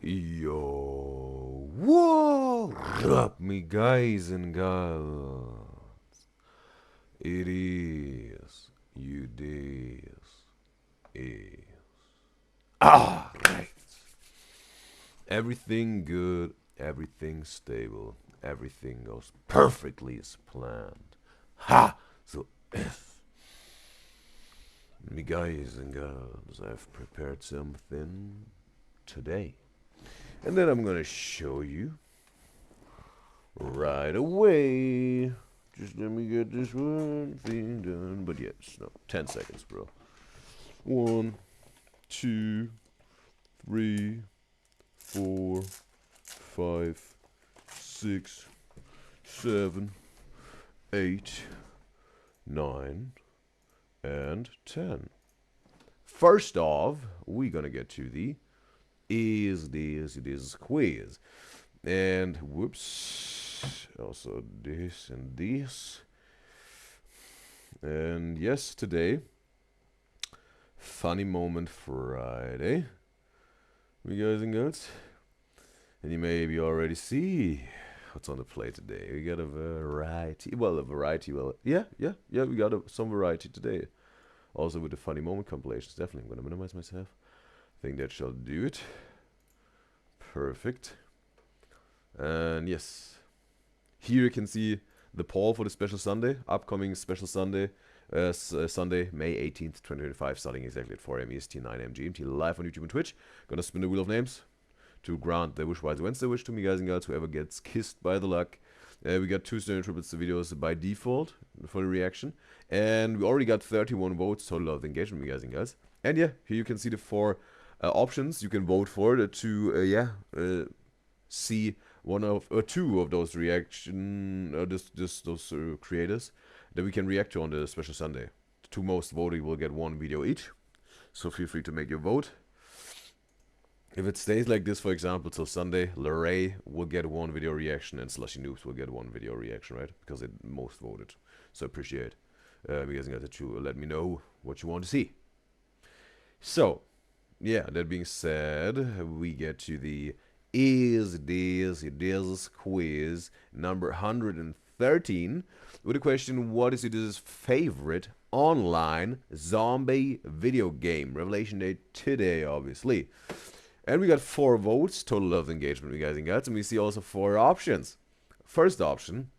Yo, what up, me guys and gals? It is Udyzyz. Is right. Everything good, everything stable, everything goes perfectly as planned. Ha! So if me guys and gals, I've prepared something today. And then I'm gonna show you right away. Just let me get this one thing done. But yes, no, 10 seconds, bro. 1, 2, 3, 4, 5, 6, 7, 8, 9, and 10. First off, we're gonna get to the is quiz. And whoops, also this and this. And yes, today, funny moment Friday, we guys and girls. And you maybe already see what's on the plate today. We got a variety. Well, yeah, we got some variety today. Also with the funny moment compilations. Definitely, I'm gonna minimize myself. I think that shall do it. Perfect. And yes, here you can see the poll for the special Sunday, upcoming special Sunday, Sunday, May 18th, 2025, starting exactly at 4 a.m. EST, 9 a.m. GMT, live on YouTube and Twitch. Gonna spin the wheel of names to grant the Wishwise Wednesday wish to me, guys and girls, whoever gets kissed by the luck. We got 2 standard triplets videos by default for the reaction. And we already got 31 votes total of the engagement, me guys and girls. And yeah, here you can see the 4 options you can vote for to, see one of or 2 of those reaction, those creators that we can react to on the special Sunday. The 2 most voted will get 1 video each. So feel free to make your vote. If it stays like this, for example, till Sunday, Larray will get 1 video reaction and Slushy Noobs will get 1 video reaction, right? Because they most voted. So appreciate because you guys to let me know what you want to see. So, yeah, that being said, we get to the is quiz number 113 with the question, what is Udyz's favorite online zombie video game? Revelation day today, obviously. And we got 4 votes, total of engagement, you guys and girls, and we see also 4 options. First option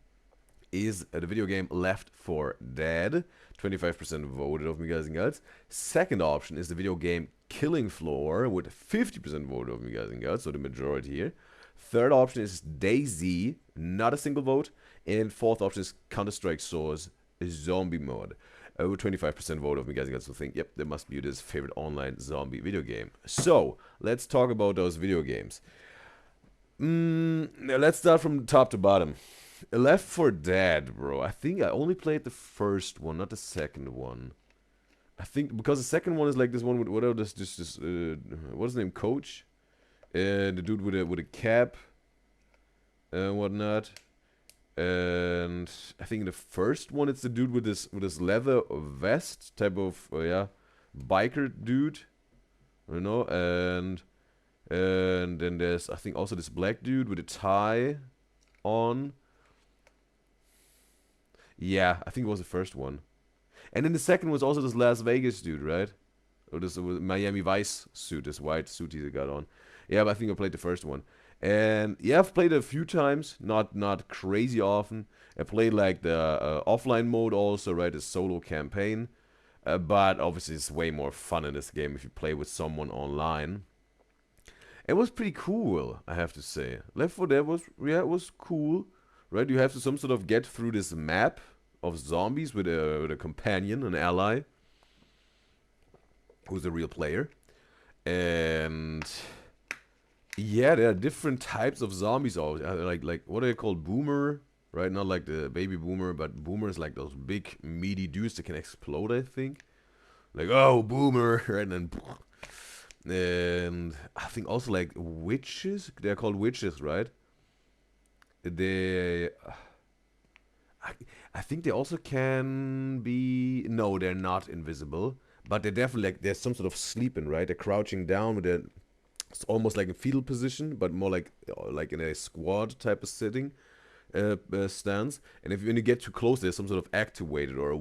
is the video game Left 4 Dead, 25% voted of me guys and girls. Second option is the video game Killing Floor with 50% voted of me guys and girls, so the majority here. Third option is DayZ, not a single vote. And fourth option is Counter-Strike Source Zombie Mode. With 25% vote of me guys and girls who think, yep, there must be this favorite online zombie video game. So, let's talk about those video games. Let's start from top to bottom. Left 4 Dead, bro. I think I only played the first one, not the second one. I think because the second one is like this one with whatever what's his name, Coach, and the dude with a cap and whatnot. And I think the first one it's the dude with this leather vest type of biker dude, you know, and then there's I think also this black dude with a tie on. Yeah, I think it was the first one. And then the second was also this Las Vegas dude, right? Or this Miami Vice suit, this white suit he got on. Yeah, but I think I played the first one. And yeah, I've played it a few times, not crazy often. I played like the offline mode also, right? The solo campaign. But obviously it's way more fun in this game if you play with someone online. It was pretty cool, I have to say. Left 4 Dead was, yeah, it was cool. Right, you have to some sort of get through this map of zombies with a companion, an ally, who's a real player. And yeah, there are different types of zombies. Like what are they called? Boomer, right? Not like the baby boomer, but boomer is like those big meaty dudes that can explode, I think. Like, oh, boomer, right? And I think also like witches. They're called witches, right? They, I think they also can be. No, they're not invisible, but they're definitely like there's some sort of sleeping, right? They're crouching down with their It's almost like a fetal position, but more like in a squad type of sitting stance. And if when you get too close, there's some sort of activated or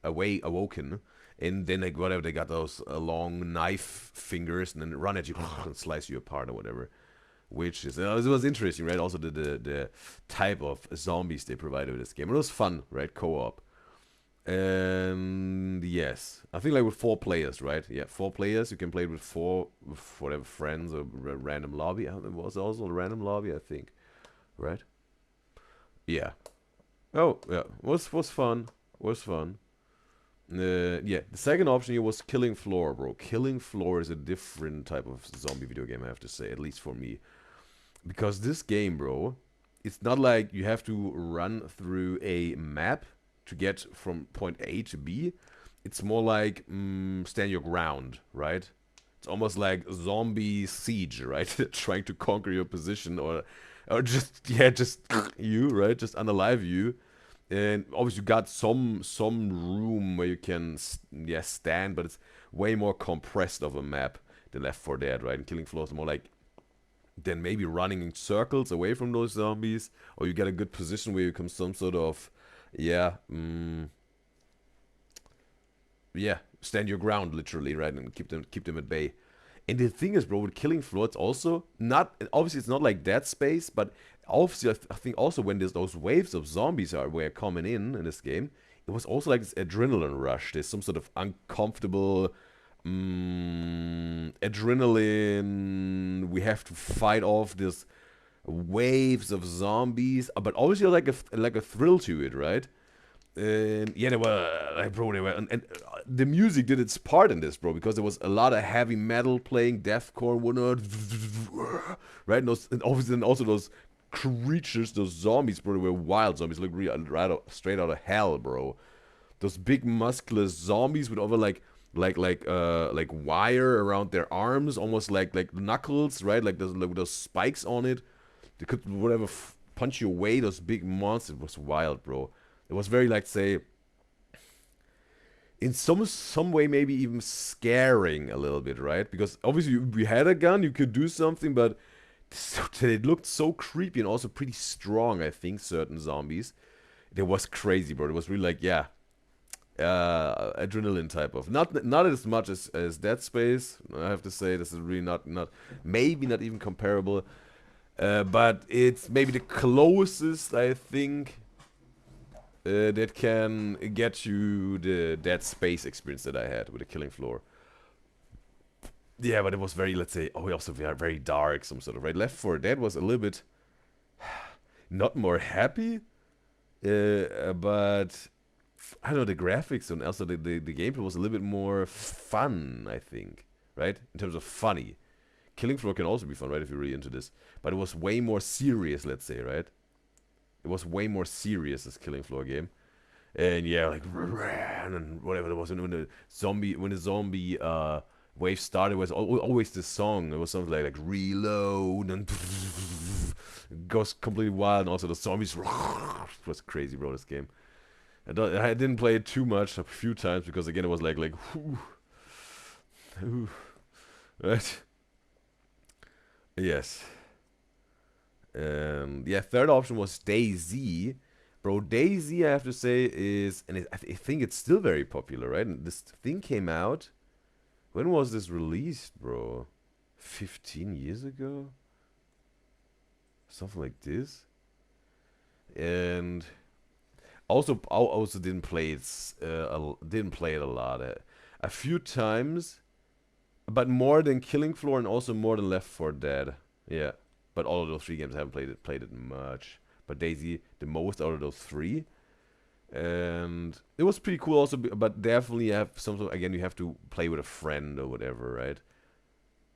away awoken. And then like whatever they got those long knife fingers and then run at you and slice you apart or whatever. Which is it was interesting, right? Also the type of zombies they provided with this game. It was fun, right? Co-op. And yes, I think like with 4 players, right? Yeah, 4 players. You can play with whatever friends or random lobby. It was also a random lobby, I think, right? Yeah. Oh yeah, was fun. Was fun. Yeah, the second option here was Killing Floor, bro. Killing Floor is a different type of zombie video game, I have to say, at least for me. Because this game, bro, it's not like you have to run through a map to get from point A to B. It's more like stand your ground, right? It's almost like zombie siege, right? Trying to conquer your position or just yeah, just you, right? Just unalive you. And obviously you got some room where you can stand, but it's way more compressed of a map than Left 4 Dead, right? And Killing Floor is more like then maybe running in circles away from those zombies, or you get a good position where you become some sort of stand your ground literally, right, and keep them at bay. And the thing is, bro, with Killing Floor, it's also not obviously it's not like Dead Space, but obviously I think also when there's those waves of zombies were coming in this game, it was also like this adrenaline rush. There's some sort of uncomfortable adrenaline. We have to fight off this waves of zombies, but obviously like a thrill to it, right? And yeah, they were like, bro, and the music did its part in this, bro, because there was a lot of heavy metal playing, deathcore, and whatnot, right? And obviously, and also those creatures, those zombies, bro, they were wild zombies, look straight out of hell, bro. Those big muscular zombies with over like wire around their arms, almost like knuckles, right? Like those spikes on it. They could whatever punch you away. Those big monsters. It was wild, bro. It was very like say, in some way maybe even scaring a little bit, right? Because obviously we had a gun, you could do something, but it looked so creepy and also pretty strong. I think certain zombies. It was crazy, bro. It was really like adrenaline type of not as much as Dead Space. I have to say this is really not maybe not even comparable. But it's maybe the closest I think that can get you the Dead Space experience that I had with the Killing Floor. Yeah, but it was very, let's say, also very dark, some sort of, right? Left 4 Dead was a little bit not more happy, but I don't know, the graphics and also the gameplay was a little bit more fun, I think, right? In terms of funny. Killing Floor can also be fun, right, if you're really into this. But it was way more serious, let's say, right? It was way more serious, this Killing Floor game. And yeah, like, and whatever it was. And when the zombie wave started, it was always this song. It was something like reload and it goes completely wild. And also the zombies, it was crazy, bro, this game. I didn't play it too much, a few times, because again, it was like right? Yes. Yeah, third option was DayZ. Bro, DayZ, I have to say, is, and I think it's still very popular, right? And this thing came out, when was this released, bro? 15 years ago? Something like this? And also, I also didn't play it, a lot. A few times, but more than Killing Floor and also more than Left 4 Dead. Yeah. But all of those 3 games I haven't played it much. But DayZ the most out of those 3. And it was pretty cool also, but definitely you have again, you have to play with a friend or whatever, right?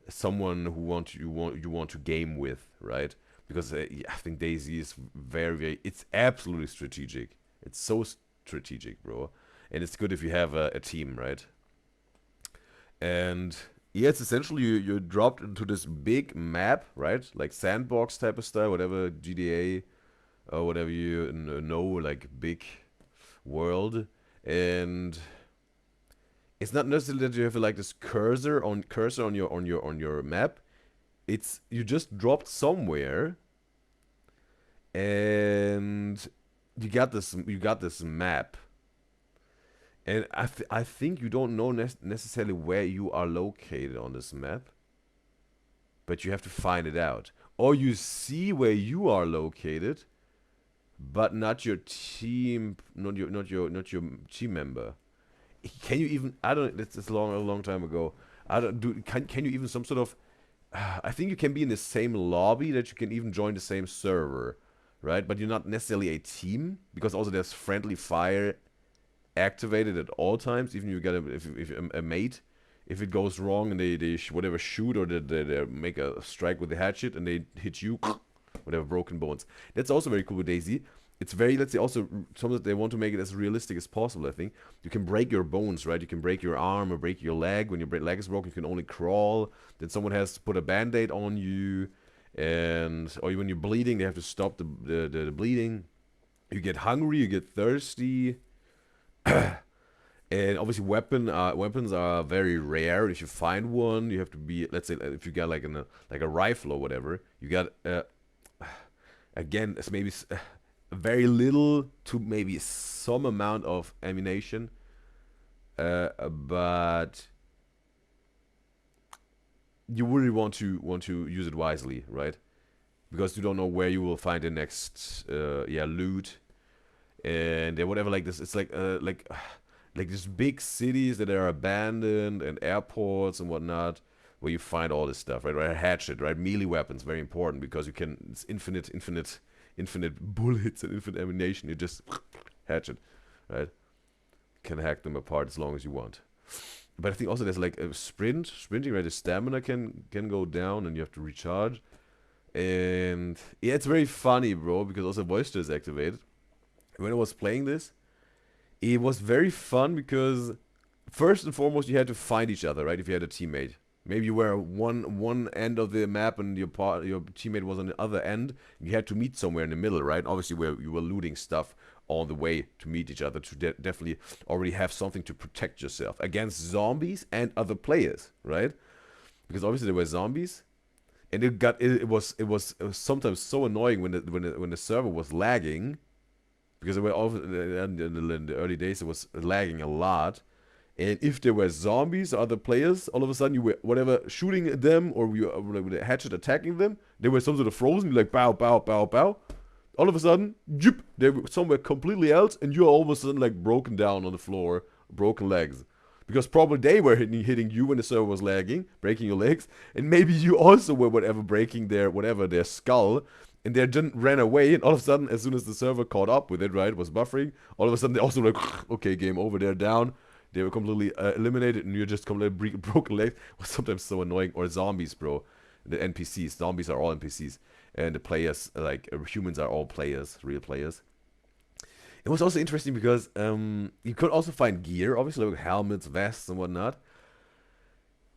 Someone who you want to game with, right? Because yeah, I think DayZ is very, it's absolutely strategic. It's so strategic, bro. And it's good if you have a team, right? And yeah, it's essentially you're dropped into this big map, right? Like sandbox type of style, whatever GTA or whatever you know, like big world. And it's not necessarily that you have like this cursor on your map. It's you just dropped somewhere, and you got this map, and I think you don't know necessarily where you are located on this map, but you have to find it out, or you see where you are located, but not your team, not your team member. Can you even? I don't. It's a long time ago. I don't do. Can you even some sort of? I think you can be in the same lobby, that you can even join the same server, right? But you're not necessarily a team, because also there's friendly fire activated at all times. Even if you get if a mate, if it goes wrong and they whatever shoot, or they make a strike with the hatchet and they hit you, whatever, broken bones. That's also very cool with DayZ. It's very, let's say, also sometimes they want to make it as realistic as possible. I think you can break your bones, right? You can break your arm or break your leg. When your leg is broken, you can only crawl. Then someone has to put a band-aid on you, and or when you're bleeding, they have to stop the bleeding. You get hungry, you get thirsty, and obviously weapons are very rare. If you find one, you have to be, let's say, if you got like a rifle or whatever, you got again, it's maybe very little to maybe some amount of ammunition, but you really want to use it wisely, right? Because you don't know where you will find the next loot, and whatever, like this. It's like these big cities that are abandoned, and airports and whatnot, where you find all this stuff, right? Right, hatchet, right? Melee weapons, very important, because you can, it's infinite bullets and infinite ammunition. You just hatchet, right? Can hack them apart as long as you want. But I think also there's like a sprinting, right? The stamina can go down, and you have to recharge. And yeah, it's very funny, bro, because also voice chat is activated. When I was playing this, it was very fun, because first and foremost you had to find each other, right? If you had a teammate, maybe you were one end of the map and your teammate was on the other end. You had to meet somewhere in the middle, right? Obviously, where you were looting stuff on the way to meet each other, to definitely already have something to protect yourself against zombies and other players, right? Because obviously there were zombies, and it was sometimes so annoying when the server was lagging, because it were in the early days it was lagging a lot. And if there were zombies or other players, all of a sudden you were whatever shooting at them, or you were with a hatchet attacking them, they were some sort of frozen. You're like bow, bow, bow, bow. All of a sudden, jip, they were somewhere completely else, and you're all of a sudden like broken down on the floor, broken legs. Because probably they were hitting you when the server was lagging, breaking your legs, and maybe you also were breaking their skull, and they just ran away, and all of a sudden, as soon as the server caught up with it, right, was buffering, all of a sudden they also were like, okay, game over, they're down. They were completely eliminated, and you're just completely broken legs. It was sometimes so annoying. Or zombies, bro. The NPCs. Zombies are all NPCs. And the players, like humans, are all players, real players. It was also interesting because you could also find gear, obviously, like helmets, vests, and whatnot.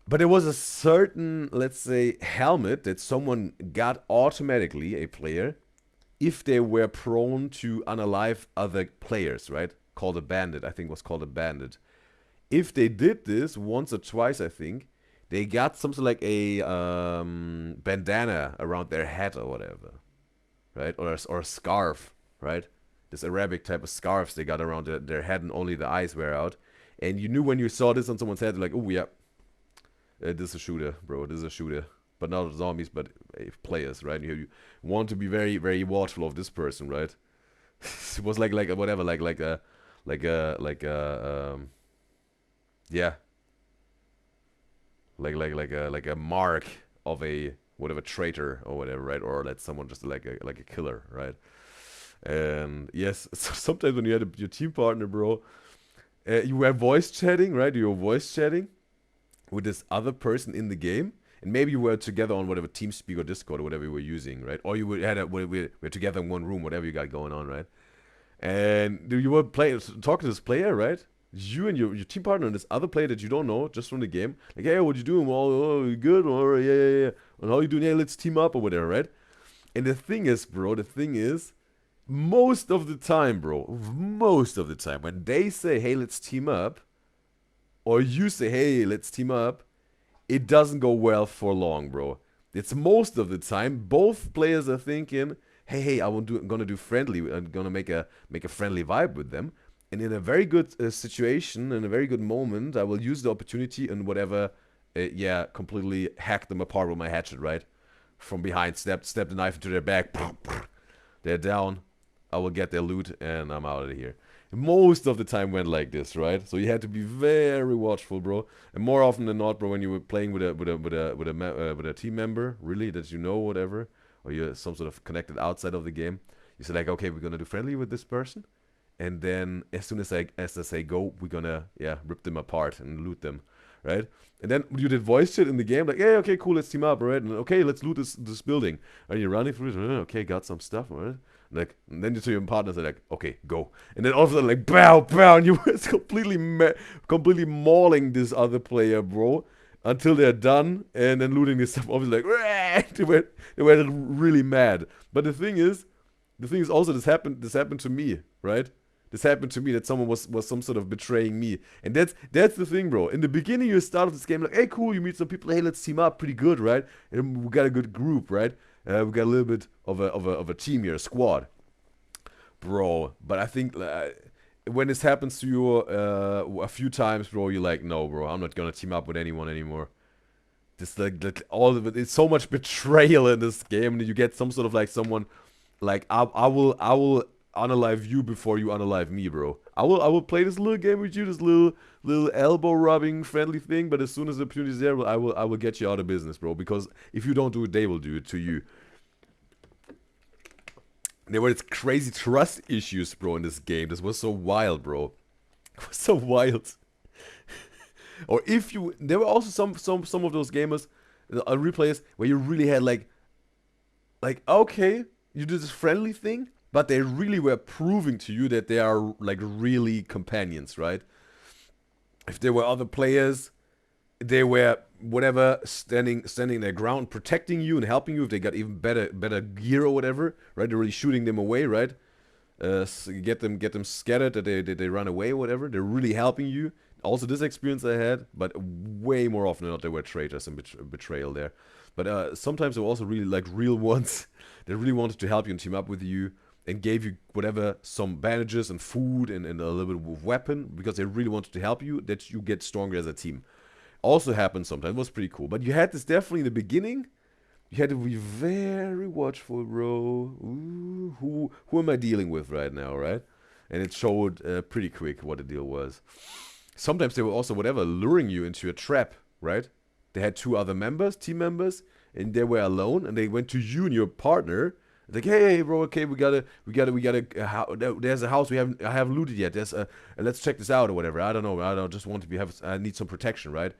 But there was a certain, let's say, helmet that someone got automatically, a player, if they were prone to unalive other players, right? Called a bandit. I think it was called a bandit. If they did this once or twice, I think, they got something like a bandana around their head or whatever, right? Or a scarf, right? This Arabic type of scarves they got around their head, and only the eyes were out. And you knew when you saw this on someone's head, like, oh yeah, this is a shooter, bro. This is a shooter. But not zombies, but players, right? You want to be very, very watchful of this person, right? It was like whatever, like a yeah, like a mark of a whatever traitor or whatever, right? Or let someone just like a killer, right? And yes, sometimes when you had your team partner, bro, you were voice chatting, right? You were voice chatting with this other person in the game, and maybe you were together on whatever TeamSpeak or Discord or whatever you were using, right? Or you were together in one room, whatever you got going on, right? And you were talking to this player, right? You and your team partner and this other player that you don't know, just from the game. Like, hey, what you doing? Well, oh, you good? Or yeah. And how you doing? Yeah, let's team up or whatever, right? And the thing is, bro, most of the time, when they say, hey, let's team up, or you say, hey, let's team up, it doesn't go well for long, bro. It's most of the time both players are thinking, hey, I'm gonna do friendly. I'm gonna make a friendly vibe with them, and in a very good situation, in a very good moment, I will use the opportunity and whatever, yeah, completely hack them apart with my hatchet, right? From behind, step the knife into their back. They're down. I will get their loot and I'm out of here. Most of the time went like this, right? So you had to be very watchful, bro. And more often than not, bro, when you were playing with a team member, really, that you know, whatever, or you're some sort of connected outside of the game, you say like, okay, we're gonna do friendly with this person, and then as soon as I say go, we're gonna, yeah, rip them apart and loot them, right? And then you did voice chat in the game, like, yeah, okay, cool, let's team up, right? And okay, let's loot this building. And you're running through it, okay, got some stuff, right? Like, and then you to your partners are like, okay, go. And then all of a sudden, like, bow, bow, and you were completely mauling this other player, bro, until they're done, and then looting this stuff. Obviously, like, they were really mad. But the thing is also this happened to me, right? This happened to me, that someone was some sort of betraying me. And that's the thing, bro. In the beginning, you start off this game like, hey, cool, you meet some people, hey, let's team up, pretty good, right? And we got a good group, right? We got a little bit of a team here, a squad, bro. But I think when this happens to you a few times, bro, you're like, no, bro, I'm not gonna team up with anyone anymore. Just like all of it, it's so much betrayal in this game, and you get some sort of like someone like I will unalive you before you unalive me, bro. I will play this little game with you, this little elbow rubbing friendly thing, but as soon as the opportunity is there, I will get you out of business, bro. Because if you don't do it, they will do it to you. There were these crazy trust issues, bro, in this game. This was so wild, bro. It was so wild. Or if you, there were also some of those gamers, replayers, where you really had like okay, you did this friendly thing, but they really were proving to you that they are like really companions, right? If there were other players, they were whatever standing their ground, protecting you and helping you. If they got even better gear or whatever, right? They're really shooting them away, right? So get them scattered, that they run away or whatever. They're really helping you. Also, this experience I had, but way more often than not, there were traitors and betrayal there. But sometimes there were also really like real ones that really wanted to help you and team up with you, and gave you whatever, some bandages and food and a little bit of weapon, because they really wanted to help you, that you get stronger as a team. Also happened sometimes. It was pretty cool. But you had this definitely in the beginning. You had to be very watchful, bro. Ooh, who am I dealing with right now, right? And it showed pretty quick what the deal was. Sometimes they were also, whatever, luring you into a trap, right? They had two other team members, and they were alone, and they went to you and your partner. Like, hey, bro, okay, we gotta, there's a house I haven't looted yet. Let's check this out or whatever. I don't know. Just want to I need some protection, right?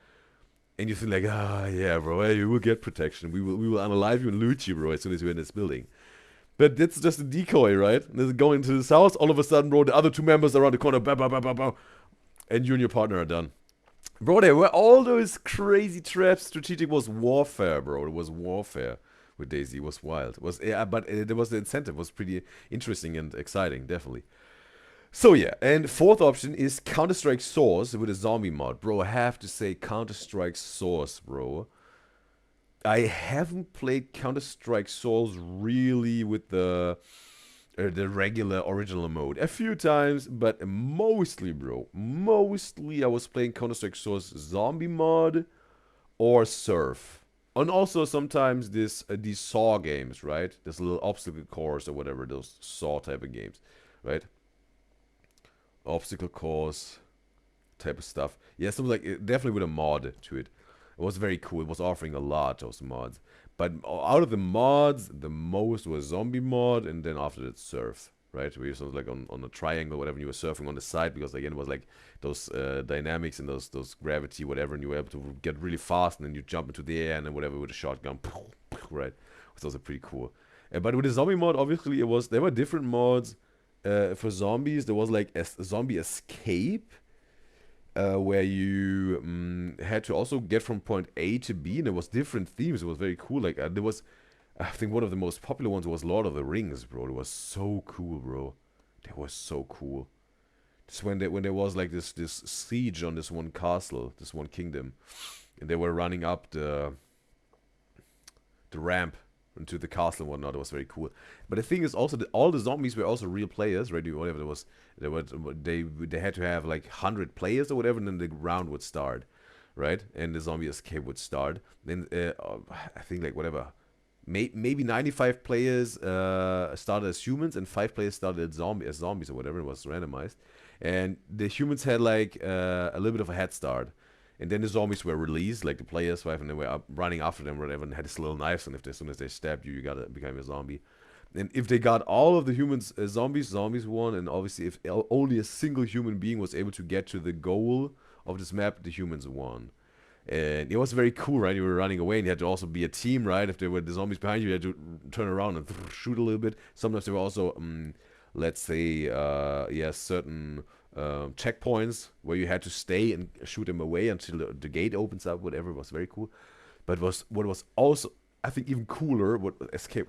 And you feel like, yeah, bro, hey, you will get protection. We will unalive you and loot you, bro, as soon as you're in this building. But that's just a decoy, right? And then going into this house, all of a sudden, bro, the other two members are around the corner, bah, bah, bah, bah, bah, and you and your partner are done. Bro, there were all those crazy traps. Strategic was warfare, bro. It was warfare with DayZ. It was wild. It was, yeah, but there was the incentive. It was pretty interesting and exciting, definitely. So yeah, and fourth option is Counter-Strike Source with a zombie mod. Bro, I have to say Counter-Strike Source, bro. I haven't played Counter-Strike Source really with the regular original mode. A few times, but mostly, bro. Mostly I was playing Counter-Strike Source zombie mod or surf. And also sometimes these Saw games, right? This little obstacle course or whatever, those Saw type of games, right? Obstacle course type of stuff. Yeah, something like, definitely with a mod to it. It was very cool. It was offering a lot, those mods. But out of the mods, the most was zombie mod, and then after that surf, right? Where you sort of like on a triangle, whatever, and you were surfing on the side, because again it was like those dynamics and those gravity, whatever, and you were able to get really fast, and then you jump into the air and then whatever with a shotgun, right? Which was also pretty cool. But with the zombie mod, obviously there were different mods. For zombies, there was like a zombie escape, where you had to also get from point A to B, and there was different themes. It was very cool. Like there was, I think one of the most popular ones was Lord of the Rings, bro. It was so cool, bro. That was so cool. Just when there was like this siege on this one castle, this one kingdom, and they were running up the ramp into the castle and whatnot. It was very cool. But the thing is also that all the zombies were also real players, right? Whatever there was, they had to have like 100 players or whatever, and then the round would start, right? And the zombie escape would start. Then I think like whatever, maybe 95 players started as humans and 5 players started as zombies or whatever. It was randomized, and the humans had like a little bit of a head start. And then the zombies were released, like the players, right, and they were running after them, or whatever, and had these little knives, and as soon as they stabbed you, you gotta become a zombie. And if they got all of the humans zombies won, and obviously if only a single human being was able to get to the goal of this map, the humans won. And it was very cool, right? You were running away, and you had to also be a team, right? If there were the zombies behind you, you had to turn around and shoot a little bit. Sometimes there were also, let's say, certain checkpoints where you had to stay and shoot them away until the gate opens up. Whatever, it was very cool. But what was also, I think, even cooler,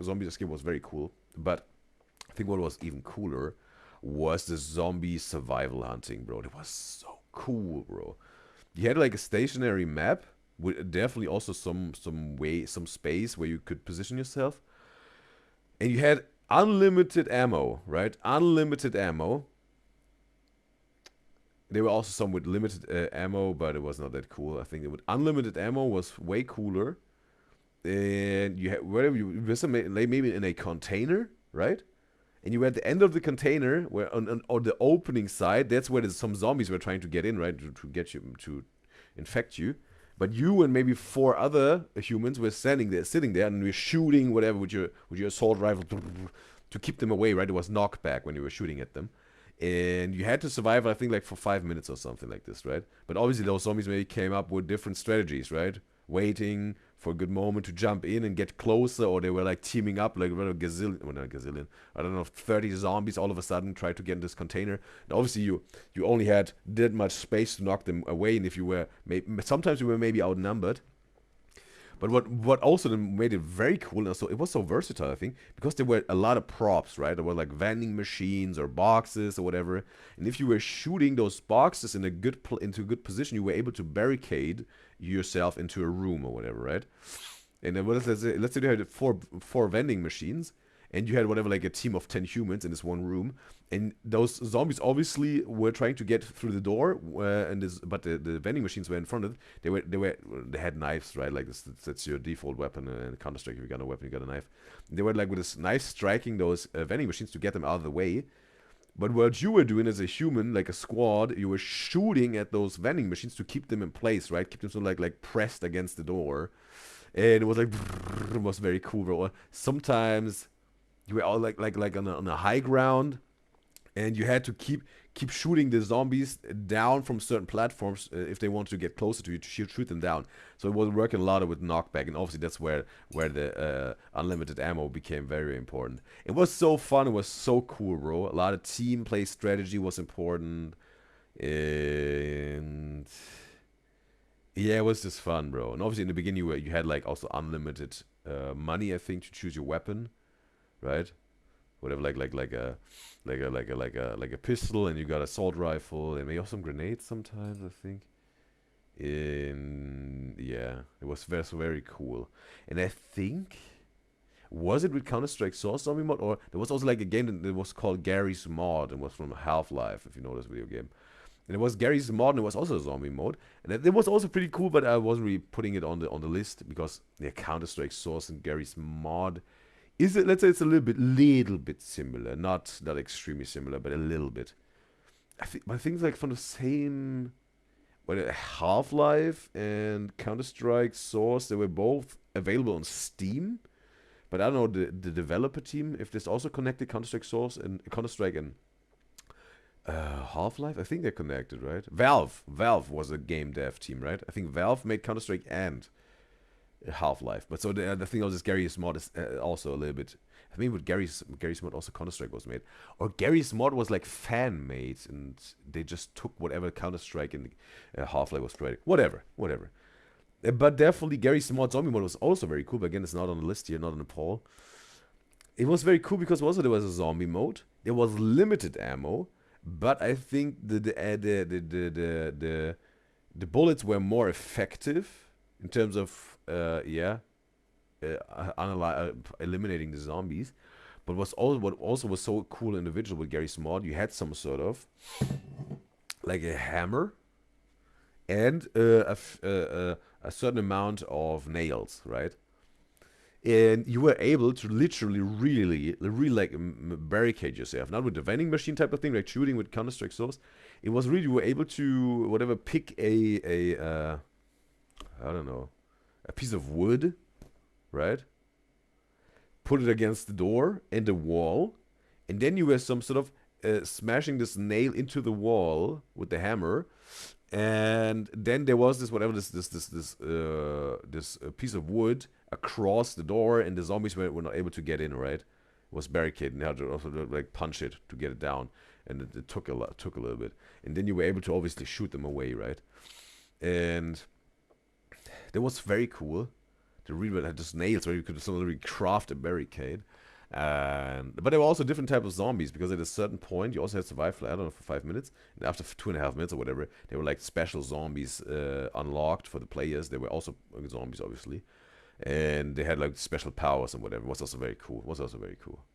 Zombie Escape was very cool. But I think what was even cooler was the zombie survival hunting, bro. It was so cool, bro. You had like a stationary map with definitely also some space where you could position yourself, and you had unlimited ammo, right? Unlimited ammo. There were also some with limited ammo, but it was not that cool. I think with unlimited ammo was way cooler. And you had whatever you maybe in a container, right? And you were at the end of the container, where on the opening side, that's where some zombies were trying to get in, right, to get you to infect you. But you and maybe 4 other humans were sitting there, and we were shooting whatever with your assault rifle to keep them away, right? It was knockback when you were shooting at them. And you had to survive, I think, like for 5 minutes or something like this, right? But obviously those zombies maybe came up with different strategies, right? Waiting for a good moment to jump in and get closer, or they were like teaming up, like not a gazillion, I don't know, 30 zombies all of a sudden tried to get in this container. And obviously you only had that much space to knock them away, and if you were, sometimes you were maybe outnumbered. But what also made it very cool, and so it was so versatile, I think, because there were a lot of props, right? There were like vending machines or boxes or whatever, and if you were shooting those boxes in into a good position, you were able to barricade yourself into a room or whatever, right? And then let's say you had four vending machines, and you had whatever, like a team of 10 humans in this one room, and those zombies obviously were trying to get through the door, but the vending machines were in front of it. They had knives, right? Like that's your default weapon in Counter-Strike. If you got a weapon, you got a knife. They were like with this knife striking those vending machines to get them out of the way. But what you were doing as a human, like a squad, you were shooting at those vending machines to keep them in place, right? Keep them sort of like pressed against the door. And it was like, it was very cool, bro. Sometimes you were all like on a high ground, and you had to keep shooting the zombies down from certain platforms if they wanted to get closer to you, to shoot them down. So it was working a lot with knockback, and obviously that's where the unlimited ammo became very important. It was so fun. It was so cool, bro. A lot of team play strategy was important, and yeah, it was just fun, bro. And obviously in the beginning you had like also unlimited money, I think, to choose your weapon, right? Whatever, like a pistol, and you got assault rifle, and maybe also some grenades sometimes, I think. Yeah, it was very cool. And I think, was it with Counter-Strike Source Zombie Mod, or there was also like a game that was called Garry's Mod, and was from Half-Life, if you know this video game. And it was Garry's Mod, and it was also a zombie mode, and it was also pretty cool. But I wasn't really putting it on the list because the Counter-Strike Source and Garry's Mod. Let's say it's a little bit similar, not extremely similar, but a little bit. I think it's like from the same, Half-Life and Counter-Strike Source. They were both available on Steam, but I don't know the developer team if this also connected Counter-Strike Source and Counter-Strike and Half-Life. I think they're connected, right? Valve was a game dev team, right? I think Valve made Counter-Strike and Half-Life. But so the thing is Garry's Mod is also a little bit, I mean, with Garry's Mod also Counter-Strike was made, or Garry's Mod was like fan made, and they just took whatever Counter-Strike and Half-Life was created, whatever. But definitely Garry's Mod Zombie Mod was also very cool. But again, it's not on the list here, not on the poll. It was very cool because also there was a zombie mode, there was limited ammo, but I think the bullets were more effective in terms of eliminating the zombies. But what also was so cool individual with Gary's mod, you had some sort of like a hammer and a certain amount of nails, right? And you were able to literally, really like barricade yourself. Not with the vending machine type of thing, like shooting with Counter-Strike Source. It was really, you were able to, whatever, pick I don't know, a piece of wood, right? Put it against the door and the wall. And then you were some sort of smashing this nail into the wall with the hammer. And then there was this whatever this piece of wood across the door, and the zombies were not able to get in. Right, it was barricaded, and you had to also like punch it to get it down, and it took a little bit. And then you were able to obviously shoot them away, right? And that was very cool. The real had just nails where you could literally craft a barricade. But there were also different types of zombies, because at a certain point you also had survival, I don't know, for 5 minutes, and after 2.5 minutes or whatever, there were like special zombies unlocked for the players. They were also zombies, obviously, and they had like special powers and whatever. It was also very cool.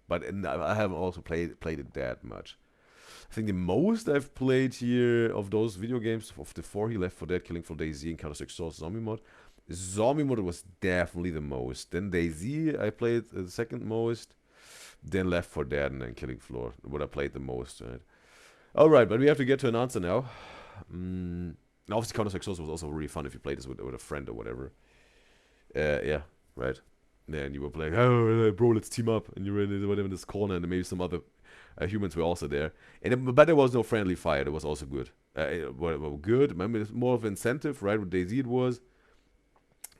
But I haven't also played it that much. I think the most I've played here of those video games, of the 4 he Left 4 Dead, Killing Floor, DayZ, and Counter-Strike Source Zombie Mod, Zombie Mode was definitely the most. Then DayZ I played the second most. Then Left 4 Dead, and then Killing Floor, what I played the most. Right? Alright, but we have to get to an answer now. Obviously Counter-Strike Source was also really fun if you played this with a friend or whatever. Yeah, right. And you were playing, oh bro, let's team up. And you were in this corner, and maybe some other humans were also there. But there was no friendly fire. It was also good. Good. Maybe it's more of an incentive, right? With DayZ it was.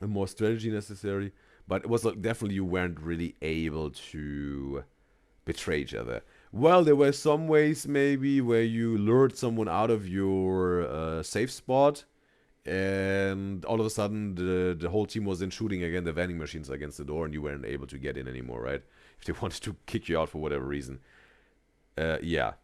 And more strategy necessary. But it was like, definitely you weren't really able to betray each other. Well, there were some ways maybe where you lured someone out of your safe spot, and all of a sudden the whole team was in shooting again the vending machines against the door, and you weren't able to get in anymore, right? If they wanted to kick you out for whatever reason. Yeah.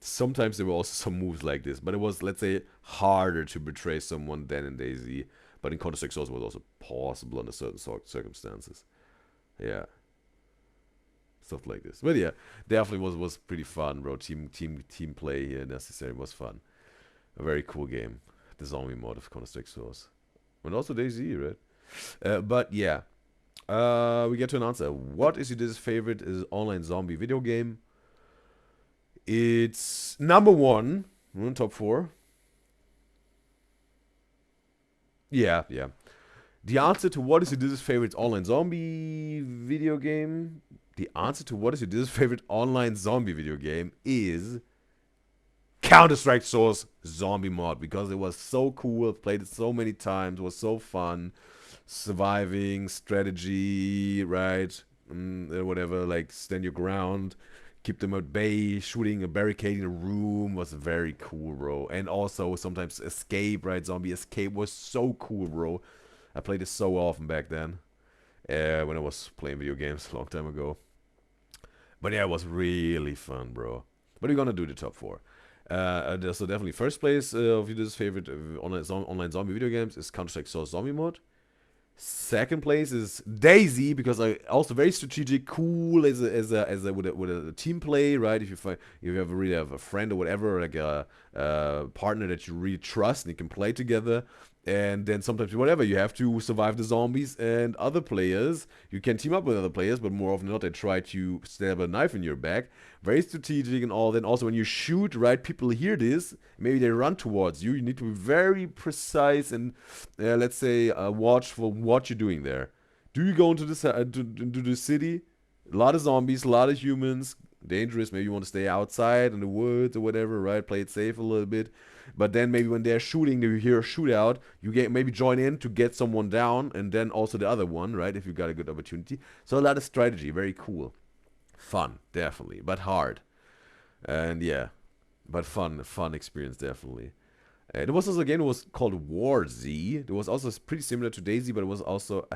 Sometimes there were also some moves like this, but it was, let's say, harder to betray someone than in DayZ. But in Counter-Strike Source it was also possible under certain circumstances. Yeah. Stuff like this. But yeah, definitely was pretty fun, bro. Team play here necessary was fun. A very cool game. The zombie mode of Counter-Strike Source. And also DayZ, right? But yeah. We get to an answer. What is your favorite online zombie video game? It's number 1. Top 4. Yeah. The answer to what is your favorite online zombie video game? The answer to what is your favorite online zombie video game is Counter-Strike Source Zombie Mod, because it was so cool. I've played it so many times. It was so fun. Surviving, strategy, right? Whatever, like stand your ground, keep them at bay, shooting a barricade in a room was very cool, bro. And also sometimes escape, right? Zombie escape was so cool, bro. I played it so often back then, when I was playing video games a long time ago. But yeah, it was really fun, bro. But we're gonna do the top 4. So definitely first place of your favorite online zombie video games is Counter-Strike Source Zombie Mod. Second place is DayZ, because I also very strategic, cool as a with a team play, right? If you ever really have a friend or whatever, like a partner that you really trust and you can play together. And then sometimes whatever, you have to survive the zombies and other players. You can team up with other players, but more often than not, they try to stab a knife in your back. Very strategic and all. Then also when you shoot, right, people hear this. Maybe they run towards you. You need to be very precise and, let's say, watch for what you're doing there. Do you go into the city? A lot of zombies, a lot of humans. Dangerous. Maybe you want to stay outside in the woods or whatever, right? Play it safe a little bit. But then maybe when they're shooting, you hear a shootout, you maybe join in to get someone down, and then also the other one, right, if you got a good opportunity. So a lot of strategy, very cool. Fun, definitely, but hard. And yeah, but fun experience, definitely. And it was also a game that was called War Z. It was also pretty similar to DayZ, but it was also,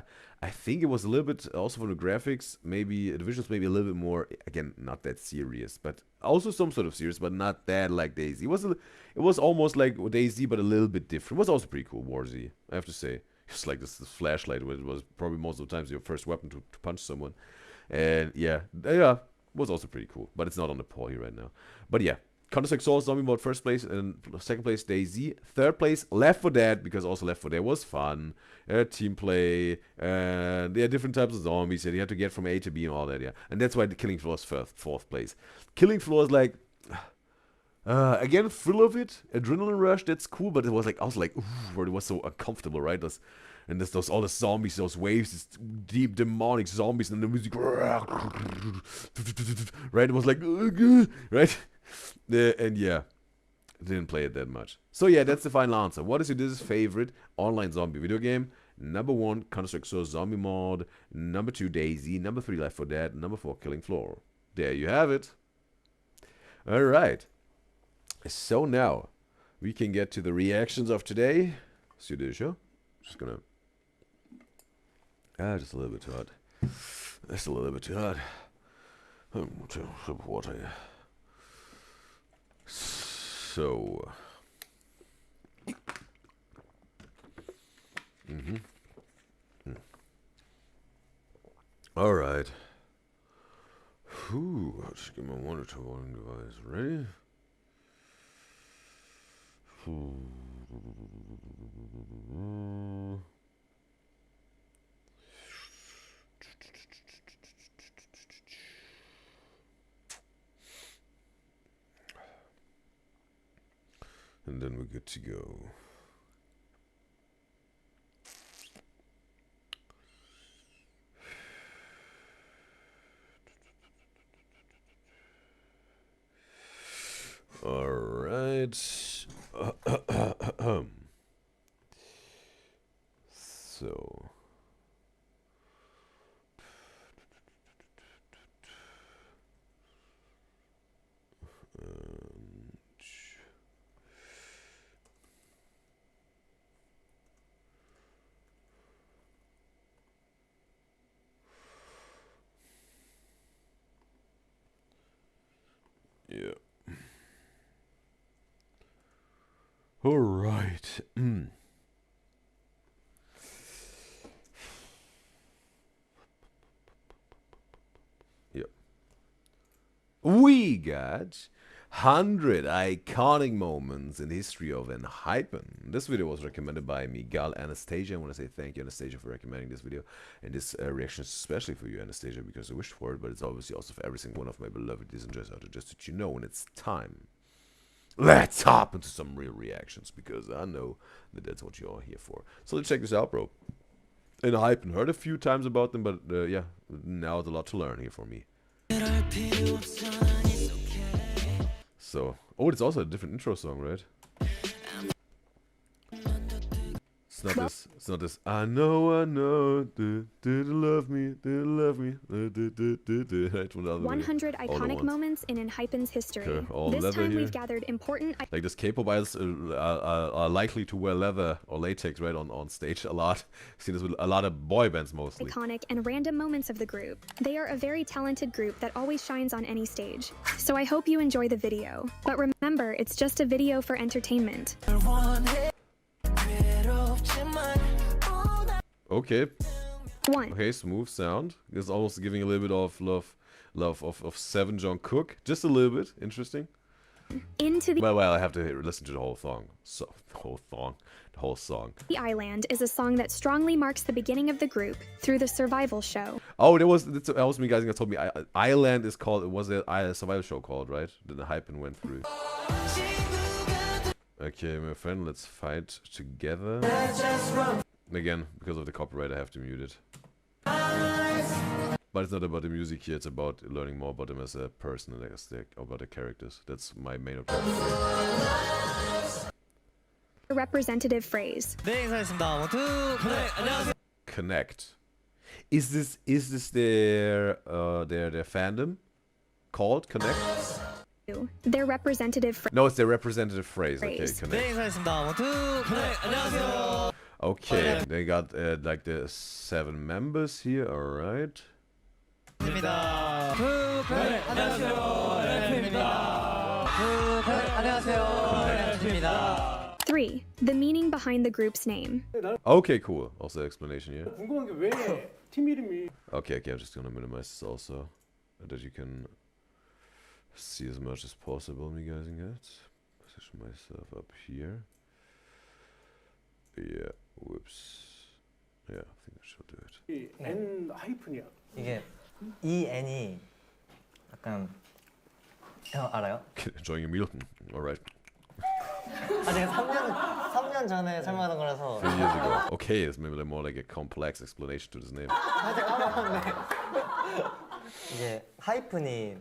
I think it was a little bit, also for the graphics, maybe, the visuals maybe a little bit more, again, not that serious, but also some sort of serious, but not that like DayZ. It was almost like DayZ, but a little bit different. It was also pretty cool, War Z, I have to say. It's like this flashlight, which was probably most of the times your first weapon to punch someone. And yeah, it was also pretty cool, but it's not on the poll here right now. But yeah. Counter-Strike Source Zombie Mode first place, and second place DayZ, third place Left 4 Dead, because also Left 4 Dead was fun, team play, and there are different types of zombies that you have to get from A to B and all that, yeah. And that's why the Killing Floor is fourth place. Killing Floor is like, again, thrill of it, adrenaline rush, that's cool, but it was like, I was like, ooh, it was so uncomfortable, right? And there's all the zombies, those waves, these deep demonic zombies, and the music, right? It was like, right? And yeah, didn't play it that much. So yeah, that's the final answer. What is your favorite online zombie video game? Number 1, Counter-Strike Source Zombie Mod. Number 2, DayZ. Number 3, Left 4 Dead. Number 4, Killing Floor. There you have it. Alright. So now, we can get to the reactions of today. See the show. Just gonna... just a little bit too hot. That's a little bit too hot. Water here. So, all right. Just get my monitor one device ready. And then we're good to go. All right. So. Yeah. All right. Yep. We got 100 iconic moments in the history of Enhypen. This video was recommended by Miguel Anastasia. I want to say thank you, Anastasia, for recommending this video. And this reaction is especially for you, Anastasia, because I wished for it, but it's obviously also for every single one of my beloved Udyzyz out there, just that you know when it's time. Let's hop into some real reactions, because I know that that's what you're all here for. So let's check this out, bro. Enhypen, heard a few times about them, but yeah, now there's a lot to learn here for me. So, oh, it's also a different intro song, right? It's not this, I know, do love me, right, 100 iconic moments in Enhypen's history. This time we've gathered important... Like this K-pop idols are likely to wear leather or latex, right, on stage a lot. Seen this with a lot of boy bands mostly. Iconic and random moments of the group. They are a very talented group that always shines on any stage. So I hope you enjoy the video. But remember, it's just a video for entertainment. Okay. 1. Okay, smooth sound. It's almost giving a little bit of love of Seven John Cook. Just a little bit. Interesting. Into the... Well, I have to listen to the whole song. So, the whole song. The Island is a song that strongly marks the beginning of the group through the survival show. Oh, that was me, guys. That told me Island is called. It was a survival show called, right? Then the Hypen went through. Okay, my friend, let's fight together. Again, because of the copyright, I have to mute it. But it's not about the music here, it's about learning more about them as a person and about the characters. That's my main objective. A representative phrase. Connect. Is this their fandom called Connect? Their representative No, it's their representative phrase. Okay, phrase. connect. 인사했습니다. 원투 플레이. 안녕하세요. Okay, they got like the 7 members here. All right. 입니다. 플레이. 안녕하세요. 랩입니다. 플레이. 안녕하세요. 랩입니다. 3. The meaning behind the group's name. Okay, cool. Also explanation here. 궁금한 게 왜 팀 이름이 Okay, I'm just gonna minimize this also, that you can see as much as possible, me guys and gals. Position myself up here. Yeah, whoops. Yeah, I think I should do it. N 하이픈이야. 이게 이 N이 약간 형 알아요? Enjoying a meal? Alright. 아 제가 3년 전에 설명하는 거라서 3 years ago. Okay, it's maybe more like a complex explanation to this name. 살짝 까먹었네. 이게 하이픈이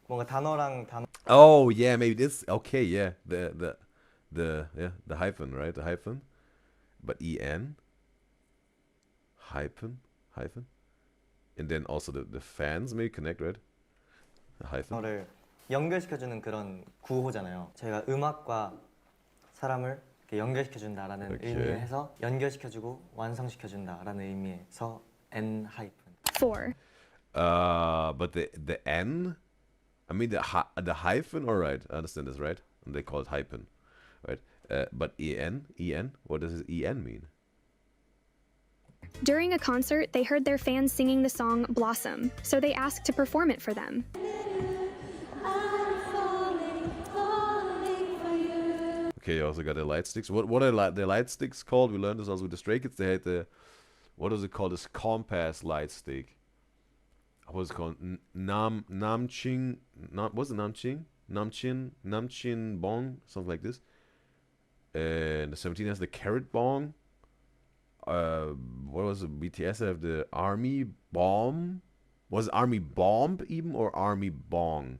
뭔가 단어랑 단어 Oh yeah, maybe this. Okay, yeah, the hyphen, right? The hyphen, but en hyphen, and then also the fans maybe connect, right? The hyphen. 를 연결시켜주는 그런 구호잖아요. 저희가 음악과 사람을 이렇게 연결시켜준다라는 오케이. 의미에서 연결시켜주고 완성시켜준다라는 의미에서 N 하이픈. 4. But the n, I mean the hyphen. All right, I understand this, right? And they call it hyphen, right? But en, what does en mean? During a concert, they heard their fans singing the song Blossom, so they asked to perform it for them. Okay, you also got the light sticks. What are the light sticks called? We learned this also with the Stray Kids. They had the, what is it called? This compass light stick. What was it called? Namchin. What's it Namchin? Namchin bong, something like this. And the 17 has the carrot bong. What was it? BTS have the army bomb. Was it army bomb even or army bong?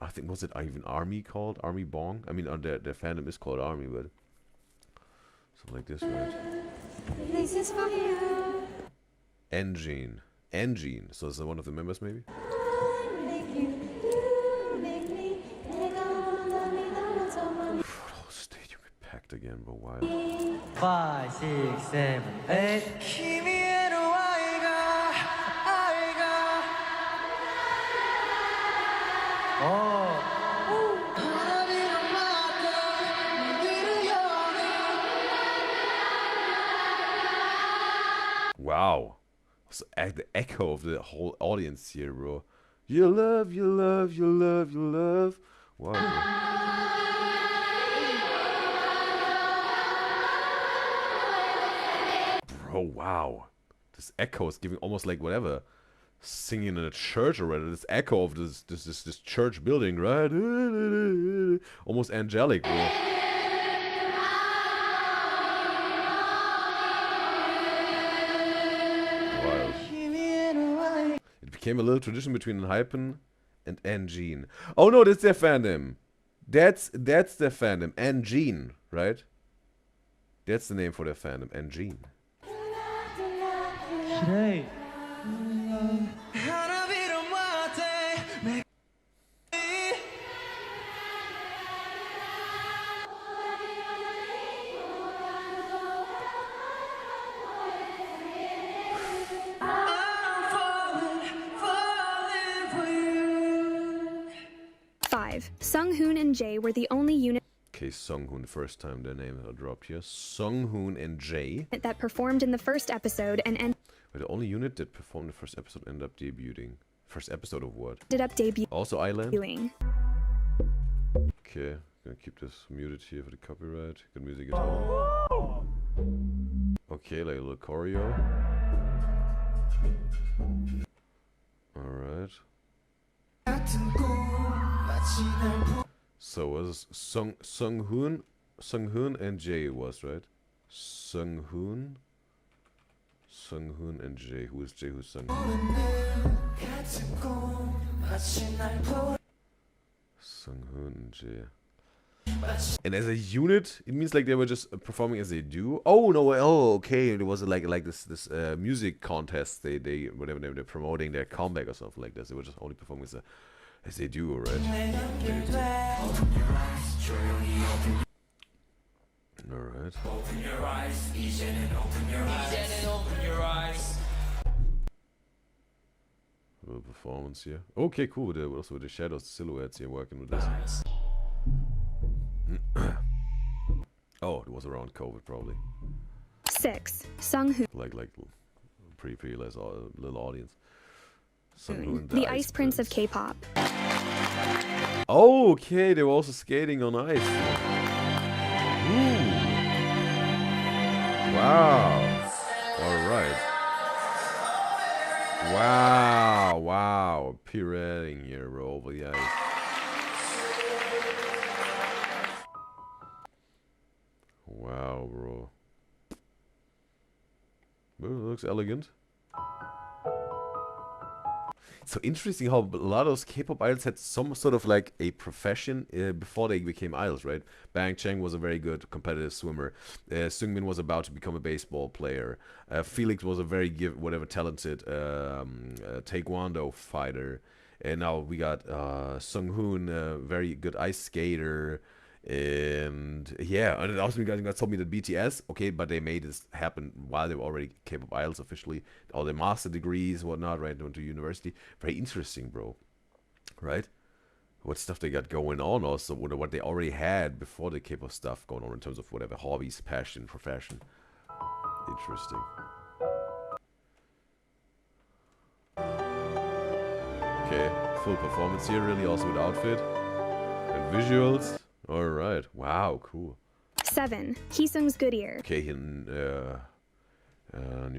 I think, was it even army called? Army bong? I mean, their fandom is called army, but something like this, right? This is for you. Engine. So is that one of the members, maybe? The whole stadium be packed again, but why? 5, 6, 7, 8. 희미해로 아이가. Wow. So, the echo of the whole audience here, bro. You love. Wow. Bro, wow. This echo is giving almost like whatever. Singing in a church already. This echo of this church building, right? Almost angelic, bro. Wild. It became a little tradition between Hypen and Engine. Oh no, that's their fandom. That's their fandom. Engine, right? That's the name for their fandom. Engine. 그래. 5. Sunghoon and Jae were the only unit Okay, Sunghoon, first time their names are dropped here. Sunghoon and Jae. that performed in the first episode and Were the only unit that performed the first episode ended up debuting. First episode of what? ended up debuting. Also Island? Okay, gonna keep this muted here for the copyright. Good music at home. Okay, like a little choreo. Alright. So was Sunghoon and Jae was, right? Sunghoon and Jae. Who is Jae? Who's Sunghoon? Sunghoon and Jae. And as a unit, it means like they were just performing as they do. Oh no! Oh, okay. It was like this music contest. They whatever they're promoting their comeback or something like this. They were just only performing as a As they do, right? Alright. A little performance here. Okay, cool. There also the shadows, the silhouettes here working with this. Oh, it was around COVID probably. 6. Sunghoon, Like pretty less little audience. Sunghoon, the Ice Prince of K-pop. Oh, okay, they were also skating on ice. Ooh. Wow. Alright. Wow. Pirouetting here, bro, over the ice. Wow, bro. Well, it looks elegant. It's so interesting how a lot of those K-pop idols had some sort of like a profession before they became idols, right? Bang Chang was a very good competitive swimmer. Seungmin was about to become a baseball player. Felix was a very talented taekwondo fighter. And now we got Sunghoon, a very good ice skater. And yeah, and also you guys told me that BTS, okay, but they made this happen while they were already K-pop idols officially, all their master degrees, whatnot, right, went to university. Very interesting, bro, right? What stuff they got going on, also what they already had before the K-pop stuff going on in terms of whatever hobbies, passion, profession. Interesting. Okay, full performance here, really, also with outfit and visuals. All right. Wow. Cool. 7. Heesung's Goodyear. Okay. New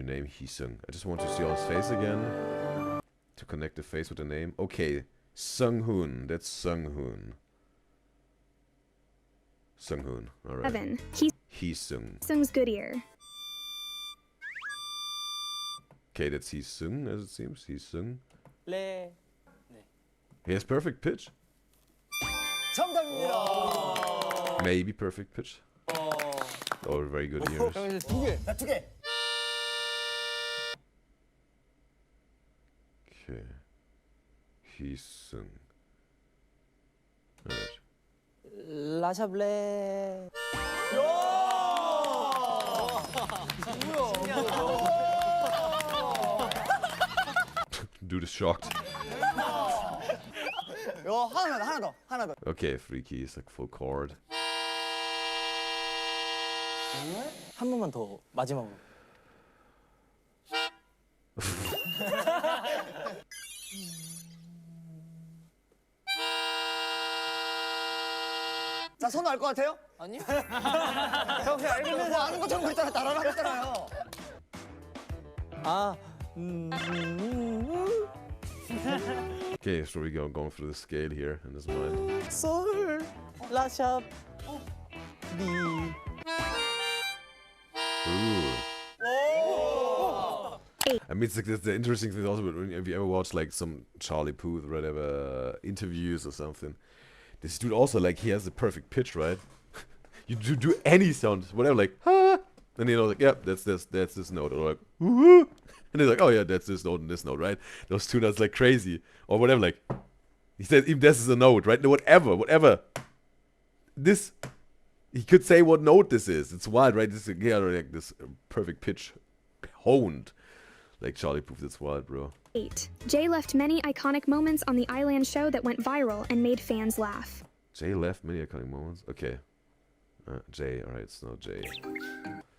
name Heesung. I just want to see all his face again to connect the face with the name. Okay. Sunghoon. That's Sunghoon. Sunghoon. All right. 7. Heesung. Heesung's Goodyear. Okay, that's Heesung, as it seems. Heesung. 네. He has perfect pitch. 정답입니다. Maybe perfect pitch. Or very good ears. 두 개. Okay. Heesung. Alright. 라샤블레. Dude is shocked. 하나 더. Okay, free keys, like full chord. 한 번만 더 마지막으로. 자, 손 알 것 같아요? 아니요. 형 그냥 읽으면서 아는 것처럼 그랬잖아. 따라라 했잖아요. 아, Okay, so we're going through the scale here in his mind. 솔, 라샵, 리. Ooh. I mean, it's like the interesting thing also, if you ever watch like some Charlie Puth or whatever interviews or something, this dude also like he has the perfect pitch, right? You do any sound, whatever, like and you know, like that's this note, or like woo, and they're like, oh yeah, that's this note and this note, right? Those two notes like crazy, or whatever. Like he said, even this is a note, right? No, whatever. This he could say what note this is. It's wild, right? This like this perfect pitch, honed. Like Charlie Puth, it's wild, bro. 8. Jay left many iconic moments on the Island show that went viral and made fans laugh. Jay left many iconic moments. Okay. Jay, alright, it's not Jay.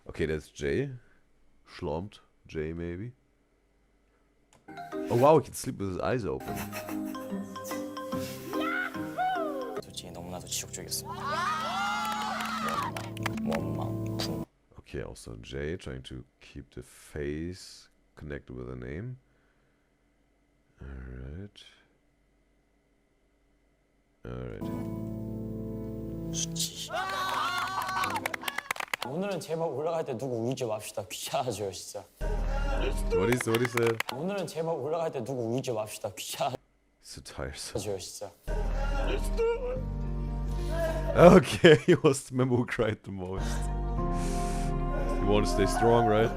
Okay, that's Jay. Schlompt. Jay, maybe. Oh wow, he can sleep with his eyes open. 솔직히 너무나도 지속적이었습니다. 원망, 분. Okay, also Jay, trying to keep the face connected with the name. Alright. 수치. 오늘은 제발 올라갈 때 누구 울지 맙시다. 귀찮아져요, 진짜. What he said? 오늘은 제발 올라갈 때 누구 울지 맙시다. 귀찮아져요, So tiresome. 진짜. Okay, he was the member who cried the most. You want to stay strong, right?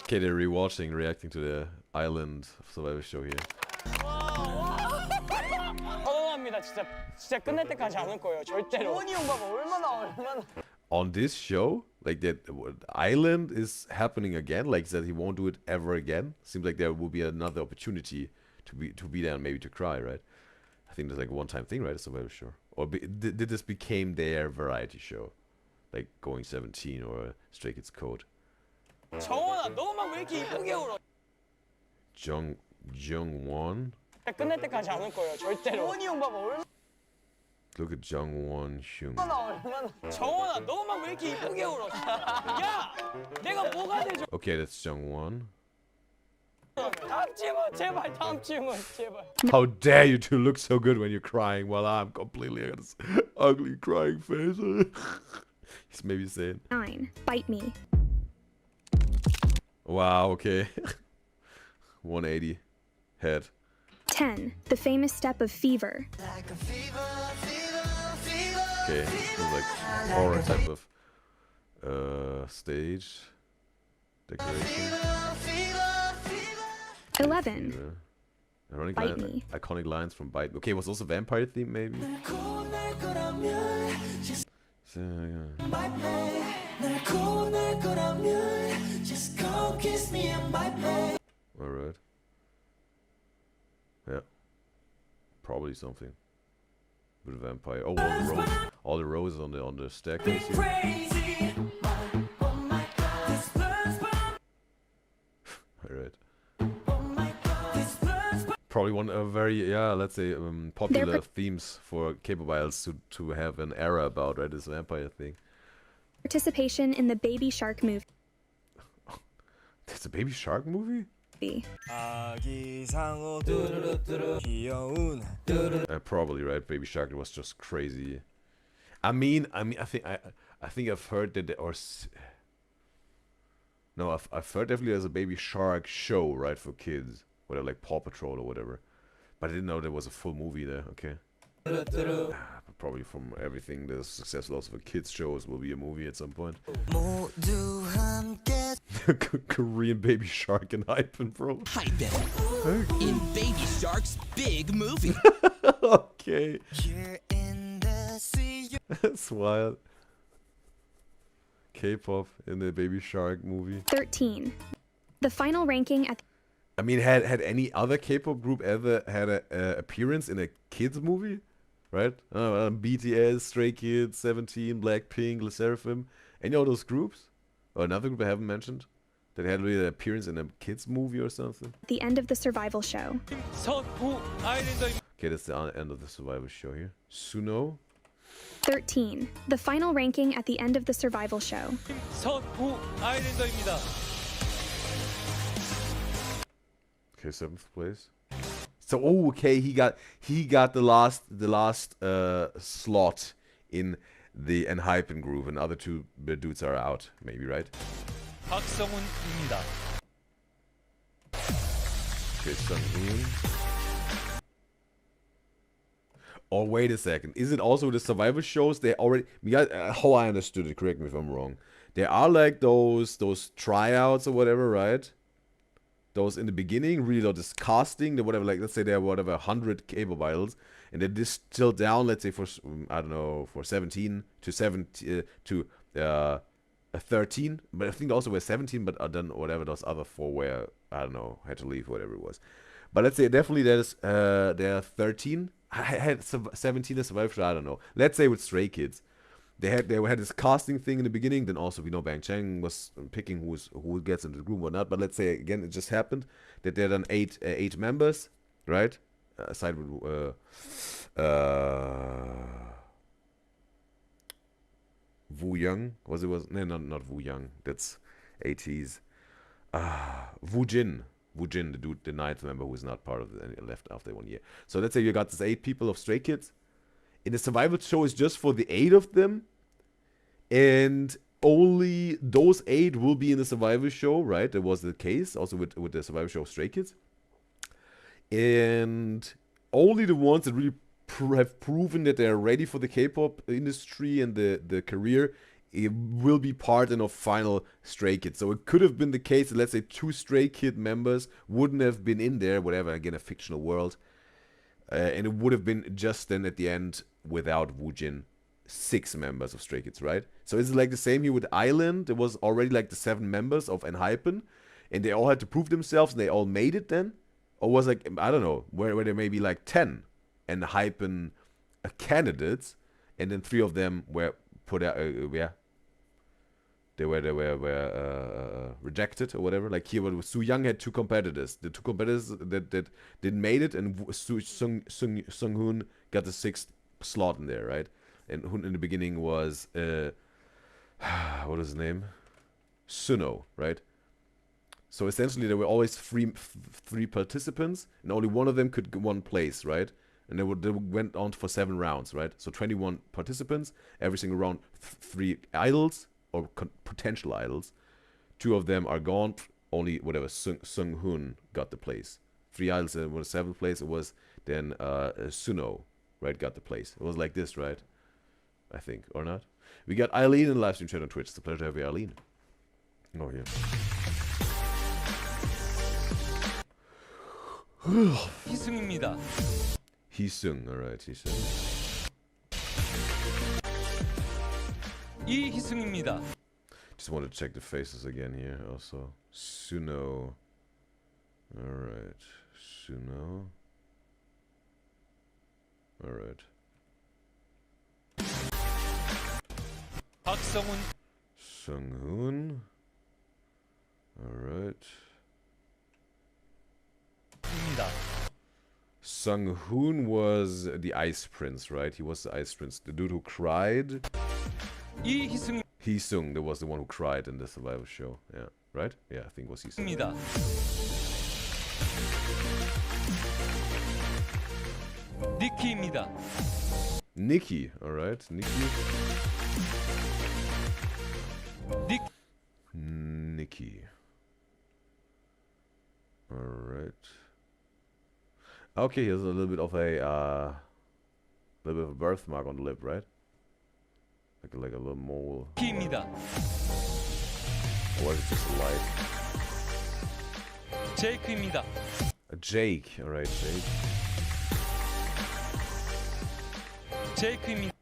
Okay, they're rewatching, reacting to the island survival show here. 선언합니다. 진짜 끝날 때까지 안 올 거예요. 절대로. 원이 형 봐봐. 얼마나. On this show, like that island is happening again, like that he won't do it ever again. Seems like there will be another opportunity to be there and maybe to cry, right? I think that's like a one-time thing, right? A survival show. Or did this became their variety show? Like Going 17 or Stray Kids Code. 정원아, 너만 왜 이렇게 이쁘게 울어? Jungwon. 끝날 때까지 안 올 거예요. 절대로. 원이 형 봐봐. 얼마나. Look at Jungwon Hyun. 정원아, 너만 왜 이렇게 이쁘게 울어? 야, 내가 뭐가 되죠? Okay, that's Jungwon. 다음 질문 제발. 다음 질문 제발. How dare you to look so good when you're crying while I'm completely got this ugly crying face. He's maybe saying. 9. Bite Me. Wow, okay. 180 head. 10. The Famous Step of Fever. Okay, this is like horror type of stage decoration. 11. Ironic Bite Me. iconic lines from Bite. Okay, was also vampire theme maybe? So, yeah. Alright. Yeah. Probably something. With a vampire. Oh, all the roses on the staircase here. Alright. Probably one very let's say popular themes for K-pop idols to have an era about, right? This vampire thing. Participation in the Baby Shark movie. That's a Baby Shark movie? Probably, right? Baby Shark was just crazy. I think I've heard that I've heard definitely there's a Baby Shark show, right, for kids, whatever, like Paw Patrol or whatever. But I didn't know there was a full movie there. Okay. Probably from everything, the successful also for kids shows will be a movie at some point. Korean Baby Shark and Hypen, bro. Hypen in Baby Shark's big movie. Okay. That's wild. K-pop in the Baby Shark movie. 13. The final ranking at. I mean, had any other K-pop group ever had a appearance in a kids movie? Right? BTS, Stray Kids, 17, Blackpink, LE SSERAFIM. Any of those groups? Or another group I haven't mentioned? That had really an appearance in a kids movie or something? The end of the survival show. Okay, that's the end of the survival show here. Suno. 13. The final ranking at the end of the survival show. Okay, 7th place. So okay, he got the last slot in the Enhypen group, and other two dudes are out, maybe, right? 박성훈입니다. Okay, Sunghoon. Oh, wait a second. Is it also the survival shows? They already, how I understood it, correct me if I'm wrong. There are like those tryouts or whatever, right? Those in the beginning, really this casting, whatever, like let's say there are whatever 100 K-pop idols, and they're distilled down, let's say for I don't know, for 17 to 13, but I think also were 17, but then whatever those other 4 were, I don't know, had to leave, whatever it was. But let's say definitely there are 13. I had 17 as survival show, I don't know. Let's say with Stray Kids. They had this casting thing in the beginning, then also we know Bang Chang was picking who gets into the group or not. But let's say again it just happened that there are then eight members, right? Aside with Woo Young not Woo Young, that's 80s. Woo Jin, the dude, the 9th member who is not part of left after 1 year. So let's say you got this 8 people of Stray Kids. In the survival show is just for the 8 of them, and only those 8 will be in the survival show, right? That was the case also with the survival show of Stray Kids, and only the ones that really have proven that they're ready for the K-pop industry and the career it will be part of final Stray Kids. So it could have been the case that, let's say, 2 Stray Kid members wouldn't have been in there, whatever, again, a fictional world. And it would have been just then at the end, without Woojin, 6 members of Stray Kids, right? So is it like the same here with Island? There was already like the 7 members of Enhypen, and they all had to prove themselves, and they all made it then? Or was like, I don't know, where there may be like 10 Enhypen candidates, and then 3 of them were put out, they were rejected or whatever. Like here, Su Young had 2 competitors. The 2 competitors that didn't made it, and Sung Hoon got the 6th slot in there, right? And Hoon in the beginning was what is his name? Suno, right? So essentially, there were always 3 participants, and only one of them could get 1 place, right? And they went on for 7 rounds, right? So 21 participants, every single round, 3 idols or potential idols. 2 of them are gone. Only whatever Sung Hoon got the place. 3 idols, and was 7th place. It was then Suno, right? Got the place. It was like this, right? I think, or not? We got Eileen in the live stream chat on Twitch. It's a pleasure to have you, Eileen. Oh yeah. 희승입니다. Heesung, alright, Heesung. 이희승입니다. Just want to check the faces again here also. Suno. Alright. Suno. Alright. 박성훈 Sunghoon. Alright. 입니다. Sunghoon was the Ice Prince, right? He was the Ice Prince. The dude who cried. 이희승입니다. Heesung, there was the one who cried in the Survivor show. Yeah, right? Yeah, I think it was Heesung. 니키입니다. Nikki, alright. Nikki. Nikki. Alright. Okay, here's a little bit of a birthmark on the lip, right? Like a little mole. 니키입니다. Or is it just a light? 제이크입니다. Jake, alright, Jake. 제이크입니다.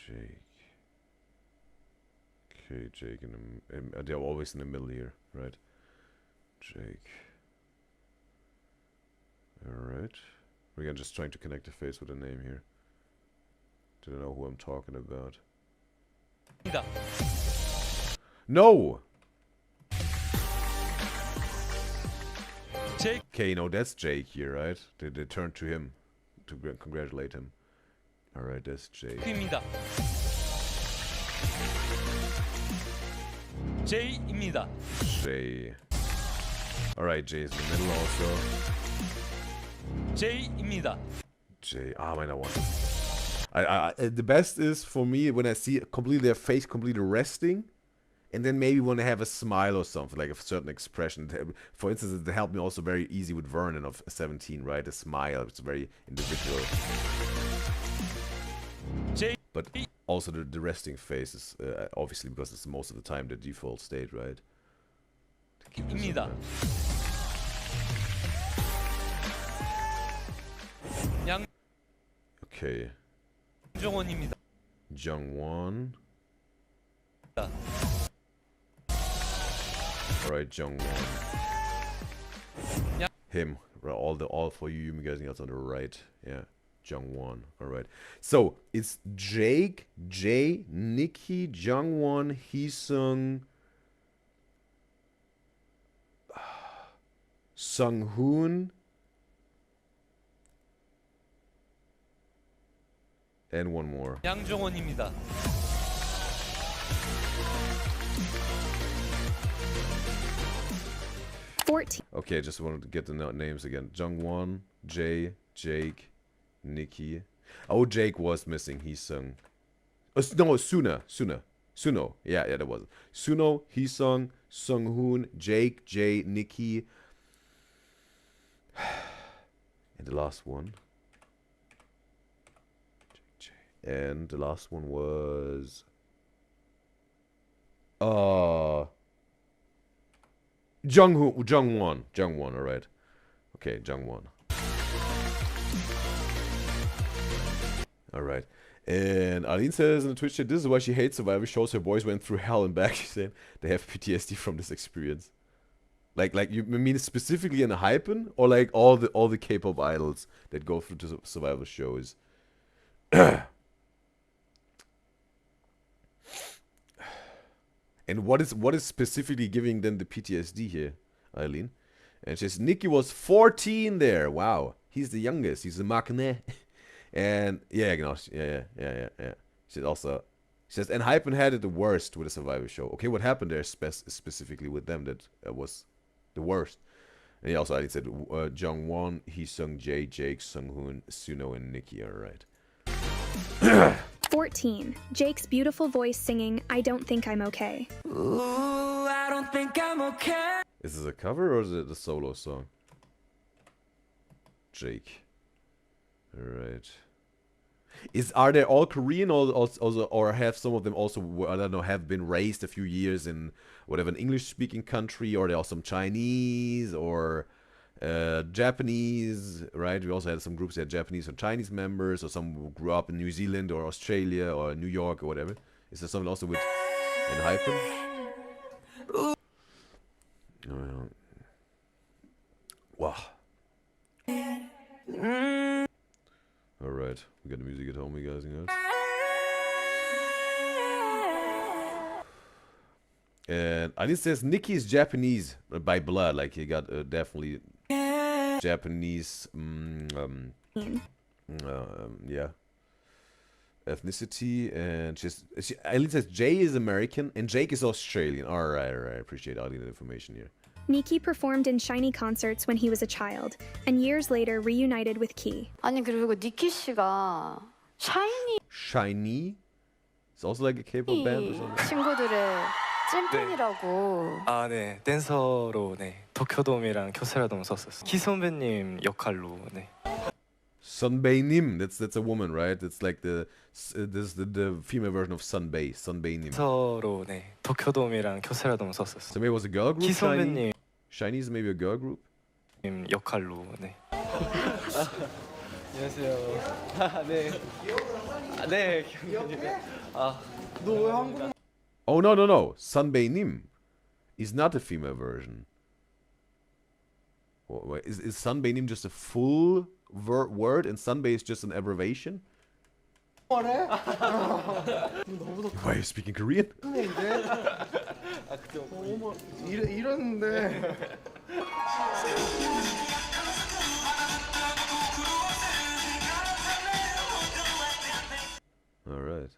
Jake. Okay, Jake they're always in the middle here, right? Jake. Alright. We're just trying to connect the face with a name here. Didn't know who I'm talking about. No! Jake. Okay, no, that's Jake here, right? They turned to him to congratulate him. Alright, that's Jake. 입니다. 제이입니다. Jay. Alright, Jay's in the middle also. 제이입니다. Jay. Ah, man, I want it. The best is for me when I see their face completely resting, and then maybe when they have a smile or something, like a certain expression. For instance, it helped me also very easy with Vernon of 17, right? A smile, it's very individual. But also the resting face is obviously because it's most of the time the default state, right? 입니다. Okay. 양종원입니다. Jungwon. Alright, Jungwon. Him. Right, all for you guys else on the right. Yeah. Jungwon. Alright. So it's Jake, Jay, Nikki, Jungwon, Heesung, Sunghoon, and one more. 양종원입니다. Okay, I just wanted to get the names again. Jungwon, Jay, Jake, Nikki. Oh, Jake was missing. Heesung. No, Suno. Yeah, that was it. Suno, Heesung, Sunghoon, Jake, Jay, Nikki. And the last one. And the last one was Jungwon, alright. Okay, Jungwon. Alright. And Aline says in the Twitch chat, this is why she hates Survivor shows. Her boys went through hell and back. She's saying they have PTSD from this experience. Like you mean specifically in Hypen, or like all the K-pop idols that go through the Survivor shows? And what is specifically giving them the PTSD here, Eileen? And she says Nikki was 14 there. Wow, he's the youngest. He's the Makne. And yeah, genau. Yeah. She says, and Hypen had it the worst with the Survivor show. Okay, what happened there specifically with them that was the worst? And he also Eileen said Jungwon, Hee Sung Jae, Jake, Sunghoon, Suno, and Nikki. All right. 14. Jake's beautiful voice singing I Don't Think I'm Okay. Ooh, I don't think I'm okay. Is this a cover or is it a solo song? Jake. Alright. Are they all Korean or have some of them also, I don't know, have been raised a few years in whatever, an English speaking country, or they are some Chinese or Japanese, right? We also had some groups that had Japanese or Chinese members, or some who grew up in New Zealand or Australia or New York or whatever. Is there something also with in Hypen? Wow. Alright, we got the music at home, you guys. And I think says Nikki is Japanese by blood, like he got definitely Japanese, yeah, ethnicity, and Eileen says Jay is American and Jake is Australian. All right, appreciate all the information here. Nikki performed in SHINee concerts when he was a child, and years later reunited with Key. 아니 그리고 니키 씨가 샤이니 SHINee? It's also like a K-pop band or something. 친구들의 찐팬이라고. 아, 네. 댄서로 네. 도쿄돔이랑 교세라돔 썼었어요. 키 선배님 역할로 네. Sunbae Nim, that's a woman, right? It's like the female version of Sunbae Nim. 댄서로 네. 도쿄돔이랑 교세라돔 썼었어요. So maybe it was a girl group. 키 선배님 SHINee is maybe a girl group. 역할로 네. 안녕하세요. 네. 네. 너왜 한국? Oh no. Sunbae Nim is not a female version. Is Sunbae Nim just a full word and Sunbae is just an abbreviation? Why are you speaking Korean? 이러는데. All right.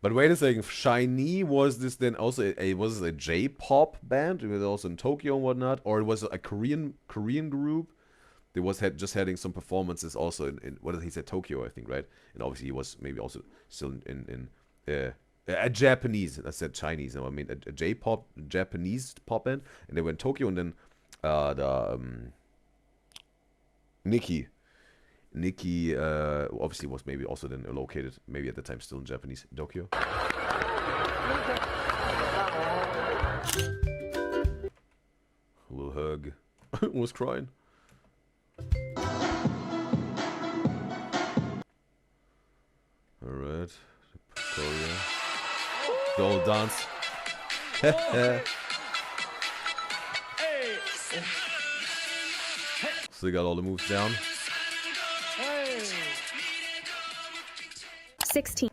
But wait a second, SHINee, was this then also was it a J-pop band? It was also in Tokyo and whatnot, or it was a Korean group? They was just having some performances also in what did he say, Tokyo, I think, right? And obviously he was maybe also still in a Japanese. I said Chinese. No, I mean a J-pop Japanese pop band, and they went Tokyo, and then Nikki obviously was maybe also then located, maybe at the time still in Japanese, Tokyo. A little hug. Was crying. Alright. Korea. The old dance. So they got all the moves down. 16.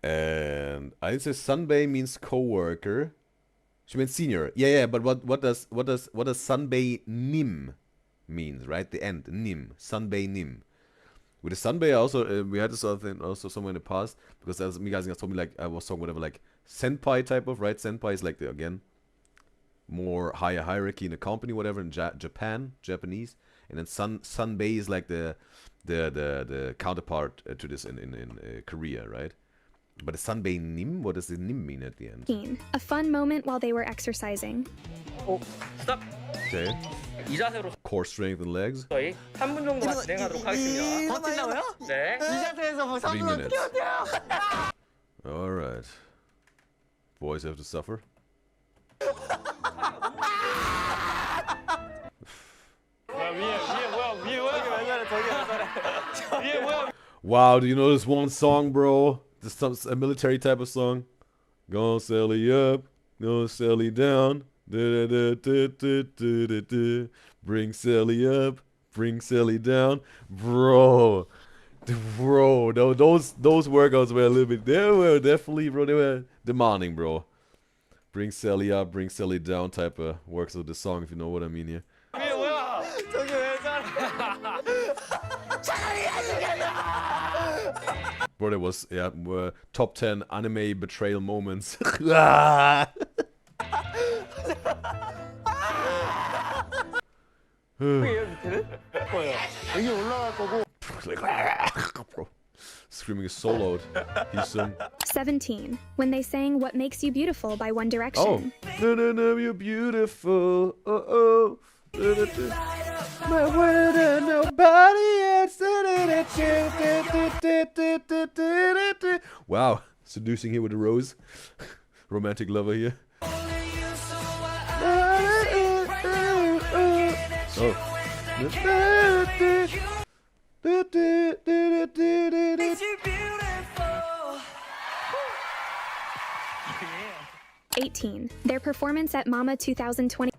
And I say Sunbae means co-worker. She means senior. Yeah. But what does Sunbae Nim means? Right, the end Nim. Sunbae Nim. With the Sunbae also we had this other thing also somewhere in the past, because as me guys told me, like I was talking whatever, like senpai type of, right? Senpai is like the, again, more higher hierarchy in the company, whatever, in Japanese, and then Sunbae is like the counterpart to this in Korea, right? But the Sunbae nim? What does the nim mean at the end? A fun moment while they were exercising. 스탑. Okay. 이 자세로 Core strength and legs. 저희 3분 정도만 진행하도록 하겠습니다. 버틴다고요? 네. 이 자세에서 뭐 3 3분 어떻게 minutes. 버텨요? Alright. Boys have to suffer. Wow, do you know this one song, bro? This is a military type of song. Gonna Sally up, gonna Sally down. Da-da-da-da-da-da-da-da. Bring Sally up, bring Sally down. Bro, those workouts were a little bit, they were definitely, bro, they were demanding, bro. Bring Sally up, bring Sally down type of works of the song, if you know what I mean here. 저기 왜 저래? Bro, there was, yeah, top 10 anime betrayal moments. Ah! 여기 올라갈 거고. Like, bro, screaming is so loud. He's 17. When they sang What Makes You Beautiful by One oh, Direction. no, you're beautiful. Oh. My world and nobody else. Wow, seducing here with a rose. Romantic lover here. Oh. 18. Their performance at Mama 2020.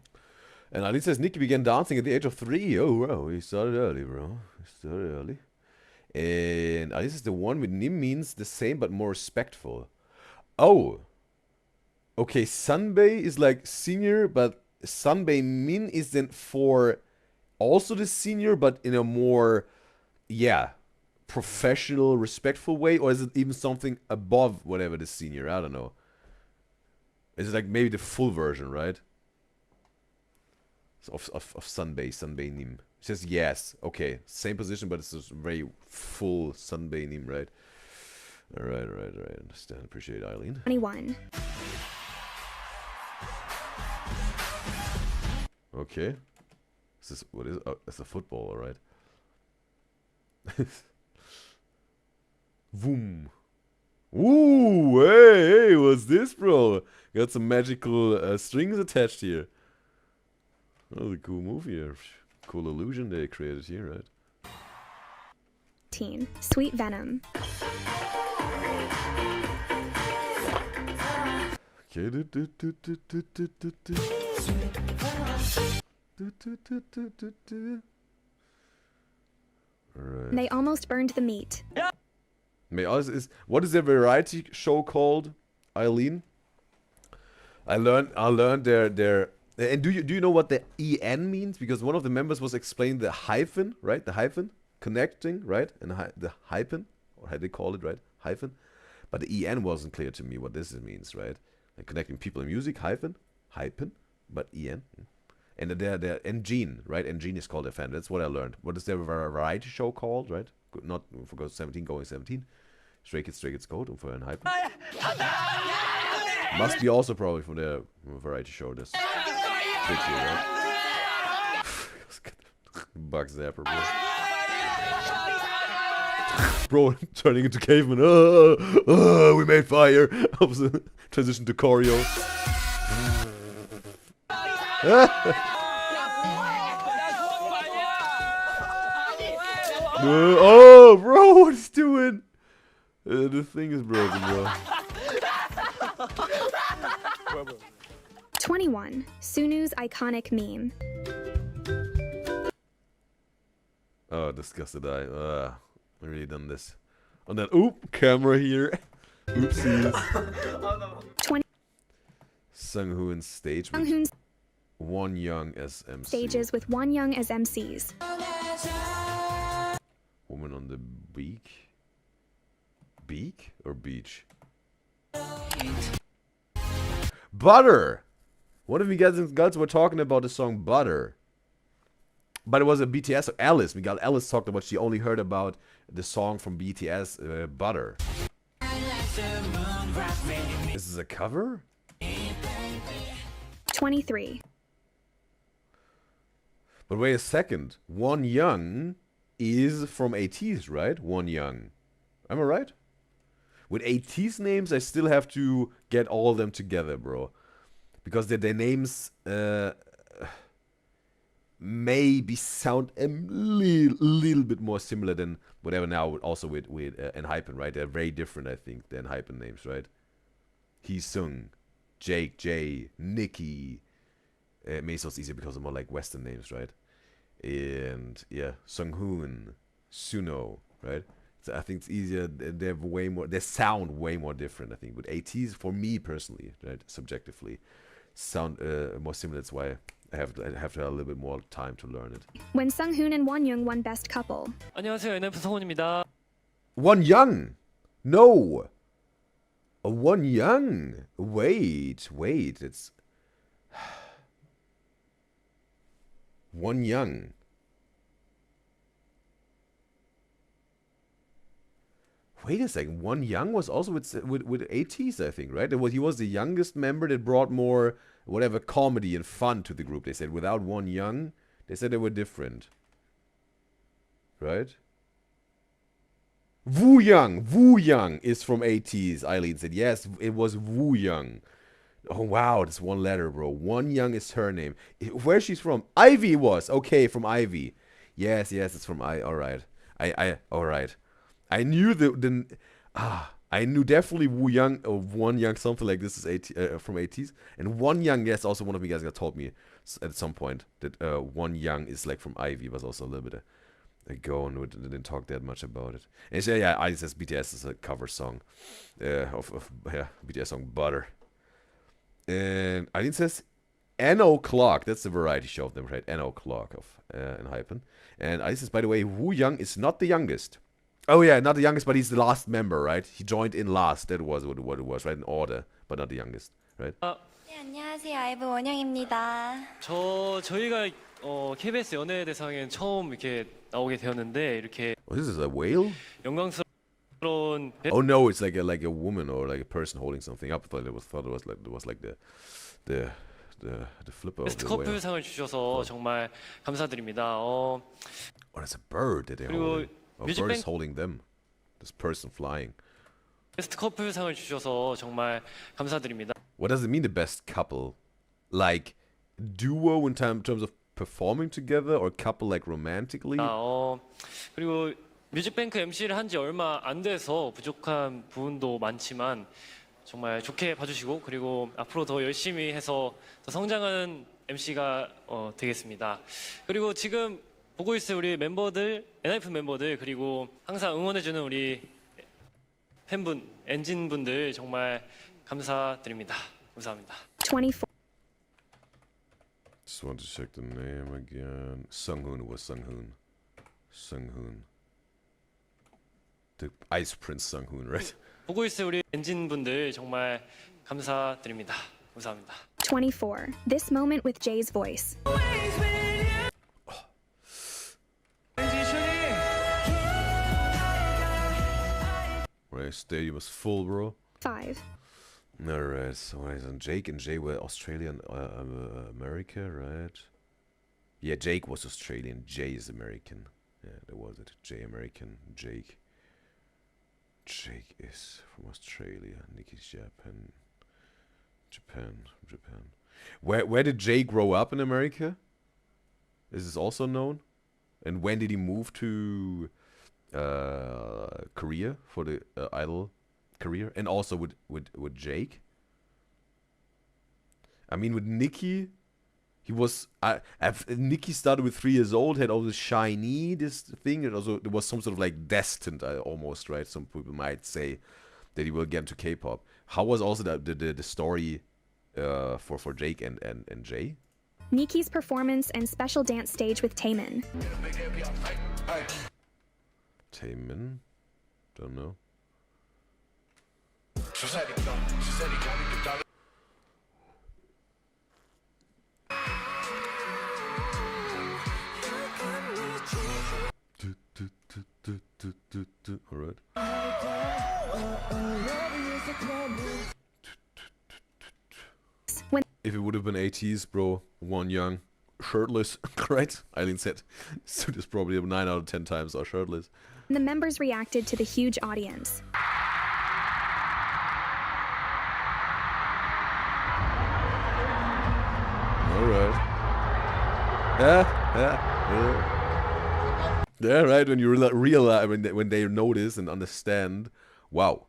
And Ali says Nikki began dancing at the age of 3. Oh, wow, he started early, bro. He started early. And Ali says the one with Nim means the same but more respectful. Oh. Okay, Sunbae is like senior, but Sunbae Min is then for also the senior, but in a more, yeah, professional, respectful way? Or is it even something above whatever the senior? I don't know. It's like maybe the full version, right? Of Sunbae Nim. It says yes. Okay, same position, but it's a very full Sunbae Nim, right? Alright. Understand. Appreciate it, Eileen. 21. Okay. Is this, what is it? Oh, it's a football, alright. Boom. Ooh, hey, what's this, bro? Got some magical strings attached here. That was a cool move here. Cool illusion they created here, right? 18. Sweet Venom. Okay. Alright. They almost burned the meat. What is their variety show called, Eileen? I learned their and do you know what the EN means? Because one of the members was explaining the hyphen, right? The hyphen connecting, right? And the hyphen, or how they call it, right? Hyphen. But the EN wasn't clear to me what this means, right? Like connecting people and music, hyphen, but EN. And their Engine, right? Engine is called a fan. That's what I learned. What is their variety show called, right? Not for 17 going 17. Stray Kids Gold und vorher ein Hype. Must be also probably from their variety show. This big deal, right? Bug Zapper, bro. Bro, turning into caveman. We made fire. Transition to choreo. Oh, bro, what is doing? The thing is broken, bro. 21. Sunu's iconic meme. Oh, disgusted I. I really done this. And then, oop, camera here. Oopsies. 20. Sunghoon in stage with Sunghoon's One Young as MC. stages with One Young as MCs. Woman on the beak? Beak or beach? Butter! One of you guys were talking about the song Butter. But it was a BTS, Alice. Alice talked about she only heard about the song from BTS, Butter. This is a cover? 23. But wait a second. One Young is from ATEEZ, right? One Young. Am I right? With ATEEZ names, I still have to get all of them together, bro. Because their names maybe sound a little bit more similar than whatever now. Also with Enhypen, right? They're very different, I think, than Enhypen names, right? Heesung, Jake, Jay, Nikki. Meso's easier because of more like Western names, right? And yeah, Sunghoon, Suno, right? So I think it's easier. They have way more. They sound way more different. I think with ATEEZ, for me personally, right, subjectively, sound more similar. That's why I have to have a little bit more time to learn it. When Sunghoon and Wonyoung won Best Couple. 안녕하세요, NF 성훈입니다. One Young, no. One Young. Wait. It's One Young. Wait a second. One Young was also with ATEEZ, I think, right? He was the youngest member that brought more whatever comedy and fun to the group. They said without One Young, they said they were different, right? Woo Young is from ATEEZ. Eileen said yes. It was Woo Young. Oh wow, that's one letter, bro. One Young is her name. Where she's from? Ivy was okay from Ivy. Yes, it's from All right. All right. I knew I knew definitely Woo Young or One Young, something like this is from ATEEZ. And One Young, yes, also one of you guys got told me at some point that One Young is like from Ivy, was also a little bit ago and we didn't talk that much about it. And so, yeah, I says BTS is a cover song of BTS song Butter. And Eileen says NO Clock. That's the variety show of them, right? NO Clock of Enhypen. And Eileen says, by the way, Woo Young is not the youngest. Oh yeah, not the youngest, but he's the last member, right? He joined in last. That was what it was, right? In order, but not the youngest, right? 네, 안녕하세요. 아이브 원영입니다. 저희가 KBS 연예대상에 처음 이렇게 나오게 되었는데 이렇게 Oh, this is a whale? 영광스러운 Oh no, it's like a woman or like a person holding something up. I thought it was like the flipper of 베스트 the whale. 커플상을 주셔서 정말 감사드립니다. Oh, that's a bird that they're holding. A bird is 뮤직뱅크 holding them. This person flying. 베스트 커플상을 주셔서 정말 감사드립니다. What does it mean, the best couple? Like duo in terms of performing together, or couple like romantically? 그리고 뮤직뱅크 MC를 한 지 얼마 안 돼서 부족한 부분도 많지만 정말 좋게 봐주시고 그리고 앞으로 더 열심히 해서 더 성장하는 MC가 되겠습니다. 그리고 지금 보고 있을 우리 멤버들, 엔하이픈 멤버들 그리고 항상 응원해주는 우리 팬분, 엔진분들 정말 감사드립니다. 감사합니다. 24. Just want to check the name again. Sunghoon was Sunghoon. Sunghoon. The Ice Prince Sunghoon, right? 보고 있을 우리 엔진분들 정말 감사드립니다. 감사합니다. 24. This moment with Jay's voice. Right, stadium was full, bro. 5. Alright, so Jake and Jay were Australian, America, right? Yeah, Jake was Australian, Jay is American. Yeah, that was it. Jay American, Jake. Jake is from Australia, Nicky's Japan. Japan. Where did Jay grow up in America? Is this also known? And when did he move to Korea for the idol career? And also with Jake? I mean, with Nicky, he was... Nicky started with 3 years old, had all this shiny, this thing. And also, there was some sort of like destined, almost, right? Some people might say that he will get into K-pop. How was also the story for Jake and Jay? Nicki's performance and special dance stage with Taemin. Taemin? Don't know. Alright. if it would have been 80s, bro, One Young, shirtless, right? Eileen said, suit is probably 9 out of 10 times are shirtless. The members reacted to the huge audience. Alright. Yeah. Yeah, right, when you realize, when they notice and understand, wow,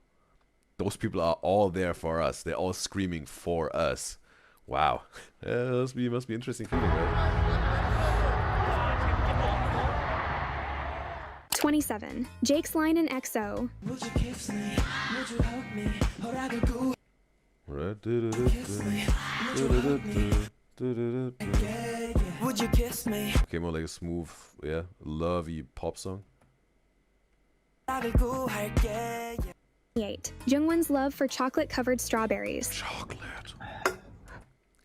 those people are all there for us. They're all screaming for us. Wow. Must be interesting feeling, right? 27. Jake's line in EXO. Right. Would you kiss me? Okay, more like a smooth, yeah, lovey pop song. 8. Jungwon's love for chocolate-covered strawberries. Chocolate.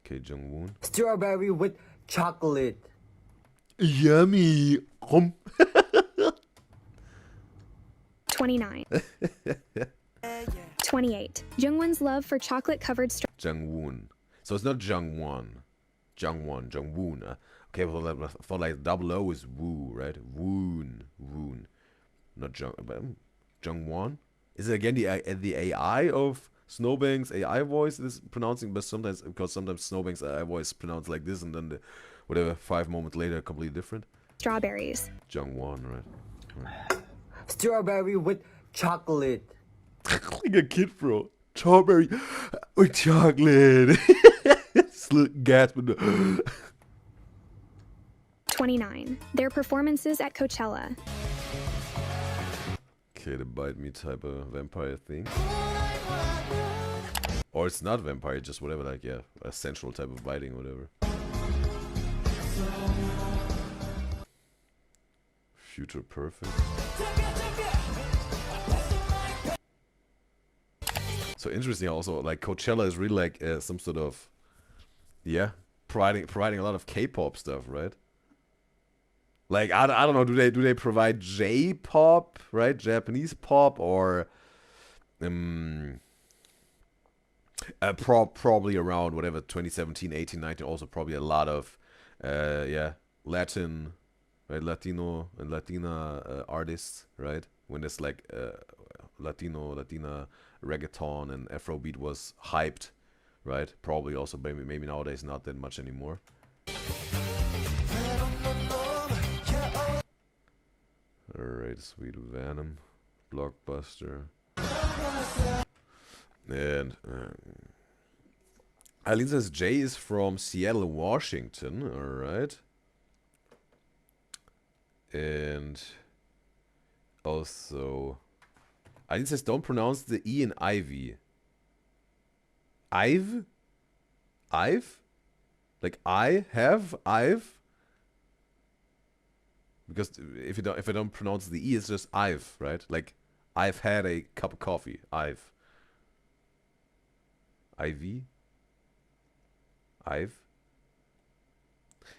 Okay, Jungwoon. Strawberry with chocolate. Yummy. 29. 28. Jungwon's love for chocolate-covered Jungwoon. So it's not Jungwon. Jungwoon. Okay, well, I thought like double O is woo, right? Woon. Not Jungwon. Is it again the AI of Snowbank's AI voice is pronouncing? But sometimes Snowbank's AI voice pronounced like this, and then the whatever 5 moments later completely different. strawberries. Jungwon, right? Strawberry with chocolate. Like a kid, bro. Strawberry with chocolate. Gasping. 29. Their performances at Coachella. Okay, the bite me type of vampire thing. Or it's not vampire, just whatever, like, yeah, a sensual type of biting, whatever. Future perfect. So interesting also, like, Coachella is really like some sort of, yeah, providing a lot of K-pop stuff, right? Like, I don't know, do they provide J-pop, right? Japanese pop, or probably around whatever 2017, 18, 19, also probably a lot of yeah, Latin, right? Latino and Latina artists, right? When it's like Latina reggaeton and Afrobeat was hyped, right? Probably also maybe nowadays not that much anymore. Alright, Sweet Venom, Blockbuster. And Eileen says Jay is from Seattle, Washington. Alright. And also Eileen says don't pronounce the E in Ivy. Ive? Like I've? Because if I don't pronounce the E, it's just I've, right? Like I've had a cup of coffee. I've.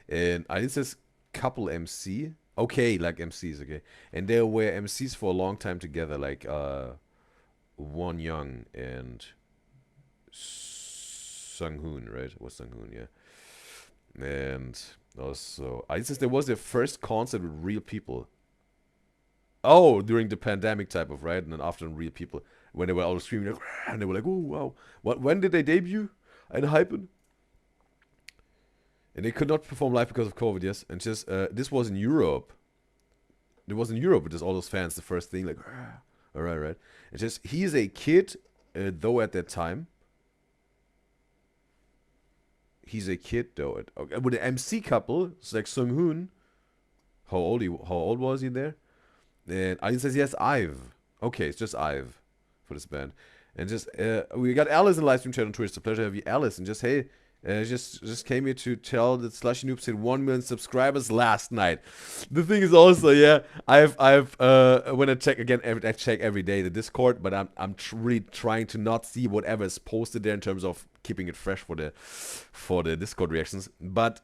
And I says couple MC. Okay, like MCs, okay. And they were MCs for a long time together, like Won Young and Sunghoon, right? It was Sunghoon, yeah. And also, I says there was their first concert with real people. Oh, during the pandemic type of, right? And then after real people, when they were all screaming, like, and they were like, oh, wow. When did they debut? And Hypen? And they could not perform live because of COVID, yes. And just, this was in Europe. It was in Europe with just all those fans, the first thing, like, alright, right. And just, he's a kid, though, at that time. He's a kid, though. Okay, with the MC couple, it's like Sunghoon. How old was he there? And Eileen says, yes, Ive. Okay, it's just Ive for this band. And just, we got Alice in live stream chat on Twitch. It's a pleasure to have you, Alice. And just, hey, just came here to tell that Slushy Noobs hit 1 million subscribers last night. The thing is also, yeah, I've when I check again, I check every day the Discord, but I'm really trying to not see whatever is posted there in terms of keeping it fresh for the Discord reactions. But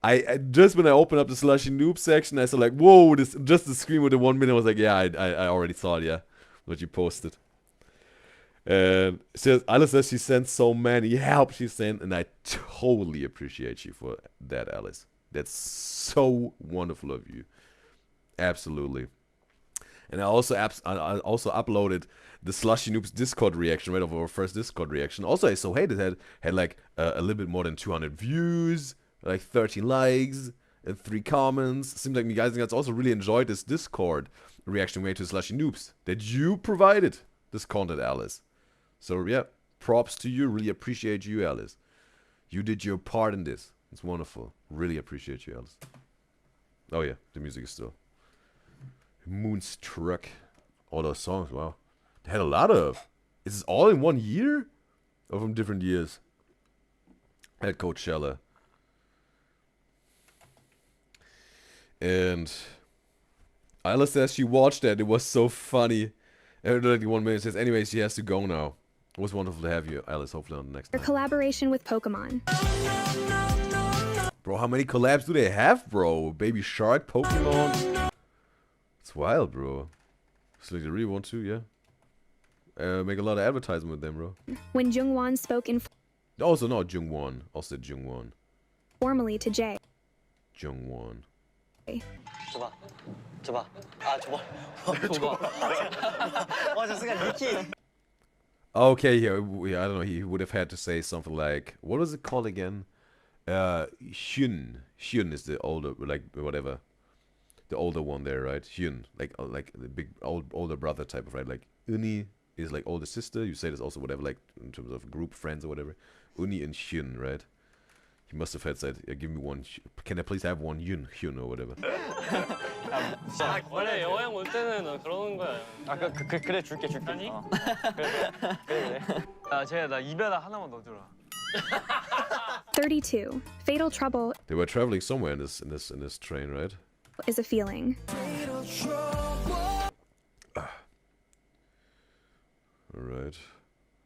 I just when I opened up the Slushy Noob section, I saw like, whoa, just the screen with the 1 million. I was like, yeah, I already saw it, yeah, what you posted. And says Alice says she sent so many help she sent, and I totally appreciate you for that, Alice. That's so wonderful of you. Absolutely. And I also uploaded the Slushy Noobs Discord reaction, right, of our first Discord reaction. Also, I saw, hey, this had like a little bit more than 200 views, like 13 likes, and 3 comments. Seems like you guys also really enjoyed this Discord reaction way to Slushy Noobs that you provided this content, Alice. So yeah, props to you. Really appreciate you, Alice. You did your part in this. It's wonderful. Really appreciate you, Alice. Oh yeah, the music is still. Moonstruck. All those songs, wow. They had a lot of. Is this all in one year? Or from different years? At Coachella. And Isla says she watched that. It was so funny. And like 1 minute says, anyway, she has to go now. It was wonderful to have you, Alice. Hopefully on the next Their time. collaboration with Pokemon. Bro, how many collabs do they have, bro? Baby Shark, Pokemon. It's wild, bro. It's like they really want to, yeah. Make a lot of advertisement with them, bro. When Jungwon spoke Also, not Jungwon. Also Jungwon. informally to Jay. Jungwon. 줘봐. 줘봐. 아, 줘봐. 줘봐. 저 순간 니키. Okay, yeah, I don't know. He would have had to say something like, what was it called again? Hyun. Hyun is the older, like whatever, the older one there, right? Hyun, like the big older brother type of, right? Like Uni is like older sister. You say this also whatever, like in terms of group friends or whatever. Uni and Hyun, right? He must have had said, yeah, give me one. Can I please have one Hyun or whatever? 원래 여행 올 때는 그러는 거야. 아, 그래 줄게. 아니? 그래. 아, 쟤 나 입에다 하나만 넣어주라. 32. Fatal trouble They were traveling somewhere in this train, right? is a feeling. All right,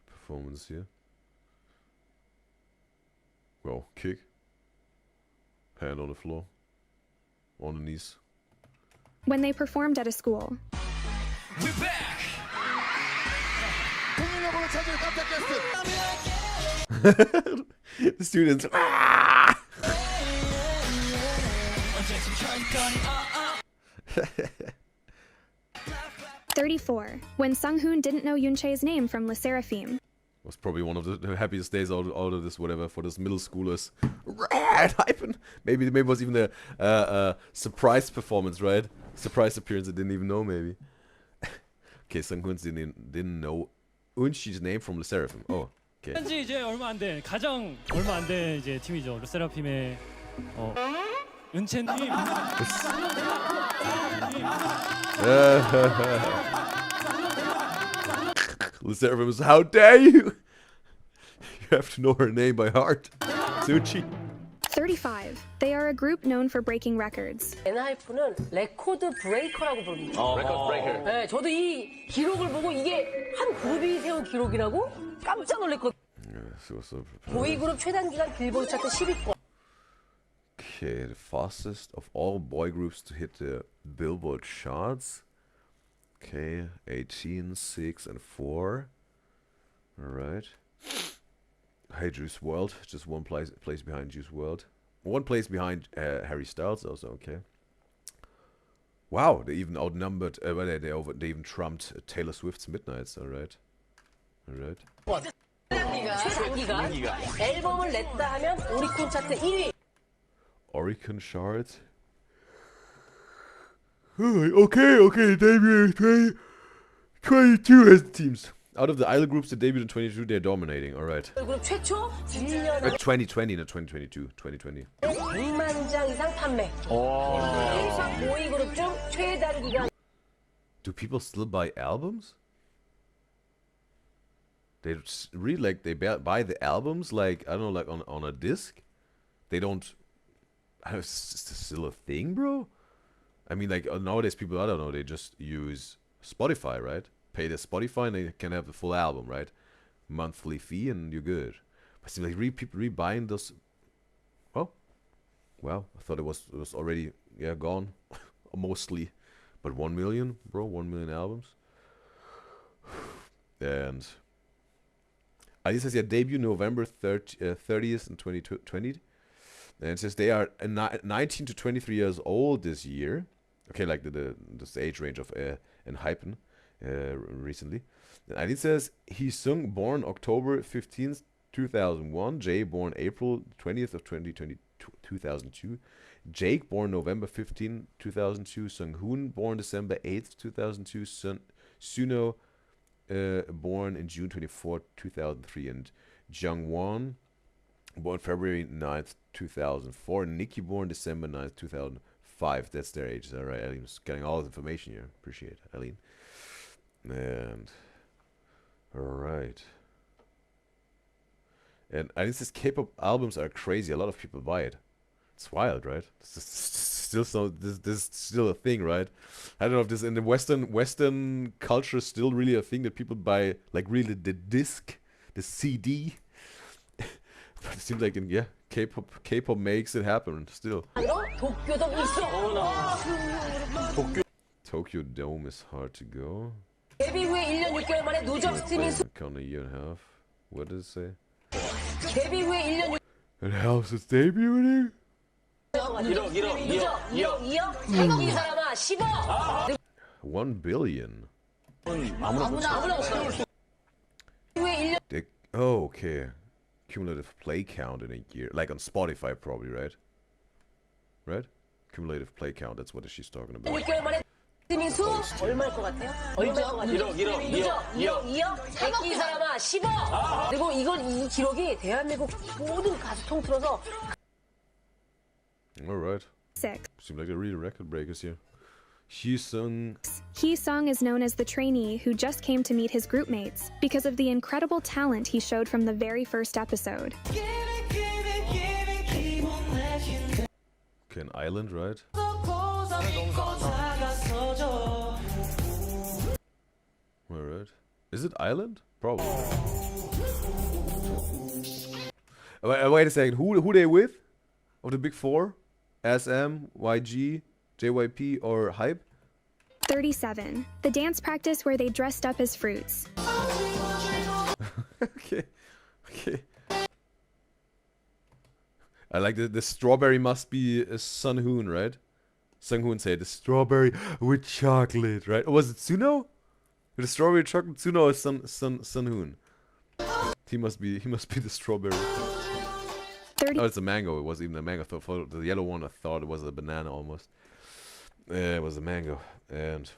performance here. Well, kick. Hand on the floor. On the knees. When they performed at a school. We're back. The students. 34. When Sunghoon didn't know Yoonchae's name from Le Seraphim. Was probably one of the happiest days out of this, whatever, for this middle schoolers. Hyping. Maybe it was even a surprise performance, right? Surprise appearance. I didn't even know, maybe. Okay, Sunghoon didn't know Unshi's name from Le Seraphim. Oh, okay. 현지 이제 얼마 안 된 가장 얼마 안 된 이제 팀이죠. 르세라핌의 은채님. Le Seraphim is, how dare you? You have to know her name by heart. Suchi. 35. They are a group known for breaking records. 엔하이픈은 레코드 브레이커라고 부릅니다. 레코드 브레이커. 네, 저도 이 기록을 보고 이게 한 그룹이 세운 기록이라고 깜짝 놀랐거든요. 보이그룹 최단 기간 빌보드 차트 10위권. Okay, the fastest of all boy groups to hit the Billboard charts. Okay, 18, 6, and 4. Alright. Hey, Juice WRLD, just one place behind Juice WRLD. One place behind Harry Styles also, okay. Wow, they even outnumbered, they even trumped Taylor Swift's Midnights, alright. Alright. 최단 기간 앨범을 냈다 하면 오리콘 차트 1위. Oricon chart. Okay, debut 22 as teams. Out of the idol groups that debuted in 22, they're dominating, alright. 그룹 최초 1년에 2020, not 2022, 2020. 100만 장 이상 판매. 일상 보이그룹 중 최단 기간. Do people still buy albums? They really, like, they buy the albums, like, I don't know, like on a disc? They don't... Is this still a thing, bro? I mean, like, nowadays people, I don't know, they just use Spotify, right? Pay their Spotify and they can have the full album, right? Monthly fee and you're good. But it seems like people rebuying those... Oh. Well, I thought it was already, yeah, gone. Mostly. But 1 million, bro, 1 million albums. And It says, yeah, debut November 30th in 2020. And it says they are 19 to 23 years old this year. Okay, like this age range of Hypen recently. And it says Hee-sung born October 15th, 2001. Jae born April 20th of 2002. Jake born November 15, 2002. Sung-hoon born December 8th, 2002. Suno born in June 24, 2003. And Jungwon born February 9th, 2004. Nikki born December 9th, 2005. That's their age. Is that right? Eileen's getting all the information here. Appreciate it, Eileen. And alright. And I think these K-pop albums are crazy. A lot of people buy it. It's wild, right? This is still a thing, right? I don't know if this in the Western culture is still really a thing that people buy, like really the disc, the CD. But it seems like K-pop makes it happen still. Tokyo Dome is hard to go. 데뷔 후에 1년 6개월 만에 누적 스트리밍 Count a year and a half. What does it say? 데뷔 후에 1년 6 And how's it debuting? 2억 이 사람아 10억 1 billion. 아무나 없어 후에 1년 Oh, okay. Cumulative play count in a year. Like on Spotify, probably, right? Right? Cumulative play count, that's what she's talking about. 6개월 만에 스트리밍 수 얼마일 것 같아요? 얼마일 것 같아요? 2억 3억 이 사람아 10억 그리고 이 기록이 대한민국 모든 가수 통틀어서 Alright. 6. Seem like they're really record breakers here. Hee-sung. Hee-sung is known as the trainee who just came to meet his group mates because of the incredible talent he showed from the very first episode. Okay, an island, right? Alright. Is it island? Probably. Wait a second. Who they with? Of the big four? SM, YG, JYP, or Hype? 37. The dance practice where they dressed up as fruits. Okay. I like the strawberry must be Sun-hoon, right? Sung-hoon said the strawberry with chocolate, right? Or was it Suno? The strawberry chocolate Suno is Sun-hoon. He must be the strawberry. 30. Oh, it's a mango. It was even a mango. For the yellow one, I thought it was a banana almost. It was a mango. And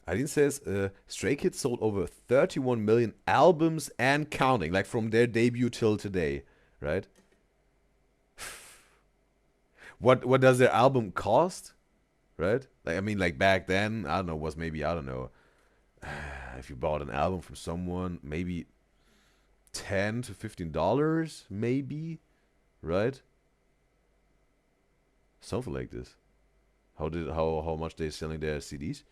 Eileen says, Stray Kids sold over 31 million albums and counting. Like from their debut till today, right? What does their album cost? Right? Like, I mean, like back then, I don't know, was maybe, I don't know. If you bought an album from someone, maybe $10 to $15, maybe, right? Something like this. How much they're selling their CDs?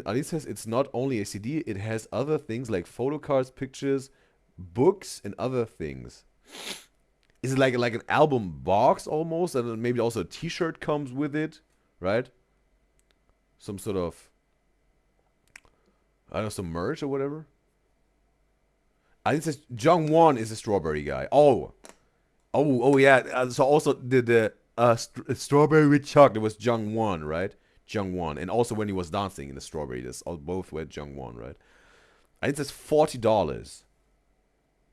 Ali says it's not only a CD; it has other things like photo cards, pictures, books, and other things. Is it like an album box almost, and then maybe also a T-shirt comes with it, right? Some sort of, I don't know, some merch or whatever. I think it says Jungwon is a strawberry guy. Oh yeah. So also the strawberry with chocolate was Jungwon, right? Jungwon, and also when he was dancing in the strawberry, this both were Jungwon, right? I think it says $40.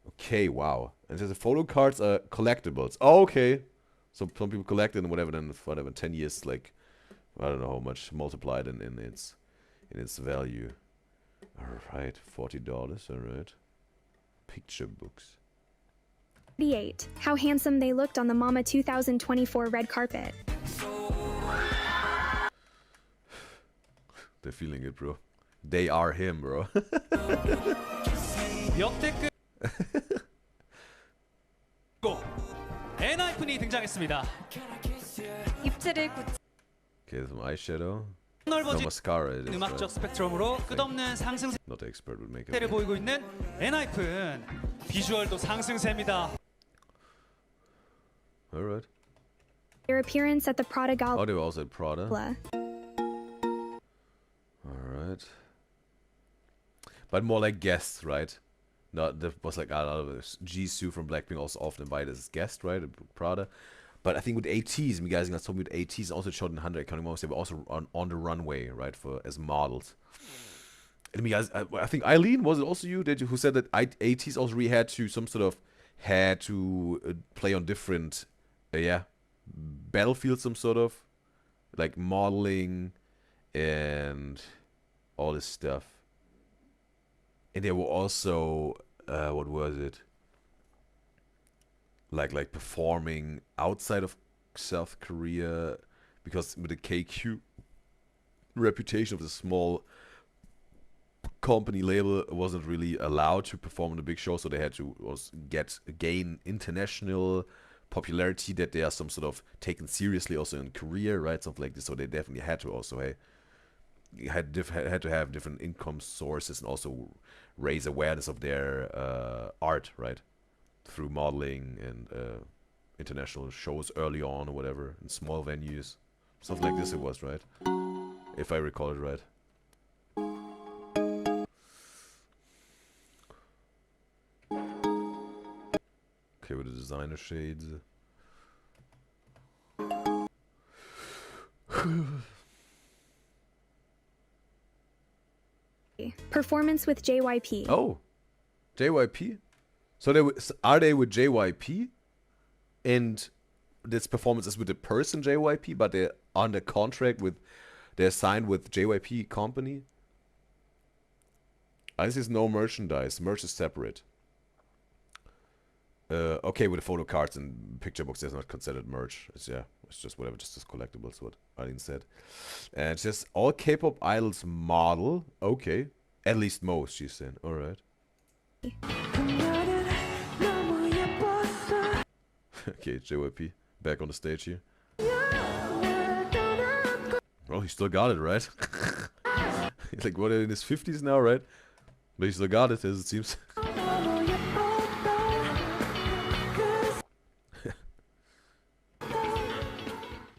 Okay, wow. And it says the photo cards are collectibles. Oh, okay. So some people collect it and whatever. Then 10 years, like I don't know how much multiplied in its value. All right, $40. All right. Picture books. 38. How handsome they looked on the Mama 2024 red carpet. They're feeling it, bro. They are him, bro. 역대급 엔하이픈이 등장했습니다. 입체를 Okay, some eyeshadow. No 넓어진 mascara. It is, 음악적 right? 스펙트럼으로 끝없는 상승세를 Not the expert with makeup. 보이고 있는 엔하이픈 비주얼도 상승세입니다. All right. Their appearance at the Prada Oh, they were also at Prada. Gala. All right. but more like guests, right? Not that was like Jisoo from Blackpink also often invited as guest, right? Prada. But I think with ATs, you guys told me with ATs also showed in 100 Accounting Moments, they were also on the runway, right, for as models. And you guys, I think Eileen, was it also you who said that ATs also really had to play on different, battlefields, some sort of, like modeling and all this stuff. And they were also, what was it? Like performing outside of South Korea, because with the KQ reputation of the small company label, wasn't really allowed to perform in the big show, so they had to gain international popularity, that they are some sort of taken seriously also in Korea, right? Something like this. So they definitely had to also had to have different income sources and also raise awareness of their art, right? Through modeling and international shows early on or whatever, in small venues. Stuff like this it was, right? If I recall it right. Okay, with the designer shades. Performance with JYP. Oh, JYP? So are they with JYP? And this performance is with the person JYP, but they're under contract with, they're signed with JYP company? This is no merchandise. Merch is separate. Okay, with the photo cards and picture books, that's not considered merch. It's just whatever, just as collectibles, what Eileen said. And it's just all K-pop idols model. Okay. At least most, she said. Alright. Okay, JYP. Back on the stage here. Well, he still got it, right? He's like, what, in his 50s now, right? But he still got it, as it seems.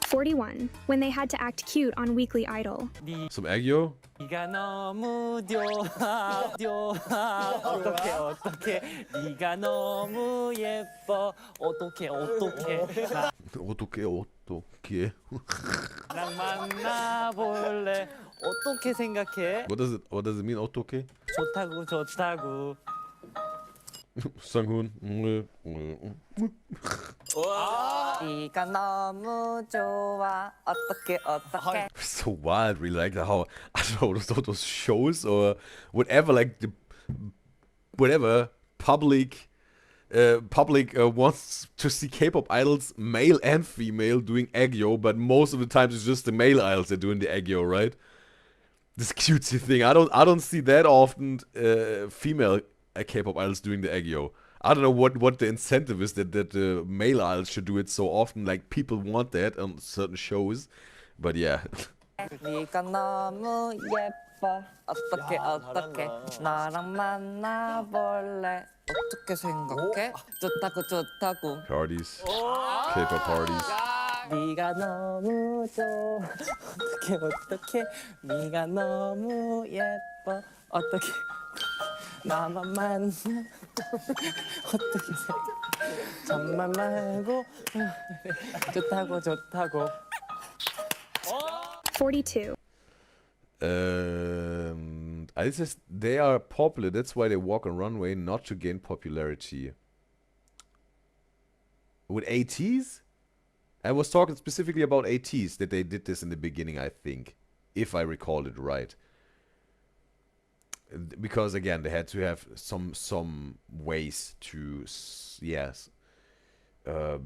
41, when they had to act cute on Weekly Idol. Some aggyo? 네가 너무 좋아 어떡해 네가 너무 예뻐 어떡해 어떡해 랑 만나볼래 어떻게 생각해? What does it mean, 어떡해? 좋다고 Sanghun. 네가 너무 좋아 어떡해 So wild, really, like how, I don't know, those shows or whatever, like whatever public wants to see K-pop idols, male and female, doing aggyo, but most of the times it's just the male idols that are doing the aggyo, right? This cutesy thing. I don't see that often female K-pop idols doing the aggyo. I don't know what the incentive is that the male idols should do it so often. Like, people want that on certain shows, but yeah. 네가 너무 예뻐 어떡해 나랑 만나볼래 어떻게 생각해? 좋다고 Parties. K-pop parties. 네가 너무 좋아 어떡해 네가 너무 예뻐 어떡해 나만 만나 어떻게 생각해 정말 말고 좋다고 42. I just, they are popular, that's why they walk on runway, not to gain popularity. With ATs? I was talking specifically about ATs, that they did this in the beginning, I think. If I recall it right. Because, again, they had to have some ways to, yes,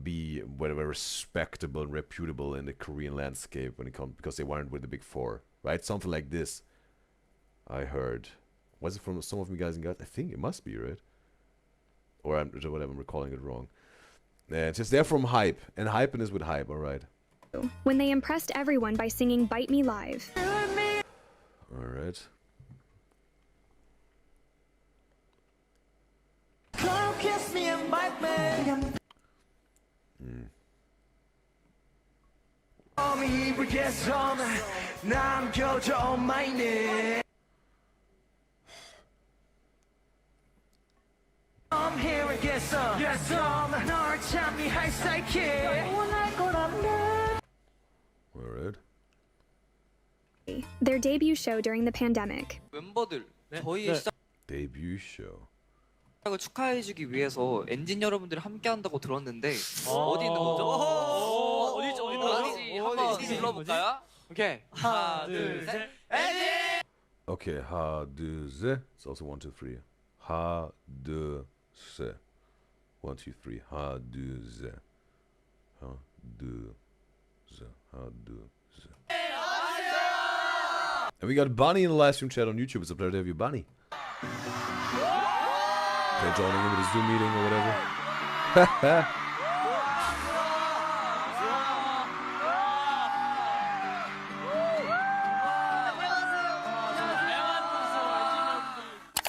be whatever respectable and reputable in the Korean landscape when it comes, because they weren't with the big four, right? Something like this, I heard. Was it from some of you guys and guys? I think it must be, right? Or whatever, I'm recalling it wrong. It's just they're from Hype, and Hypen is with Hype, alright. When they impressed everyone by singing Bite Me Live. Alright. kiss me and bite me Alright. Their debut show during the pandemic. 멤버들 저희의 네. 시작을 Debut show. 축하해주기 위해서 엔진 여러분들이 함께한다고 들었는데 어. 어디 있는 거죠? 어디죠? 어디 한번 불러볼까요? 오케이 하나 둘셋 엔진. Okay, Udyzyz. It's also 1, 2, 3. Udyzyz. 1, 2, 3. Udyzyz. Udyzyz. And we got Bunny in the live stream chat on YouTube. It's a pleasure to have you, Bunny. Okay, joining in with a Zoom meeting or whatever.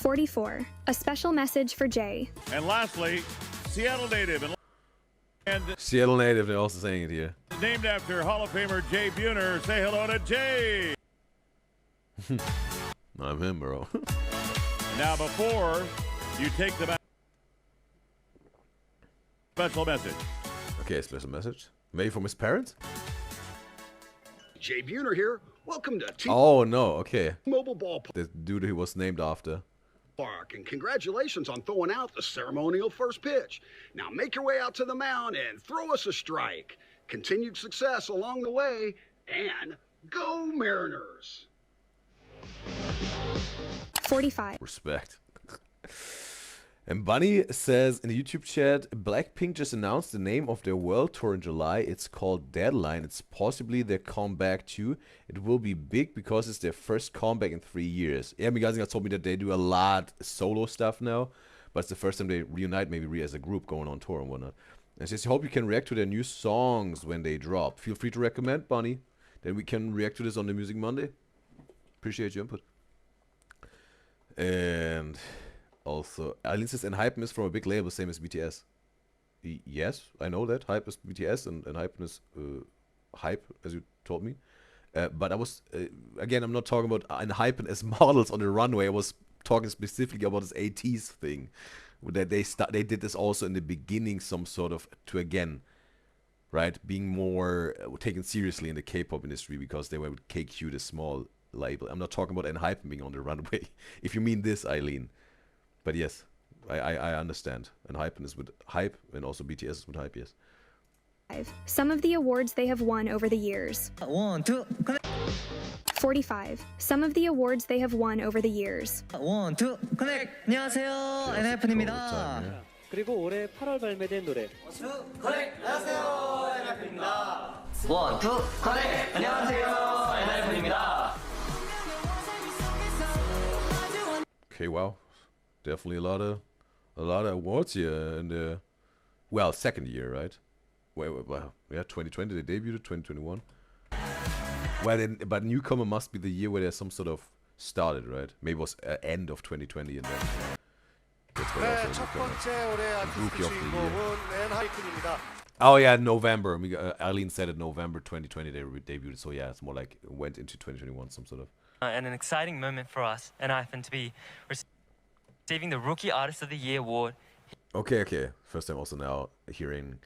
44. A special message for Jay. And lastly, Seattle native and Seattle native, they're also saying it here. named after Hall of Famer Jay Buhner. Say hello to Jay. I'm him, bro. Now, before you take the special message. Okay, special message. Maybe from his parents? Jay Buhner here. Welcome to Oh, no, okay. T-Mobile Ballpark, The dude he was named after. and congratulations on throwing out the ceremonial first pitch. Now make your way out to the mound and throw us a strike. Continued success along the way, and go Mariners! 45. Respect. And Bunny says in the YouTube chat, Blackpink just announced the name of their world tour in July. It's called Deadline. It's possibly their comeback too. It will be big because it's their first comeback in 3 years. Yeah, guys told me that they do a lot solo stuff now, but it's the first time they reunite, maybe as a group going on tour and whatnot. And it says, hope you can react to their new songs when they drop. Feel free to recommend, Bunny. Then we can react to this on the Music Monday. Appreciate your input. And also, Alin says, and Hypen is from a big label, same as BTS. Yes, I know that. Hype is BTS and Hypen is Hype, as you told me. But I was, again, I'm not talking about Hypen as models on the runway. I was talking specifically about this ATs thing. That they did this also in the beginning, some sort of, to again, right, being more taken seriously in the K-pop industry because they were with KQ, the small label. I'm not talking about Hypen being on the runway. If you mean this, Eileen. But yes, I understand. And Hypen is with Hype, and also BTS is with Hype, yes. Some of the awards they have won over the years. 1, 2, connect. 45. Some of the awards they have won over the years. 1, 2, connect. 안녕하세요, NF입니다. 그리고 올해 8월 발매된 노래. 1, 2, connect. 안녕하세요, NF입니다. Okay, wow. Definitely a lot of awards here in the, well, second year, right? Well, yeah, 2020 they debuted, 2021. Well, then, but newcomer must be the year where there's some sort of started, right? Maybe it was end of 2020 and then that's what also Rookie of the Year. Oh yeah, November. Arlene said it, November 2020 they debuted. So yeah, it's more like it went into 2021, some sort of. And an exciting moment for us and Hypen to be receiving the Rookie Artist of the Year award. Okay. First time also now hearing.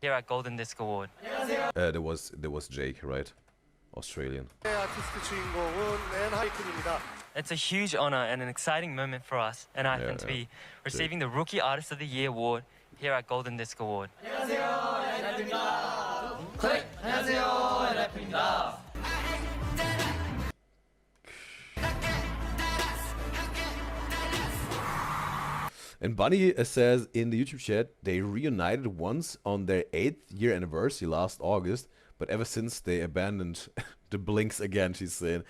Here at Golden Disc Award. There was Jake, right? Australian. It's a huge honor and an exciting moment for us and Hypen to be receiving the Rookie Artist of the Year award here at Golden Disc Award. And Bunny says in the YouTube chat, they reunited once on their 8th year anniversary last August, but ever since they abandoned the blinks again, she's saying.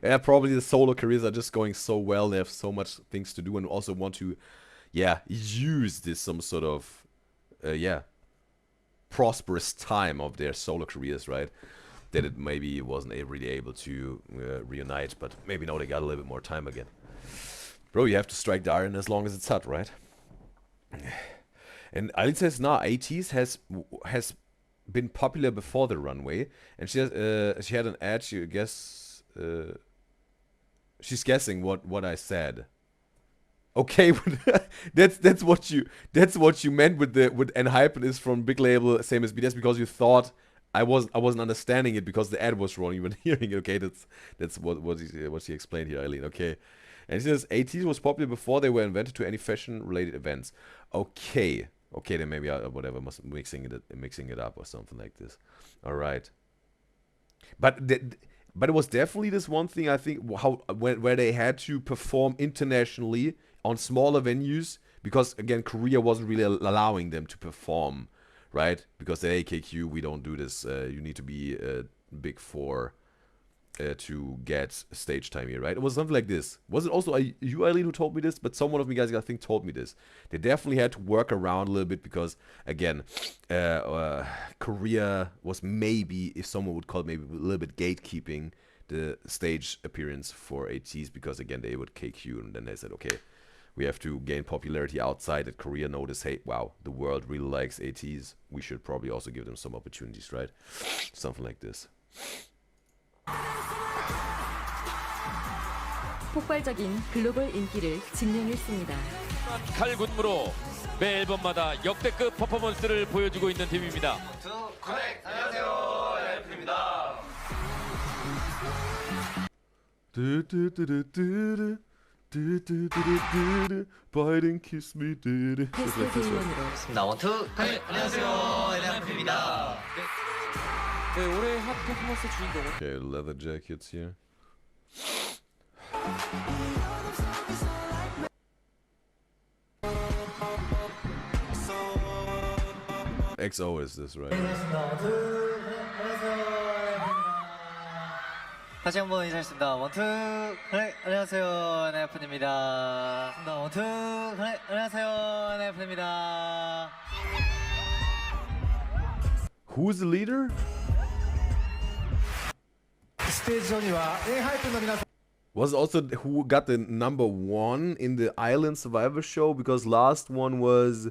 Yeah, probably the solo careers are just going so well, they have so much things to do and also want to, yeah, use this some sort of, prosperous time of their solo careers, right? That it maybe wasn't really able to reunite, but maybe now they got a little bit more time again. Bro, you have to strike the iron as long as it's hot, right? And Eileen says, nah, ATs has been popular before the runway, and she had an ad. She guess she's guessing what I said. Okay, but that's what you meant with Enhypen is from big label same as BTS because you thought I wasn't understanding it because the ad was wrong. You weren't hearing it. Okay, that's what she explained here, Eileen. Okay, and she says ATs was popular before they were invented to any fashion related events. Okay, then maybe I whatever mixing it up or something like this. All right, but it was definitely this one thing I think where they had to perform internationally on smaller venues because again Korea wasn't really allowing them to perform, right? Because the AKQ we don't do this. You need to be big four to get stage time here, right? It was something like this. Was it also you, Eileen, who told me this? But someone of you guys I think told me this. They definitely had to work around a little bit because again, Korea was maybe, if someone would call it maybe a little bit gatekeeping the stage appearance for ATs because again they would KQ and then they said okay. We have to gain popularity outside that Korea noticed, hey, wow, the world really likes ATs. We should probably also give them some opportunities, right? Something like this. 폭발적인 글로벌 인기를 증명했습니다. 칼군무로 매 앨범마다 역대급 퍼포먼스를 보여주고 있는 팀입니다. 안녕하세요, 앨프입니다. Bite and kiss me, 나 원투 안녕하세요, 앨프입니다. 네, 올해 핫 퍼포먼스 주인공은 Okay, leather jackets here. XO is this, right? 다시 한번 인사드리겠습니다. 원투 안녕하세요, 앨프입니다. 원투 안녕하세요, 앨프입니다. Who's the leader? Was it also who got the number 1 in the Island Survivor show? Because last one was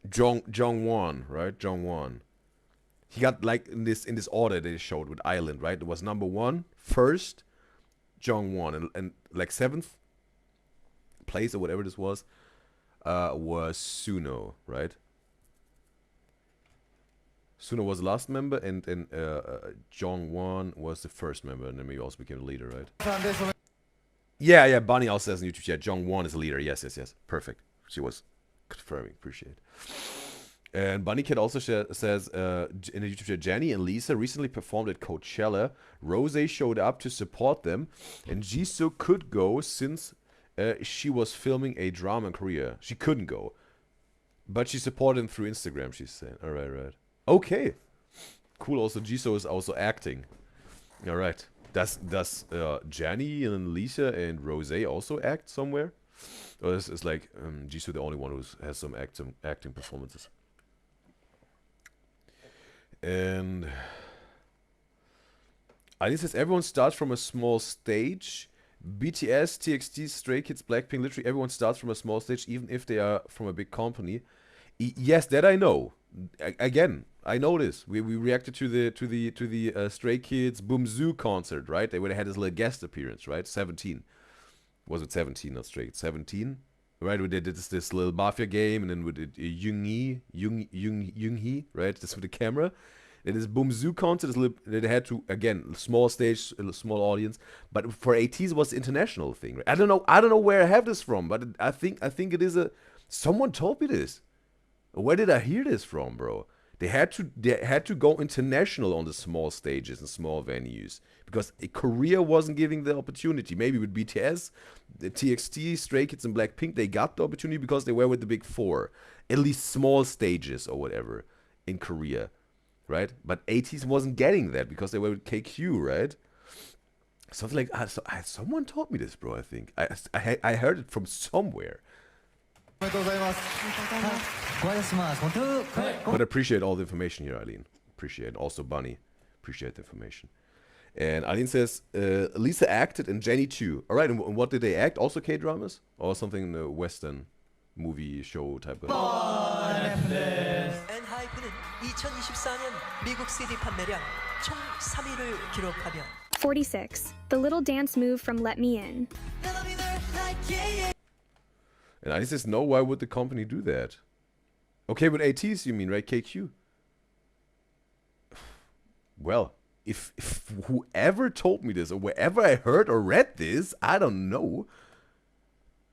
Jongwon, right? Jongwon. He got like in this order they showed with Island, right? It was number 1 first, Jongwon, and like 7th place or whatever this was Suno, right? Suno was the last member, and Jongwon was the first member, and then maybe also became the leader, right? Yeah, Bunny also says in YouTube chat, Jongwon is the leader. Yes. Perfect. She was confirming. Appreciate it. And Bunny Kid also says in the YouTube chat, Jenny and Lisa recently performed at Coachella. Rosé showed up to support them, and Jisoo could go since she was filming a drama in Korea. She couldn't go, but she supported him through Instagram, she's saying. All right. Okay. Cool. Also, Jisoo is also acting. All right. Does Jenny and Lisa and Rosé also act somewhere? Or is like Jisoo the only one who has some acting performances? And Eileen says everyone starts from a small stage. BTS, TXT, Stray Kids, Blackpink, literally everyone starts from a small stage, even if they are from a big company. Yes, that I know. Again, I know this. We reacted to the Stray Kids Boom Zoo concert, right? They would have had this little guest appearance, right? 17. Was it 17? Not Stray Kids. 17, right? We did this little mafia game, and then we did Yoonhee, right? This with the camera. It is Boom Zoo concert. They had to, again, small stage, small audience. But for ATs, it was the international thing. Right? I don't know where I have this from, but I think it is a. Someone told me this. Where did I hear this from, bro? They had to go international on the small stages and small venues because Korea wasn't giving the opportunity. Maybe with BTS, the TXT, Stray Kids, and Blackpink, they got the opportunity because they were with the big four, at least small stages or whatever in Korea. Right, but ATs wasn't getting that because they were with KQ, right? Something like someone told me this, bro. I think I heard it from somewhere. But appreciate all the information here, Eileen. Appreciate also Bunny. Appreciate the information. And Eileen says Lisa acted and Jenny too. All right, and what did they act? Also K-dramas or something in the Western movie show type of. 2024년 미국 CD 판매량 총 3위를 기록하며 46. The little dance move from Let Me In. And I says, no, why would the company do that? Okay, with ATs you mean, right? KQ. Well, if whoever told me this or wherever I heard or read this, I don't know.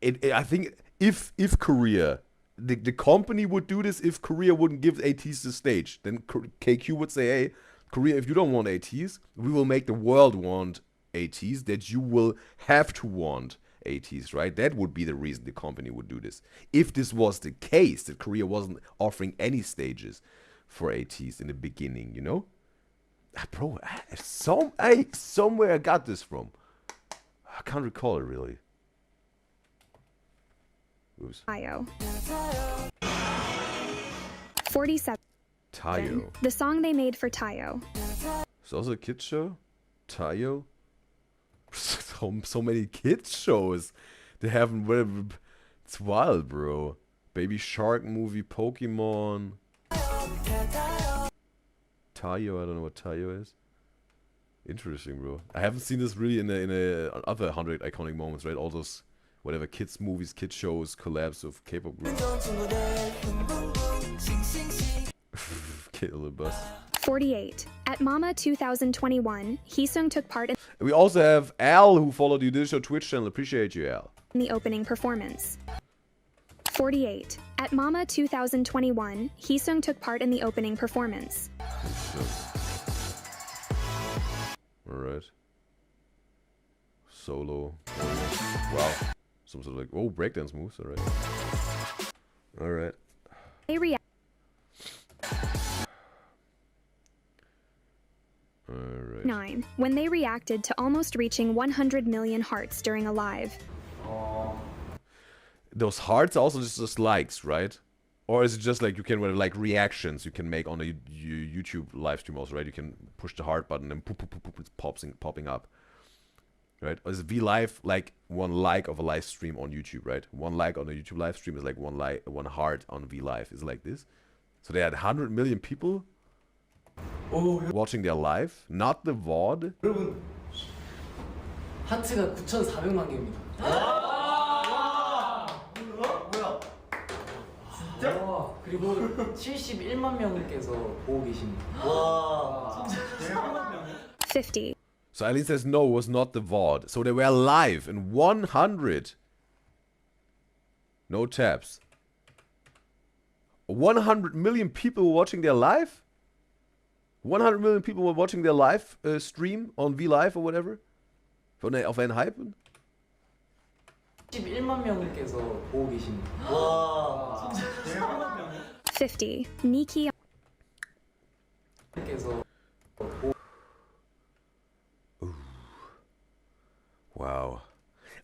I think if Korea, the company would do this if Korea wouldn't give ATs the stage. Then KQ would say, hey, Korea, if you don't want ATs, we will make the world want ATs, that you will have to want ATs, right? That would be the reason the company would do this. If this was the case, that Korea wasn't offering any stages for ATs in the beginning, you know? Bro, somewhere I got this from. I can't recall it really. Oops. Tayo. 47. Tayo. The song they made for Tayo. It's also a kids show? Tayo? So many kids shows. They haven't. It's wild, bro. Baby Shark movie, Pokemon. Tayo, I don't know what Tayo is. Interesting, bro. I haven't seen this really in a other 100 iconic moments, right? All those whatever kids movies, kids shows, collabs of K-pop groups. Kill the bus. 48. At Mama 2021, Heesung took part in We also have Al, who followed the Udyzyz Show Twitch channel. Appreciate you, Al. the opening performance. 48. At Mama 2021, Heesung took part in the opening performance. Alright. Solo. Wow. Some sort of like, oh, breakdance moves, alright. Alright. They react. Alright. 9. When they reacted to almost reaching 100 million hearts during a live. Those hearts are also just likes, right? Or is it just like you can like reactions you can make on a YouTube live stream also, right? You can push the heart button and poop, it's popping up. Right? Or is V Live like one like of a live stream on YouTube, right? One like on a YouTube live stream is like one heart on V Live. Is like this. So they had 100 million people watching their live, not the VOD. 여러분 하트가 9,400만 개입니다. 뭐야? 진짜? 그리고 71만 명께서 보고 계십니다. 와. 50. So Eileen says no, it was not the VOD. So they were live in 100. No tabs. 100 million people were watching their live? 100 million people were watching their live stream on V Live or whatever? Auf Hypen? 71만 명께서 보고 계십니다. 와. 50. Nikki. Wow.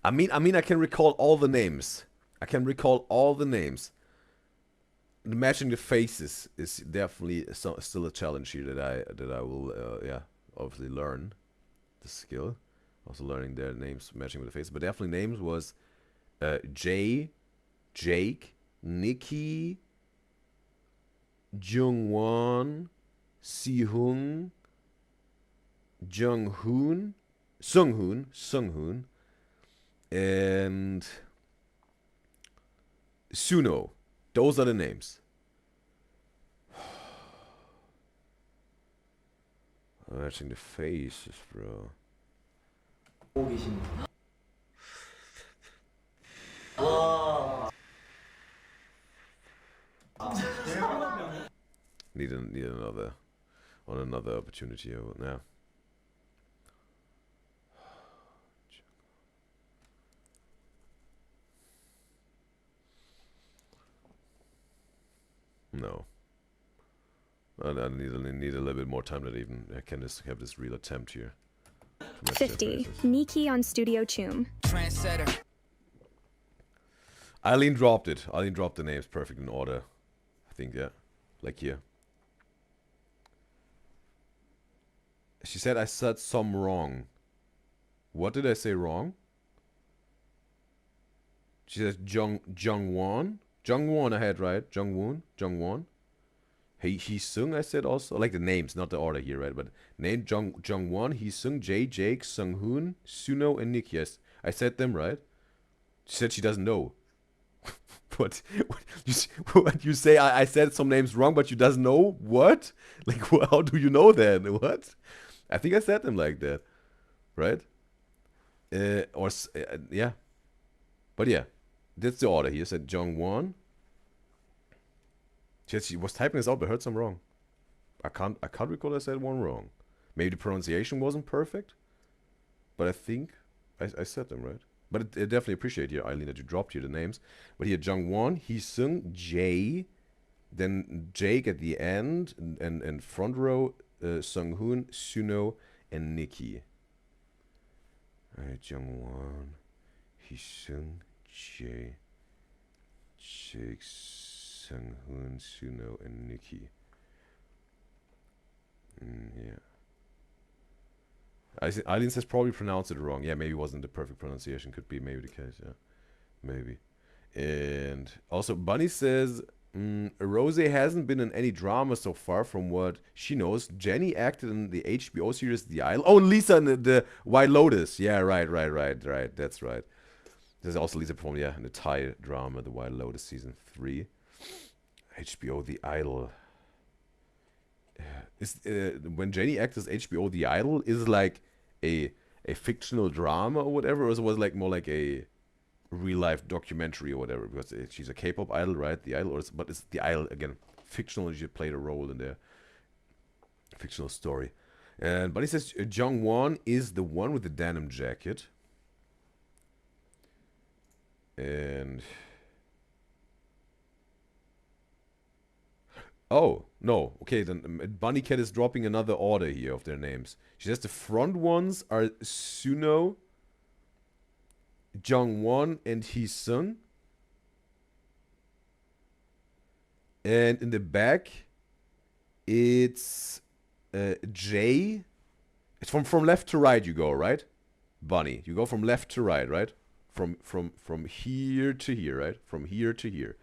I mean, I can recall all the names. I can recall all the names. Matching the faces is definitely still a challenge here that I will obviously learn the skill. Also learning their names matching with the faces, but definitely names was Jay, Jake, Nikki, Jungwon, Sehun, Junghoon, Sunghoon, and Suno. Those are the names. Matching the faces, bro. Need another opportunity now. No. I need a little bit more time that even I can just have this real attempt here. 50. Nikki on Studio Choom. Trendsetter. Eileen dropped it. Eileen dropped the names perfect in order. I think, yeah. Like here. She said I said some wrong. What did I say wrong? She says Jungwon. Jungwon I had right. Jungwon. He Sung, I said also. I like the names, not the order here, right? But name Jungwon, He Sung, Jae, Jake, Sunghoon, Suno, and Nick. Yes, I said them right. She said she doesn't know. what you say? I said some names wrong, but you doesn't know what? Like, how do you know then? What? I think I said them like that, right? Yeah. But yeah, that's the order here. Said Jungwon. She was typing this out, but I heard some wrong. I can't recall I said one wrong. Maybe the pronunciation wasn't perfect, but I think I said them right. But I definitely appreciate here, Eileen, that you dropped here the names. But here, Jungwon, He Sung, Jae, then Jake at the end, and front row, Sunghoon, Suno, and Nikki. Alright, Jungwon, He Sung, Jae, Jake, Sunghoon, Suno, and Nikki. Yeah. Eileen says probably pronounced it wrong. Yeah, maybe it wasn't the perfect pronunciation. Could be maybe the case. Yeah, maybe. And also, Bunny says Rose hasn't been in any drama so far, from what she knows. Jenny acted in the HBO series The Isle. Oh, and Lisa in the White Lotus. Yeah, right. That's right. There's also Lisa performed, yeah, in the Thai drama The White Lotus season 3. HBO The Idol. When Jenny acts as HBO The Idol, is it like a fictional drama or whatever, or was it like more like a real life documentary or whatever? Because she's a K-pop idol, right? The Idol, but it's The Idol again, fictional. She played a role in their fictional story. And Bunny says Jungwon is the one with the denim jacket. And oh, no. Okay, then Bunny Cat is dropping another order here of their names. She says the front ones are Suno, Jungwon, and He Sung. And in the back, it's Jae. It's from left to right you go, right? Bunny, you go from left to right, right? From here to here, right? From here to here.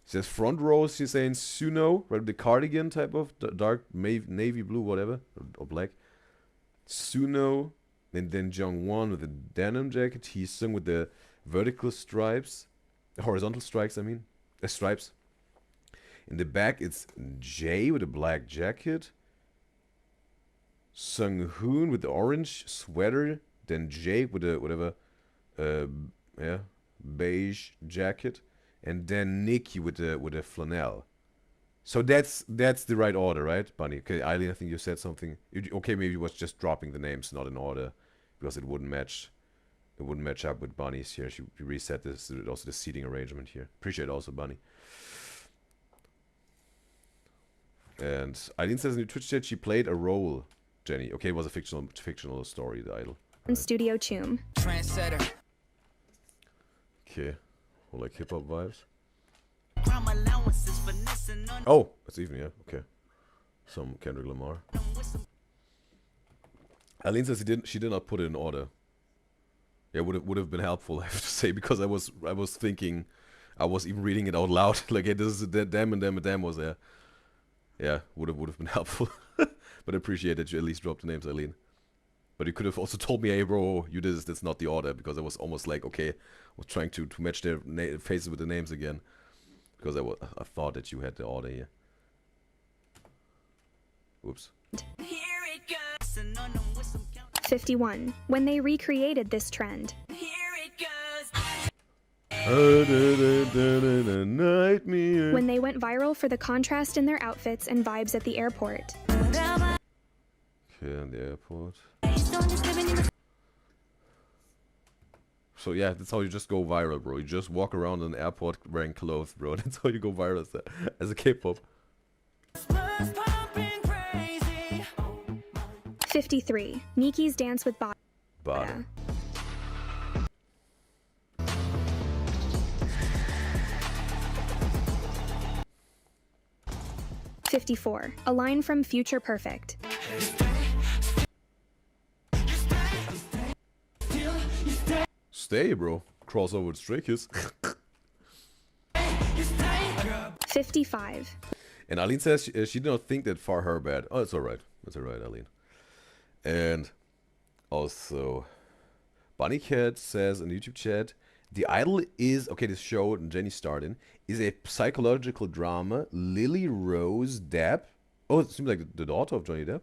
It says front row, she's saying Suno, right? The cardigan type of dark navy blue, whatever, or black. Suno, and then Jungwon with the denim jacket. He Sung with the vertical stripes, horizontal stripes, I mean, stripes. In the back, it's Jae with a black jacket. Sunghoon with the orange sweater. Then Jake with the whatever, beige jacket. And then Nikki with the flannel. So that's the right order, right, Bunny? Okay, Eileen, I think you said something. Okay, maybe it was just dropping the names, not in order, because it wouldn't match. It wouldn't match up with Bunny's here. She reset this, also the seating arrangement here. Appreciate also, Bunny. And Eileen says in the Twitch chat she played a role, Jenny. Okay, it was a fictional story, The Idol. And Studio Choom. Trendsetter. Okay. Or like hip hop vibes. Oh, that's even, yeah, okay. Some Kendrick Lamar. Eileen says she did not put it in order. Yeah, would have been helpful, I have to say, because I was thinking, I was even reading it out loud. Like, hey, this is them and them and them was there. Yeah, would have been helpful. But I appreciate that you at least dropped the names, Eileen. But you could have also told me, hey bro, that's not the order, because I was almost like, okay, I was trying to match their faces with the names again, because I thought that you had the order here. Whoops. 51. When they recreated this trend. When they went viral for the contrast in their outfits and vibes at the airport. Okay, in the airport. So yeah, that's how you just go viral, bro. You just walk around an airport wearing clothes, bro. That's how you go viral as a K-pop. 53. Niki's dance with Bada. 54. A line from Future Perfect. Stay, bro. Crossover with Stray Kids. 55. And Aline says she did not think that far her bad. Oh, it's alright. It's alright, Aline. And also, Bunny Cat says in the YouTube chat, The Idol is, okay, this show Jenny starred in, is a psychological drama. Lily Rose Depp. Oh, it seems like the daughter of Johnny Depp.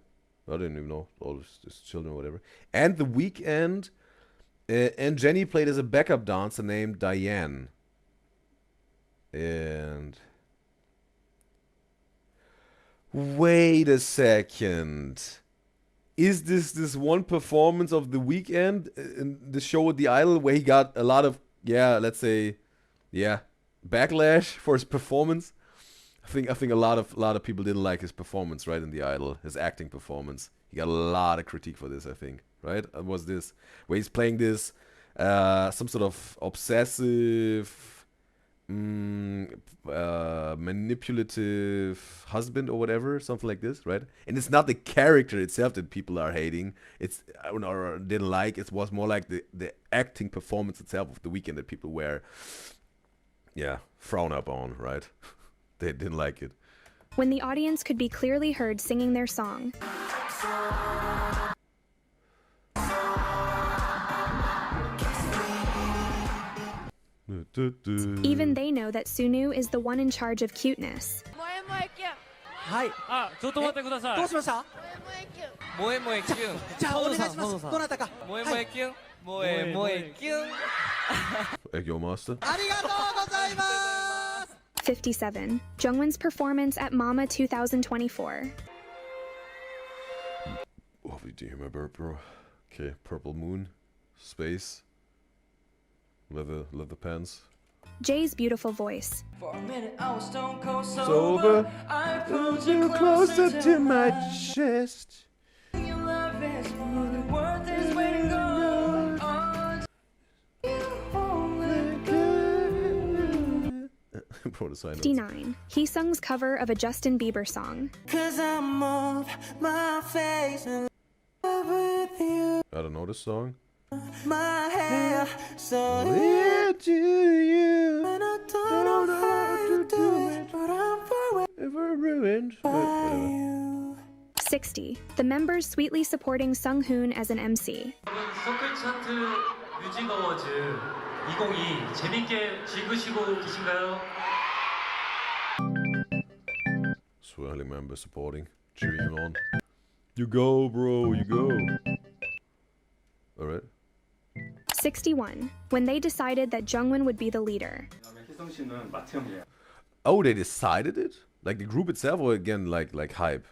I didn't even know all his children or whatever. And The Weeknd. And Jenny played as a backup dancer named Diane. And... Wait a second. Is this one performance of The Weeknd in the show with The Idol where he got a lot of, yeah, let's say, yeah, backlash for his performance? I think a lot of people didn't like his performance, right, in The Idol, his acting performance. He got a lot of critique for this, I think, right? Was this where he's playing this some sort of obsessive, manipulative husband or whatever, something like this, right? And it's not the character itself that people are hating, it's or didn't like. It was more like the acting performance itself of The Weeknd that people were, yeah, frown up on, right? They didn't like it. When the audience could be clearly heard singing their song. Even they know that Sunu is the one in charge of cuteness. はい。あ、ちょっと待ってください。どうしました萌え萌えキュン。じゃあお願いします。どなたか。萌え萌えキュン。萌え萌えキュン。 Eggyo Master. ありがとうございます。 57. Jungwon's performance at Mama 2024. Oh, we do remember, bro. Okay, Purple Moon, Space, leather pants. Jay's beautiful voice. For a minute I was stone cold Sober, I pulled you closer to my chest. Your love is more than worth its weight in gold. Bro, the sign. 59. Heesung's cover of a Justin Bieber song. 'Cause I'm off my face and with you. I don't know this song. My hair so Where do you? and I don't know how you do it, but I'm forever ruined. But whatever. 60. The members sweetly supporting Sung-hoon as an MC. 서클 차트 뮤직 어워즈 2022 재밌게 즐기시고 계신가요? Swirling member supporting, cheering him on. You go, bro, you go. Alright. 61. When they decided that Jungwon would be the leader. Oh, they decided it? Like the group itself, or again, like hype?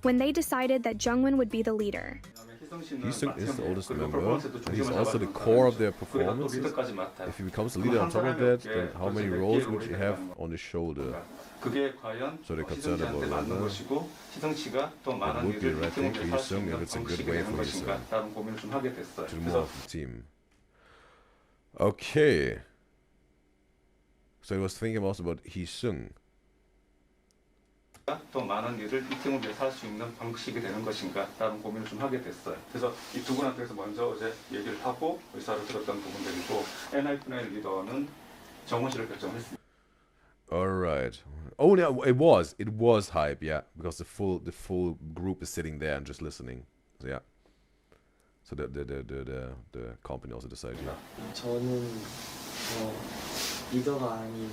When they decided that Jungwon would be the leader. Heesung is the oldest member, and he's also the core of their performances. If he becomes the leader on top of that, then how many roles would you have on his shoulder? So they're concerned about that. It would be the right thing for Heesung if it's a good way for Heesung to move off the team. Okay. So I was thinking also about Heesung. 더 많은 일을 이 팀을 위해서 할 수 있는 방식이 되는 것인가라는 고민을 좀 하게 됐어요. 그래서 이 두 분한테서 먼저 어제 얘기를 하고 의사를 들었던 부분들이고 NI9 리더는 정원 씨를 결정했습니다. All right. Oh no, it was hype, yeah, because the full group is sitting there and just listening. So yeah. So the company also decided. Yeah. 저는 리더가 아닌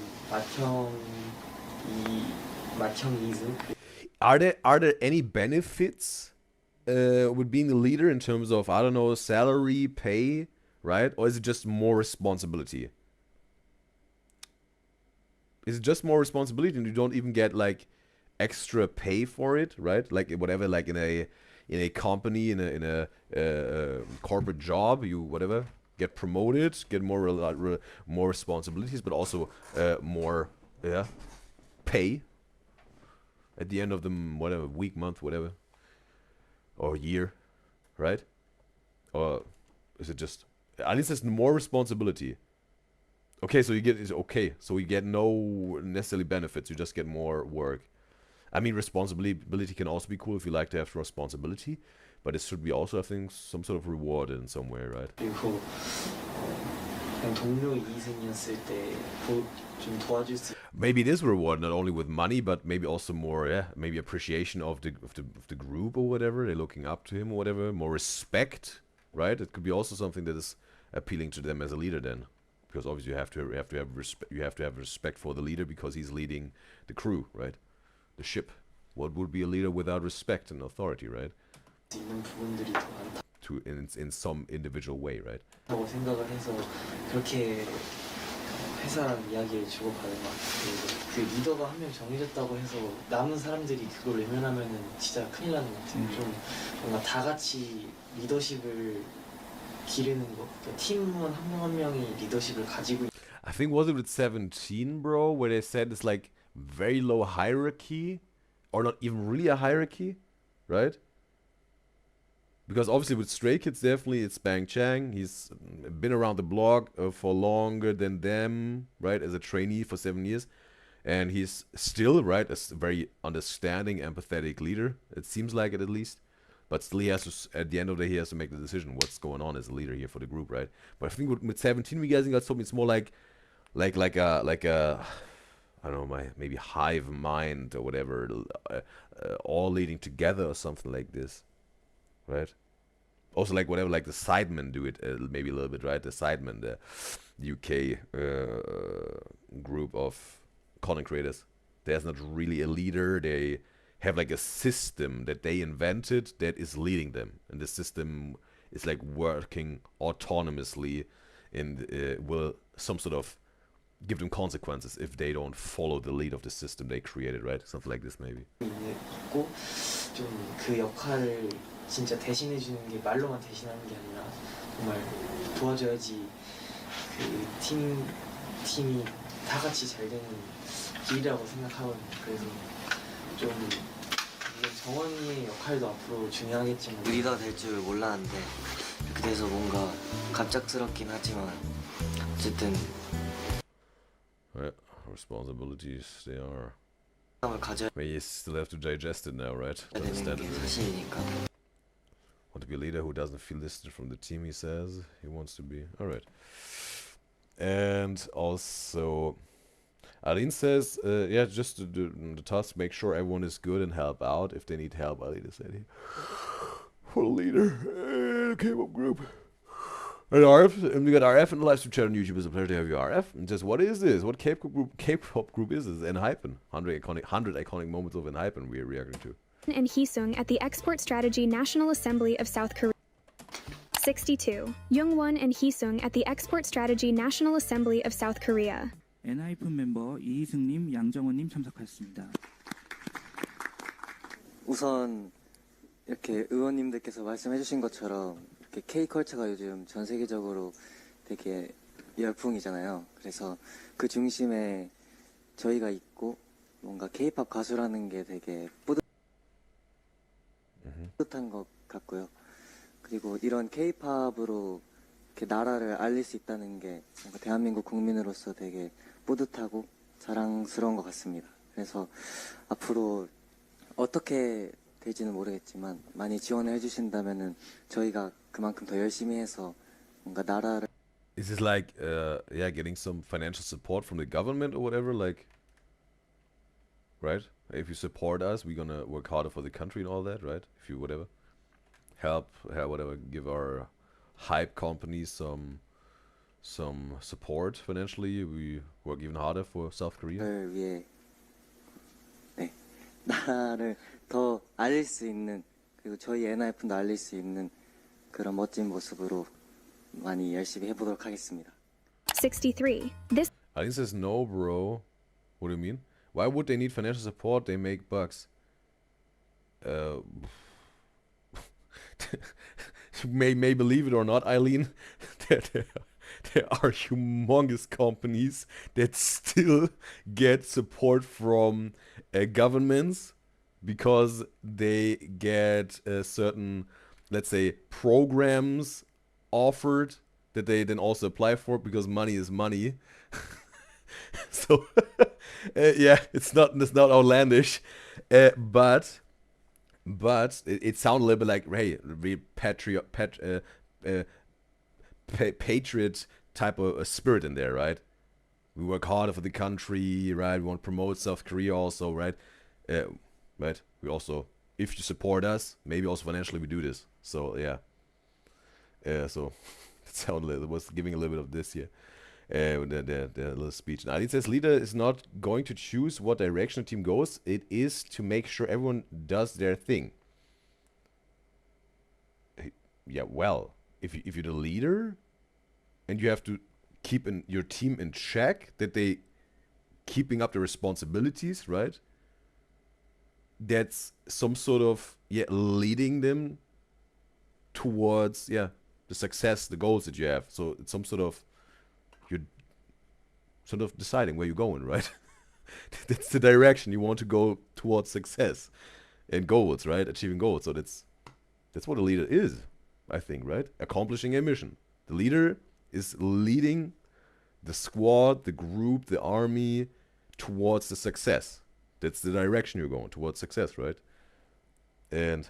Are there any benefits with being the leader in terms of, I don't know, salary, pay, right? Or is it just more responsibility? Is it just more responsibility and you don't even get like extra pay for it, right? Like whatever, like in a company, in a corporate job, you whatever get promoted, get more responsibilities, but also more pay at the end of the whatever week, month, whatever, or year, right? Or is it just at least there's more responsibility? Okay, so you get no necessarily benefits. You just get more work. I mean, responsibility can also be cool if you like to have responsibility, but it should be also, I think, some sort of reward in some way, right? 그리고 그냥 동료 이승이었을 때 좀 도와줄 수. Maybe it is reward not only with money, but maybe also more, yeah, maybe appreciation of the group or whatever. They're looking up to him or whatever. More respect, right? It could be also something that is appealing to them as a leader then, because obviously you have to have respect for the leader because he's leading the crew, right? The ship. What would be a leader without respect and authority, right? 있는 부분들이 더 많다. To in some individual way, right? 라고 생각을 해서 그렇게 회사랑 이야기를 주고받은 것 같아요. 그 리더가 한 명 정해졌다고 해서 남은 사람들이 그걸 외면하면은 진짜 큰일 나는 것 같아요. 좀 뭔가 다 같이 리더십을 기르는 거. 그러니까 팀원 한 명 한 명이 리더십을 가지고. I think was it with 17, bro, where they said it's like very low hierarchy, or not even really a hierarchy, right? Because obviously with Stray Kids, definitely it's Bang Chang. He's been around the block for longer than them, right? As a trainee for 7 years. And he's still, right, a very understanding, empathetic leader. It seems like it at least. But still he has to, at the end of the day, he has to make the decision what's going on as a leader here for the group, right? But I think with 17, we guys got something, it's more like a I don't know, maybe hive mind or whatever, all leading together or something like this. Right. Also, like whatever, like the Sidemen do it maybe a little bit, right? The Sidemen, the UK group of content creators. There's not really a leader. They have like a system that they invented that is leading them, and the system is like working autonomously, and will some sort of give them consequences if they don't follow the lead of the system they created, right? Something like this, maybe. 좀 그 역할을 진짜 대신해 주는 게 말로만 대신하는 게 아니라 정말 도와줘야지 그 팀이 다 같이 잘 되는 길이라고 생각하거든요. 그래서 좀 물론 정원이의 역할도 앞으로 중요하겠지만 리더가 될 줄 몰랐는데 그렇게 돼서 뭔가 갑작스럽긴 하지만 어쨌든 responsibilities they are. 가져야 But you still have to digest it now, right? To 되는 understand 게 it. 사실이니까. Want to be a leader who doesn't feel distant from the team, he says. He wants to be. Alright. And also, Aline says, yeah, just the task, make sure everyone is good and help out. If they need help, Aline said he. For the leader. K-pop group. And RF, and we got RF in the live stream chat on YouTube. It's a pleasure to have you, RF. And just, what is this? What K-pop group is this? Enhypen. 100 iconic moments of Enhypen we are reacting to. And Heesung at the Export Strategy National Assembly of South Korea. 62. Youngwon and Heesung at the Export Strategy National Assembly of South Korea. 엔하이픈 멤버 이희승님, 양정원님 참석하셨습니다. 우선 이렇게 의원님들께서 말씀해주신 것처럼 이렇게 K-컬처가 요즘 전 세계적으로 되게 열풍이잖아요. 그래서 그 중심에 저희가 있고 뭔가 K-팝 가수라는 게 되게 뿌듯한 것 같고요. 그리고 이런 K-팝으로 이렇게 나라를 알릴 수 있다는 게 뭔가 대한민국 국민으로서 되게 뿌듯하고 자랑스러운 것 같습니다. 그래서 앞으로 어떻게 될지는 모르겠지만 많이 지원을 해주신다면은 저희가 그만큼 더 열심히 해서 뭔가 나라를. Is this like, yeah, getting some financial support from the government or whatever, like, right? If you support us, we're gonna work harder for the country and all that, right? If you whatever help, whatever, give our hype companies some support financially, we work even harder for South Korea. 위해 네 나라를 더 알릴 수 있는, 그리고 저희 엔하이픈도 알릴 수 있는 그런 멋진 모습으로 많이 열심히 해보도록 하겠습니다. 63. This Aline says, no, bro. What do you mean? Why would they need financial support? They make bucks. You may believe it or not, Eileen, there are humongous companies that still get support from governments because they get certain, let's say, programs offered that they then also apply for because money is money. So yeah, it's not outlandish, but it sounds a little bit like, hey, patriot type of a spirit in there, right? We work harder for the country, right? We want to promote South Korea also, right? Right? We also, if you support us, maybe also financially we do this. So yeah. So it was giving a little bit of this here. The little speech. Now it says leader is not going to choose what direction the team goes. It is to make sure everyone does their thing. Yeah, well, if you're the leader and you have to keep your team in check, that they keeping up the responsibilities, right? That's some sort of leading them towards the success, the goals that you have. So it's some sort of you're sort of deciding where you're going, right? That's the direction you want to go towards success and goals, right? Achieving goals. So that's what a leader is, I think, right? Accomplishing a mission. The leader is leading the squad, the group, the army towards the success. That's the direction you're going, towards success, right? And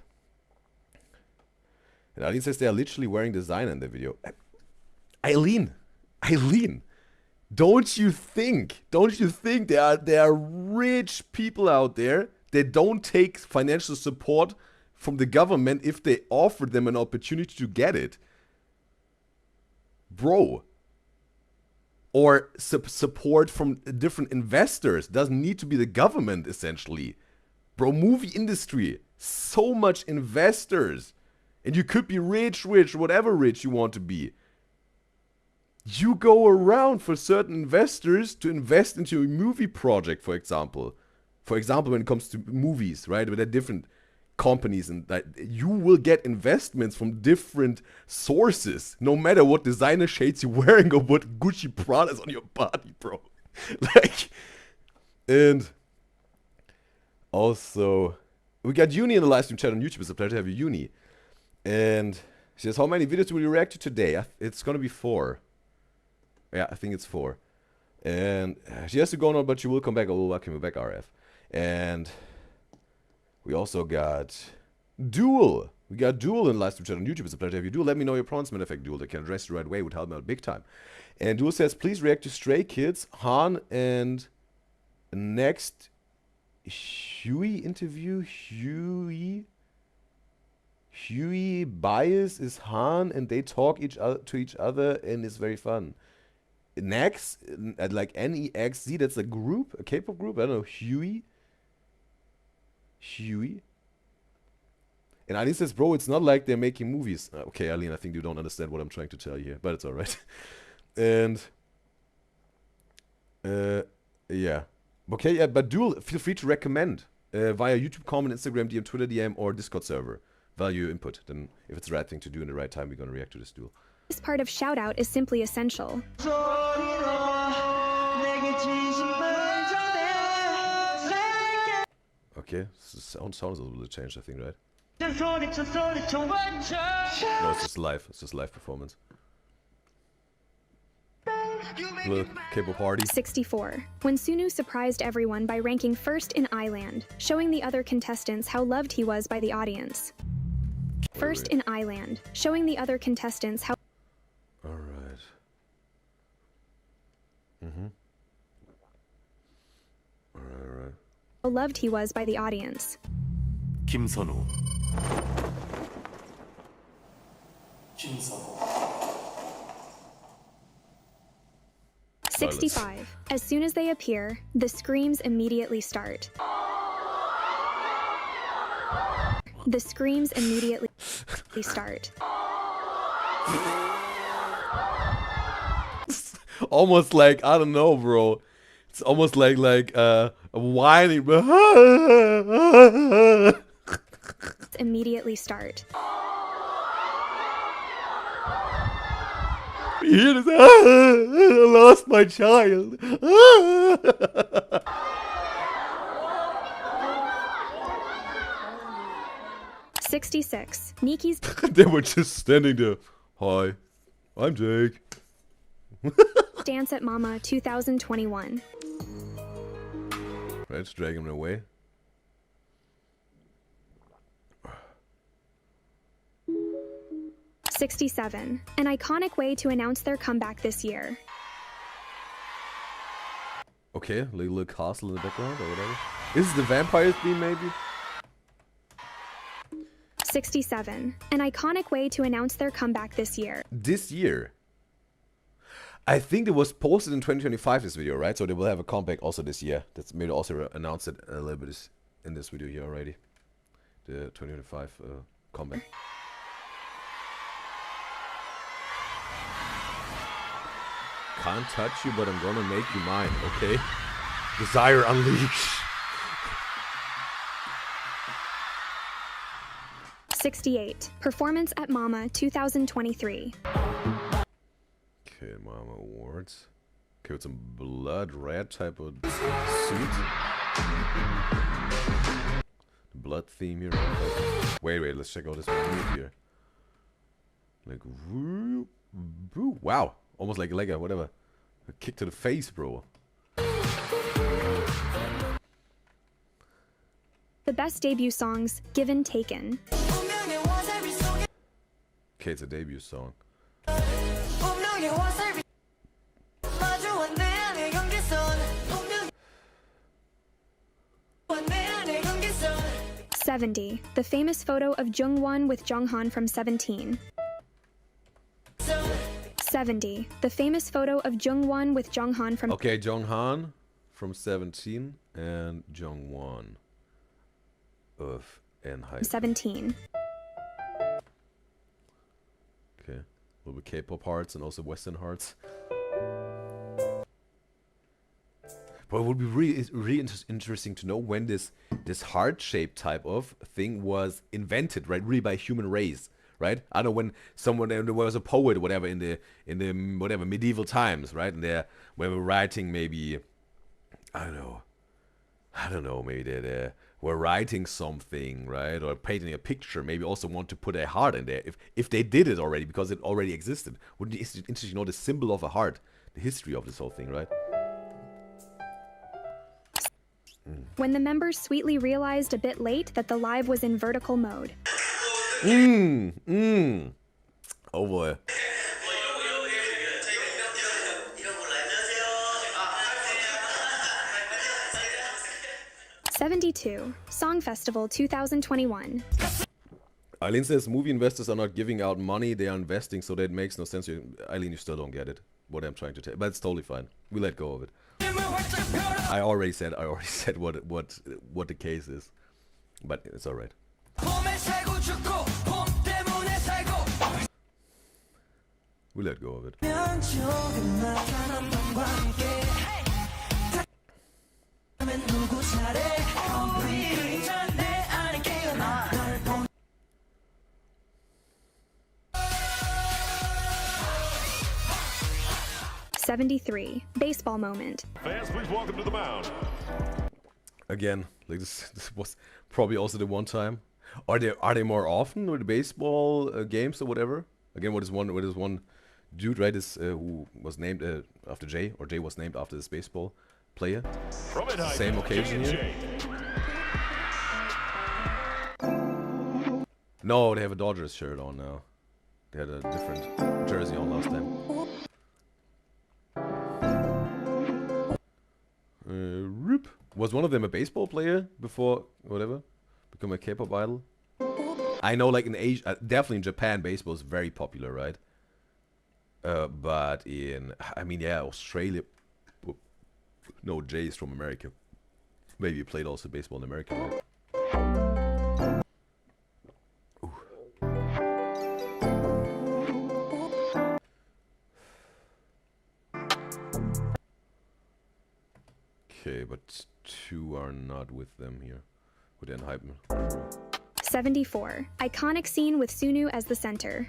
Aline says they are literally wearing designer in the video. Eileen, don't you think there are rich people out there that don't take financial support from the government if they offer them an opportunity to get it? Bro. Or support from different investors. Doesn't need to be the government, essentially. Bro, movie industry. So much investors. And you could be rich, whatever rich you want to be. You go around for certain investors to invest into a movie project, for example. For example, when it comes to movies, right? With the different companies, and that you will get investments from different sources, no matter what designer shades you're wearing or what Gucci Prada is on your body, bro. Like, and also we got Uni in the live stream chat on YouTube. It's a pleasure to have you, Uni. And she says, how many videos will you react to today? It's gonna be 4. Yeah, I think it's 4. And she has to go now, but she will come back. I will welcome you back, RF. And we also got Duel. We got Duel in live stream chat on YouTube. It's a pleasure to have you. Duel, let me know your pronouns, matter of fact, Duel. They can address the right way. Would help me out big time. And Duel says, please react to Stray Kids, Han, and next Huey interview. Huey Bias is Han, and they talk to each other, and it's very fun. Next, like NEXZ, that's a group, a K-pop group. I don't know, Huey. And Aline says, bro, it's not like they're making movies. Okay, Aline, I think you don't understand what I'm trying to tell you here, but it's alright. And yeah. Okay, yeah, but Duel, feel free to recommend via YouTube comment, Instagram DM, Twitter DM, or Discord server. Value input. Then if it's the right thing to do in the right time, we're gonna react to this Duel. This part of Shoutout is simply essential. Okay, sound is a little bit changed, I think, right? No, it's just live. It's just live performance. Little K-pop party. 64. When Sunu surprised everyone by ranking first in Island, showing the other contestants how loved he was by the audience. First in Island, showing the other contestants how... Alright. Alright. How loved he was by the audience. 김선우. 65. As soon as they appear, the screams immediately start. The screams immediately start. Almost like, I don't know, bro. It's almost like whining. Immediately start. You hear this? I lost my child. 66. Niki's They were just standing there. Hi, I'm Jake. Dance at Mama 2021. Right, let's drag him away. 67. An iconic way to announce their comeback this year. Okay, little castle in the background or whatever. Is it the vampire theme maybe? 67. An iconic way to announce their comeback this year. This year? I think it was posted in 2025, this video, right? So they will have a comeback also this year. That's maybe also announced it a little bit in this video here already. The 2025 comeback. Can't touch you, but I'm gonna make you mine, okay? Desire Unleashed. 68. Performance at Mama 2023. Okay, Mama Awards. Okay, with some blood red type of suit. Blood theme here. Wait, let's check out this move here. Like, woo, woo, wow. Almost like a whatever. A kick to the face, bro. The best debut songs, Given Taken. Okay, it's a debut song. 70. The famous photo of Jungwon with Jonghan from 17. 70. The famous photo of Jungwon with Jonghan from... Okay, Jonghan from 17 and Jongwon of Enhypen. 17. Okay, a little bit K-pop hearts and also Western hearts. But it would be really interesting to know when this heart-shaped type of thing was invented, right? Really by human race, right? I don't know, when there was a poet or whatever in the whatever medieval times, right? And they were writing maybe, I don't know, maybe they were writing something, right? Or painting a picture, maybe also want to put a heart in there. If they did it already, because it already existed. Wouldn't it be interesting to know the symbol of a heart, the history of this whole thing, right? When the members sweetly realized a bit late that the live was in vertical mode. Oh boy. '72 Song Festival 2021. Eileen says movie investors are not giving out money, they are investing, so that makes no sense. Eileen, you still don't get it, what I'm trying to tell, but it's totally fine. We let go of it. I already said what the case is, but it's all right. We let go of it. 73 Baseball moment. Fans, please welcome to the mound. Again, like this was probably also the one time. Are they more often with the baseball games or whatever? Again, what is one dude, right? Is who was named after Jay, or Jay was named after this baseball player. Same occasion here. No, they have a Dodgers shirt on now. They had a different jersey on last time. Was one of them a baseball player before, whatever, become a K-pop idol? I know, like in Asia, definitely in Japan, baseball is very popular, right? But in, I mean, yeah, Australia. No, Jay is from America. Maybe he played also baseball in America, right? Okay, but two are not with them here. With Enhypen. 74 Iconic scene with Sunu as the center.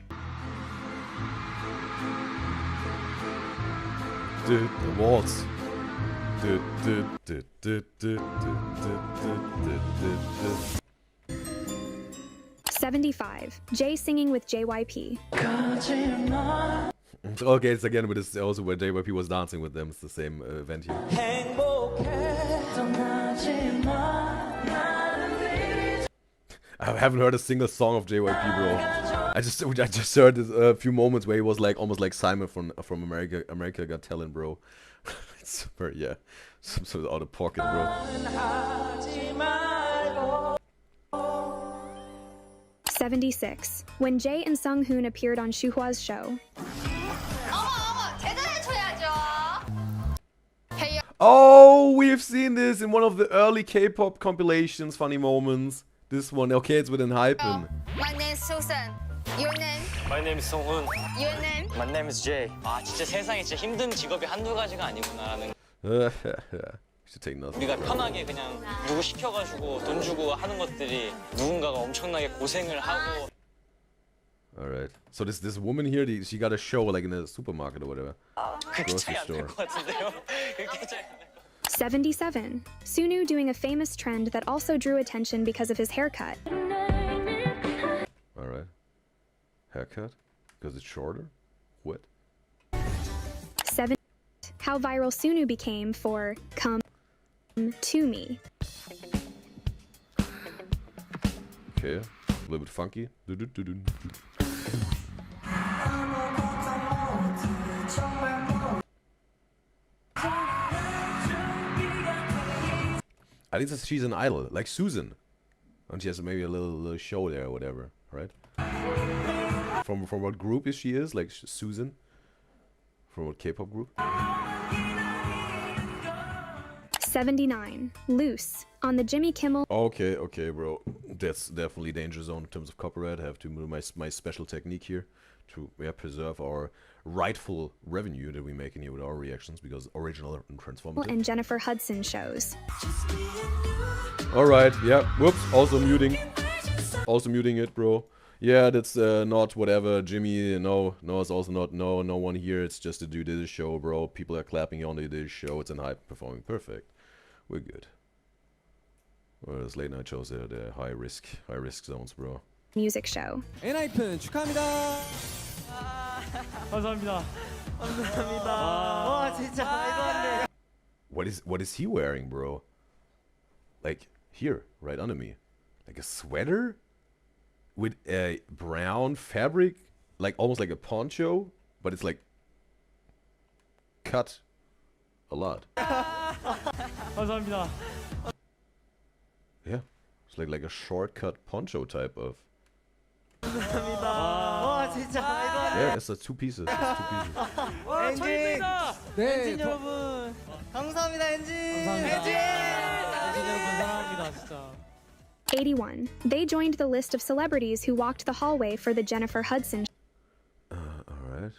Dude, the waltz. 75 Jay singing with JYP. Okay, it's again, but it's also where JYP was dancing with them. It's the same event here. I haven't heard a single song of JYP, bro. I just heard this, a few moments where he was like almost like Simon from America Got Talent, bro. It's super, yeah, some sort of out of pocket, bro. 76. When Jae and Sung-hoon appeared on Shuhwa's show. Oh, we've seen this in one of the early K-pop compilations, funny moments. This one, okay, it's within Hypen. My name is Susan. Your name? My name is Sung-hoon. Your name? My name is Jay. 아 진짜 세상에 진짜 힘든 직업이 한두 가지가 아니구나라는. Should take nothing. 우리가 편하게 그냥 누구 시켜가지고 돈 주고 하는 것들이 누군가가 엄청나게 고생을 하고. Alright. So this woman here, she got a show like in a supermarket or whatever. Grocery store. 77. Sunu doing a famous trend that also drew attention because of his haircut. Alright. Haircut? Because it's shorter? What? 7. How viral Sunu became for Come To Me. Okay. A little bit funky. I think that she's an idol, like Susan. And she has maybe a little show there or whatever, right? From what group is she is? Like Susan? From what K-pop group? 79. Loose. On the Jimmy Kimmel. Okay, bro. That's definitely danger zone in terms of copyright. I have to move my special technique here to preserve our rightful revenue that we make in here with our reactions, because original and transformative. And Jennifer Hudson shows. Alright, yeah. Whoops, also muting it, bro. Yeah, that's not whatever, Jimmy. No, it's also not no one here. It's just a Udyzyz show, bro. People are clapping on the Udyzyz show. It's an hype performing perfect. We're good. Whereas late night shows, they're high risk zones, bro. Music show. 엔하이픈 축하합니다. 감사합니다. 감사합니다. 와 진짜 말도 안 돼. What is he wearing, bro? Like here, right under me, like a sweater with a brown fabric, like almost like a poncho, but it's like cut a lot. 감사합니다. Yeah, it's like a shortcut poncho type of. 감사합니다. 와 진짜 말도 안 돼. Yeah, it's two pieces. 와 저희입니다. 엔진 여러분 감사합니다 엔진. 엔진 여러분 사랑합니다 진짜. 81. They joined the list of celebrities who walked the hallway for the Jennifer Hudson Alright.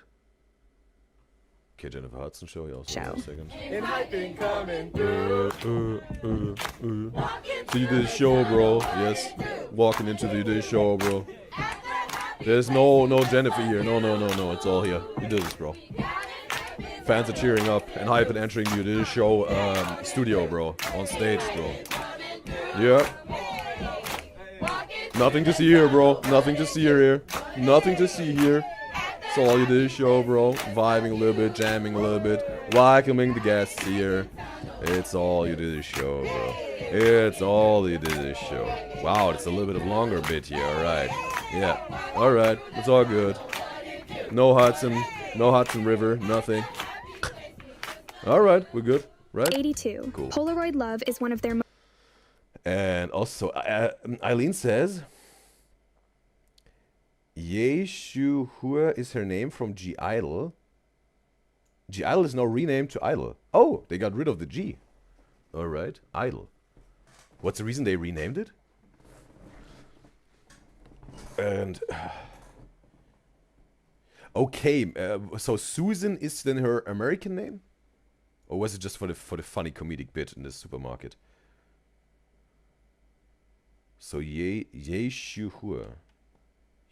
Okay, Jennifer Hudson show. You also show. a second. 엔하이픈 coming through. So you did a show, bro. Yes. Walking into the Udyzyz show, bro. There's no Jennifer here. No. It's all here. You did this, bro. Fans are cheering up and hype and entering the Udyzyz show studio, bro. On stage, bro. Yeah. Nothing to see here, bro. Nothing to see here. Nothing to see here. It's all Udyzyz show, bro. Vibing a little bit, jamming a little bit, welcoming the guests here. It's all Udyzyz show, bro. It's all Udyzyz show. Wow, it's a little bit of longer bit here. All right. Yeah. All right. It's all good. No Hudson River. Nothing. All right. We're good, right? 82. Cool. Polaroid Love is one of their And also, Eileen says, Yeshu Hua is her name from G Idol. G Idol is now renamed to Idol. Oh, they got rid of the G. All right, Idol. What's the reason they renamed it? And okay, so Susan is then her American name, or was it just for the funny comedic bit in the supermarket? So Yeshu Hua.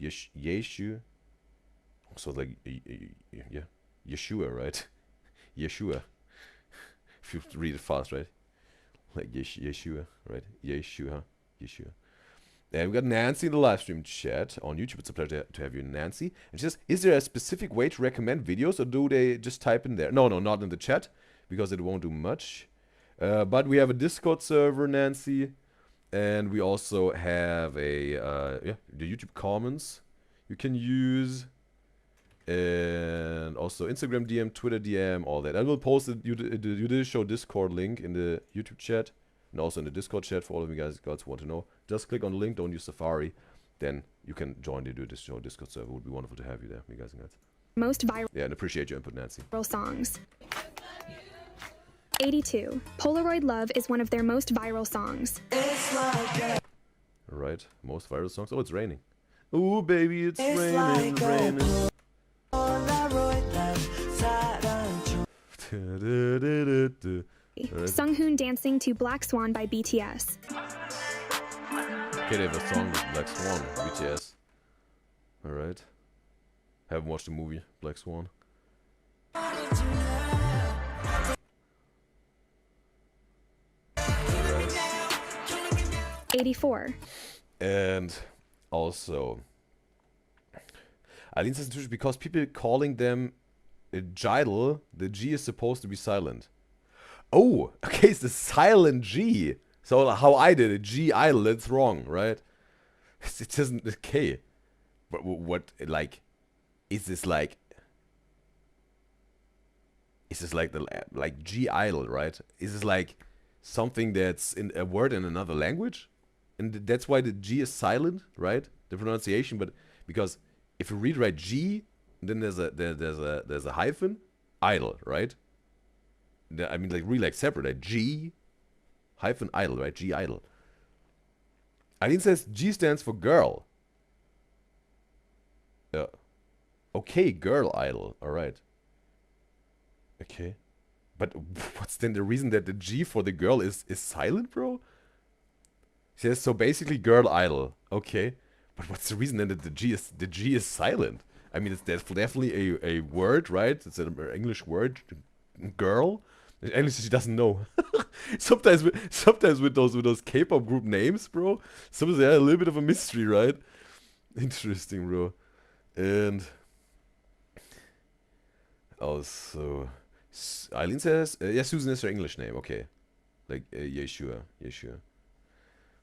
Yeshu. So like, yeah, Yeshua, right? Yeshua. If you read it fast, right? Like Yeshua, right? Yeshua. And we got Nancy in the live stream chat on YouTube. It's a pleasure to have you, Nancy. And she says, is there a specific way to recommend videos, or do they just type in there? No, not in the chat, because it won't do much. But we have a Discord server, Nancy. And we also have the YouTube comments. you can use. And also Instagram DM, Twitter DM, all that. I will post the Udyzyz Show Discord link in the YouTube chat and also in the Discord chat for all of you guys who want to know. Just click on the link, don't use Safari, then you can join the Udyzyz Show Discord server. It would be wonderful to have you there, you guys and guys. Most viral Yeah, and appreciate your input, Nancy. songs. 82. Polaroid Love is one of their most viral songs. Alright, most viral songs. Oh, it's raining. Ooh, baby, it's raining, raining. Sunghoon dancing to Black Swan by BTS. Okay, they have a song with Black Swan, BTS. Alright. Haven't watched the movie, Black Swan. 84. And also, Aline says because people calling them a Jidal, the G is supposed to be silent. Oh, okay, it's the silent G. So how I did it, G idle, that's wrong, right? It doesn't, okay. But what, like, is this like the, G idle, right? Is this like something that's in a word in another language? And that's why the G is silent, right? The pronunciation, but because if you read right G, then there's a hyphen, idle, right? I mean, like really like separate, like G hyphen idle, right? G idle. Aline says G stands for girl. Yeah. Okay, girl idle. All right. Okay. But what's then the reason that the G for the girl is silent, bro? She says so basically girl idle. Okay. But what's the reason then that the G is silent? I mean, it's definitely a word, right? It's an English word, girl. At least she doesn't know. sometimes with those K-pop group names, bro. Sometimes they are a little bit of a mystery, right? Interesting, bro. And also, Eileen says, yeah, Susan is her English name. Okay, like Yeshua,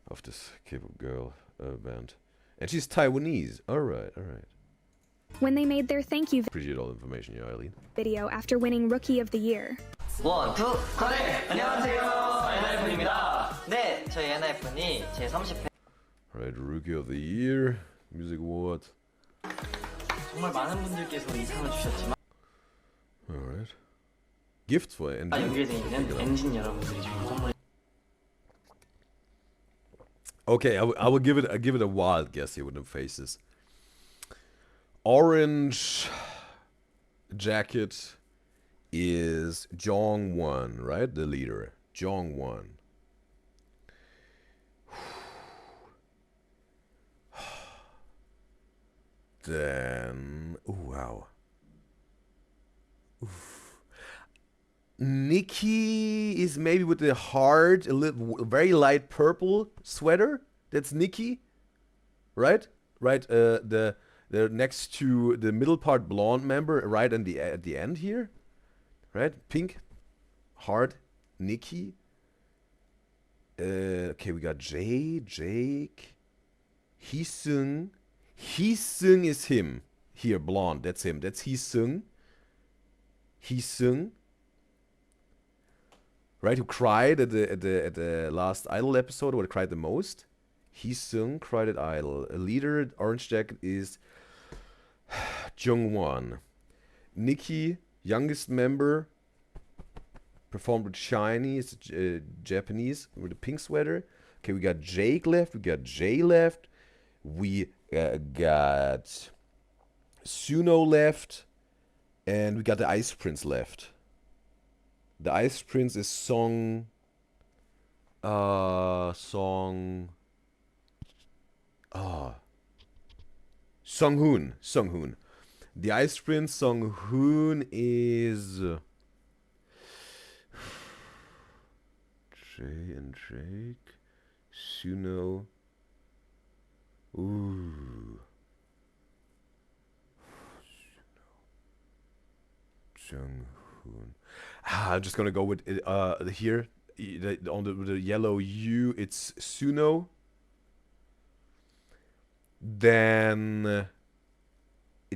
of this K-pop girl band, and she's Taiwanese. All right. When they made their thank you Appreciate all the information, yeah, Eileen. video after winning Rookie of the Year. 1, 2, 네, 안녕하세요. NIF입니다. 네, 저희 NIF니 제 30회. Alright, Rookie of the Year, Music Award. 정말 많은 분들께서 이 상을 주셨지만 Alright. Gift for NG. 여기에 있는 엔진 여러분들이 정말 선물. Okay, I will give it a wild guess here with the faces. Orange jacket is Jongwon, right? The leader, Jongwon. Then, ooh, wow. Oof. Nikki is maybe with the hard, very light purple sweater. That's Nikki, right? Right. The next to the middle part blonde member, right at the end here, right? Pink, hard, Nikki. Okay, we got Jake, Heesung. Heesung is him here, blonde. That's him. That's Heesung. Right, who cried at the last Idol episode, or cried the most? Heesung cried at Idol. A leader, orange jacket, is Jungwon. Nikki, youngest member, performed with Shiny, is Japanese, with a pink sweater. Okay, we got Jake left, we got Jay left, we got Suno left, and we got the Ice Prince left. The Ice Prince is Sunghoon. The Ice Prince, Sunghoon, is Jay and Jake, Suno. Ooh. Junghoon. I'm just gonna go with here on the yellow U. It's Suno. Then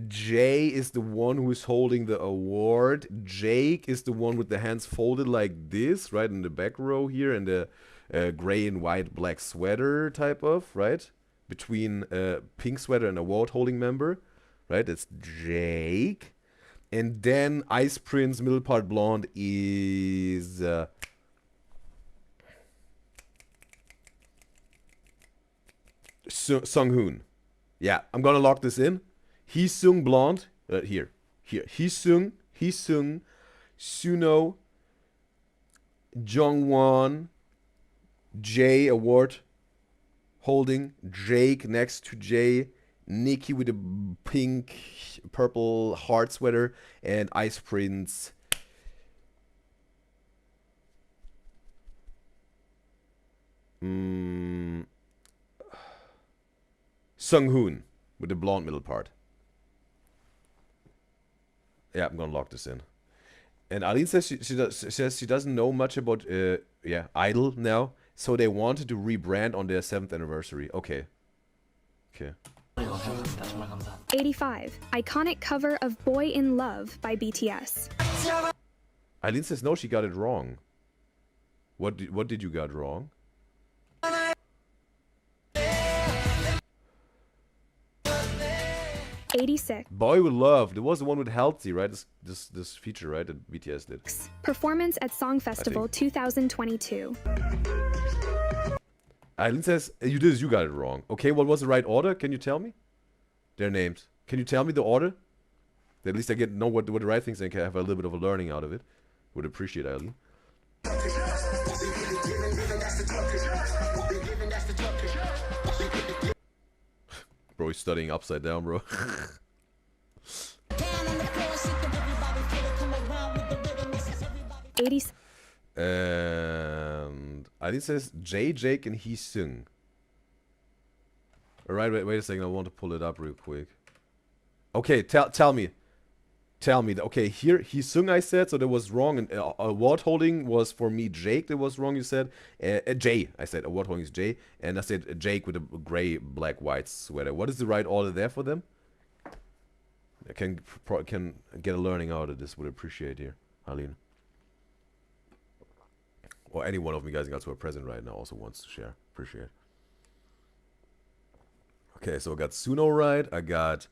Jay is the one who is holding the award. Jake is the one with the hands folded like this, right, in the back row here, and the gray and white black sweater type of, right? Between pink sweater and award holding member, right? That's Jake. And then Ice Prince, middle part blonde, is Sung-hoon. Yeah, I'm gonna lock this in. Hee-sung blonde. Here. Hee-sung, Suno, Jongwon, Jay award holding, Jake next to Jay, Nikki with a pink, purple heart sweater, and Ice Prince. Sung-hoon with the blonde middle part. Yeah, I'm gonna lock this in. And Aline says she doesn't know much about Idol now, so they wanted to rebrand on their 7th anniversary. Okay. 85. Iconic cover of Boy in Love by BTS. Eileen says no, she got it wrong. What did you got wrong? 86. Boy with Love. There was the one with Halsey, right? This feature, right? That BTS did. Performance at Song Festival 2022. Eileen says you got it wrong. Okay, what was the right order? Can you tell me? Their names. Can you tell me the order? At least I know what the right things and can have a little bit of a learning out of it. Would appreciate Eileen. Bro, he's studying upside down, bro. And Eileen says Jay, Jake, and Hee-sung. Alright, wait a second. I want to pull it up real quick. Okay, tell me. Okay, here Hee-sung I said, so that was wrong. And award holding was for me Jake. That was wrong. You said Jay. I said award holding is Jay, and I said Jake with a gray, black, white sweater. What is the right order there for them? I can get a learning out of this. Would appreciate here, Aline. Or any one of you guys got to a present right now also wants to share. Appreciate. Okay, so I got Suno right. I got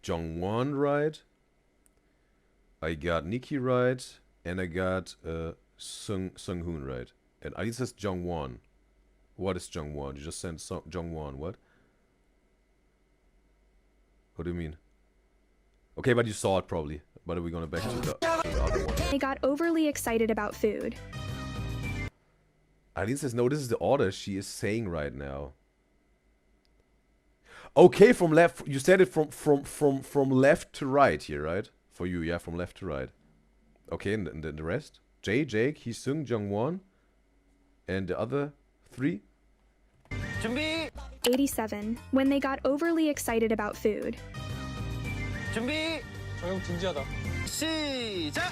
Jongwon right. I got Nikki right. And I got Sung-hoon right. And I says Jongwon. What is Jongwon? You just sent Jongwon. What? What do you mean? Okay, but you saw it probably. But are we going back to the other one? They got overly excited about food. Eileen says, no, this is the order she is saying right now. Okay, from left. You said it from left to right here, right? For you, yeah, from left to right. Okay, and then the rest? Jay, Jake, Hee-sung, Jongwon, and the other 3? 87. When they got overly excited about food. 준비. 형 진지하다. 시작.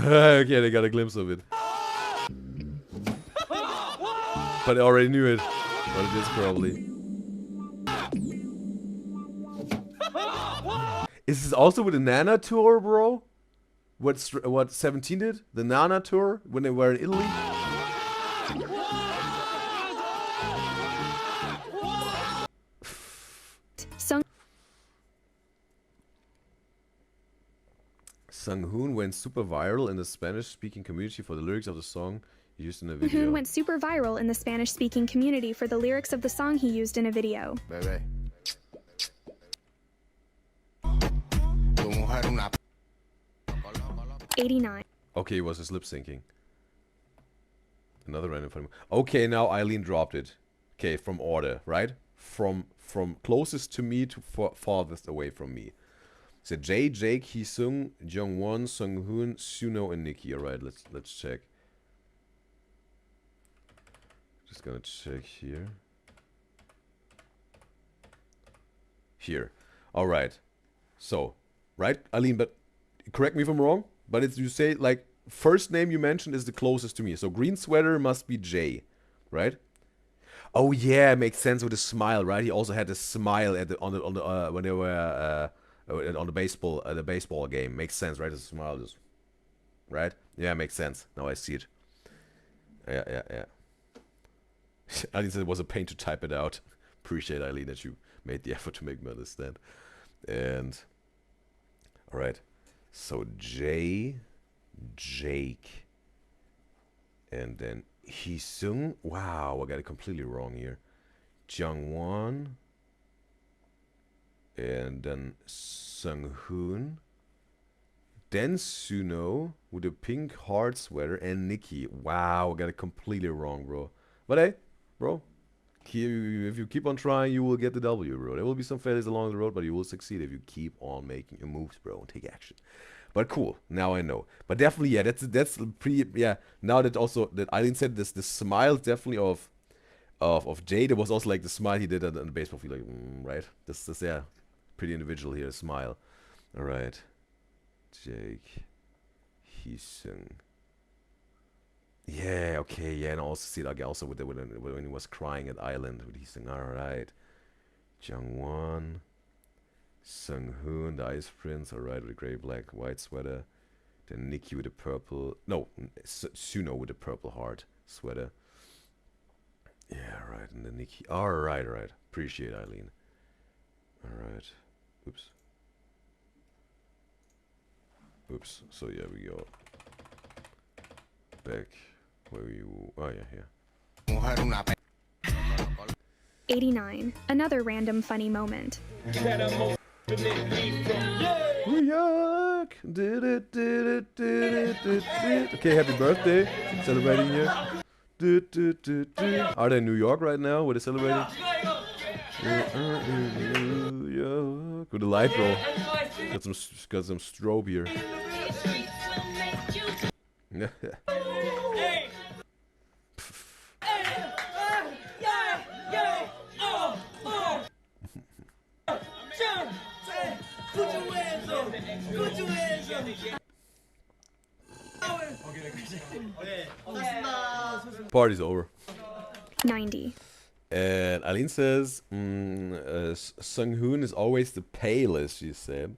Okay, they got a glimpse of it. But I already knew it. What it is probably. Is this also with the Nana tour, bro? What 17 did? The Nana tour when they were in Italy? Sung-hoon went super viral in the Spanish-speaking community for the lyrics of the song he used in a video. Sung-hoon went super viral in the Spanish-speaking community for the lyrics of the song he used in a video. Bye. 89. Okay, it was his lip syncing. Another random funny. Okay, now Eileen dropped it. Okay, from order, right? From closest to me to farthest away from me. So Jay, Jake, Hee-sung, Jongwon, Sung-hoon, Suno, and Nikki. Alright, let's check. Just gonna check here. Here. Alright. So, right, Eileen, but correct me if I'm wrong, but it's, you say, like, first name you mentioned is the closest to me. So green sweater must be Jay, right? Oh yeah, it makes sense with the smile, right? He also had the smile at the when they were on the baseball game. Makes sense, right? The smile, just right? Yeah, makes sense. Now I see it. Yeah. Eileen said it was a pain to type it out. Appreciate, Eileen, that you made the effort to make me understand. And all right, so Jake, and then Hee-sung. Wow, I got it completely wrong here. Jungwon, and then Sunghoon, then Suno with a pink heart sweater, and Nikki. Wow, I got it completely wrong, bro. But hey, bro, if you keep on trying, you will get the W, bro. There will be some failures along the road, but you will succeed if you keep on making your moves, bro, and take action. But cool, now I know. But definitely, yeah, that's pretty, yeah. Now that also that Eileen said this, the smile definitely of Jade. It was also like the smile he did on the baseball field, like right. This yeah, pretty individual here. Smile. All right, Jake, Hee-sung. Yeah, okay, yeah, and I also see like also with when he was crying at Island with Hee-sung. All right, Jungwon. Sunghoon, the Ice Prince, alright, with a grey, black, white sweater. Then Nikki with a purple... No, Suno with a purple heart sweater. Yeah, right, and then Nikki... Alright. Appreciate Eileen. Alright. Oops. So, yeah, we go back where you... Oh, yeah, here. 89. Another random funny moment. Yuck! Okay, happy birthday. Celebrating here. Are they in New York right now? Where they celebrating? With the light roll. Got some strobe here. Party's over. 90. And Eileen says, Sunghoon is always the palest, she said.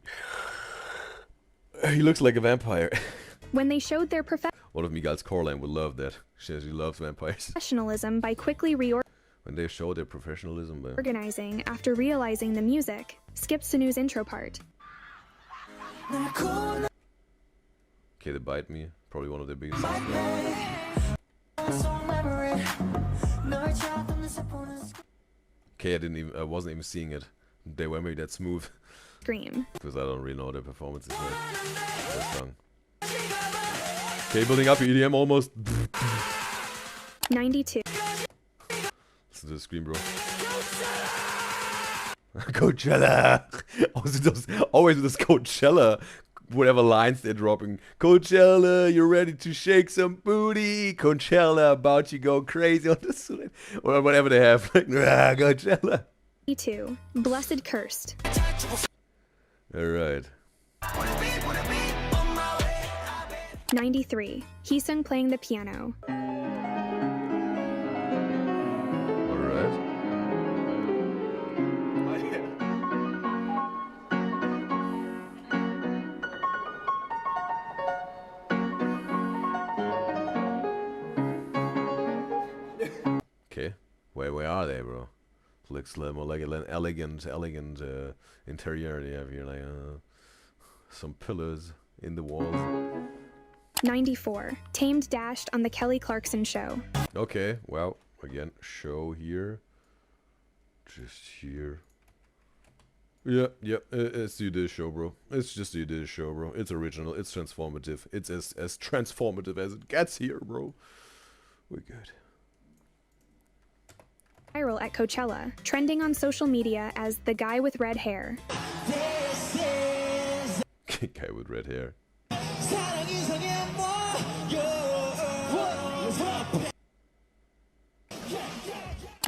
He looks like a vampire. When they showed their One of Miguel's Corline would love that. She says he loves vampires. professionalism by quickly When they show their professionalism, reorganizing after realizing the music, skipped Sunu's intro part. Okay, they bite me. Probably one of their biggest Okay, I wasn't even seeing it. They were maybe that smooth. Scream. Because I don't really know their performances that song. Okay, building up your EDM almost. 92. Listen to the scream, bro. Coachella! Always with this Coachella, whatever lines they're dropping. Coachella, you're ready to shake some booty. Coachella, about to go crazy on the suit. Or whatever they have. Coachella. 92. Blessed Cursed. Alright. 93. Hee-sung playing the piano. Alright. Okay, where are they, bro? Looks more like an elegant interior. They have here like some pillars in the walls. 94. Tamed dashed on the Kelly Clarkson show. Okay, well, again, show here. Just here. Yeah, it's the Udyzyz show, bro. It's just the Udyzyz show, bro. It's original, it's transformative. It's as transformative as it gets here, bro. We're good. Viral at Coachella, trending on social media as the guy with red hair. Guy with red hair.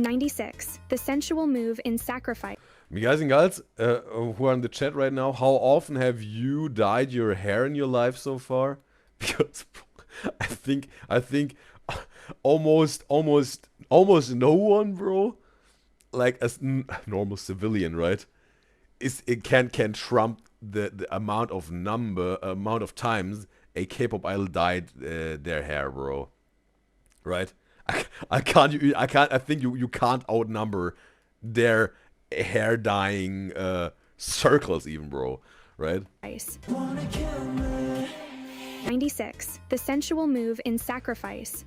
96. The sensual move in Sacrifice. Guys and girls who are in the chat right now, how often have you dyed your hair in your life so far? Because I think almost no one, bro. Like a normal civilian, right? It can trump the amount of times a K-pop idol dyed their hair, bro. Right? I think you can't outnumber their hair dyeing circles even, bro. Right? 96. The sensual move in Sacrifice.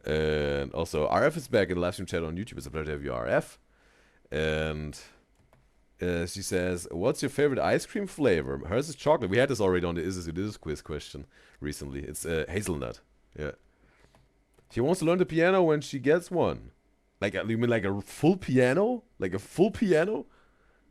And also, RF is back in the live stream chat on YouTube. It's a pleasure to have you, RF. And she says, what's your favorite ice cream flavor? Hers is chocolate. We had this already on the Udyzyz quiz question recently. It's hazelnut. Yeah. She wants to learn the piano when she gets one. Like, you mean like a full piano? Like a full piano?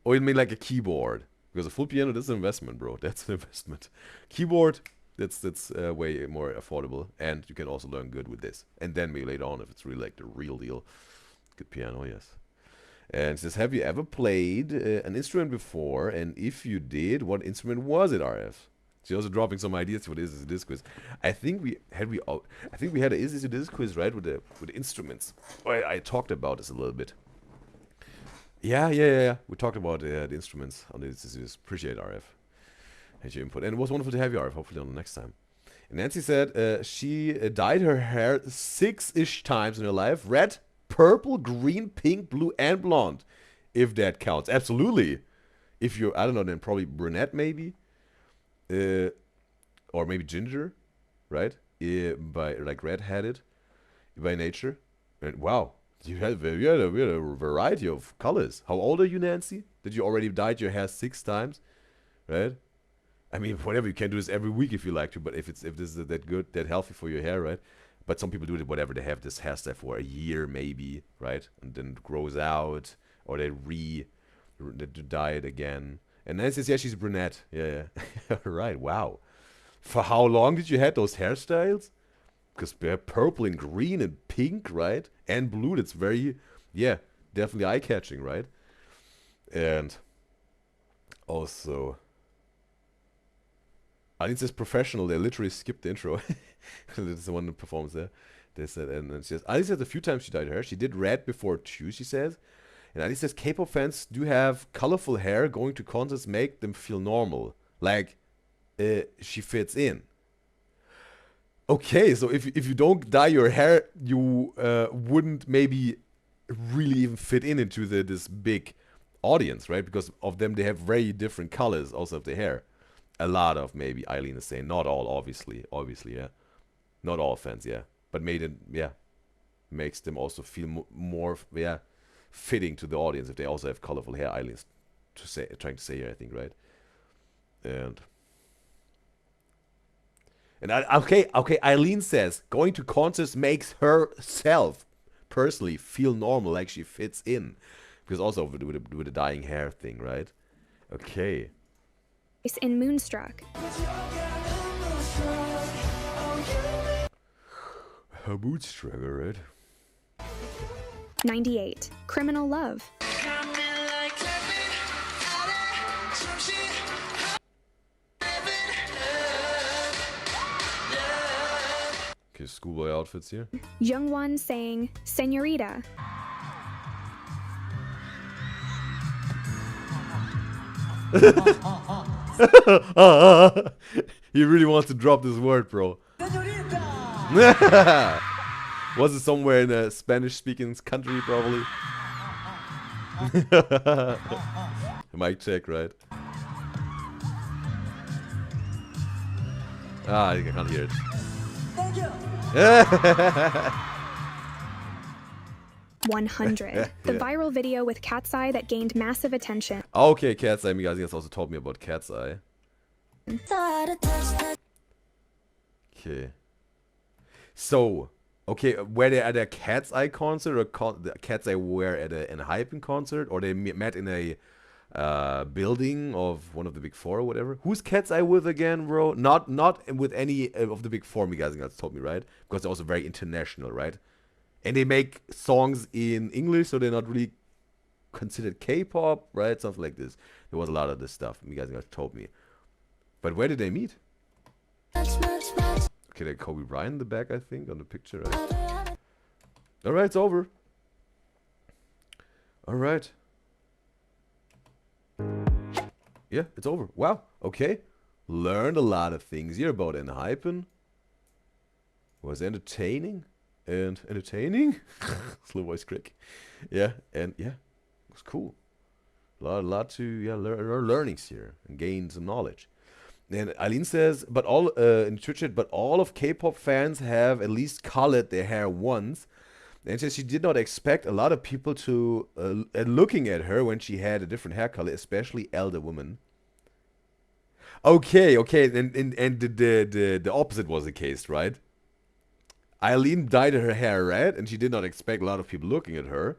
Or you mean like a keyboard? Because a full piano, that's an investment, bro. That's an investment. Keyboard, that's way more affordable. And you can also learn good with this. And then maybe later on, if it's really like the real deal. Good piano, yes. And it says, have you ever played an instrument before? And if you did, what instrument was it, RF? She's also dropping some ideas for this quiz. I think we had an Udyzyz quiz, right, with the instruments. I talked about this a little bit. Yeah. We talked about the instruments on this. Appreciate RF. Had your input. And it was wonderful to have you, RF. Hopefully on the next time. And Nancy said she dyed her hair 6-ish times in her life. Red, purple, green, pink, blue, and blonde. If that counts. Absolutely. If you're, I don't know, then probably brunette maybe. Or maybe ginger. Right? By like red-headed. By nature. And wow. You had a variety of colors. How old are you, Nancy? Did you already dyed your hair 6 times? Right? I mean, whatever, you can do this every week if you like to, but if this is that good, that healthy for your hair, right? But some people do it whatever, they have this hairstyle for a year maybe, right? And then it grows out, or they dye it again. And Nancy says, yeah, she's brunette. Yeah. Right, wow. For how long did you have those hairstyles? Because they're purple and green and pink, right? And blue, that's very, yeah, definitely eye-catching, right? And also, Aline says professional, they literally skipped the intro. That's the one that performs there. They said, and then she says, Aline says a few times she dyed her hair. She did red before too, she says. And Aline says, K-pop fans do have colorful hair, going to concerts make them feel normal. Like, she fits in. Okay, so if you don't dye your hair, you wouldn't maybe really even fit into this big audience, right? Because of them, they have very different colors also of the hair. A lot of, maybe Eileen is saying, not all, obviously, yeah. Not all fans, yeah. But makes them also feel more, fitting to the audience if they also have colorful hair, Eileen's trying to say here, I think, right? And okay, Eileen says, going to concerts makes herself, personally, feel normal, like she fits in. Because also with the dyeing hair thing, right? Okay. In Moonstruck. Her Moonstruck, right? 98. Criminal Love. Okay, schoolboy outfits here. Jungwon saying, Senorita. He really wants to drop this word, bro. Was it somewhere in a Spanish-speaking country, probably? Mic check, right? I can't hear it. Thank you. 100. The viral video with Cat's Eye that gained massive attention. Okay, Cat's Eye. You guys also told me about Cat's Eye. Okay. So, okay, were they at a Cat's Eye concert, or the Cat's Eye were at an Hypen concert, or they met in a building of one of the big four or whatever? Who's Cat's Eye with again, bro? Not with any of the big four, you guys told me, right? Because they're also very international, right? And they make songs in English, so they're not really considered K-pop, right? Something like this. There was a lot of this stuff. You guys told me. But where did they meet? Okay, they Kobe Bryant in the back, I think, on the picture, right? Alright, it's over. Alright. Yeah, it's over. Wow, okay. Learned a lot of things here about Enhypen. Was entertaining. And entertaining? Slow voice crick. Yeah, and yeah, it was cool. A lot to learn learnings here and gain some knowledge. And Eileen says, but all in Twitch chat, but all of K-pop fans have at least colored their hair once. And says she did not expect a lot of people to looking at her when she had a different hair color, especially elder women. Okay, and the opposite was the case, right? Eileen dyed her hair red, and she did not expect a lot of people looking at her,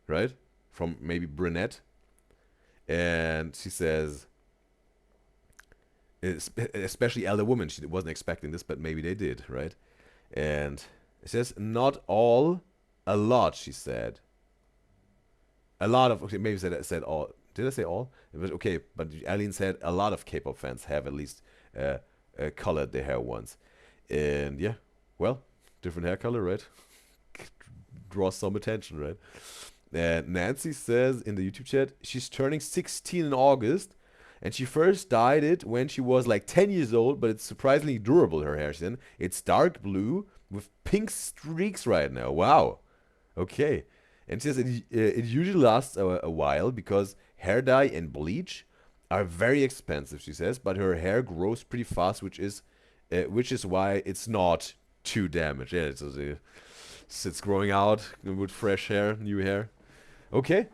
right? From maybe brunette. And she says, especially elder women, she wasn't expecting this, but maybe they did, right? And it says, not all, a lot, she said. A lot of, okay, maybe said all. Did I say all? It was okay, but Eileen said a lot of K-pop fans have at least colored their hair once. And yeah, well, different hair color, right? Draws some attention, right? And Nancy says in the YouTube chat, she's turning 16 in August, and she first dyed it when she was like 10 years old, but it's surprisingly durable, her hair. It's dark blue with pink streaks right now. Wow. Okay. And she says it usually lasts a while because hair dye and bleach are very expensive, she says, but her hair grows pretty fast, which is why it's not too damaged. Yeah, it's growing out with fresh hair, new hair. Okay.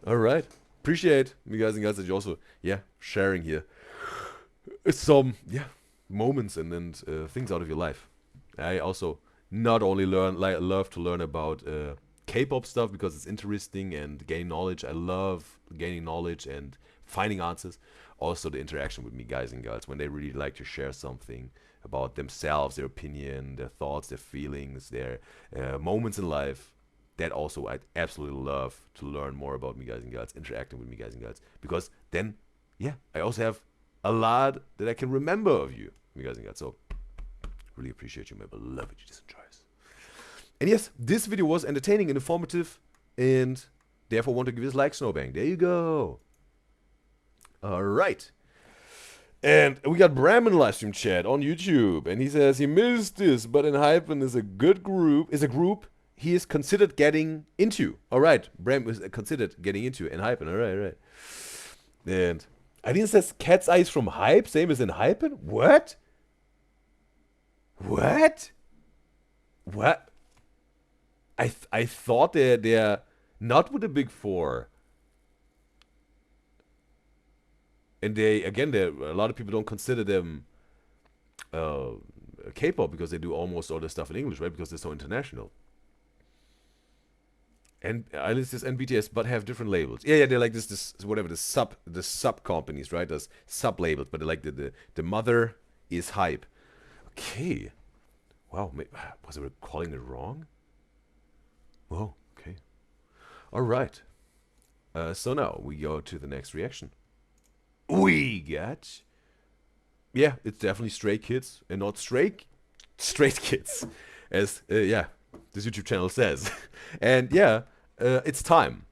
All right. Appreciate you guys and girls that you also, sharing here some, moments and things out of your life. I also not only love to learn about K-pop stuff because it's interesting and gaining knowledge. I love gaining knowledge and finding answers. Also the interaction with me guys and girls when they really like to share something about themselves, their opinion, their thoughts, their feelings, their moments in life. That also I'd absolutely love to learn more about me guys and girls, interacting with me guys and girls. Because then, I also have a lot that I can remember of you, me guys and girls. So, really appreciate you, my beloved Udyzyz enjoys. And yes, this video was entertaining and informative, and therefore want to give this like snowbang. There you go. Alright. And we got Bram in live stream chat on YouTube, and he says he missed this, but Enhypen is a group he is considered getting into. Alright, Bram is considered getting into Enhypen. Alright. And Eileen says Cat's Eyes from Hype, same as Enhypen? What? What? I thought they're not with the big four. And a lot of people don't consider them K-pop because they do almost all their stuff in English, right? Because they're so international. And Eileen says and BTS, but have different labels. Yeah, they're like this whatever the sub companies, right? There's sub labels, but they're like the mother is Hype. Okay. Wow, was I calling it wrong? Oh, okay. All right. So now we go to the next reaction. We got, it's definitely Stray Kids and not Straight Kids, as this YouTube channel says. And it's time.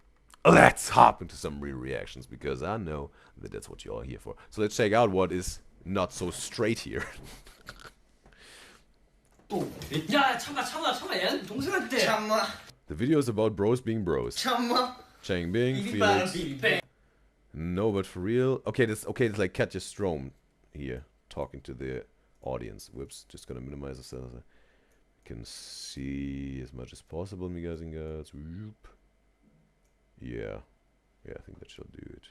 Let's hop into some real reactions because I know that that's what you're all here for. So let's check out what is not so straight here. The video is about bros being bros. Changbing, Felix. No, but for real. Okay, this like Katja Strom here talking to the audience. Whoops, just gonna minimize this so I can see as much as possible, me guys and girls. Whoop. Yeah, I think that should do it.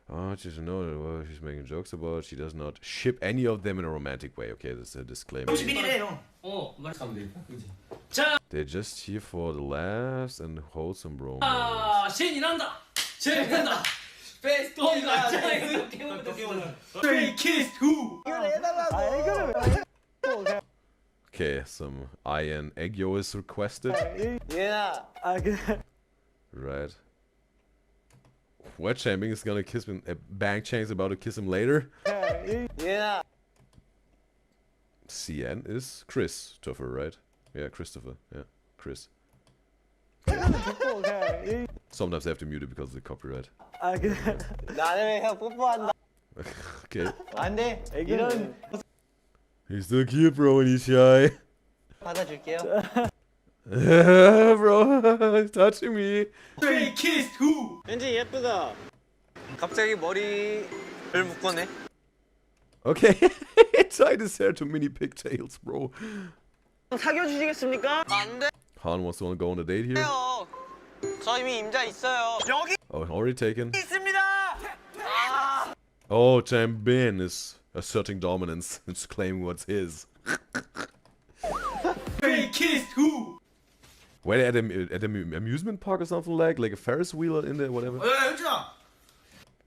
Oh, just know that she's making jokes about. She does not ship any of them in a romantic way. Okay, that's a disclaimer. They're just here for the laughs and wholesome romance. Okay, some Iron Eggyo is requested. Yeah. Right. What Champing is gonna kiss him? Bang Chang's about to kiss him later. Yeah. CN is Christopher, right? Yeah, Christopher. Yeah, Chris. Sometimes I have to mute it because of the copyright. 나는 왜 형 뽀뽀한다. Okay. 안 돼. 이런 He's so cute, bro, when he's shy. 받아줄게요. Bro, he's touching me. Stray kiss who? 왠지 예쁘다. 갑자기 머리를 묶어내. Okay. Tied his hair to mini pigtails, bro. 사귀어 주시겠습니까? 안 돼. Han wants to go on a date here. 저 이미 임자 있어요. 여기 Oh, already taken. 있습니다. 아. Oh, Jambin is asserting dominance and claiming what's his. Stray kiss who? Wait, at an amusement park or something like a Ferris wheel in there, whatever. 현진아.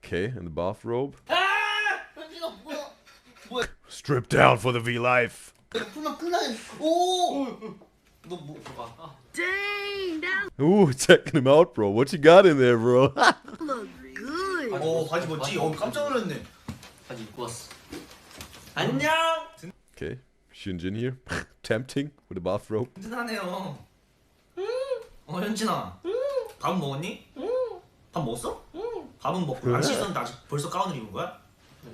Okay, in the bathrobe. 현진아 뭐야? Stripped down for the V life. 풀만 끝나네. 오. 너뭐 봐봐. Dang, that Ooh, checking him out, bro. What you got in there, bro? look good. 오 바지 멋지. 깜짝 놀랐네. 바지 입고 왔어. 안녕. Okay, Shinjin here. Tempting with a bathrobe. 든든하네요. 현진아. 밥 먹었니? 밥 먹었어? 밥은 먹고 안 씻었는데 아직 벌써 가운을 입은 거야?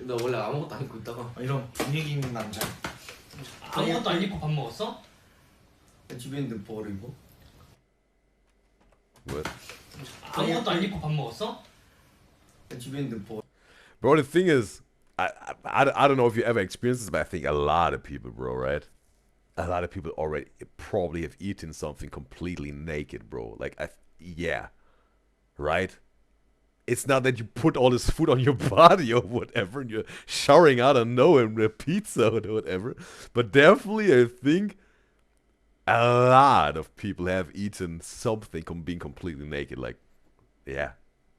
나 원래 아무것도 안 입고 있다가 이런 분위기 있는 남자. 아무것도 안 입고 밥 먹었어? 집에 있는데 뭘 입어? What? 아무것도 안 입고 밥 먹었어? 집에 있는데 뭘? Bro, the thing is, I don't know if you ever experienced this, but I think a lot of people, bro, right? A lot of people already probably have eaten something completely naked, bro. Like, yeah, right? It's not that you put all this food on your body or whatever, and you're showering out of nowhere with a pizza or whatever. But definitely, I think a lot of people have eaten something being completely naked. Like, yeah,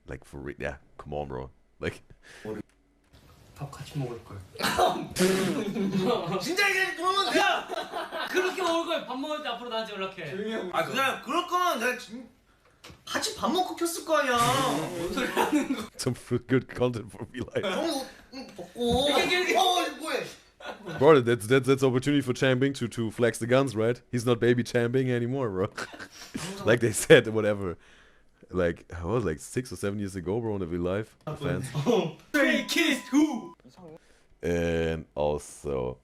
like for real. Yeah, come on, bro. Like. 밥 같이 먹을 걸. 진짜 이제 그러면 야 그렇게 먹을 걸. 밥 먹을 때 앞으로 나한테 연락해. 아 그냥 그럴 거면 내가 같이 밥 먹고 켰을 거 아니야. 뭔 소리 하는 거? Some good content for me, like. 먹고. 뭐해? Bro, that's opportunity for Chambing to flex the guns, right? He's not baby Chambing anymore, bro. Like they said, whatever. Like, I was like 6 or 7 years ago, bro, on the V Live. Fans. Stray kiss who? And also,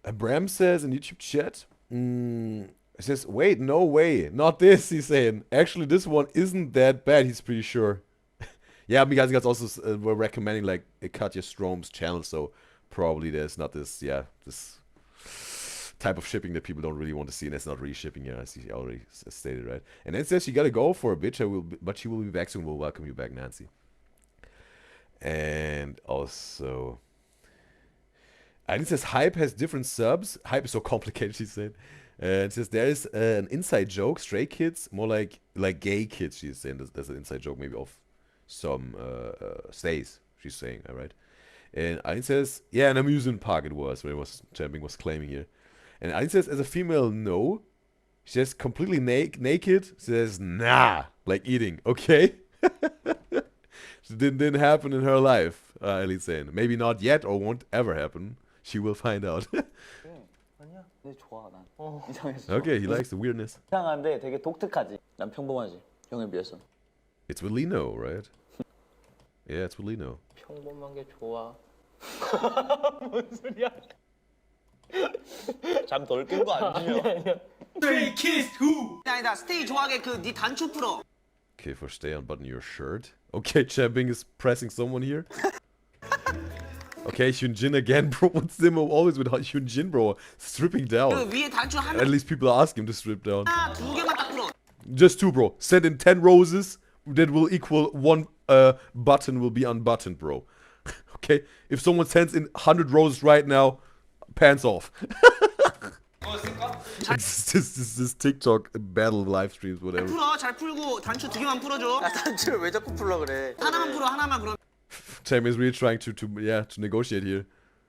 Bram says in YouTube chat, he says, wait, no way, not this, he's saying. Actually, this one isn't that bad, he's pretty sure. Yeah, because you guys also were recommending, like, Katja Strom's channel, so probably there's not this, yeah, this type of shipping that people don't really want to see, and it's not really shipping, yeah, as he already stated, right? And then says, you gotta go for a bit, but she will be back soon, we'll welcome you back, Nancy. And also, and it says, Hype has different subs. Hype is so complicated, she said. And it says, there is an inside joke, Stray Kids, more like gay kids, she's saying. There's an inside joke maybe of some stays, she's saying, all right? And Ayn says, yeah, an amusement park it was, where Champing was claiming here. And Ayn says, as a female, no. She says, completely naked. She says, nah, like eating, okay? It didn't happen in her life, Ali's saying. Maybe not yet, or won't ever happen. She will find out. 아니야, 내 좋아 난. 이상했어. Okay, he likes the weirdness. 이상한데 되게 독특하지. 난 평범하지. 형에 비해서. It's with Lino, right? Yeah, it's with Lino. 평범한 게 좋아. 뭔 소리야? 잠 덜 깬 거 아니야? 아니야. Stray kiss who? 아니다. 스테이 좋아하게 그 네 단추 풀어. Okay, for stay, unbutton your shirt. Okay, Champing is pressing someone here. Okay, Hyunjin again, bro. What's the always with Hyunjin, bro? Stripping down. 그 위에 단추 하나. At least people ask him to strip down. 두 개만 딱 풀어. Just 2, bro. Send in 10 roses. That will equal 1 button will be unbuttoned, bro. Okay? If someone sends in 100 roses right now, pants off. this TikTok battle live streams, whatever. 풀어. 잘 풀고 단추 두 개만 풀어줘. 야, 단추를 왜 자꾸 풀러 그래? 하나만 풀어. 하나만 그럼. Tim is really trying to negotiate here.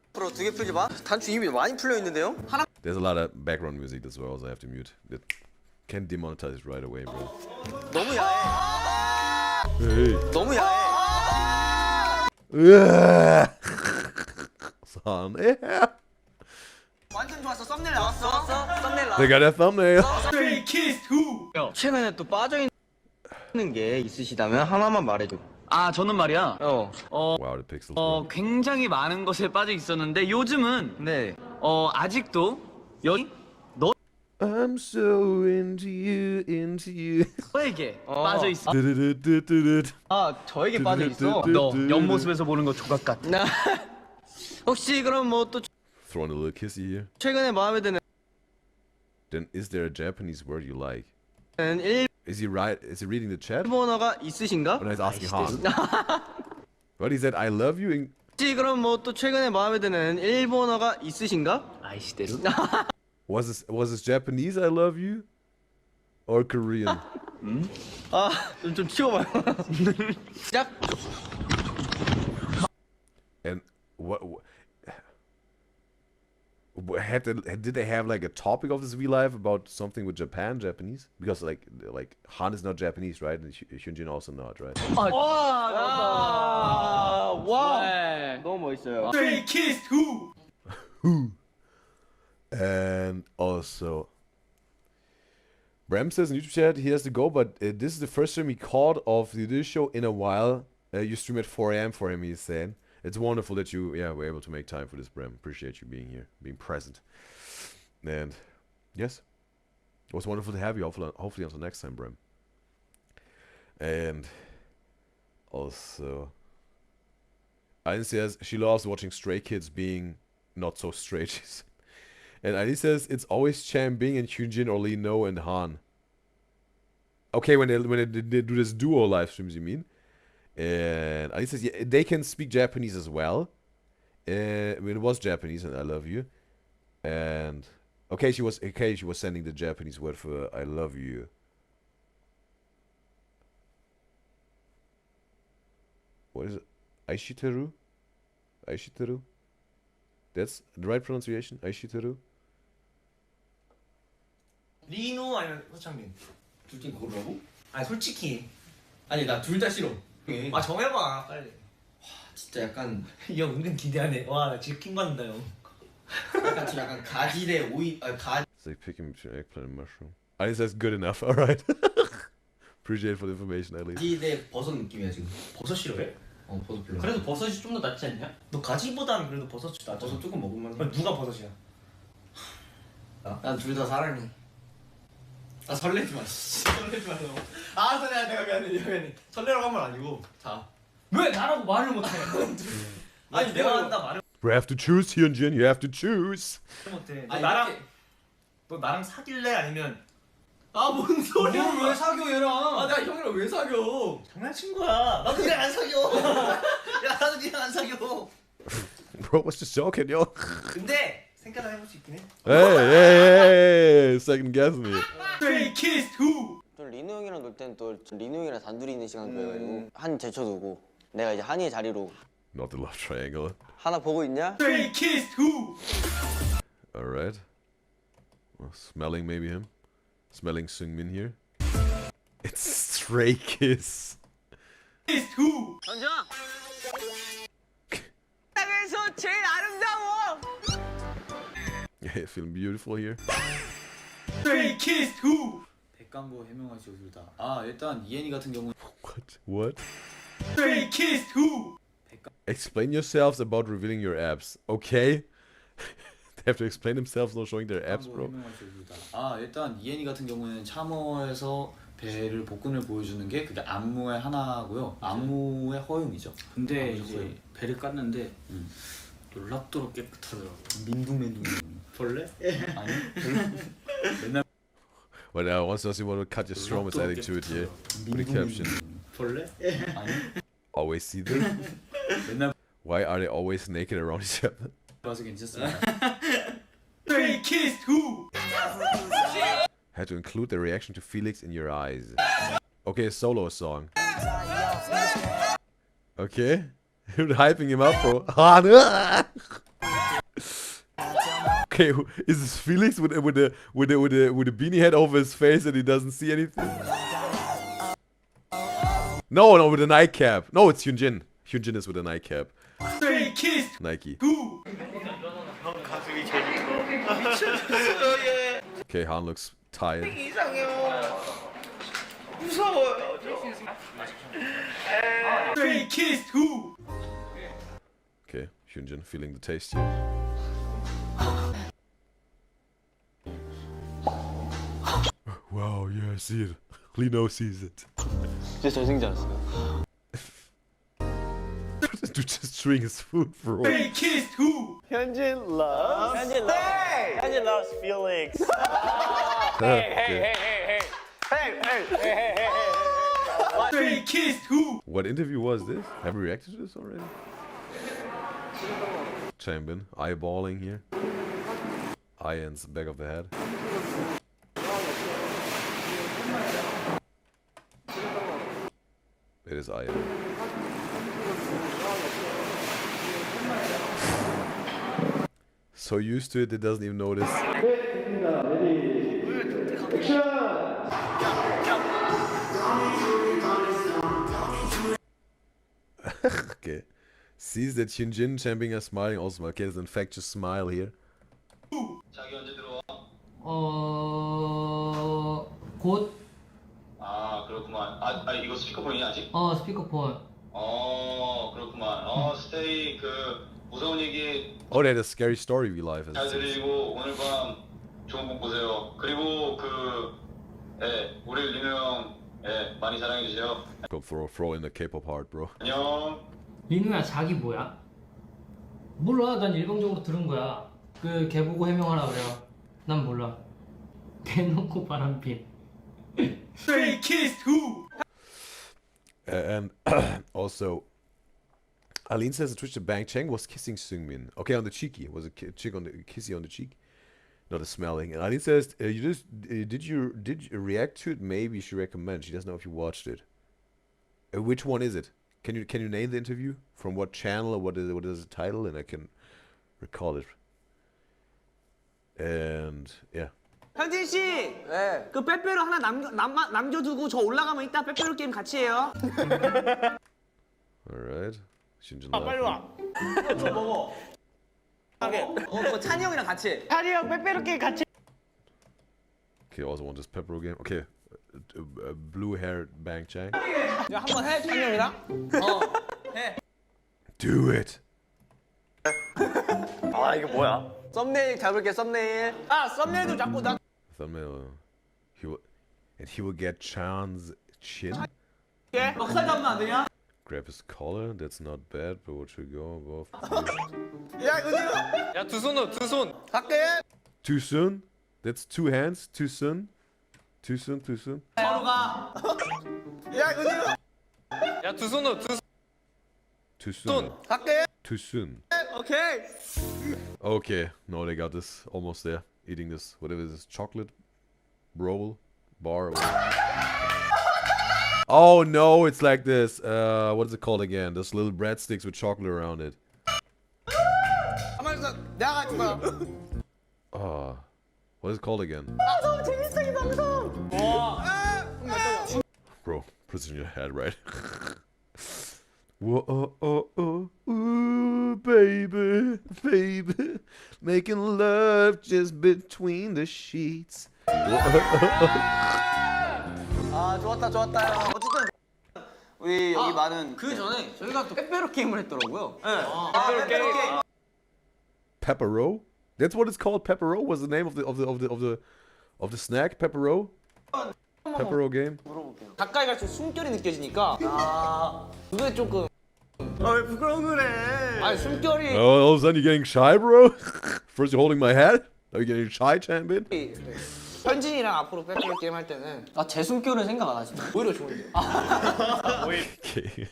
앞으로 2개 풀지 마. 단추 이미 많이 풀려 있는데요? 하나. There's a lot of background music as well, so I have to mute. It can demonetize it right away, bro. 너무 야해. Hey. 너무 야해. Son, yeah. 완전 좋았어. 썸네일 나왔어. 썸네일 나왔어. They got a thumbnail. Stray Kids 2. 최근에 또 빠져 있는 게 있으시다면 하나만 말해줘. 아 저는 말이야. Wow, the pixels. 굉장히 많은 것에 빠져 있었는데 요즘은 아직도 여기 I'm so into you. 너에게 빠져 있어. 저에게 빠져 있어. 너 옆모습에서 보는 거 조각 같아. 혹시 그럼 뭐 또 Throwing a little kissy here. 최근에 마음에 드는 Then is there a Japanese word you like? 일 Is he reading the chat? 일본어가 있으신가? When I was asking Han. What he said, I love you in... 혹시 그럼 뭐 또 최근에 마음에 드는 일본어가 있으신가? 아이시대로. Was this Japanese I love you? Or Korean? 좀 치워봐요. 시작. And what did they have like a topic of this V Live about something with Japanese? Because like Han is not Japanese, right? And Hyunjin also not, right? 와, 너무 멋있어요. Stray Kids 2. And also, Bram says in YouTube chat he has to go, but this is the first stream he caught of the Udyzyz show in a while. You stream at 4 a.m. for him, he's saying. It's wonderful that you were able to make time for this, Bram. Appreciate you being here, being present. And yes, it was wonderful to have you. Hopefully until next time, Bram. And also, Aline says she loves watching Stray Kids being not so straight. And Aline says it's always Cham Bing and Hyunjin or Lee No and Han. Okay, when they do this duo live streams, you mean? And Aline says yeah, they can speak Japanese as well. When it was Japanese, and I love you. And okay, she was sending the Japanese word for I love you. What is it? Aishiteru? Aishiteru? That's the right pronunciation? Aishiteru? 리노 아니면 서창민? 둘 중에 고르라고? 아니 솔직히 아니 나 둘 다 싫어. 아 정해봐 빨리. 와 진짜 약간 이 형 은근 기대하네. 와 나 지금 킹 받는다 형. 약간 가지대 오이 가. It's like picking between eggplant and mushroom. Aline says good enough. All right. Appreciate it for the information, at least. 가지대 버섯 느낌이야 지금. 버섯 싫어해? 버섯 별로. 그래도 버섯이 좀 더 낫지 않냐? 너 가지보다는 그래도 버섯이 낫잖아. 버섯 조금 먹으면. 누가 버섯이야? 난 둘 다 사랑해. 아 설레지 마. 설레지 마 너. 아 내가 미안해. 설레라고 한 건 아니고. 자. 왜 나라고 말을 못해? 아니 내가 한다 말을 You have to choose, Hyunjin. You have to choose. 못해. 너 나랑 사귈래 아니면? 아 뭔 소리야? 왜 사겨 얘랑? 아 내가 형이랑 왜 사겨? 장난친 거야. 나도 그냥 안 사겨. 야 나도 그냥 안 사겨. Bro, was just joking, yo. 근데 생각을 해볼 수 있긴 해. Hey, second guessing me. Stray Kids 2. 또 리노 형이랑 놀 때는 또 리노 형이랑 단둘이 있는 시간 구해가지고 한 제쳐두고 내가 이제 한이의 자리로. Not the love triangle. 하나 보고 있냐? Stray Kids 2. All right. Well, smelling maybe him. Smelling Seungmin here. It's Stray Kids. Kids 2. 던져. 땅에서 제일 아름다워. Yeah, feeling beautiful here. Stray Kids 2. 백광고 해명하시고 둘 다. 아 일단 이엔이 같은 경우. What? Stray Kids 2. Explain yourselves about revealing your abs. Okay? They have to explain themselves not showing their abs, bro. 아 일단 이엔이 같은 경우는 참어에서 배를 복근을 보여주는 게 그게 안무의 하나고요. 안무의 허용이죠. 근데 이제 배를 깠는데 놀랍도록 깨끗하더라고. 민둥민둥. 벌레? 아니. 맨날. Well, once you want to cut your strom, it's adding to it here. With the caption. 벌레? 아니. Always see them. Why are they always naked around each other? 봐서 괜찮습니다. Stray Kids 2. Had to include the reaction to Felix in your eyes. Okay, solo song. Okay, you're hyping him up, bro. Okay, is this Felix with the beanie hat over his face and he doesn't see anything? No, with a nightcap. No, it's Hyunjin. Hyunjin is with a nightcap. Stray Kids Nike. 2. Okay, Han looks tired. 이상해요. 무서워요. Stray Kids 2. Okay, Hyunjin feeling the taste here. Wow, yeah, I see it. Lino sees it. 진짜 잘생기지 않았어요? Dude just chewing his food, bro. Stray Kids 2. 현진 loves. 현진 loves Felix. Okay. Stray Kids 2. What interview was this? Have we reacted to this already? Changbin, eyeballing here. Eye ends back of the head. It is eye end. So used to it, it doesn't even notice. Okay. Sees that Hyunjin champing are smiling also. Okay, there's an infectious smile here. 자기 언제 들어와? 곧. 아 그렇구만. 이거 스피커폰이냐 아직? 스피커폰. 그렇구만. 스테이 무서운 얘기 Oh, they had a scary story we live. 잘 들리고 오늘 밤 좋은 복 보세요. 그리고 우리 리노 형 많이 사랑해 주세요. Go throw in the K-pop heart, bro. 안녕. 리누야 자기 뭐야? 몰라. 난 일방적으로 들은 거야. 걔 보고 해명하라 그래요. 난 몰라. 대놓고 바람핀. Stray Kids 2. And also, Aline says that Twitch the Bang Cheng was kissing Seungmin. Okay, on the cheeky. Was a chick on the kissy on the cheek, not a smelling. And Aline says, did you react to it? Maybe she recommend. She doesn't know if you watched it. Which one is it? Can you name the interview from what channel or what is the title, and I can recall it. And yeah. 현진 씨, 그 빼빼로 하나 남겨두고 저 올라가면 이따 빼빼로 게임 같이 해요. Alright. 신준 빨리 와. 저 먹어. 그거 찬이 형이랑 같이 해. 찬이 형 빼빼로 게임 같이. Okay, also want this pepper game. Okay, blue-haired Bang Chang. 야, 한번 해, 찬이 형이랑. 해. Do it. 이거 뭐야? 썸네일 잡을게, 썸네일. 썸네일도 잡고 나. Thumbnail. He will get Chan's chin. 예? 넉살 잡으면 안 되냐? Grab his collar. That's not bad, but what should go above? 야, 은희야. 야, 두 손. 갈게. Too soon? That's two hands. Too soon? Too soon? 서로 가. 야, 은희야. 야, 두 손. Too soon. 갈게. Too soon. 오케이. Okay, no, they got this almost there. Eating this, whatever this chocolate roll bar. Oh no, it's like this. What is it called again? Those little breadsticks with chocolate around it. 내가 갈 거야. What is it called again? 방송 재밌어 이 방송. Bro, put it in your head, right? Whoa, ooh, baby, making love just between the sheets. 좋았다. 어쨌든 우리 여기 많은 그 전에 저희가 또 빼빼로 게임을 했더라고요. 네. 빼빼로 게임. Pepero? That's what it's called. Pepero was the name of the snack. Pepero. Pepero game. 가까이 갈수록 숨결이 느껴지니까. 그게 조금. 왜 부끄러운 그래? 숨결이. Oh, all of a sudden you're getting shy, bro. First you're holding my head. Now you're getting shy, Changbin. 현진이랑 앞으로 빼빼로 게임 할 때는 제 숨결은 생각 안 하시네. 오히려 좋은데. Okay.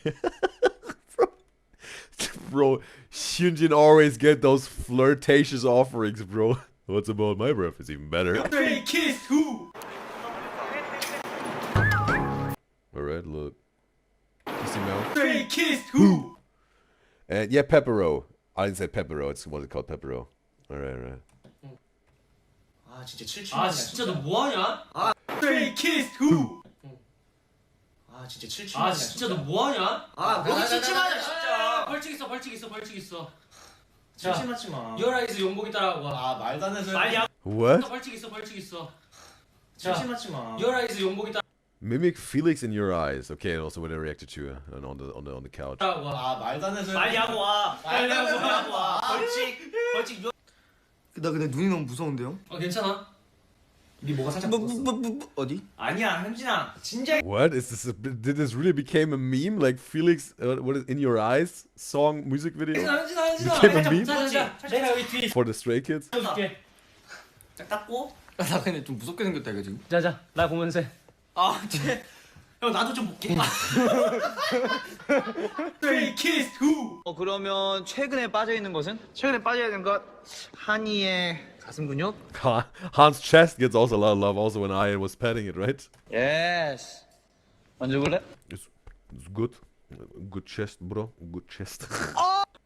Bro, Hyunjin always get those flirtatious offerings, bro. What's about my breath is even better. Stray Kids 2. Alright, look. Kissy mouth. Stray Kids 2. And yeah, Pepero. I didn't say Pepero, it's what it's called, Pepero. Alright. 아 진짜 7칠 아 진짜 너 뭐하냐? 아 Stray Kids Who? 아 진짜 7칠 아 진짜 너 뭐하냐? 아 뭐가 7칠만이야 진짜 벌칙 있어 벌칙 있어 벌칙 있어. 칠칠 맞지 마 유어라이즈 용복이 따라하고 와. 아 말도 안 되는 소리 말이야. What? 벌칙 있어 벌칙 있어. 칠칠 맞지 마 유어라이즈 용복이 Mimic Felix in your eyes. Okay, and also when I reacted to on the couch. 따라하고 와. 아 말도 안 되는 소리 빨리 하고 와. 빨리 하고 와 벌칙 나 근데 눈이 너무 무서운데요? 괜찮아. 네 뭐가 살짝 어디? 아니야 현진아 진짜 What is this? Did this really became a meme? Like Felix, what is in your eyes song music video became a meme 내가 여기 뒤에 for the Stray Kids? 줄게. 딱 닦고 나 근데 좀 무섭게 생겼다 이거 지금. 자자 나 보면서 해. 형 나도 좀 볼게 Stray Kids Who? 그러면 최근에 빠져있는 것은? 최근에 빠져있는 것 한이의 가슴 근육 Han's chest gets also a lot of love also when I was patting it, right? 예스 만져볼래? It's good. Good chest, bro. Good chest.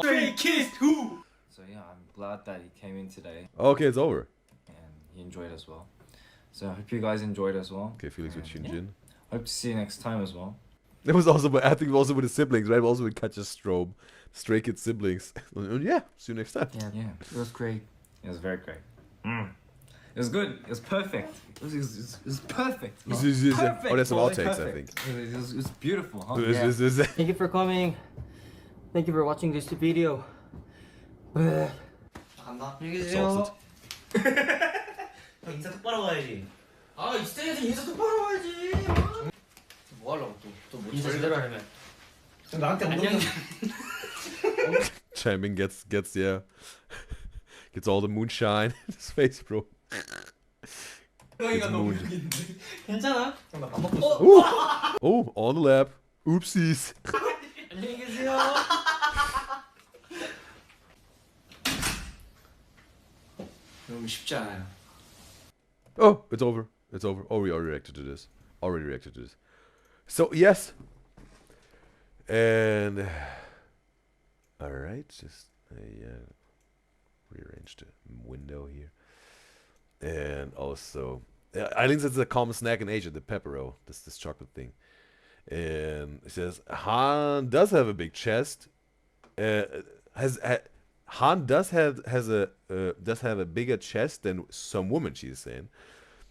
Stray Kids Who? So yeah, I'm glad that he came in today Okay, it's over. and he enjoyed as well. So I hope you guys enjoyed as well. Okay, Felix with Shinjin. Hope to see you next time as well. It was also, I think, also with the siblings, right? Also with Katja Strobe, Stray Kids siblings. Yeah, see you next time. Yeah, it was great. It was very great. It was good. It was perfect. It was perfect. Perfect. Oh, that's some boy, outtakes, I perfect. think. It was beautiful, huh? Thank you for coming. Thank you for watching this video. 간다 안녕히 계세요 형 인사 똑바로 가야지 아 이 스테이지에서 인사 똑바로 해야지. 뭐 하려고 또뭐 인사 제대로 하려면. 나한테 엉덩이 Chairman gets yeah, gets all the moonshine in his face, bro. Gets moon. 괜찮아? 형나밥 먹고 있어 Oh, on the lap. Oopsies. 안녕히 계세요. 너무 쉽지 않아요 Oh, it's over. It's over. Oh, we already reacted to this. Already reacted to this. So, yes. And... Alright, just rearrange the window here. And also... I think that's a common snack in Asia, the pepero. This chocolate thing. And it says, Han does have a big chest. Han does have a bigger chest than some woman, she's saying.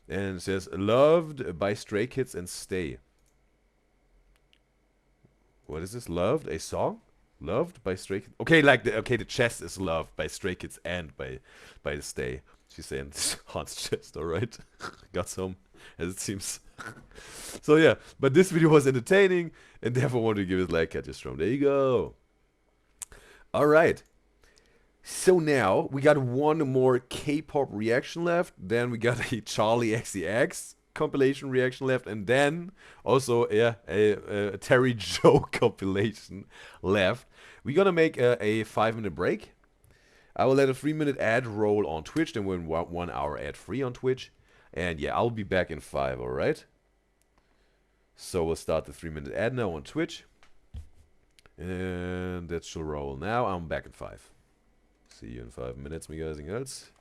And it says, loved by Stray Kids and stay. What is this? Loved? A song? Loved by Stray Kids? Okay, like the chest is loved by Stray Kids and by the stay. She's saying Han's chest, alright. Got some, as it seems. So yeah, but this video was entertaining and therefore wanted to give it a like, Katja Strom. There you go. Alright. So now we got one more K-pop reaction left. Then we got a Charlie XCX compilation reaction left, and then also a Terry Joe compilation left. We're gonna make a 5-minute break. I will let a 3-minute ad roll on Twitch, then we're 1 hour ad free on Twitch, and yeah, I'll be back in 5. All right. So we'll start the 3-minute ad now on Twitch, and that should roll now. I'm back in 5. See you in 5 minutes, me guys and girls.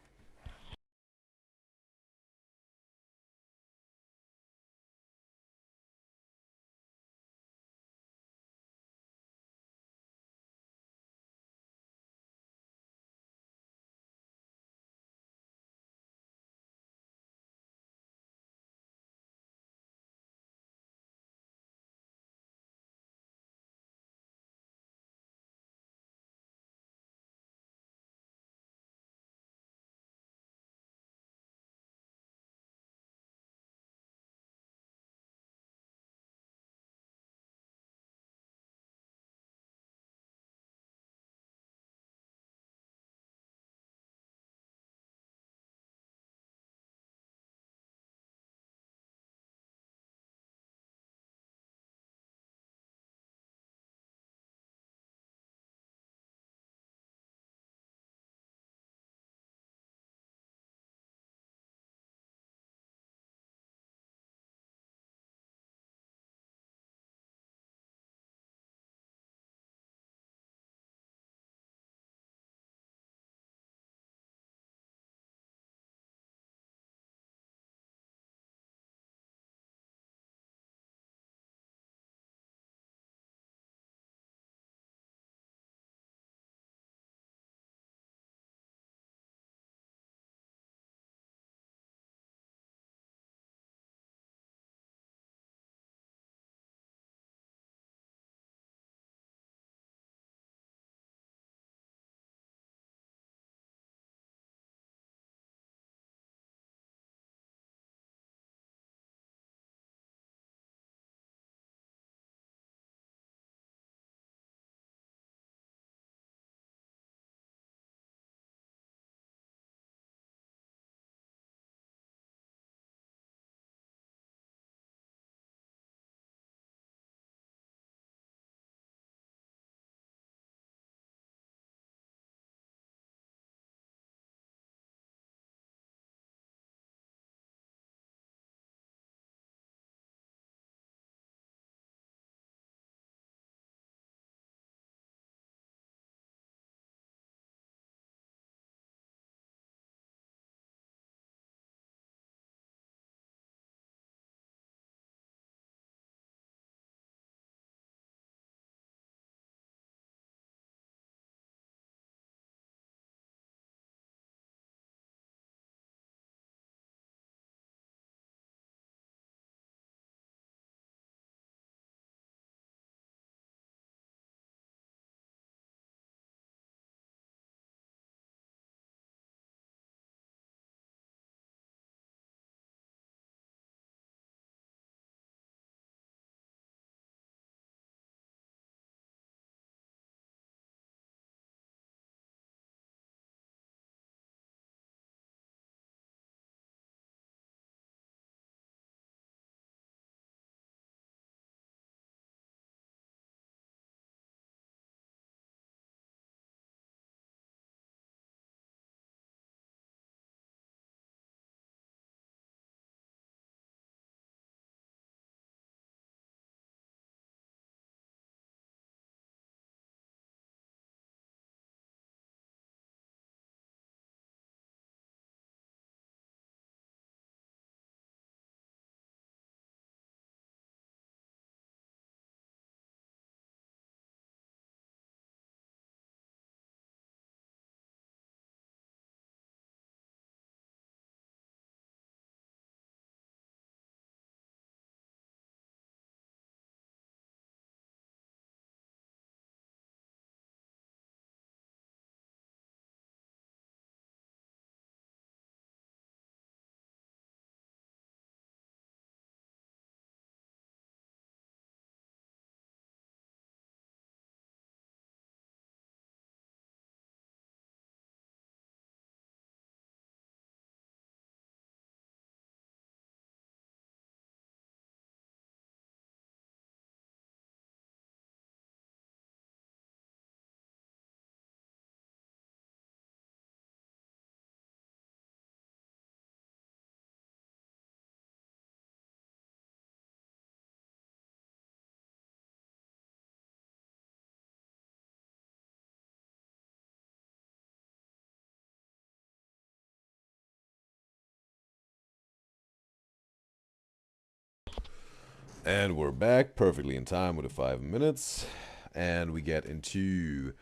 And we're back perfectly in time with the 5 minutes. And we get into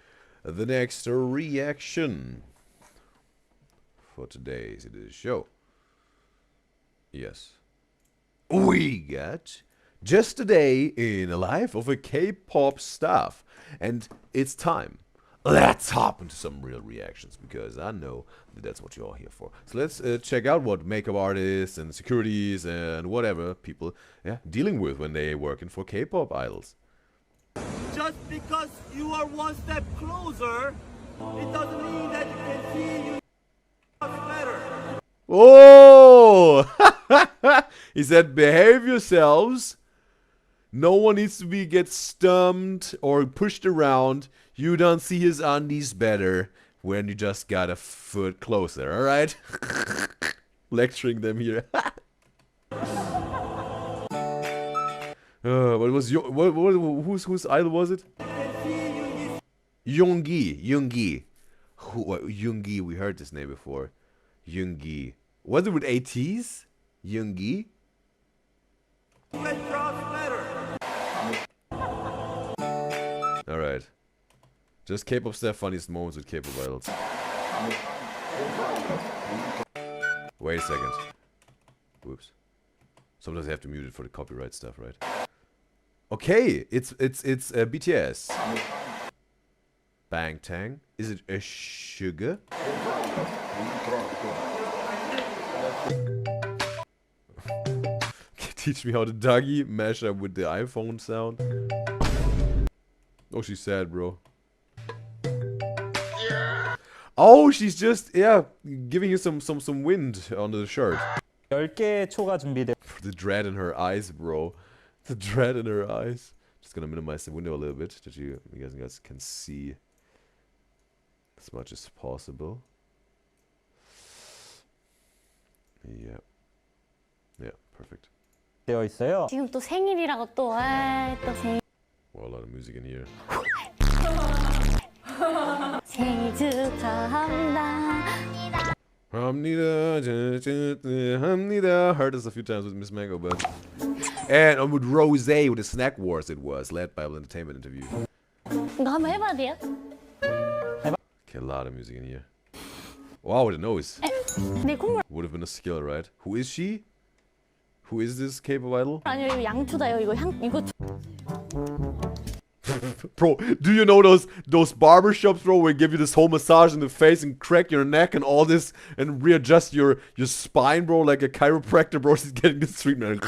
the next reaction for today's show. Yes. We got just a day in the life of a K-pop staff. And it's time. Let's hop into some real reactions, because I know that that's what you're all here for. So let's check out what makeup artists and securities and whatever people dealing with when they working for K-pop idols. Just because you are one step closer, it doesn't mean that you can see you better. Oh! He said, behave yourselves. No one needs to get stumped or pushed around. You don't see his undies better when you just got a foot closer, alright? Lecturing them here. What was your whose idol was it? Yoongi. Yoongi, we heard this name before. Yoongi. Was it with ATs? Yoongi? Alright. Just K-pop staff funniest moments with K-pop idols. Wait a second. Whoops. Sometimes I have to mute it for the copyright stuff, right? Okay, it's BTS. Bang Tang. Is it a sugar? Teach me how the Dougie mash up with the iPhone sound. Oh, she's sad, bro. Oh, she's just giving you some wind under the shirt. 10개의 초가 준비돼. The dread in her eyes, bro. The dread in her eyes. Just gonna minimize the window a little bit that you guys can see as much as possible. Yeah. Yeah, perfect. 되어 있어요. 지금 또 생일이라고 또 생일. Well, a lot of music in here. 생일 축하합니다. Hamnida. Heard this a few times with Miss Mango, but and with Rose with the Snack Wars it was led Bible Entertainment interview. 이거 한번 해봐야 돼요? Okay, a lot of music in here. Wow, with a nose. 네, 콩물. Would have been a skill, right? Who is she? Who is this K-pop idol? 아니요, 이거 양초다요. 이거. Bro, do you know those barber shops, bro, where they give you this whole massage in the face and crack your neck and all this and readjust your spine, bro, like a chiropractor, bro? She's getting this treatment.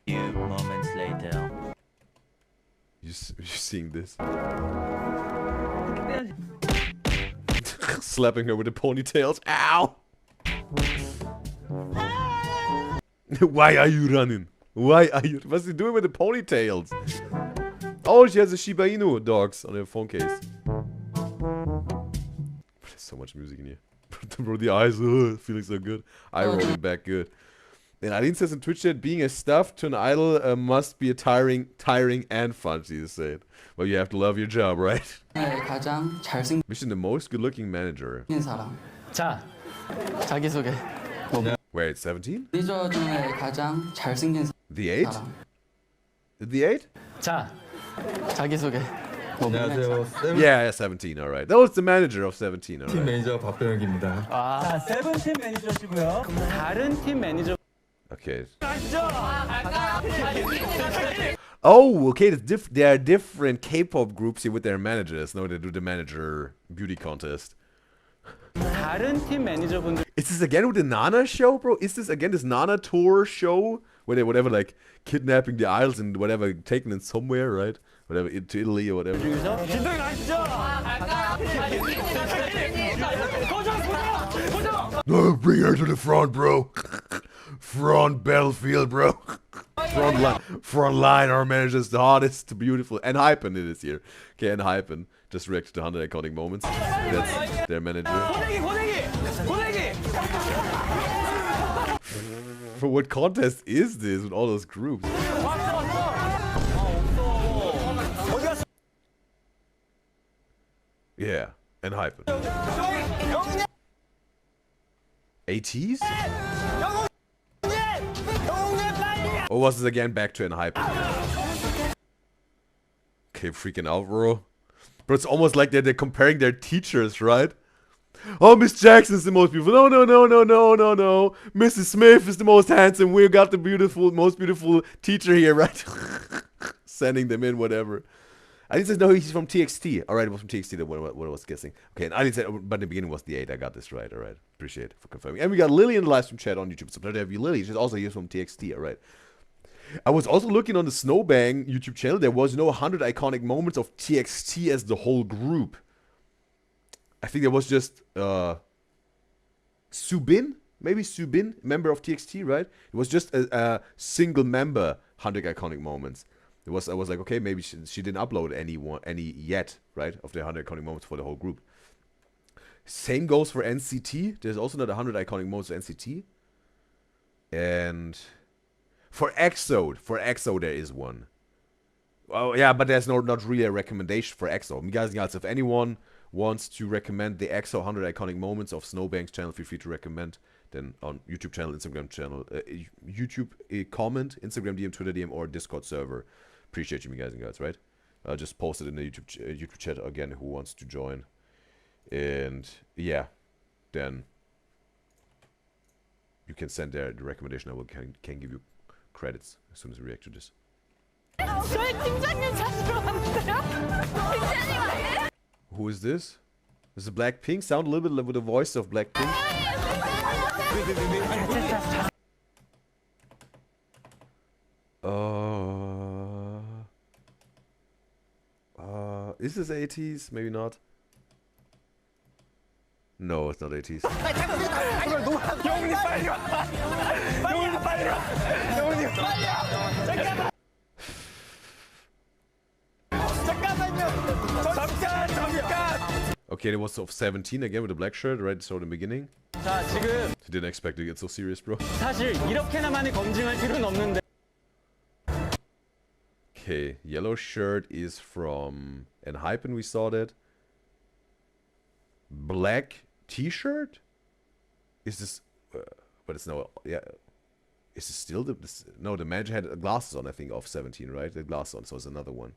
Few moments later. You seeing this? Slapping her with the ponytails. Ow! Why are you running? Why are you? What's he doing with the ponytails? Oh, she has the Shiba Inu dogs on her phone case. There's so much music in here. Bro, the eyes, feeling so good. Eye rolling back good. And Aline says in Twitch chat, being a staff to an idol must be a tiring and fun, she just said. Well, you have to love your job, right? Mission the most good-looking manager. 자, 자기소개. Wait, 17? 매니저 중에 가장 잘생긴 The 8? The 8? 자, 자기소개. 안녕하세요. Yeah, 17, alright. That was the manager of 17, alright. 팀 매니저 박병혁입니다. 자, 세븐팀 매니저시고요. 다른 팀 매니저. Okay. Oh, okay. There are different K-pop groups here with their managers. No, they do the manager beauty contest. 다른 팀 매니저분들. Is this again with the Nana show, bro? Is this again this Nana tour show where they whatever like kidnapping the idols and whatever taking them somewhere, right? Whatever to Italy or whatever. No, bring her to the front, bro. Front battlefield, bro. Front line. Our manager's the hottest, beautiful, and Hypen it is here. Okay, and Hypen just reacted to 100 iconic moments. That's their manager. For what contest is this with all those groups? Yeah, and Hypen. ATs? Or was this again back to hype? Okay, freaking out, bro. But it's almost like they're comparing their teachers, right? Oh, Miss Jackson's the most beautiful. No, no, no, no, no, no, no. Mrs. Smith is the most handsome. We got the most beautiful teacher here, right? Sending them in, whatever. I didn't say no, he's from TXT. Alright, it was from TXT, what I was guessing. Okay, and I didn't say, but in the beginning was the 8. I got this right, alright. Appreciate it for confirming. And we got Lily in the live stream chat on YouTube. So pleasure to have you, Lily. She's also here from TXT, alright. I was also looking on the Snowbang YouTube channel. There was no 100 iconic moments of TXT as the whole group. I think there was just Subin, maybe Subin, member of TXT, right? It was just a single member 100 iconic moments. I was like, okay, maybe she didn't upload any yet, right? Of the 100 iconic moments for the whole group. Same goes for NCT. There's also not 100 iconic moments of NCT. And for EXO there is one. Oh yeah, but there's not really a recommendation for EXO. Guys, if anyone wants to recommend the EXO 100 iconic moments of Snowbank's channel, feel free to recommend. Then on YouTube channel, Instagram channel, YouTube comment, Instagram DM, Twitter DM, or Discord server. Appreciate you guys and girls, right? Just post it in the YouTube chat again. Who wants to join? And yeah, then you can send there the recommendation. I can give you credits as soon as we react to this. Who is this? This is Blackpink. Sound a little bit with the voice of Blackpink. Is this 80s? Maybe not. No, it's not 80s. Okay, it was of 17 again with the black shirt, right? So in the beginning. Didn't expect to get so serious, bro. Okay, yellow shirt is from ENHYPEN, we saw that. Black t-shirt? Is this... but it's no... Yeah. Is this still the... no, the manager had glasses on, I think, of 17, right? The glasses on, so it's another one.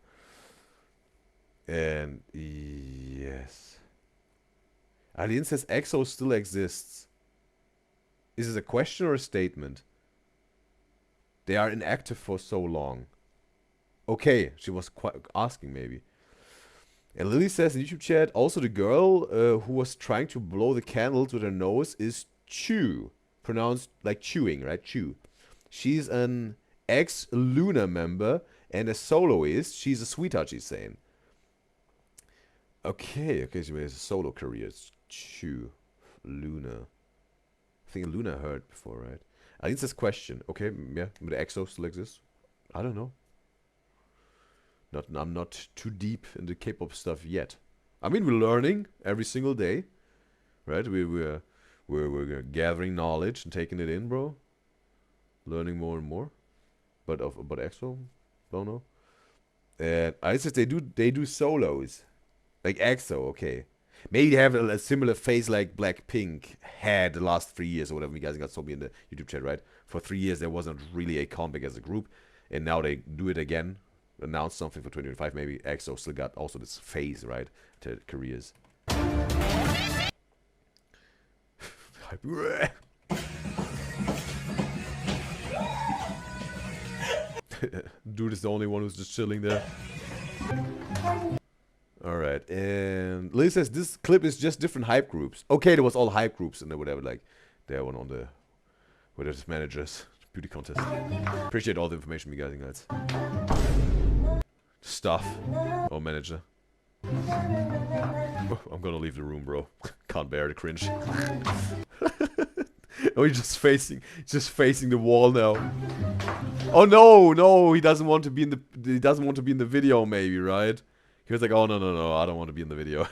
And... yes. Alien says EXO still exists. Is this a question or a statement? They are inactive for so long. Okay, she was asking maybe. And Lily says in YouTube chat, also the girl who was trying to blow the candles with her nose is Chu. Pronounced like chewing, right? Chu. She's an ex-Luna member and a soloist. She's a sweetheart, she's saying. Okay, she has a solo career. It's Chu. Luna. I think Luna heard before, right? I think this question. Okay, yeah, but the EXO still exists. I don't know. I'm not too deep in the K-pop stuff yet. I mean, we're learning every single day, right? We're gathering knowledge and taking it in, bro. Learning more and more. But about EXO, don't know. And I said they do solos, like EXO. Okay, maybe they have a similar phase like Blackpink had the last 3 years or whatever. You guys got told me in the YouTube chat, right? For 3 years there wasn't really a comeback as a group, and now they do it again. Announce something for 2025. Maybe EXO still got also this phase, right? To careers. Dude is the only one who's just chilling there. Alright, and Liz says this clip is just different hype groups. Okay, there was all hype groups and whatever, like there one on the where there's managers beauty contest. Appreciate all the information you guys. Stuff. Oh, manager. Oh, I'm gonna leave the room, bro. Can't bear the cringe. Oh, he's just facing the wall now. Oh no, he doesn't want to be in the video, maybe, right? He was like, oh no, I don't want to be in the video.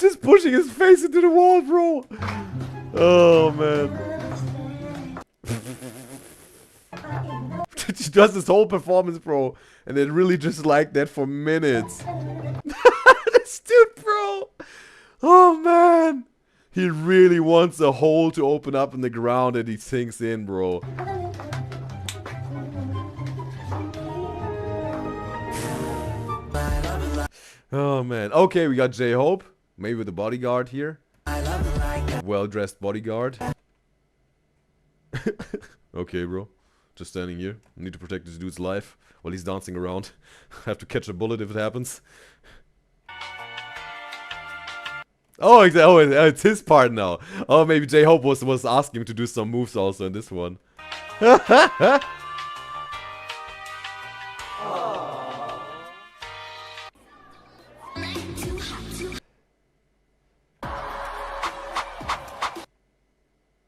just pushing his face into the wall, bro. Oh man. She does this whole performance, bro, and then really just like that for minutes. This dude, bro. Oh man, He really wants a hole to open up in the ground and he sinks in, bro. Oh man. Okay, we got J-Hope. Maybe with a bodyguard here. Well-dressed bodyguard. Okay, bro. Just standing here. Need to protect this dude's life while he's dancing around. Have to catch a bullet if it happens. Oh, it's his part now. Oh, maybe J-Hope was asking him to do some moves also in this one.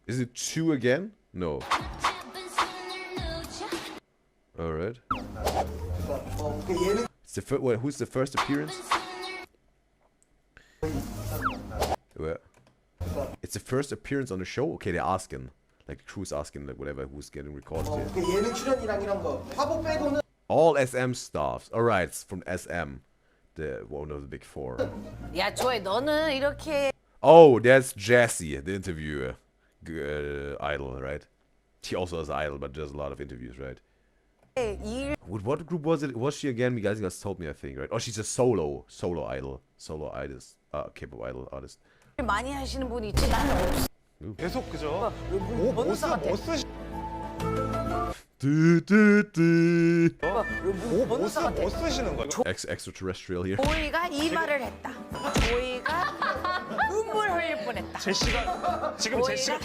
Is it 2 again? No. Alright. Who's the first appearance? Where? It's the first appearance on the show? Okay, they're asking. Like the crew's asking, like whatever, who's getting recorded here. All SM staffs. Alright, it's from SM. One of the big 4. 야, 조이, 너는 이렇게. Oh, that's Jessie, the interviewer. Idol, right? She also has Idol, but does a lot of interviews, right? With what group was it? Was she again? You guys told me, I think, right? Oh, she's a solo idol, solo artist, K-pop idol artist. 많이 하시는 분이 있지 나는 없어. 계속 그죠? 뭐 쓰? 뭐 쓰시는 거예요? Extraterrestrial here. 조이가 이 말을 했다. 조이가 눈물 흘릴 뻔했다. 제시가 지금 제시가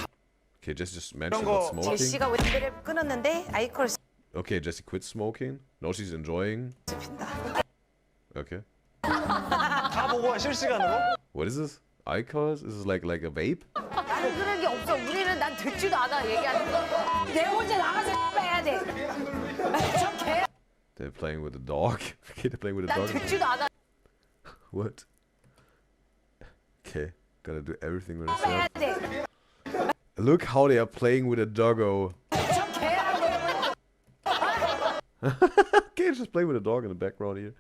Okay, Jessie just mentioned about smoking. 제시가 왜 끊었는데 아이콜. Okay, Jessie quit smoking. No, she's enjoying. Okay. 다 보고 실시간으로? What is this? Icos? Is this like a vape? 나는 그런 게 없어. 우리는 난 듣지도 않아 얘기하는 거. 내 혼자 나가서 해야 돼. 저 개. They're playing with a dog. Okay, they're playing with a 난 dog. 듣지도 않아. What? Okay, gotta do everything with herself. Look how they are playing with a doggo. Okay, just play with a dog in the background here.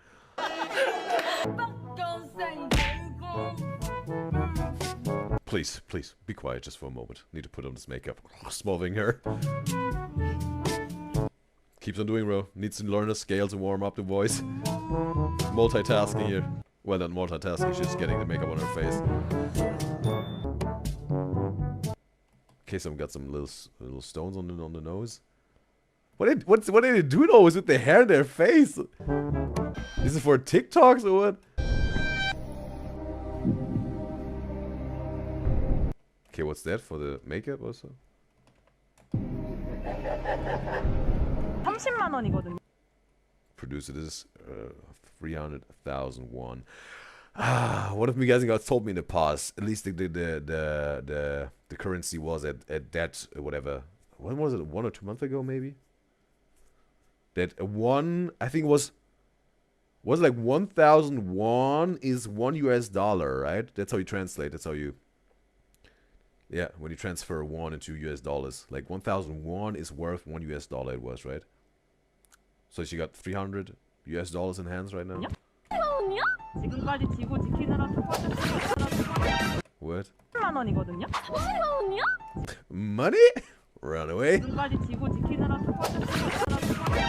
Please, please, be quiet just for a moment. Need to put on this makeup. Smothering her. Keeps on doing, bro. Needs to learn the scale to warm up the voice. Multitasking here. Well, not multitasking, she's just getting the makeup on her face. Okay, some got some little stones on the nose. What did they do though? With the hair in their face? Is it for TikToks or what? Okay, what's that for the makeup also? 30만 원이거든요. Producer, this is 300,000 won. One of you guys told me in the past. At least the currency was at that whatever. When was it? 1 or 2 months ago, maybe. That I think was like 1,000 won is $1 right? That's how you translate. That's how you. Yeah, when you transfer won into US dollars, like 1,000 won is worth $1. It was right. So she got $300 in hands right now. 지금까지 지고 지키느라 수고하셨습니다. What? 10만 원이거든요. 10만 원이요? Money? Run away. 지금까지 지고 지키느라 수고하셨습니다.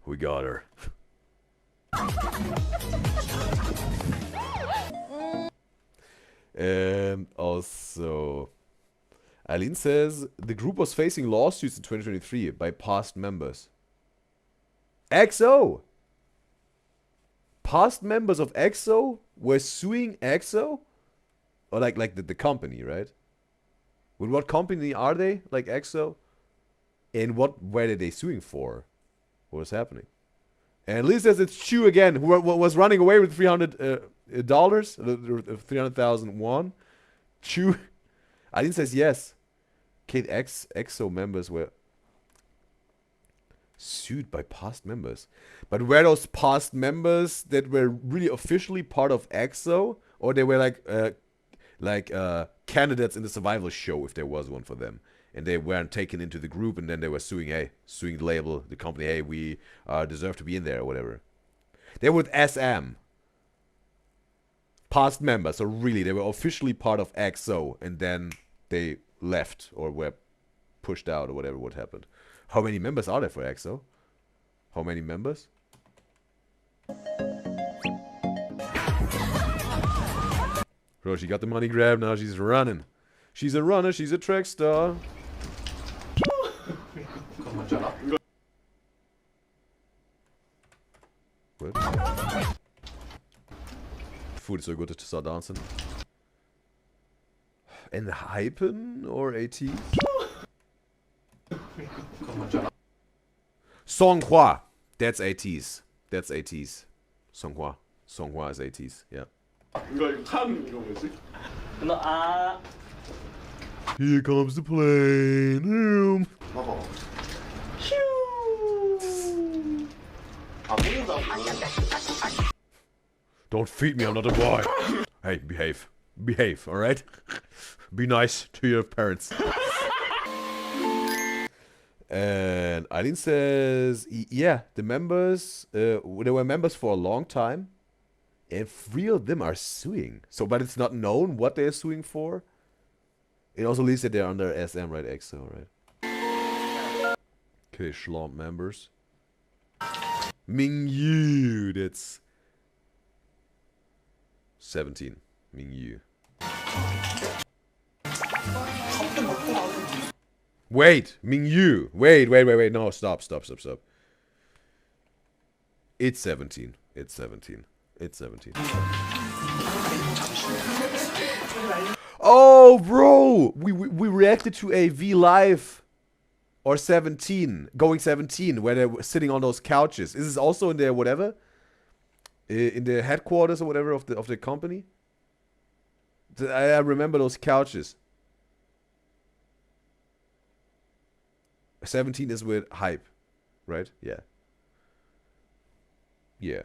We got her. And also, Eileen says the group was facing lawsuits in 2023 by past members. EXO! Past members of EXO were suing EXO? Or like the company, right? With what company are they? Like EXO? And what were they suing for? What was happening? And Liz says it's Chu again, who was running away with $300, 300,000 won. Chu. Eileen says yes. Kate EXO members were sued by past members. But were those past members that were really officially part of EXO? Or they were like candidates in the survival show, if there was one for them? And they weren't taken into the group, and then they were suing the label, the company, hey, we deserve to be in there, or whatever. They were with SM. past members. So really, they were officially part of EXO, and then they left or were pushed out or whatever what happened. How many members are there for EXO? How many members? Bro, she got the money grab, now she's running. She's a runner, she's a track star. What? Food is so good to start dancing. And Hypen or AT? Songhua. That's ATs. That's ATs. Songhua. Songhua is ATs. Yeah. Here comes the plane. Don't feed me, I'm not a boy. Hey, behave. Behave, alright? Be nice to your parents. And Eileen says, yeah, the members, they were members for a long time. And 3 of them are suing. So, but it's not known what they're suing for. It also leaves that they're under SM, right? EXO, right? Okay, Schlomp members. Mingyu, that's 17. Mingyu. Wait, Mingyu. Wait. No, stop. It's 17. It's 17. It's 17. Oh, bro! We reacted to a V Live or 17, going 17, where they were sitting on those couches. Is this also in their whatever? In the headquarters or whatever of the company? I remember those couches. 17 is with Hype, right? Yeah. Yeah.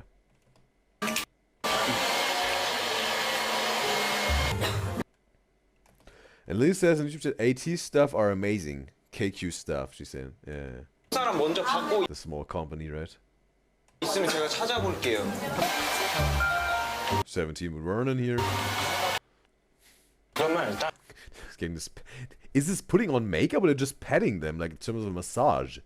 And Lily says in YouTube chat, AT stuff are amazing. KQ stuff, she's saying. Yeah. The small company, right? 17 with Vernon here. He's getting this. Is this putting on makeup or just patting them, like in terms of a massage?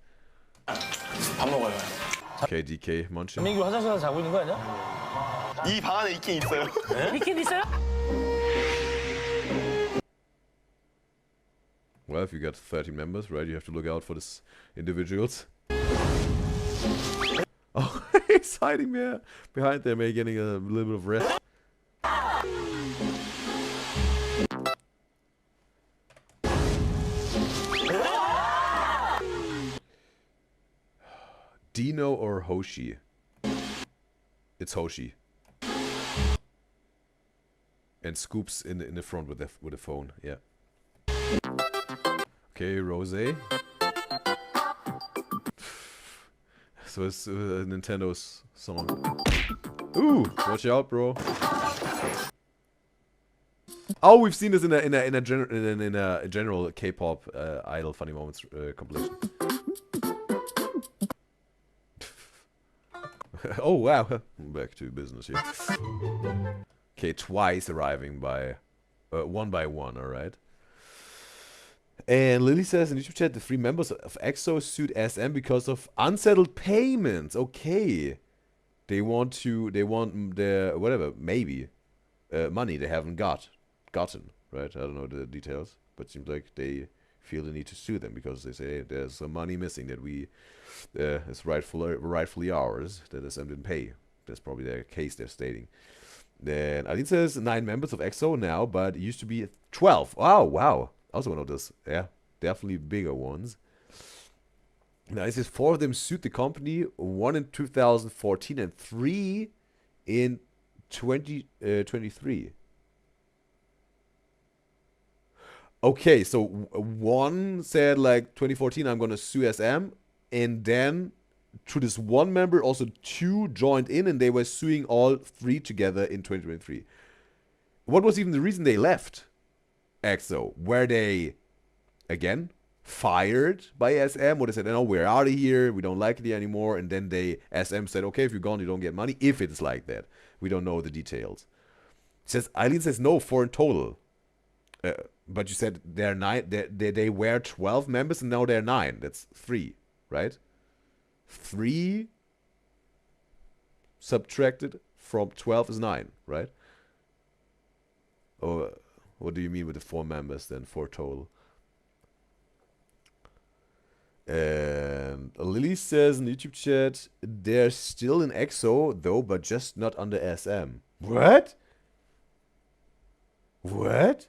Okay, DK, munching. 민규 화장실 가서 자고 있는 거 아니야? 이 방 안에 있긴 있어요. 있긴 있어요? Well, if you got 13 members, right, you have to look out for this individuals. Oh, he's hiding there behind there, maybe getting a little bit of rest. Dino or Hoshi? It's Hoshi. And Scoops in the front with the phone, yeah. Okay, Rose. So it's Nintendo's song. Ooh, watch out, bro. Oh, we've seen this in a general K-pop idol funny moments compilation. Oh wow, back to business here. Okay, twice arriving by one by one. All right. And Lily says in YouTube chat, the 3 members of EXO sued SM because of unsettled payments. Okay, they want their whatever, maybe money they haven't gotten. Right? I don't know the details, but it seems like they feel the need to sue them because they say there's some money missing that we is rightfully ours that SM didn't pay. That's probably the case they're stating. Then Aline says 9 members of EXO now, but it used to be 12. Wow. Also one of those, yeah, definitely bigger ones. Now it says 4 of them sued the company, 1 in 2014 and 3 in 2023. Okay, so 1 said like 2014 I'm gonna sue SM, and then to this 1 member also 2 joined in and they were suing all 3 together in 2023. What was even the reason they left EXO? Were they, again, fired by SM? Or they said, no, we're out of here, we don't like it anymore, and then SM said, okay, if you're gone, you don't get money, if it's like that. We don't know the details. Eileen says no, 4 in total. But you said they're 9. They were 12 members and now they're 9. That's 3, right? 3 subtracted from 12 is 9, right? Or what do you mean with the 4 members then? 4 total. And Lily says in the YouTube chat, they're still in EXO though, but just not under SM. What? What?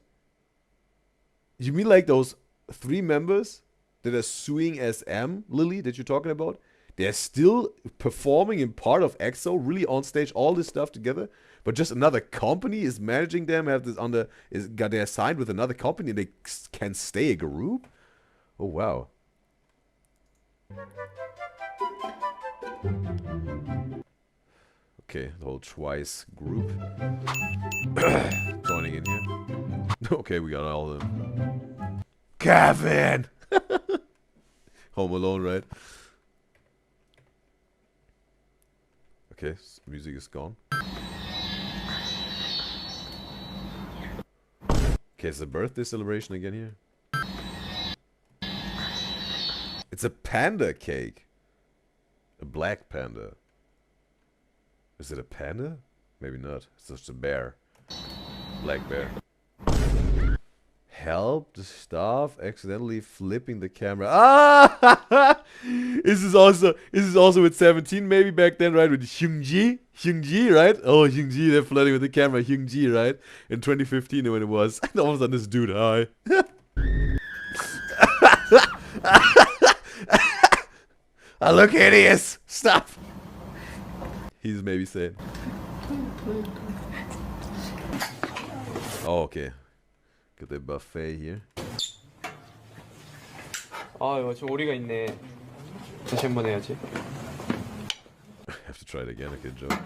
You mean like those 3 members that are suing SM, Lily, that you're talking about? They're still performing in part of EXO, really on stage, all this stuff together, but just another company is managing them, have this they're signed with another company and they can stay a group? Oh wow. Okay, the whole Twice group joining in here. Okay, we got all of them. Kevin! Home Alone, right? Okay, music is gone. Okay, it's a birthday celebration again here. It's a panda cake. A black panda. Is it a panda? Maybe not. It's just a bear. Black bear. Help the staff accidentally flipping the camera. Ah! This is also with 17 maybe back then, right? With Hyungji, right? Oh, Hyungji, they're flirting with the camera. Hyungji, right? In 2015 when it was. And all of a sudden this dude, hi. I look hideous. Stop. He's maybe saying. Oh, okay. Got the buffet here. 아, 이거 좀 오리가 있네. 다시 한번 해야지. I have to try it again. Okay, joke.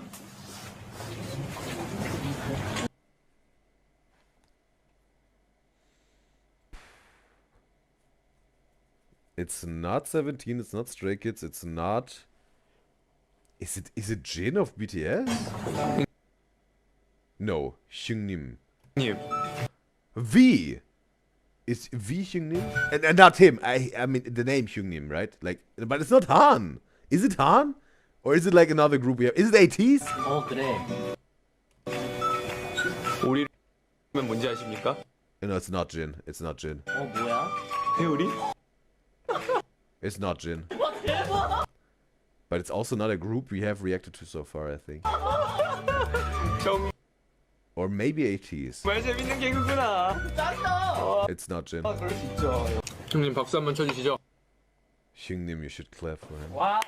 It's not 17. It's not Stray Kids. It's not. Is it Jin of BTS? No, Hyungnim. V. Is V Hyungnim? And not him. I mean the name Hyungnim, right? Like, but it's not Han. Is it Han? Or is it like another group we have? Is it ATEEZ? 그래. 오리면 뭔지 아십니까? No, it's not Jin. It's not Jin. 뭐야? 회오리? It's not Jin. But it's also not a group we have reacted to so far, I think. Or maybe ATEEZ. 정말 재밌는 개그구나. 짱나. It's not Jin. 그럴 수 있죠. 형님 박수 한번 쳐주시죠. Hyungnim, you should clap for him. 와.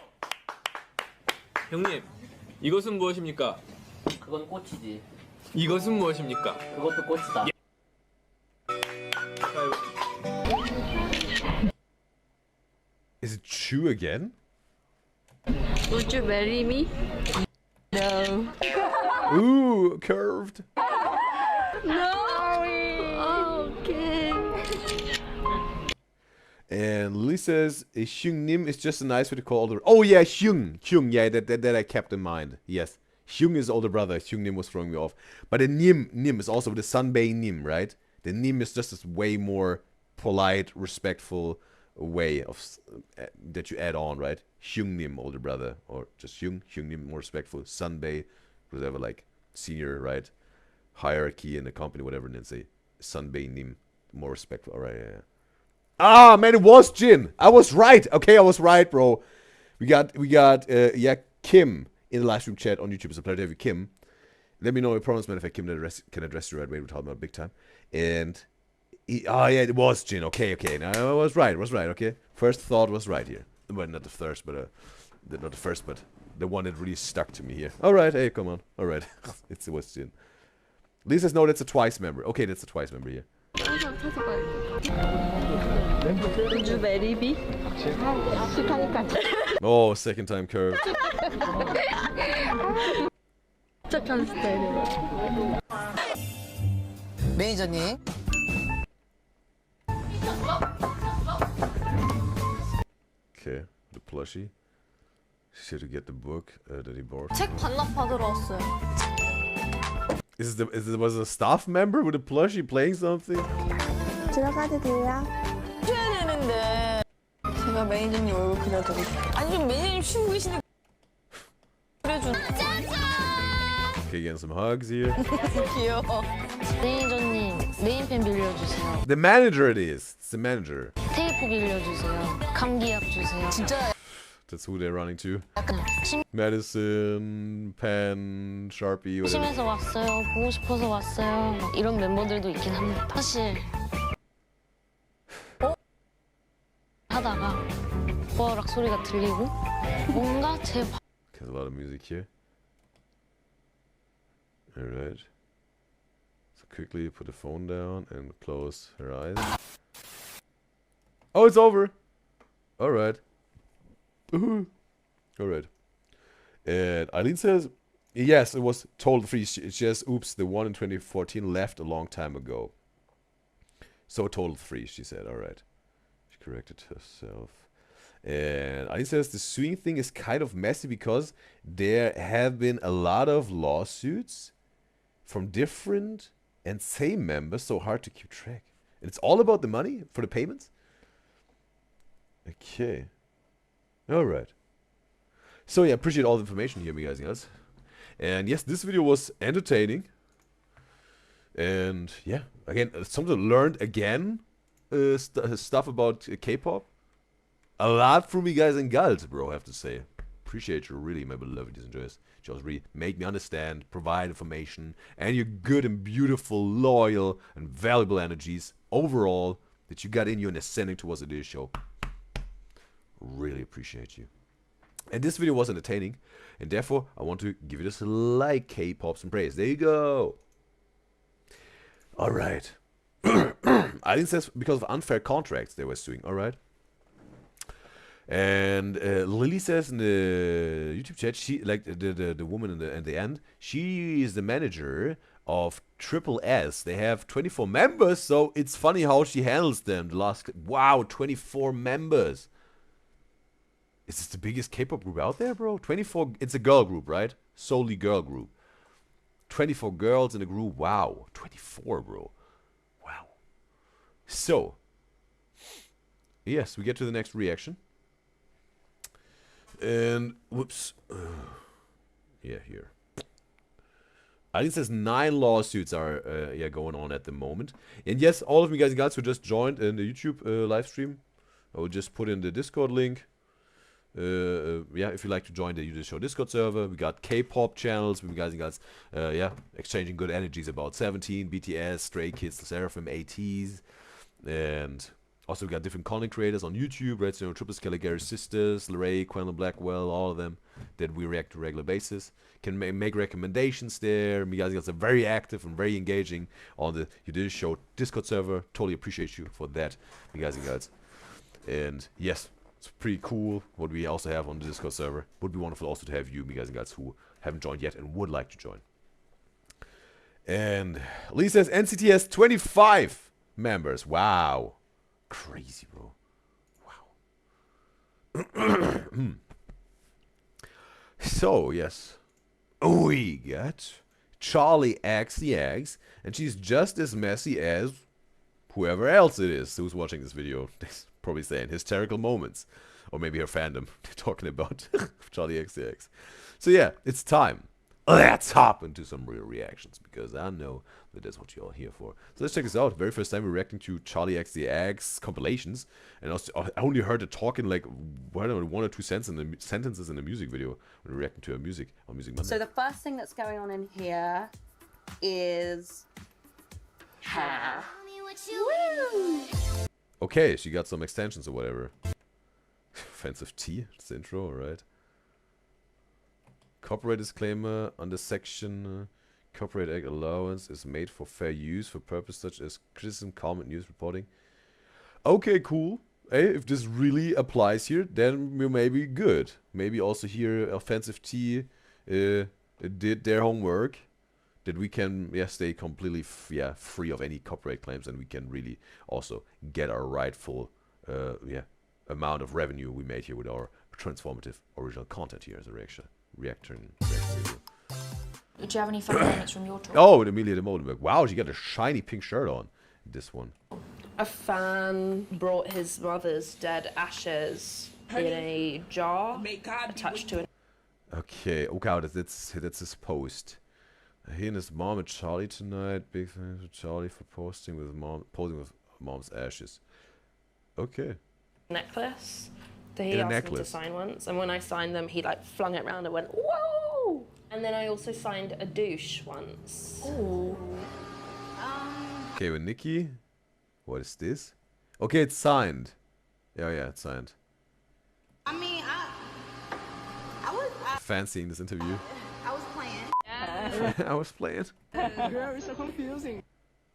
형님, 이것은 무엇입니까? 그건 꽃이지. 이것은 무엇입니까? 그것도 꽃이다. Is it Chu again? Would you marry me? No. Ooh, curved. No. Okay. And Lily says Hyungnim is just a nice way to call older. Oh yeah, Hyung, yeah, that I kept in mind. Yes, Hyung is older brother. Hyungnim was throwing me off. But the Nim is also the Sunbae Nim, right? The Nim is just this way more polite, respectful way of that you add on, right? Hyungnim, older brother, or just Hyungnim, more respectful. Sunbae, whatever, like senior, right? Hierarchy in the company, whatever, and then say Sunbae Nim, more respectful. All right, yeah. Ah, man, it was Jin. I was right. Okay, I was right, bro. We got yeah, Kim in the live stream chat on YouTube. It's a pleasure to have you, Kim. Let me know your problems, man, if I can address you right away. We're talking about big time. And yeah, it was Jin. Okay. Now I was right. Okay. First thought was right here. Well, not the first, but not the first, but the one that really stuck to me here. All right. Hey, come on. All right. It was Jin. Lee says no. That's a Twice member. Okay, that's a Twice member here. Would you marry me? Oh, second time curve. 착한 스타일이에요. 매니저님. Okay, the plushie. She had to get the book that he bought. 책 반납 받으러 왔어요. Was a staff member with a plushie playing something? 들어가도 돼요? 해야 되는데 제가 매니저님 얼굴 그려드릴게요. 아니 좀 매니저님 쉬고 계시는 그려준. Okay, getting some hugs here. 귀여워. 매니저님 네임펜 빌려주세요. The manager it is. It's the manager. 테이프 빌려주세요. 감기약 주세요. 진짜. That's who they're running to. Medicine, pen, Sharpie, whatever. 심해서 왔어요. 보고 싶어서 왔어요. 이런 멤버들도 있긴 합니다. 사실 하다가 뽀락 소리가 들리고 뭔가 제 There's a lot of music here. Alright. So quickly put the phone down and close her eyes. Oh, it's over! Alright. Alright. And Eileen says, yes, it was total free. She says, oops, the one in 2014 left a long time ago. So total free, she said. Alright. She corrected herself. And Eileen says, the suing thing is kind of messy because there have been a lot of lawsuits from different and same members, so hard to keep track. And it's all about the money for the payments? Okay. Alright. So yeah, appreciate all the information here, guys and girls. And yes, this video was entertaining. And yeah, again, something learned again. Stuff about K-pop. A lot from you guys and gals, bro, I have to say. Appreciate you really, my beloved enjoyers. Just really make me understand, provide information, and your good and beautiful, loyal, and valuable energies overall that you got in you and ascending towards the day show. Really appreciate you. And this video was entertaining, and therefore I want to give it a like, K-pops and praise. There you go. Alright. Eileen says because of unfair contracts they were suing. Alright. And Lily says in the YouTube chat, she like the woman in the end, she is the manager of Triple S. They have 24 members, so it's funny how she handles them. The last, wow, 24 members. Is this the biggest K-pop group out there, bro? 24, it's a girl group, right? Solely girl group. 24 girls in a group, wow. 24, bro. Wow. So, yes, we get to the next reaction. And, whoops. Yeah, here. I think says 9 lawsuits are going on at the moment. And yes, all of you guys and gals who just joined in the YouTube live stream, I will just put in the Discord link. Yeah, if you'd like to join the Udyzyz Show Discord server, we got K-pop channels with you guys and gals, yeah, exchanging good energies about 17, BTS, Stray Kids, Seraphim, ATs, and also we got different content creators on YouTube, right? So, you know, Triple Skelly, Gary Sisters, Larray, Quentin Blackwell, all of them that we react to on a regular basis. Can make recommendations there. You guys and gals are very active and very engaging on the Udyzyz Show Discord server. Totally appreciate you for that, you guys and gals. And yes, it's pretty cool what we also have on the Discord server. Would be wonderful also to have you guys and guys who haven't joined yet and would like to join. And Lee says NCT has 25 members. Wow. Crazy, bro. Wow. So, yes. We got Charlie XCX, and she's just as messy as whoever else it is who's watching this video. Probably saying hysterical moments, or maybe her fandom talking about Charlie XCX. So yeah, it's time. Let's hop into some real reactions because I know that that's what you're all here for. So let's check this out. Very first time we're reacting to Charlie XCX compilations, and also, I only heard it talking like I don't know, 1 or 2 sentences in the music video when we're reacting to her music on Music Monday. So the first thing that's going on in here is her. Woo! Okay, she got some extensions or whatever. Offensive T, it's the intro, alright. Copyright disclaimer under section Copyright Act allowance is made for fair use for purpose such as criticism, comment, news reporting. Okay, cool. Hey, if this really applies here, then we may be good. Maybe also here Offensive T did their homework. That we can stay completely free of any copyright claims, and we can really also get our rightful amount of revenue we made here with our transformative original content here as a reaction video. Do you have any funny moments from your tour? Oh, Amelia de Molenbeek. Wow, she got a shiny pink shirt on. This one. A fan brought his mother's dead ashes in a jar attached to an. Okay. Oh god, that's his post. He and his mom at Charlie tonight. Big thanks to Charlie for posing with mom's ashes. Okay. Necklace that he In a asked me to necklace. sign once, and when I signed them, he like flung it around and went whoa. And then I also signed a douche once. Ooh. Okay, with Nikki. What is this? Okay, it's signed. Yeah, it's signed. I mean, Fancying this interview. I was playing. I was playing. Yeah, it's so confusing.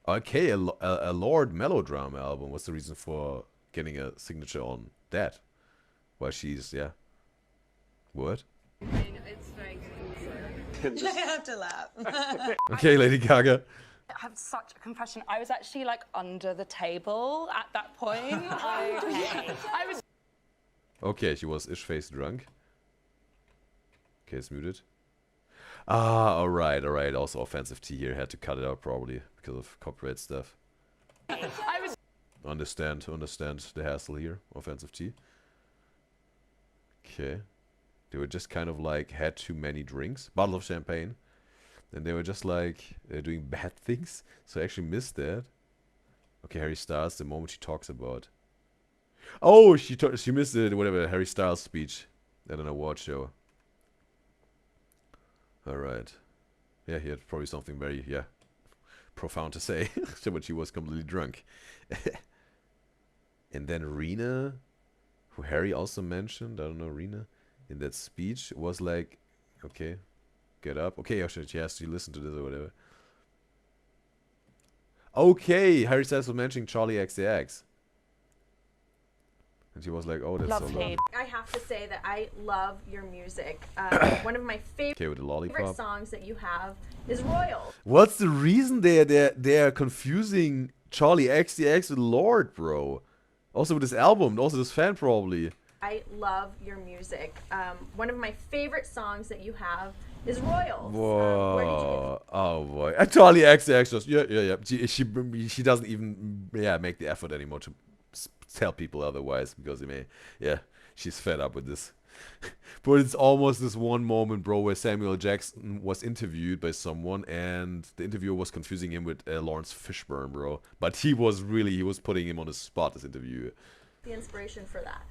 Okay, a Lord melodrama album. What's the reason for getting a signature on that? Why she's, yeah. What? It's very confusing. I have to laugh. Okay, Lady Gaga. I have such a confession. I was actually like under the table at that point. I was. Okay, she was ish-faced drunk. Okay, it's muted. Ah, alright. Also, Offensive T here had to cut it out probably because of copyright stuff. I was. Understand the hassle here, Offensive T. Okay. They were just kind of like had too many drinks, bottle of champagne. And they were just like doing bad things. So I actually missed that. Okay, Harry Styles, the moment she talks about. Oh, she missed it, whatever, Harry Styles speech at an award show. Alright. Yeah, he had probably something very, profound to say. But she was completely drunk. And then Rena, who Harry also mentioned, I don't know, Rena, in that speech was like, okay, get up. Okay, she has to listen to this or whatever. Okay, Harry Styles was mentioning Charlie XCX. And she was like, oh, that's so lovely. I have to say that I love your music. One of my Okay, with the lollipop. favorite songs that you have is Royal. What's the reason they're confusing Charlie XCX with Lord, bro? Also with this album, also this fan probably. I love your music. One of my favorite songs that you have is Royal. Whoa. Oh boy. Charlie XCX just, yeah. She doesn't even, make the effort anymore to tell people otherwise because, she's fed up with this. But it's almost this one moment, bro, where Samuel Jackson was interviewed by someone and the interviewer was confusing him with Lawrence Fishburne, bro. But he was putting him on the spot, this interviewer. The inspiration for that.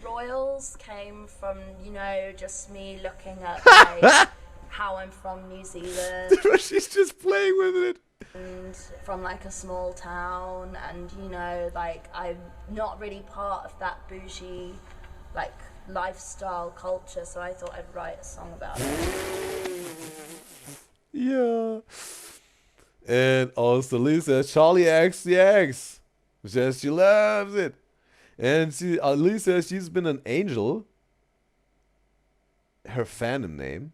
Royals came from, just me looking at like, how I'm from New Zealand. She's just playing with it. And from like a small town, and like I'm not really part of that bougie, like lifestyle culture. So I thought I'd write a song about it. Yeah. And also Lisa, Charlie XCX, says she loves it. And Lisa, she's been an angel. Her fandom name.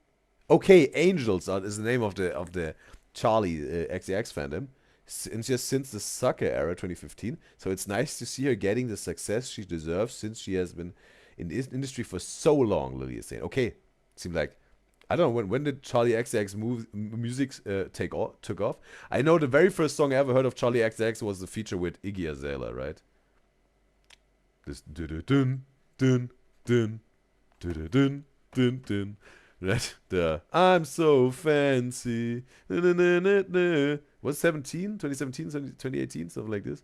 Okay, Angels is the name of the Charlie XCX fandom. Since the Sucker era, 2015. So it's nice to see her getting the success she deserves since she has been in the industry for so long, Lily is saying. Okay, seemed like, I don't know, when did Charlie XCX music took off? I know the very first song I ever heard of Charlie XCX was the feature with Iggy Azalea, right? This dun dun dun dun dun dun dun. Right? The I'm so fancy. Was 2017, 2018, something like this.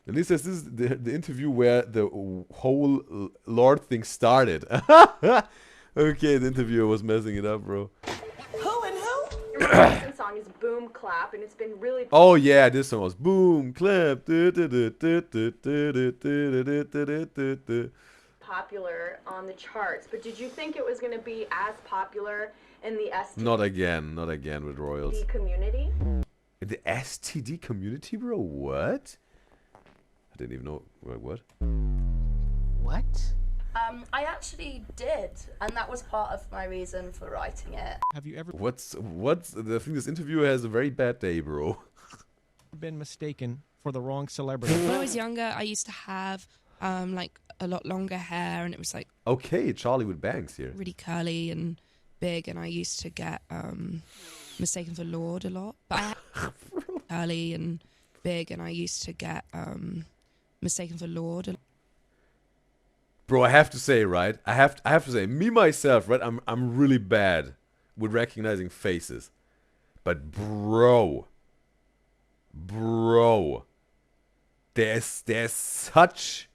At least this is the interview where the whole Lord thing started. Okay, the interviewer was messing it up, bro. Who and who? Your most recent song is Boom Clap, and it's been really Oh yeah, this song was Boom Clap. popular on the charts. But did you think it was going to be as popular in the STD Not again with Royals. community? In the STD community, bro? What? I didn't even know. What? What? I actually did, and that was part of my reason for writing it. Have you ever What's the thing? This interviewer has a very bad day, bro. been mistaken for the wrong celebrity? When I was younger, I used to have like a lot longer hair, and it was like Okay, Charlie with bangs here. really curly, and big and I used to get mistaken for Lord a lot. But I had early and big and I used to get mistaken for Lord. Bro, I have to say, right? I have to say, me myself, right? I'm really bad with recognizing faces. But bro, there's such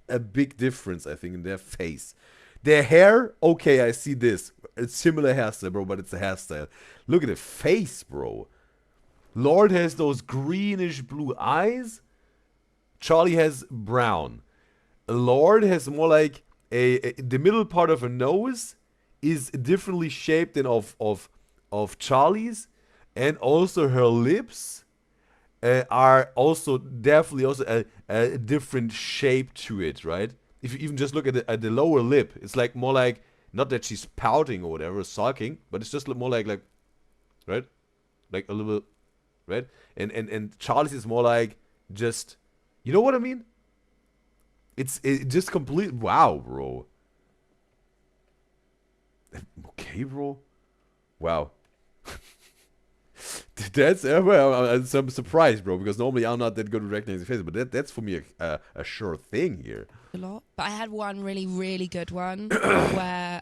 a big difference, I think, in their face. Their hair, okay, I see this. It's similar hairstyle, bro, but it's a hairstyle. Look at the face, bro. Lord has those greenish blue eyes. Charlie has brown. Lord has more like the middle part of her nose is differently shaped than of Charlie's, and also her lips are also definitely also a different shape to it, right? If you even just look at the lower lip, it's like more like, not that she's pouting or whatever, sulking, but it's just more like right, like a little, right? And Charlie's is more like just, you know what I mean? It just complete. Wow, bro. Okay, bro. Wow. That's I'm surprised, bro, because normally I'm not that good at recognizing faces, but that's for me a sure thing here. A lot, but I had one really good one where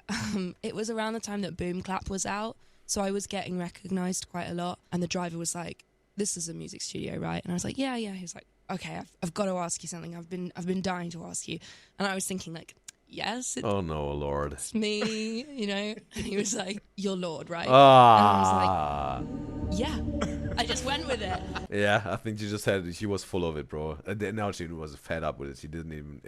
it was around the time that Boom Clap was out, so I was getting recognized quite a lot, and the driver was like, "This is a music studio, right?" And I was like, "Yeah." He was like, "Okay, I've got to ask you something. I've been dying to ask you," and I was thinking like, "Yes, oh no, Lord, it's me," you know. And he was like, "You're Lord, right?" Ah. And I was like, "Yeah." I just went with it. Yeah, I think she was full of it, bro. And then now she was fed up with it. She didn't even,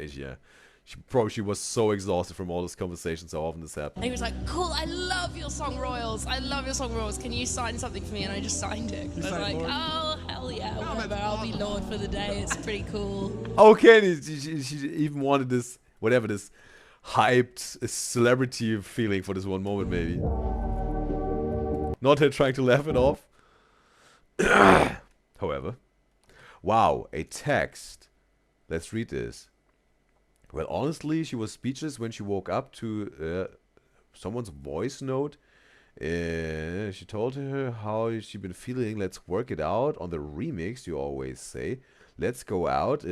she was so exhausted from all this conversation, so often this happened. And he was like, "Cool, I love your song Royals. I love your song Royals. Can you sign something for me?" And I just signed it. I was like, Lord? "Oh, hell yeah, whatever. I'll be Lord for the day. It's pretty cool." Okay, and she even wanted this, whatever, this hyped celebrity feeling for this one moment, maybe. Not her trying to laugh it off. However, wow, a text. Let's read this. Well, honestly, she was speechless when she woke up to someone's voice note. She told her how she'd been feeling. Let's work it out on the remix, you always say. Let's go out.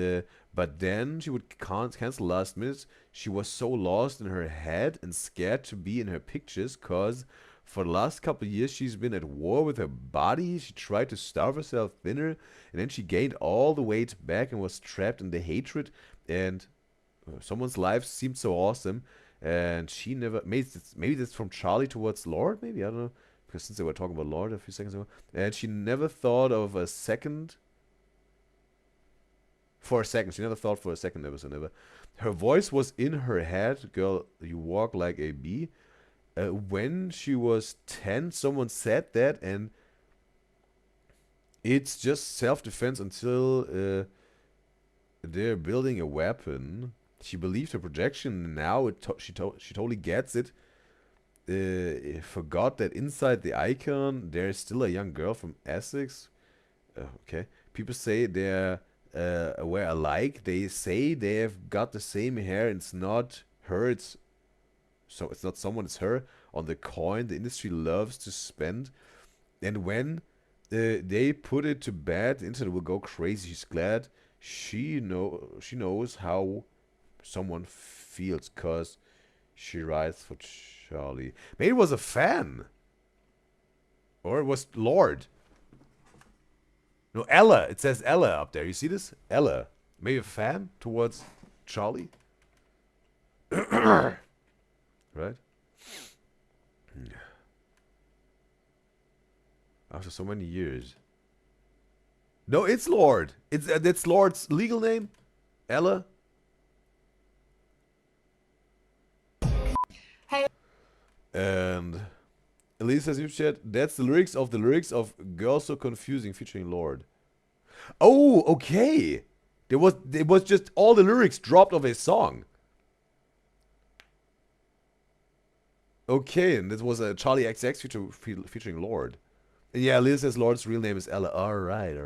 But then she would cancel last minute. She was so lost in her head and scared to be in her pictures, cause for the last couple of years, she's been at war with her body. She tried to starve herself thinner, and then she gained all the weight back and was trapped in the hatred. And someone's life seemed so awesome, and she never. Maybe that's from Charlie towards Lord. Maybe, I don't know, because since they were talking about Lord a few seconds ago, and she never thought of a second. For a second, she never thought for a second. Never. Her voice was in her head. Girl, you walk like a bee. When she was 10, someone said that, and it's just self-defense until they're building a weapon. She believed her projection. Now she totally gets it. Forgot that inside the icon there's still a young girl from Essex. Okay, people say they're we're alike. They say they have got the same hair. It's not her. It's not someone, it's her. On the coin the industry loves to spend. And when they put it to bed, the internet will go crazy. She's glad she knows how someone feels, cause she writes for Charlie. Maybe it was a fan. Or it was Lord. No, Ella. It says Ella up there. You see this? Ella. Maybe a fan towards Charlie? Right? After so many years. No, it's Lord. That's Lord's legal name. Ella. Hey. And Elise says, chat, that's the lyrics of Girl So Confusing featuring Lord. Oh, okay. It was just all the lyrics dropped of a song. Okay, and this was a Charlie XX featuring Lord. Yeah, Lily says Lord's real name is Ella. Alright.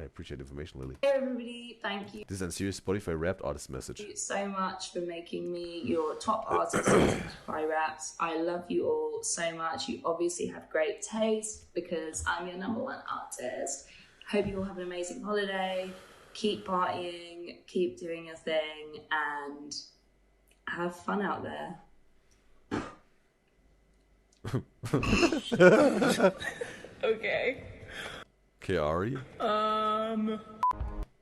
Appreciate the information, Lily. Hey everybody, thank you This is a serious Spotify Wrapped artist message. so much for making me your top artist on Spotify Wraps. I love you all so much. You obviously have great taste because I'm your #1 artist. Hope you all have an amazing holiday. Keep partying, keep doing your thing, and have fun out there. Okay. Okay, Ari?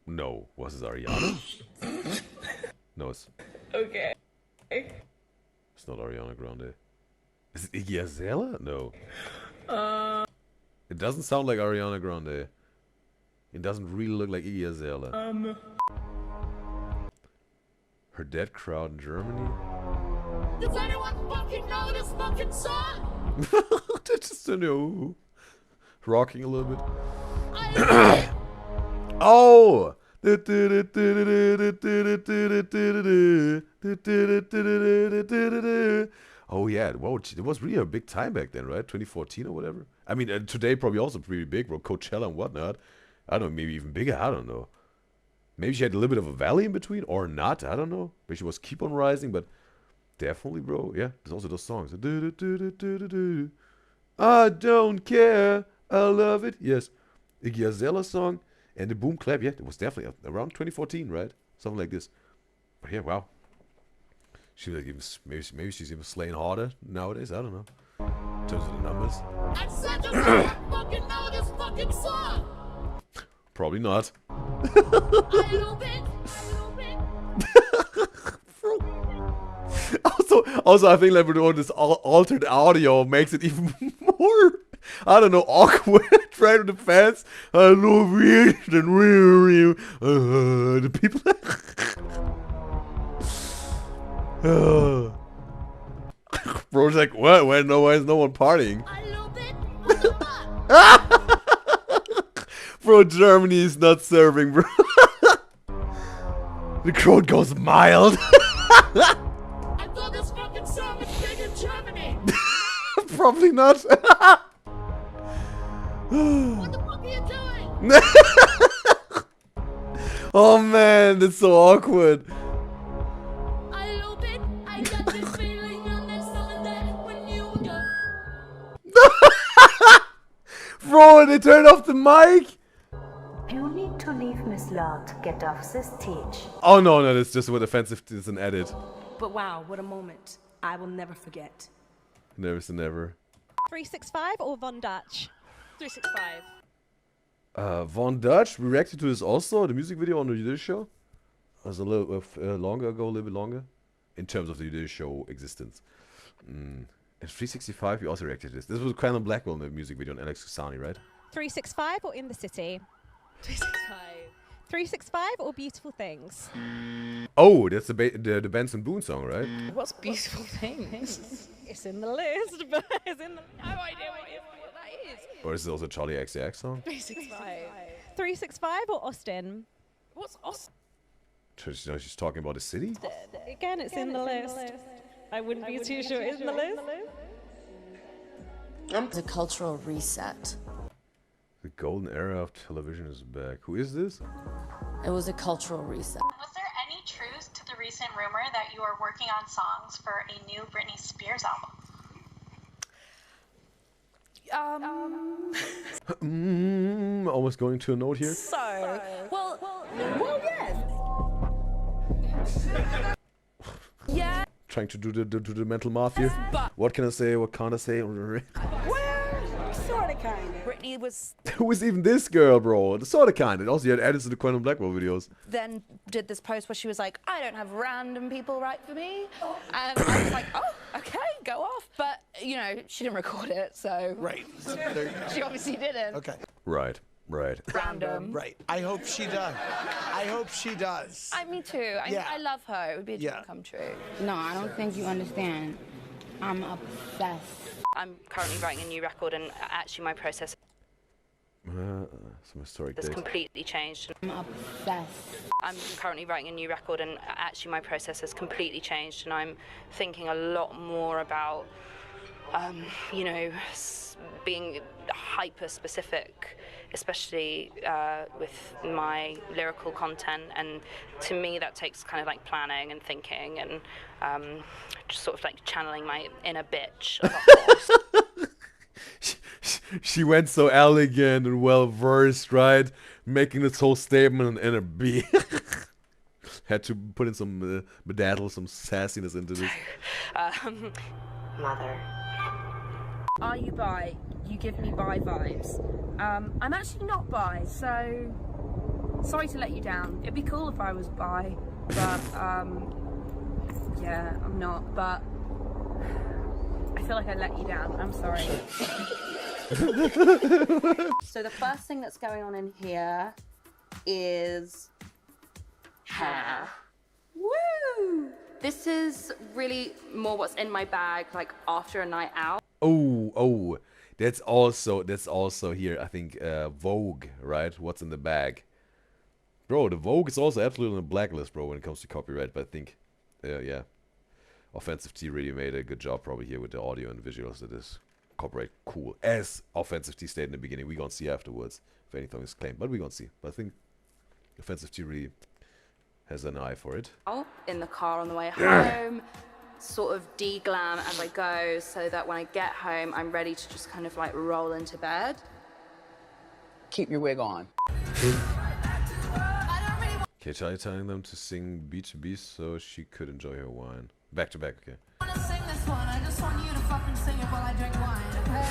No. Was it Ariana? No, it's... Okay. It's not Ariana Grande. Is it Iggy Azalea? No. It doesn't sound like Ariana Grande. It doesn't really look like Iggy Azalea. Her Dead Crowd in Germany? Does anyone fucking know this fucking song? Just rocking a little bit. Oh! Oh yeah, whoa, it was really a big time back then, right? 2014 or whatever. I mean, today probably also pretty big, bro. Coachella and whatnot. I don't know, maybe even bigger. I don't know. Maybe she had a little bit of a valley in between, or not. I don't know. Maybe she was keep on rising, but definitely, bro. Yeah, there's also those songs. I don't care. I love it. Yes, Iggy Azalea song and the boom clap. Yeah, it was definitely around 2014, right? Something like this. But yeah, wow. She was like even, maybe she's even slaying harder nowadays. I don't know. In terms of the numbers. I said you don't fucking know this fucking song. Probably not. Also, I think like we're doing this altered audio makes it even more, I don't know, awkward, right, with the fans. I love you, the people. Bro's like, what? Why is no one partying? Bro, Germany is not serving, bro. The crowd goes mild. I thought this fucking song was big in Germany. Probably not. What the fuck are you doing? Oh man, that's so awkward. I love it. I got this feeling on that summer day when you were gone. Bro, they turned off the mic. You need to leave Miss Law to get off the stage. Oh no, that's just what offensive. It's an edit. But wow, what a moment. I will never forget. Never say never. 365 or Von Dutch? 365. Von Dutch, we reacted to this also, the music video on the Udyzyz show. It was a little longer ago, a little bit longer, in terms of the Udyzyz show existence. And 365, we also reacted to this. This was Clan Blackwell in the music video on Alex Kusani, right? 365 or In the City? 365. 365 or Beautiful Things? Oh, that's the Benson Boone song, right? What's Beautiful Things? It's in the list, but it's in the... No idea what that is. Or is it also Charlie XCX song? 365. 365 or Austin? What's Austin? She's talking about the city? Again, it's in the list. I wouldn't be too sure it's in the list. It's a cultural reset. The golden era of television is back. Who is this? It was a cultural reset. Was there any truth to the recent rumor that you are working on songs for a new Britney Spears album? Almost going to a note here. Well, yes. Yeah. Trying to do the mental math here. What can I say? What can't I say? Sort of, kind of. Britney was... Who is even this girl, bro? The sort of kind. And also, you had added to the Quantum Blackwell videos. Then did this post where she was like, I don't have random people write for me. And I was like, oh, okay, go off. But, you know, she didn't record it, so... Right. She obviously didn't. Okay. Right. Random. Right. I hope she does. I hope she does. Me too. I love her. It would be a dream come true. No, I don't think you understand. I'm obsessed. I'm currently writing a new record, and actually my process some historic has date. completely changed. I'm obsessed. I'm currently writing a new record, and actually my process has completely changed, and I'm thinking a lot more about you know, being hyper specific, especially with my lyrical content. And to me, that takes kind of like planning and thinking and just sort of like channeling my inner bitch. She went so elegant and well versed, right? Making this whole statement in a B. Had to put in some bedazzle, some sassiness into this. Mother. Are you bi? You give me bi vibes. I'm actually not bi, so sorry to let you down. It'd be cool if I was bi, but yeah, I'm not. But I feel like I let you down. I'm sorry. So the first thing that's going on in here is hair. Woo! This is really more what's in my bag, like after a night out. Oh, that's also here, I think, Vogue, right? What's in the bag? Bro, the Vogue is also absolutely on the blacklist, bro, when it comes to copyright, but I think, yeah. Offensive T really made a good job probably here with the audio and visuals. That is copyright cool. As Offensive T stated in the beginning, we're gonna see afterwards if anything is claimed, but we're gonna see. But I think Offensive T really has an eye for it. In the car on the way home, sort of de-glam as I go, so that when I get home, I'm ready to just kind of like roll into bed. Keep your wig on. Okay, Charlie telling them to sing B2B so she could enjoy her wine. Back to back, okay. I wanna sing this one. I just want you to fucking sing it while I drink wine, okay?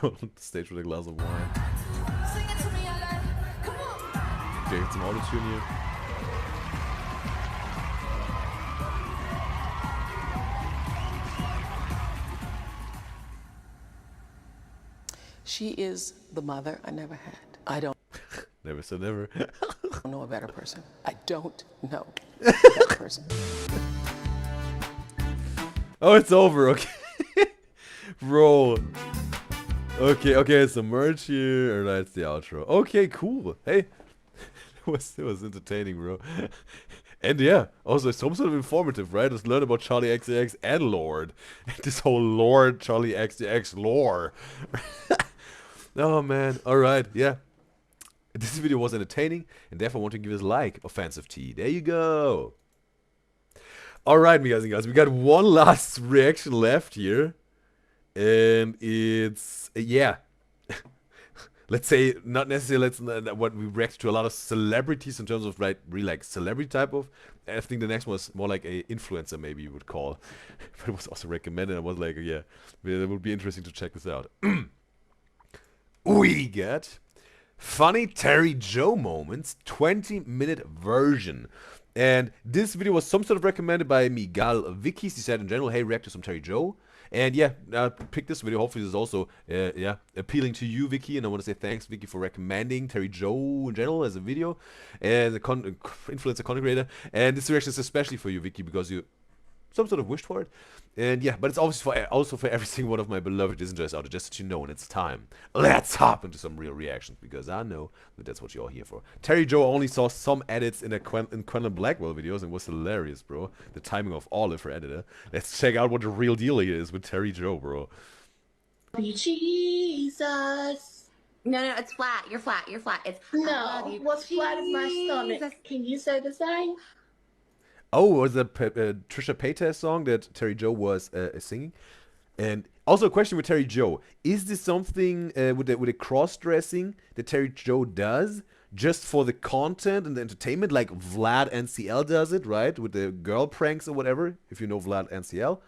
Go on the stage with a glass of wine. Sing it to me, LA. Come on. Okay, get some auto-tune here. She is the mother I never had. I don't. Never say never. Know a better person. I don't know a better person. Oh, it's over. Okay, bro. Okay. Some merch here, and that's the outro. Okay, cool. Hey, it was entertaining, bro. And yeah, also some sort of informative, right? Just learn about Charlie XCX and Lord. This whole Lord Charlie XCX lore. Oh man. All right. Yeah. This video was entertaining, and therefore I want to give it a like. Offensive T. There you go. Alright, guys and guys. We got one last reaction left here. And it's... yeah. Let's say, not necessarily what we react to a lot of celebrities in terms of, like, really, like, celebrity type of. I think the next one was more like a influencer, maybe you would call. But it was also recommended. I was like, yeah, it would be interesting to check this out. We get... Funny Terry Joe moments, 20-minute version. And this video was some sort of recommended by Miguel Vicky. He said in general, hey, react to some Terry Joe. And yeah, I picked this video. Hopefully this is also appealing to you, Vicky. And I want to say thanks, Vicky, for recommending Terry Joe in general as a video. And the influencer content creator. And this reaction is especially for you, Vicky, because you some sort of wished for it. And yeah, but it's also for every single one of my beloved Disney out there, just that you know, and it's time. Let's hop into some real reactions, because I know that that's what you're all here for. Terry Joe only saw some edits in Quentin Blackwell videos and was hilarious, bro. The timing of Olive, her editor. Let's check out what the real deal here is with Terry Joe, bro. Jesus. No, it's flat. You're flat. It's no. What's flat is my stomach. Can you say the same? Oh, was the Trisha Paytas song that Terry Joe was singing? And also a question with Terry Joe. Is this something with the cross-dressing that Terry Joe does just for the content and the entertainment, like Vlad NCL does it, right? With the girl pranks or whatever, if you know Vlad NCL,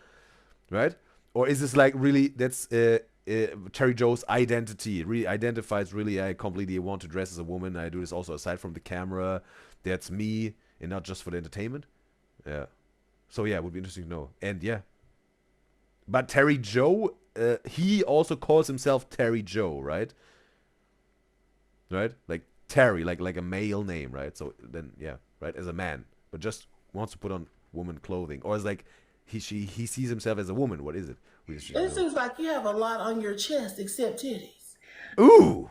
right? Or is this like really, that's Terry Joe's identity, really identifies really, I completely want to dress as a woman, I do this also aside from the camera, that's me, and not just for the entertainment? Yeah. So yeah, it would be interesting to know. And yeah. But Terry Joe, he also calls himself Terry Joe, right? Right? Like Terry, like a male name, right? So then, yeah, right? As a man. But just wants to put on woman clothing. Or it's like he sees himself as a woman. What is it? It seems like you have a lot on your chest except titties. Ooh.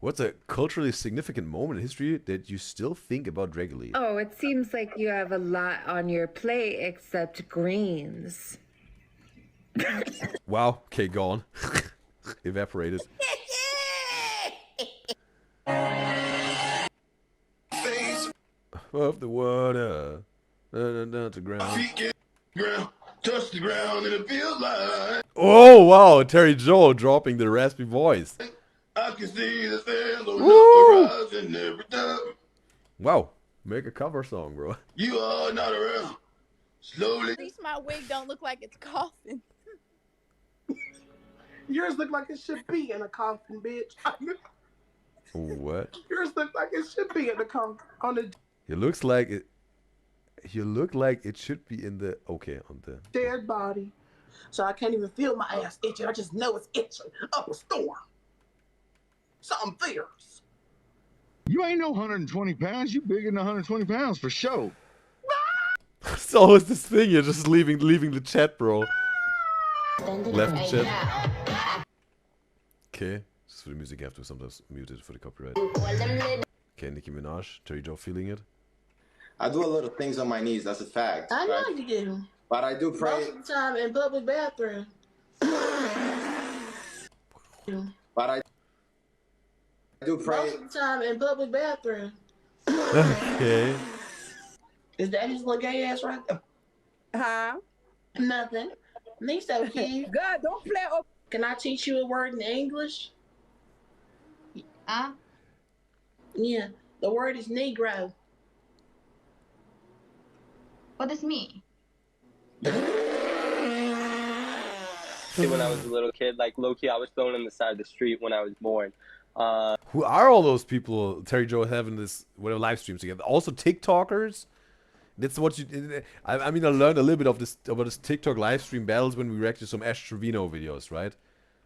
What's a culturally significant moment in history that you still think about regularly? Oh, it seems like you have a lot on your plate except greens. Wow. Okay, gone. Evaporated. Of the water. Down to ground. Touch the ground and it feels like. Oh, wow. Terry Joe dropping the raspy voice. I can see the sands on the horizon every time. Wow. Make a cover song, bro. You are not around. Slowly. At least my wig don't look like it's coughing. Yours look like it should be in a coffin, bitch. What? Yours look like it should be in a coffin. On the It looks like it. You look like it should be in the. Okay, on the. dead body. So I can't even feel my ass itching. I just know it's itching up a storm. Something fierce. You ain't no 120 pounds. You bigger than 120 pounds for sure. It's always this thing. You're just leaving the chat, bro. Left the chat. Okay. Just for the music, I have to sometimes mute it for the copyright. Okay, Nicki Minaj, Terry Joe feeling it. I do a lot of things on my knees. That's a fact. I know you do. But I do pray. Most of the time in public bathroom. But I do pray. Most of the time in public bathroom. Okay. Is that his little gay ass right there? Huh? Nothing. He's so cute. God, don't play up. Can I teach you a word in English? Huh? Yeah. The word is Negro. What does me? When I was a little kid, like low-key, I was thrown on the side of the street when I was born. Who are all those people Terry Joe having this whatever live streams together? Also TikTokers? That's what you. I mean, I learned a little bit of this about this TikTok live stream battles when we reacted to some Ash Trevino videos, right?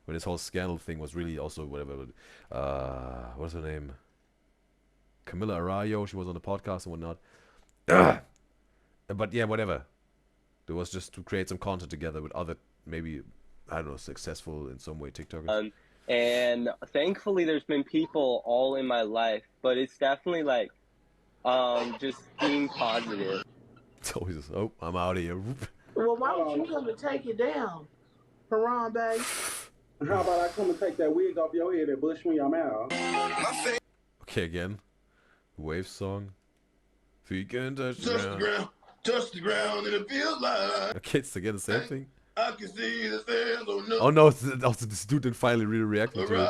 When this whole scandal thing was really also whatever. What's her name? Camila Arroyo. She was on the podcast and whatnot. But yeah, whatever. It was just to create some content together with other maybe I don't know successful in some way TikTokers. And thankfully, there's been people all in my life, but it's definitely like. Just being positive. It's always just, oh, I'm out of here. Well, why don't you come and take it down, Harambe? How about I come and take that wig off your head and bush me your mouth? Okay, again. Wave song. Feet can touch the ground. Touch the ground and it feels like. Okay, it's again the same thing. I can see the sands on the. Oh no, it's also this dude that finally really reacted to it.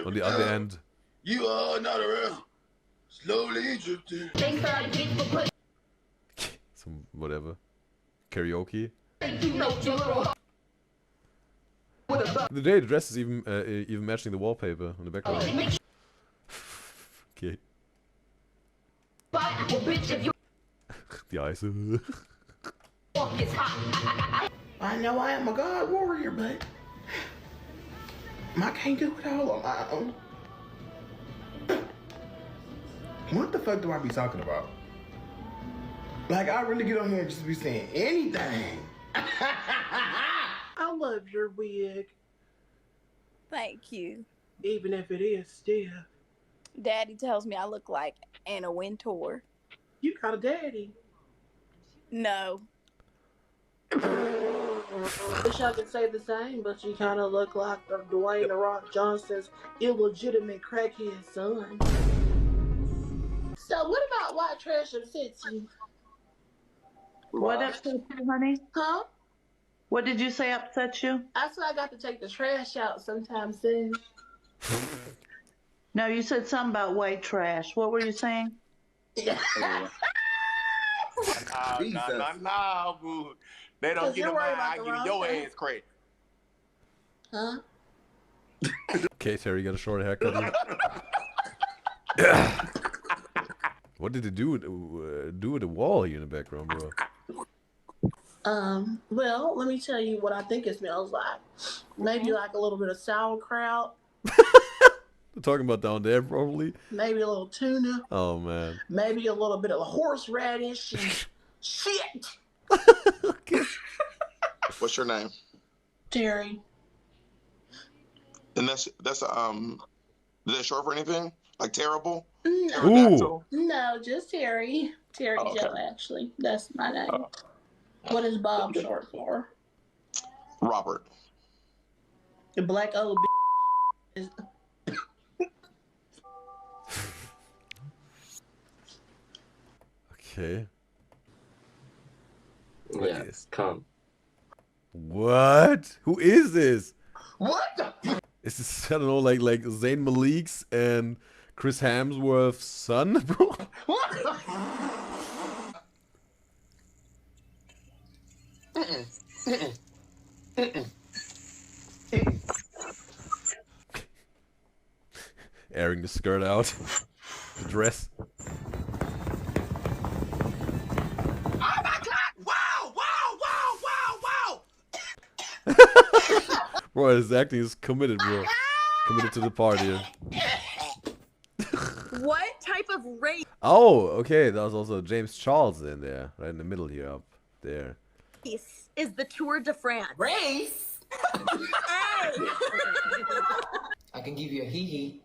On the other end. You are not around. Slowly drifting. Some whatever. Karaoke. The day the dress is even matching the wallpaper on the background. Okay. The eyes. I know I am a god warrior, but I can't do it all on my own. What the fuck do I be talking about? Like, I really get on here and just be saying anything. I love your wig. Thank you. Even if it is stiff. Daddy tells me I look like Anna Wintour. You got a daddy. No. Wish I could say the same, but you kind of look like the Dwayne The Rock Johnson's illegitimate crackhead son. So what about white trash upsets you? What upsets you, honey? Huh? What did you say upsets you? I said I got to take the trash out sometime soon. No, you said something about white trash. What were you saying? Nah, boo. They don't get a mind. I give your ass credit. Huh? Okay, Terry, you got a short haircut. What did it do with the wall here in the background, bro? Well, let me tell you what I think it smells like. Maybe like a little bit of sauerkraut. We're talking about down there, probably. Maybe a little tuna. Oh, man. Maybe a little bit of horseradish and shit. What's your name? Terry. And that's Is that short for anything? Like terrible? No, no, just Terry. Terry Oh, okay. Joe, actually. That's my name. What is Bob short for? Robert. The black old is. Okay. Yeah, come. What? Who is this? What the? Is this, I don't know, like Zayn Malik's and Chris Hemsworth's son, bro? What? Airing the skirt out. The dress. Oh my god! Wow! Bro, his acting is committed, bro. Committed to the part here. What type of race? Oh, okay. That was also James Charles in there. Right in the middle here, up there. Is the Tour de France? Race? I can give you a hee-hee.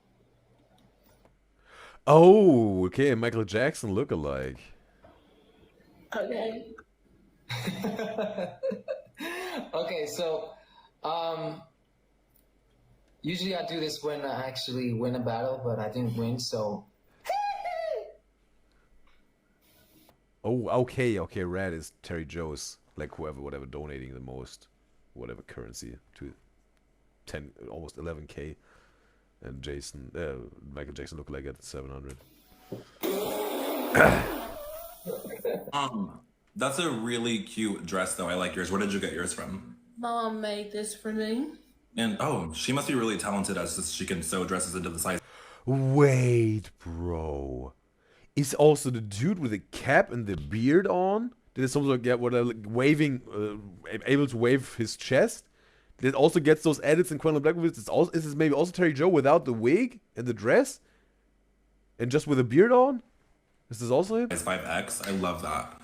Oh, okay. Michael Jackson look-alike. Okay. Okay, so, usually I do this when I actually win a battle, but I didn't win, so. Oh, okay, okay. Red is Terry Joe's, like whatever donating the most, whatever currency to 10, almost 11K, and Michael Jackson look like at 700. That's a really cute dress, though. I like yours. Where did you get yours from? Mom made this for me. And oh, she must be really talented as she can sew dresses into the size. Wait, bro. Is also the dude with the cap and the beard on? Did it also get waving, able to wave his chest? Did it also get those edits in Quantum Black? Is this maybe also Terry Joe without the wig and the dress? And just with a beard on? Is this also him? Size 5X. I love that.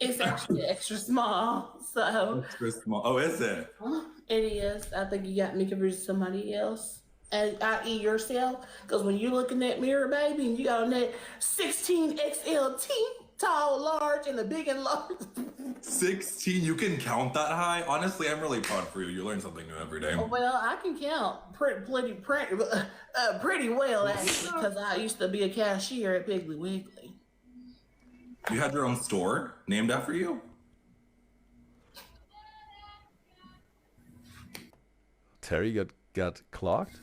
It's actually extra small, so. Extra small. Oh, is it? It is. I think you got me confused with somebody else. And i.e. yourself. Because when you look in that mirror, baby, and you got on that 16 XLT, tall, large, and the big and large. 16? You can count that high? Honestly, I'm really proud for you. You learn something new every day. Well, I can count pretty well, actually, because I used to be a cashier at Piggly Wiggly. You had your own store named after you? Terry got clocked?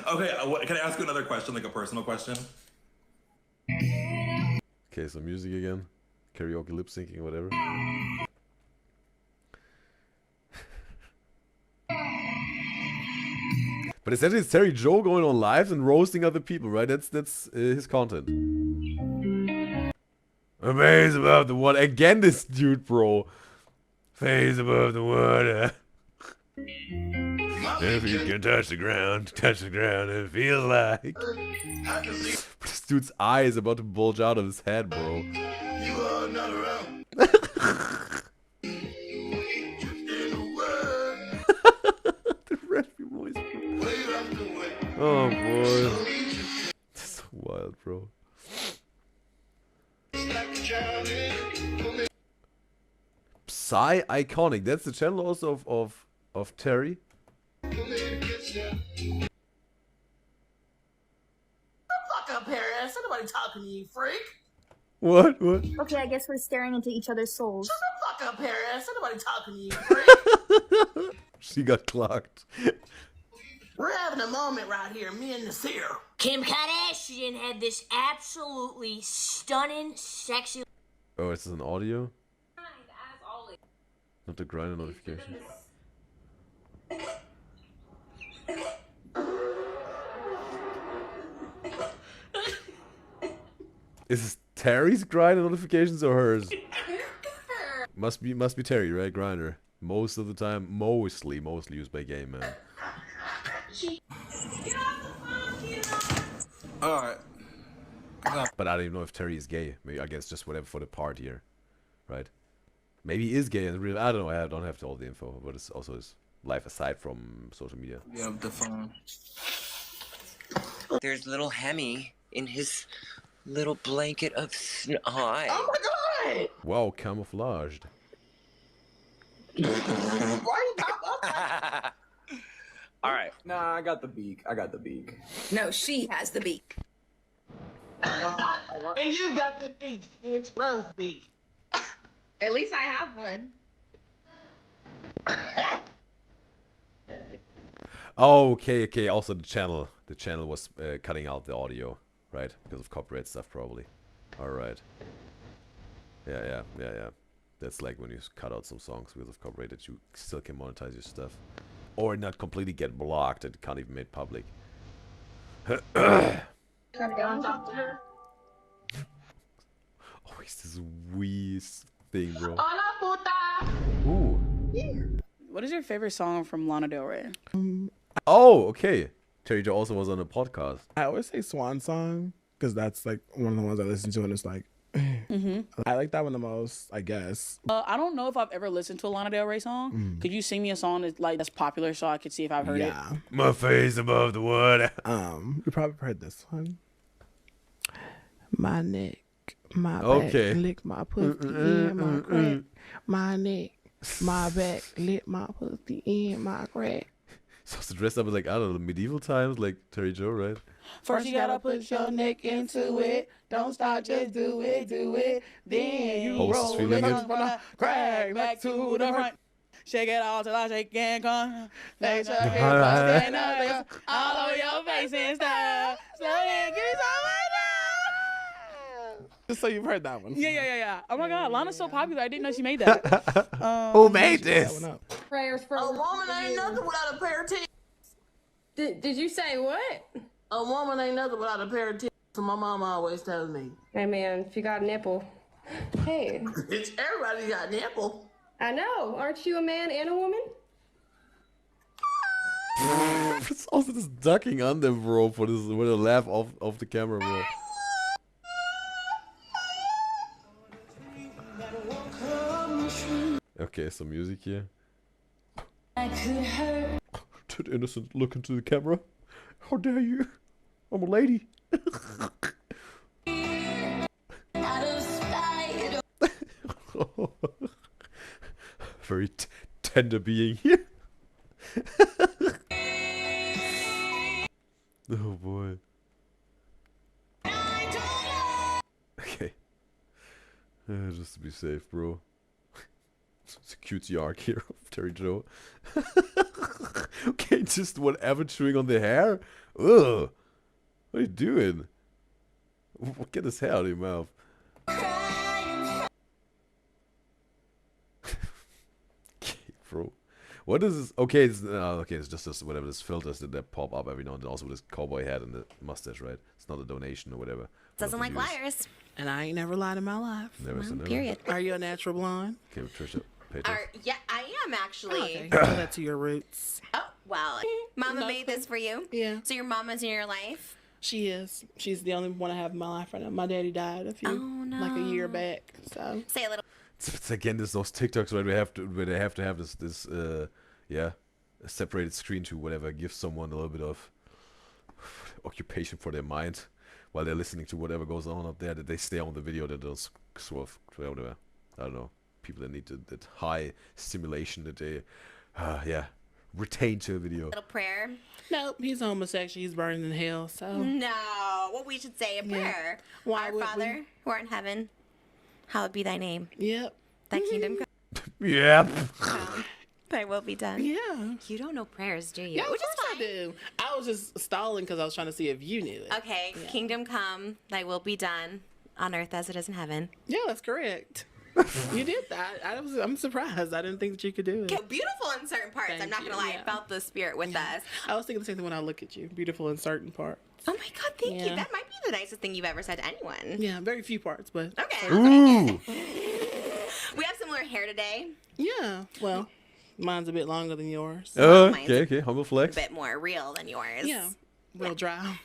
Okay, can I ask you another question, like a personal question? Okay, so music again. Karaoke lip syncing, whatever. But essentially it's Terry Joe going on live and roasting other people, right? That's his content. Amazed above the water. Again this dude, bro. Face above the water. If you can touch the ground, it feels like. This dude's eye is about to bulge out of his head, bro. You are not around. The raspy voice, bro. Oh boy. That's so wild, bro. Psy Iconic. That's the channel also of Terry. Fuck up, Paris. Ain't nobody talking to you, freak. What? Okay, I guess we're staring into each other's souls. Shut the fuck up, Paris. Ain't nobody talking to you, freak. She got clocked. We're having a moment right here, me and Nasir. Kim Kardashian had this absolutely stunning, sexy. Oh, is this an audio? Not the grinder notification. Is this Terry's grinder notifications or hers? Must be Terry, right? Grinder. Most of the time, mostly used by gay men. Alright. But I don't even know if Terry is gay. Maybe I guess just whatever for the part here, right? Maybe he is gay in real. I don't know. I don't have all the info, but it's also his life aside from social media. Yeah, the phone. There's little Hemi in his little blanket of snow. Hi. Oh my god! Wow, camouflaged. Why you pop up? All right. Nah, I got the beak. I got the beak. No, she has the beak. And you got the beak. It's rose beak. At least I have one. Oh, okay. Also, the channel was cutting out the audio, right? Because of copyright stuff, probably. All right. Yeah. That's like when you cut out some songs because of copyright that you still can monetize your stuff, or not completely get blocked and can't even made public. Always this wee thing, bro. Ooh. What is your favorite song from Lana Del Rey? Oh, okay. Terry Joe also was on a podcast. I always say Swan Song because that's like one of the ones I listen to, and it's like, I like that one the most, I guess. I don't know if I've ever listened to a Lana Del Rey song. Could you sing me a song that's popular so I could see if I've heard it? My face above the water. You probably heard this one. My neck, my Okay. back, lick my pussy in my crack. My neck, my back, lick my pussy in my crack. So to dress up as like, I don't know, medieval times, like Terry Joe, right? First you gotta put your neck into it. Don't stop, just do it. Then you Host is roll feeling it it. from the crack back to the front. Shake it all till I shake and come. Make sure it stand up all over your face and stuff. So then give me some right now. Just so you've heard that one. Yeah. Oh my God, Lana's so popular. I didn't know she made that. Who made this? Prayers for A woman ain't nothing without a pair of titties. Did you say what? A woman ain't nothing without a pair of titties. So my mama always tells me. Hey man, if you got a nipple. Hey. It's everybody got nipple. I know. Aren't you a man and a woman? It's also this ducking on them, bro, for this with a laugh off the camera, bro. Okay, some music here. Did innocent look into the camera? How dare you? I'm a lady. Very tender being here. Oh boy. Okay. Just to be safe, bro. It's a cute arc here of Terry Joe. Okay, just whatever chewing on the hair. Ugh. What are you doing? Get his hair out of your mouth. Okay, bro. What is this? Okay, it's just this, whatever, this filters that pop up every now and then. Also with this cowboy hat and the mustache, right? It's not a donation or whatever. Doesn't like liars. And I ain't never lied in my life. Never said never. Period. Are you a natural blonde? Okay, Patricia. Pay attention. Yeah, I am actually. Okay. Go back to your roots. Oh, well, Mama made this for you. Yeah. So your mama's in your life? She is. She's the only one I have in my life right now. My daddy died like a year back. So say a little. It's again those TikToks where they have to have this a separated screen to whatever gives someone a little bit of occupation for their mind while they're listening to whatever goes on up there, that they stay on the video, that those sort of whatever, I don't know, people that need that high stimulation that they retain to a video. Little prayer. Nope, he's homosexual. He's burning in hell. So no, what we should say a prayer. Why Our would Father who art in heaven, hallowed be thy name. Yep. Thy kingdom come. Yep. Thy will be done. Yeah. You don't know prayers, do you? Yeah, of course I do. I was just stalling because I was trying to see if you knew it. Okay, kingdom come, thy will be done on earth as it is in heaven. Yeah, that's correct. You did that. I'm surprised. I didn't think that you could do it. Okay, beautiful in certain parts. I'm not gonna lie. I felt the spirit with us. I was thinking the same thing when I look at you. Beautiful in certain parts. Oh my God, thank you. That might be the nicest thing you've ever said to anyone. Yeah, very few parts, but okay. Ooh. We have similar hair today. Yeah. Well, mine's a bit longer than yours. Okay. Humble flex. A bit more real than yours. Yeah. Real dry.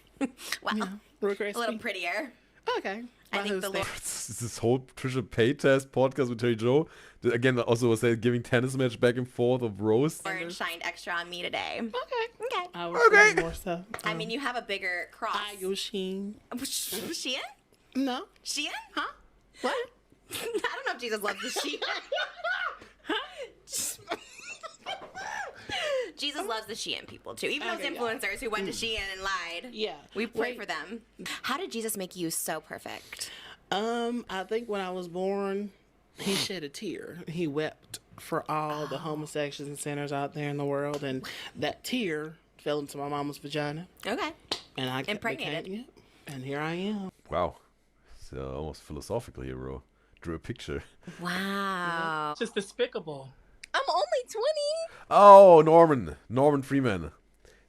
Well, real a little prettier. Okay. I think the Lord. This whole Trisha Paytest podcast with Terry Joe. Again, also was that giving tennis match back and forth of Rose. Orange shined extra on me today. Okay. Okay. I was saying more stuff. I mean, you have a bigger cross. Ayushin. Shein? No. Shein? Huh? What? I don't know if Jesus loves the Shein. Jesus loves the Shein people too. Even those influencers who went to Shein and lied. Yeah. We pray for them. How did Jesus make you so perfect? I think when I was born, he shed a tear. He wept for all the homosexuals and sinners out there in the world, and that tear fell into my mama's vagina. Okay. And I impregnated. And here I am. Wow. It's almost philosophical here, bro. Drew a picture. Wow. Just despicable. I'm only 20. Oh, Norman Freeman.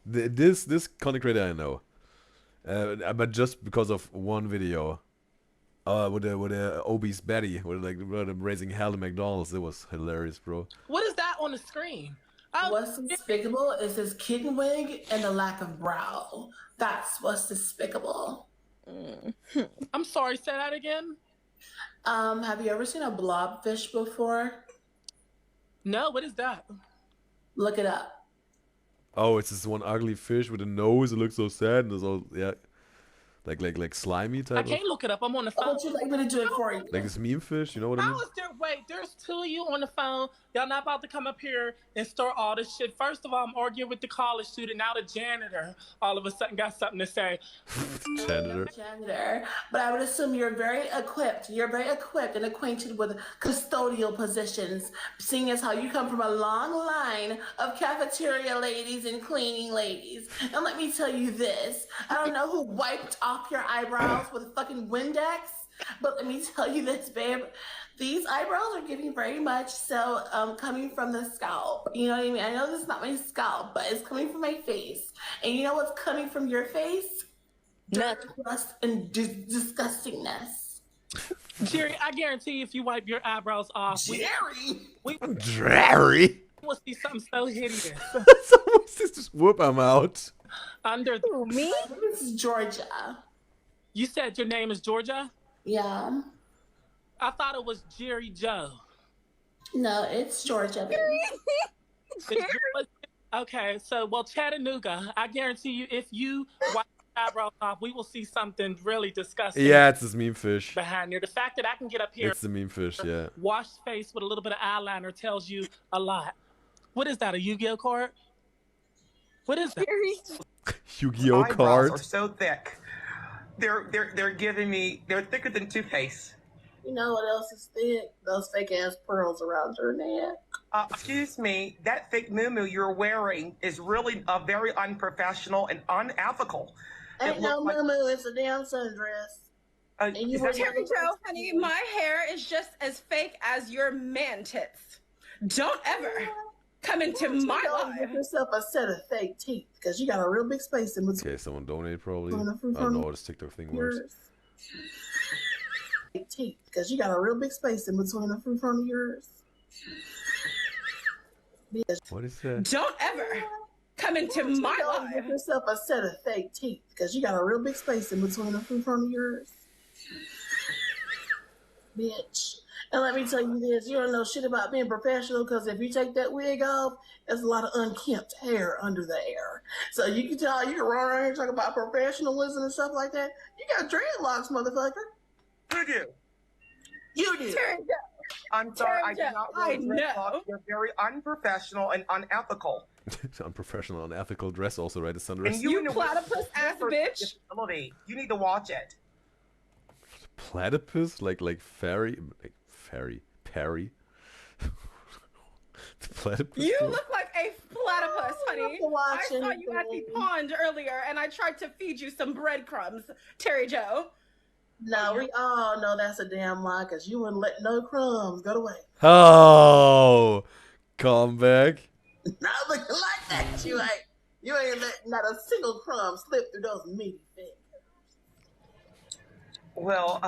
This content creator I know, but just because of one video, with the obese Betty, with raising hell in McDonald's, it was hilarious, bro. What is that on the screen? What's despicable is his kitten wig and the lack of brow. That's what's despicable. I'm sorry, say that again? Have you ever seen a blobfish before? No, what is that? Look it up. Oh, it's this one ugly fish with a nose. It looks so sad, and it's all like slimy type. I can't look it up. I'm on the phone. What would you like me to do it for you? Like this meme fish, you know what I mean? How is there? Wait, there's two of you on the phone. Y'all not about to come up here and start all this shit. First of all, I'm arguing with the college student. Now the janitor all of a sudden got something to say. Janitor. But I would assume you're very equipped. You're very equipped and acquainted with custodial positions, seeing as how you come from a long line of cafeteria ladies and cleaning ladies. And let me tell you this. I don't know who wiped off your eyebrows with fucking Windex, but let me tell you this, babe. These eyebrows are giving very much so coming from the scalp. You know what I mean? I know this is not my scalp, but it's coming from my face. And you know what's coming from your face? Rust and disgustingness. Jerry, I guarantee you if you wipe your eyebrows off, Jerry, we'll see something so hideous. Someone just whoop him out. Under Who, me? This is Georgia. You said your name is Georgia? Yeah. I thought it was Jerry Joe. No, it's Georgia. Okay, so well, Chattanooga, I guarantee you, if you wipe your eyebrows off, we will see something really disgusting. Yeah, it's this meme fish. Behind there, the fact that I can get up here, It's the meme fish, yeah. wash face with a little bit of eyeliner tells you a lot. What is that? A Yu-Gi-Oh card? What is that? Yu-Gi-Oh card. Are so thick. They're giving me. They're thicker than toothpaste. You know what else is thick? Those fake ass pearls around your neck. Excuse me. That fake muumuu you're wearing is really very unprofessional and unethical. Ain't no muumuu. It's a damn sundress. Terry Joe, honey, my hair is just as fake as your man tits. Don't ever come into my life. Give yourself a set of fake teeth because you got a real big space in between. Okay, someone donated probably. I don't know how this TikTok thing works. Teeth because you got a real big space in between the front of yours. What is that? Don't ever come into my life. Give yourself a set of fake teeth because you got a real big space in between the front of yours. Bitch. And let me tell you this, you don't know shit about being professional because if you take that wig off, there's a lot of unkempt hair under there. So you can tell, you can run around here talking about professionalism and stuff like that. You got dreadlocks, motherfucker. You do. You do. I'm sorry, I do not I really dreadlocks. You're very unprofessional and unethical. Unprofessional, unethical dress also, right? The sundress. And You platypus ass bitch. You need to watch it. Platypus? Like fairy? Perry? The platypus? You look like a platypus, honey. I saw you at the pond earlier, and I tried to feed you some breadcrumbs, Terry Joe. No, we all know that's a damn lie because you wouldn't let no crumbs go to waste. Oh, come back. Not looking like that. You ain't letting not a single crumb slip through those meaty fingers. Well,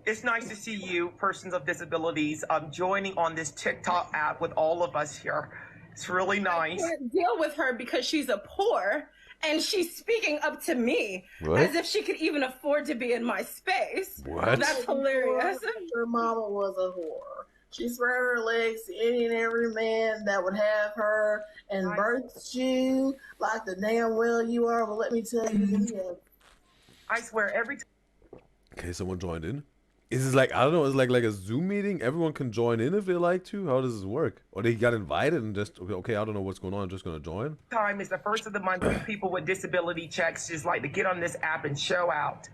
it's nice to see you, persons of disabilities, joining on this TikTok app with all of us here. It's really nice. I can't deal with her because she's a poor and she's speaking up to me What? as if she could even afford to be in my space. What? That's hilarious. Your mama was a whore. She spread her legs to any and every man that would have her and birthed you like the damn well you are. But let me tell you this. I swear every time. Okay, someone joined in. Is this like, I don't know, it's like a Zoom meeting? Everyone can join in if they like to? How does this work? Or they got invited and just, okay, I don't know what's going on, I'm just going to join? Time is the first of the month when people with disability checks just like to get on this app and show out.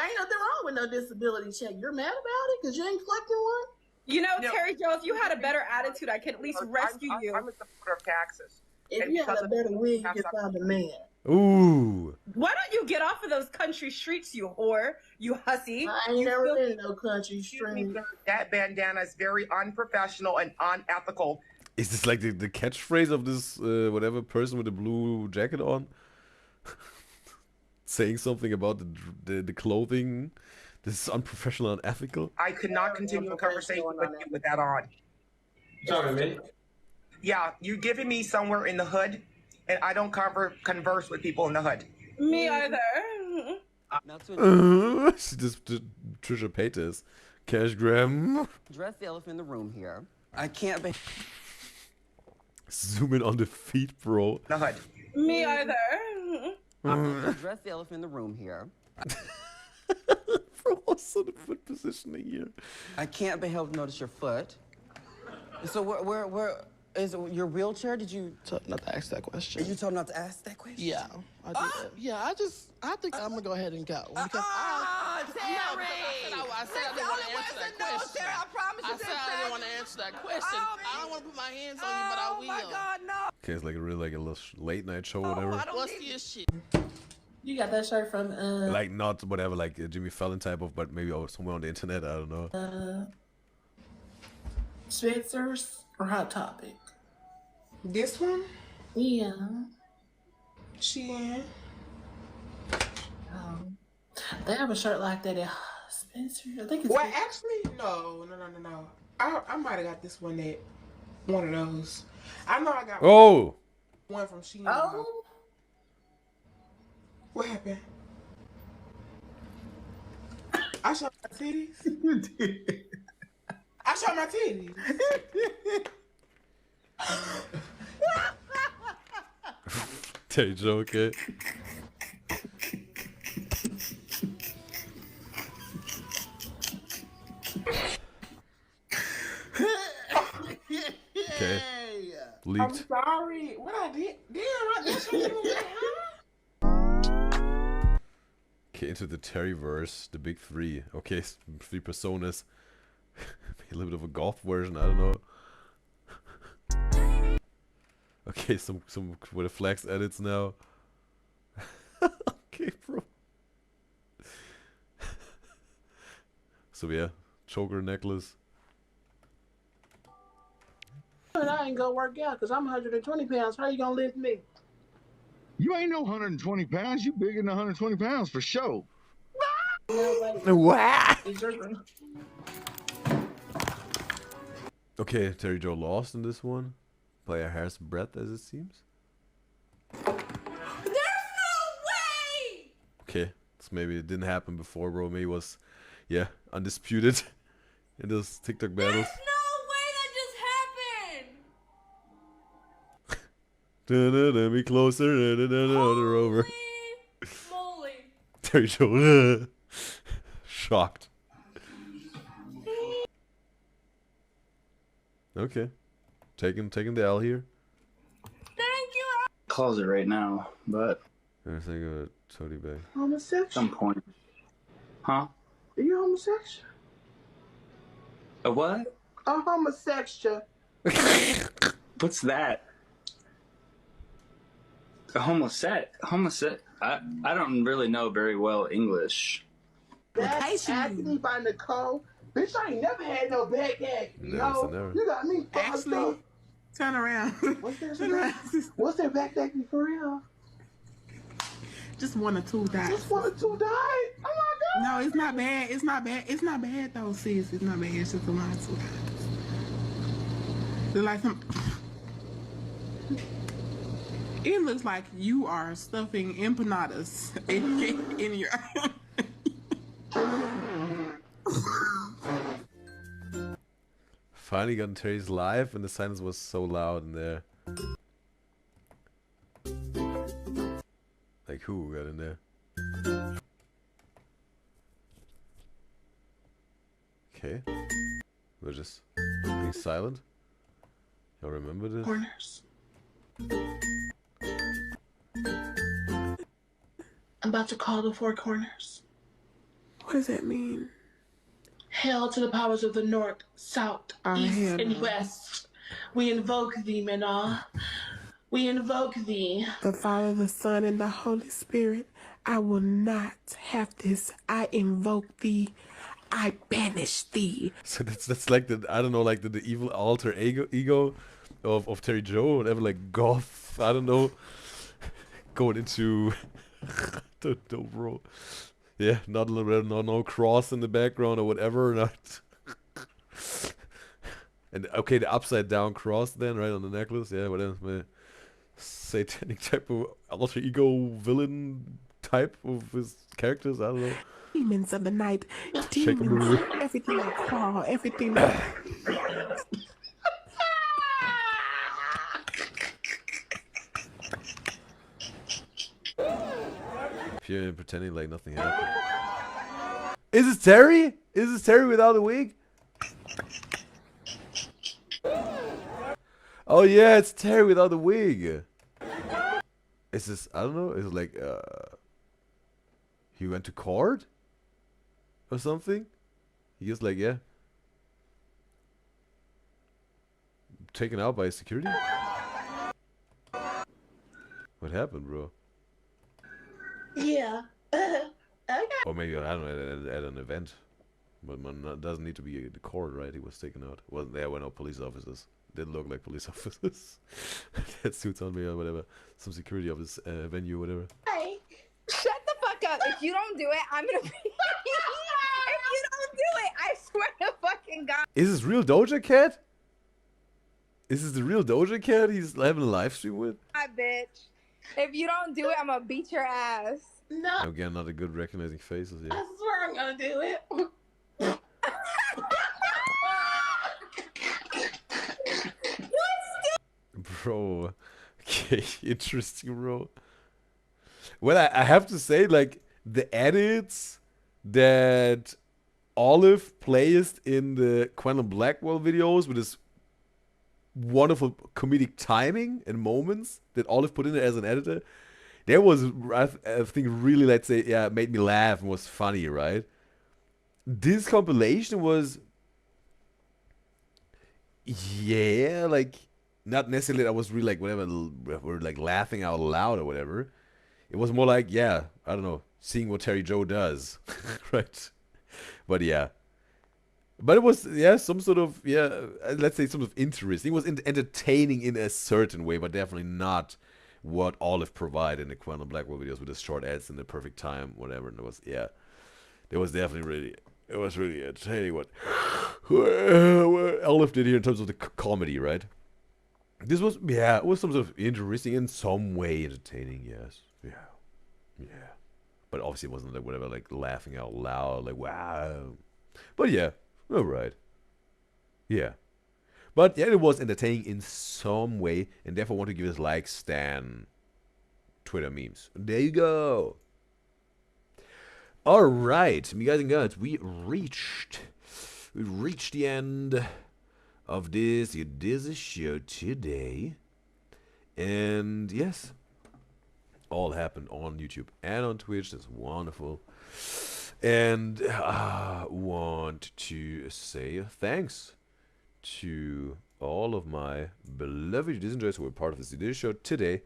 Ain't nothing wrong with no disability check. You're mad about it because you ain't collecting one? You know, Terry Joe, if you had a better attitude, I could at least rescue you. I'm a supporter of taxes. If you had a better wig, you could find a man. Ooh. Why don't you get off of those country streets, you whore, you hussy? I ain't never been in no country street. That bandana is very unprofessional and unethical. Is this like the catchphrase of this whatever person with the blue jacket on? Saying something about the clothing? This is unprofessional and unethical? I could not continue a conversation with you with that on. Sorry, man. Yeah, you're giving me somewhere in the hood, and I don't converse with people in the hood. Me either. She just Trisha Paytas. Cash grab. Dress the elephant in the room here. I can't be. Zoom in on the feet, bro. The hood. Me either. Dress the elephant in the room here. Bro, what's on the foot positioning here? I can't be helped notice your foot. So where is it your wheelchair? Did you told not to ask that question? You told not to ask that question? Yeah, I did. Yeah, I think I'm gonna go ahead and go because Terry! I said I didn't want to answer that question. Terry, I promise you I said I didn't want to answer that question. I don't want to put my hands on you, but I will. Oh my God, no! Okay, it's like a really like a little late night show, whatever. What's the shit? You got that shirt from like not whatever, like a Jimmy Fallon type of, but maybe somewhere on the internet. I don't know. Spencer's or Hot Topic. This one? Yeah. Shein. They have a shirt like that at Spencer. I think it's. Well, actually, no. I might have got this one at one of those. I know I got one from Shein. Oh. What happened? I showed my titties. You did. I showed my titties. Terry Joe, okay. Okay. Leaked. I'm sorry. What I did? Damn, I did something that, huh? Okay, into the Terryverse, the big three. Okay, three personas. Maybe a little bit of a golf version, I don't know. Okay, some with the flex edits now. Okay, bro. So yeah, choker necklace. I ain't gonna work out because I'm 120 pounds. How you gonna lift me? You ain't no 120 pounds. You bigger than 120 pounds for sure. What? Okay, Terry Joe lost in this one. By a hair's breadth, as it seems. There's no way! Okay, so maybe it didn't happen before, bro. Maybe it was, yeah, undisputed in those TikTok battles. There's no way that just happened! Da-da-da, be closer. Da-da-da-da, they're over. Moly. Terry Joe, shocked. Okay, taking the L here. Thank you. Closet right now, but I think of a toady bag. Homosexual? At some point. Huh? Are you homosexual? A what? A homosexual. What's that? A homosexual. I don't really know very well English. That's Anthony by Nicole. Bitch, I ain't never had no backpack. Never. You got me fucked Actually, up. turn around. What's that backpack for real? Just one or two dots. Just one or two dots? Oh my God. No, it's not bad. It's not bad. It's not bad though, sis. It's not bad. It's just a lot of two dots. They're like some. It looks like you are stuffing empanadas in your. Finally got Terry's live, and the silence was so loud in there. Like, who got in there? Okay. We're just being silent. Y'all remember this? Corners. I'm about to call the four corners. What does that mean? Hail to the powers of the north, south, east, hear and that. west. We invoke thee, Menah. We invoke thee. The Father, the Son, and the Holy Spirit. I will not have this. I invoke thee. I banish thee. So that's like the, I don't know, like the evil alter ego of Terry Joe, whatever, like goth, I don't know, going into don't know, bro. Yeah, not a little, no cross in the background or whatever, not. And okay, the upside down cross then, right on the necklace, yeah, whatever, man. Satanic type of alter ego villain type of his characters, I don't know. Demons of the night. Shake 'em Demons. loose. Everything that crawl. Everything that. If you're pretending like nothing happened. Is this Terry? Is this Terry without a wig? Oh yeah, it's Terry without a wig. Is this, I don't know, is it like, he went to court? Or something? He is like, yeah. Taken out by security? What happened, bro? Yeah. Okay. Or maybe, I don't know, at an event. But man, doesn't need to be at the court, right? He was taken out. Wasn't there were no police officers. Didn't look like police officers. Had suits on me or whatever. Some security of this venue or whatever. Hey, shut the fuck up. If you don't do it, I'm gonna be. If you don't do it, I swear to fucking God. Is this real Doja Cat? Is this the real Doja Cat he's having a live stream with? Hi, bitch. If you don't do it, I'm gonna beat your ass. No. Again, not a good recognizing faces here. I swear I'm gonna do it. Bro. Okay, interesting, bro. Well, I have to say, like, the edits that Olive placed in the Quantum Blackwell videos with his wonderful comedic timing and moments that Olive put in there as an editor, that was, I think, really, let's say, yeah, made me laugh and was funny, right? This compilation was, yeah, like, not necessarily that I was really, like, whatever, we're, like, laughing out loud or whatever. It was more like, yeah, I don't know, seeing what Terry Joe does, right? But, yeah. But it was, yeah, some sort of, yeah, let's say some sort of interesting. It was entertaining in a certain way, but definitely not what Olive provided in the Quantum Blackwell videos with the short ads in the perfect time, whatever. And it was, yeah, it was definitely really, it was really entertaining what Olive did here in terms of the comedy, right? This was, yeah, it was some sort of interesting, in some way entertaining, yes. Yeah. Yeah. But obviously it wasn't like whatever, like laughing out loud, like, wow. But yeah, alright. Yeah. But yeah, it was entertaining in some way, and therefore I want to give it like Stan Twitter memes. There you go. Alright, you guys and girls, we reached the end of this Udyzyz show today. And yes, all happened on YouTube and on Twitch. That's wonderful. And I want to say thanks to all of my beloved Udyzyz enjoyers who were part of this Udyzyz show today.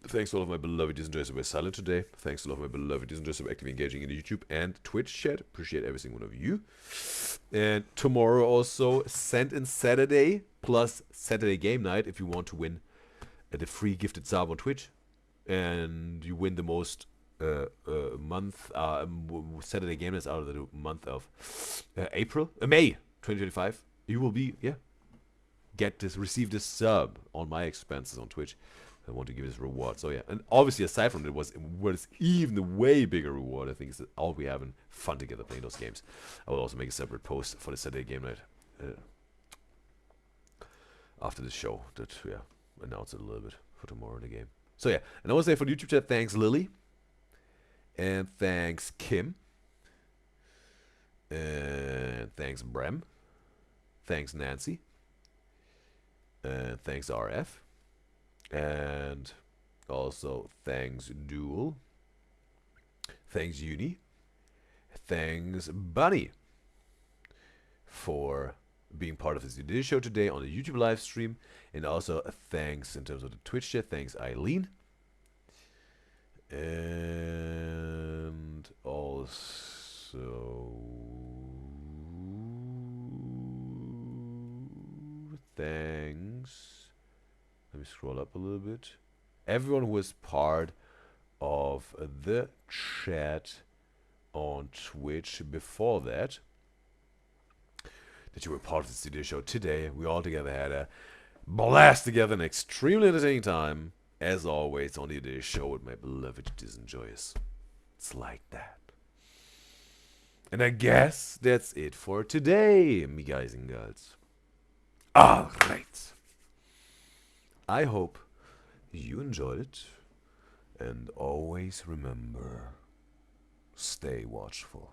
Thanks to all of my beloved Udyzyz enjoyers who were silent today. Thanks to all of my beloved Udyzyz enjoyers who were actively engaging in the YouTube and Twitch chat. Appreciate every single one of you. And tomorrow also, Send in Saturday plus Saturday Game Night if you want to win the free gifted sub on Twitch. And you win the most Saturday Game Nights out of the month of May 2025. You will be, yeah, receive this sub on my expenses on Twitch. I want to give this reward. So yeah, and obviously aside from it, what is even a way bigger reward, I think, is all we having fun together playing those games. I will also make a separate post for the Saturday game night after the show that announce it a little bit for tomorrow in the game. So yeah, and I want to say for the YouTube chat, thanks Lily, and thanks Kim, and thanks Brem, thanks Nancy, and thanks RF, and also thanks Duel, thanks Uni, thanks Bunny for being part of this Udyzyz show today on the YouTube live stream, and also thanks in terms of the Twitch chat, thanks Eileen, and also thanks, let me scroll up a little bit, everyone who was part of the chat on Twitch before that you were part of the studio show today. We all together had a blast together, an extremely entertaining time, as always, on the Udyzyz show with my beloved Udyzyz Joyous. It's like that. And I guess that's it for today, me guys and girls. Alright. I hope you enjoyed it, and always remember, stay watchful.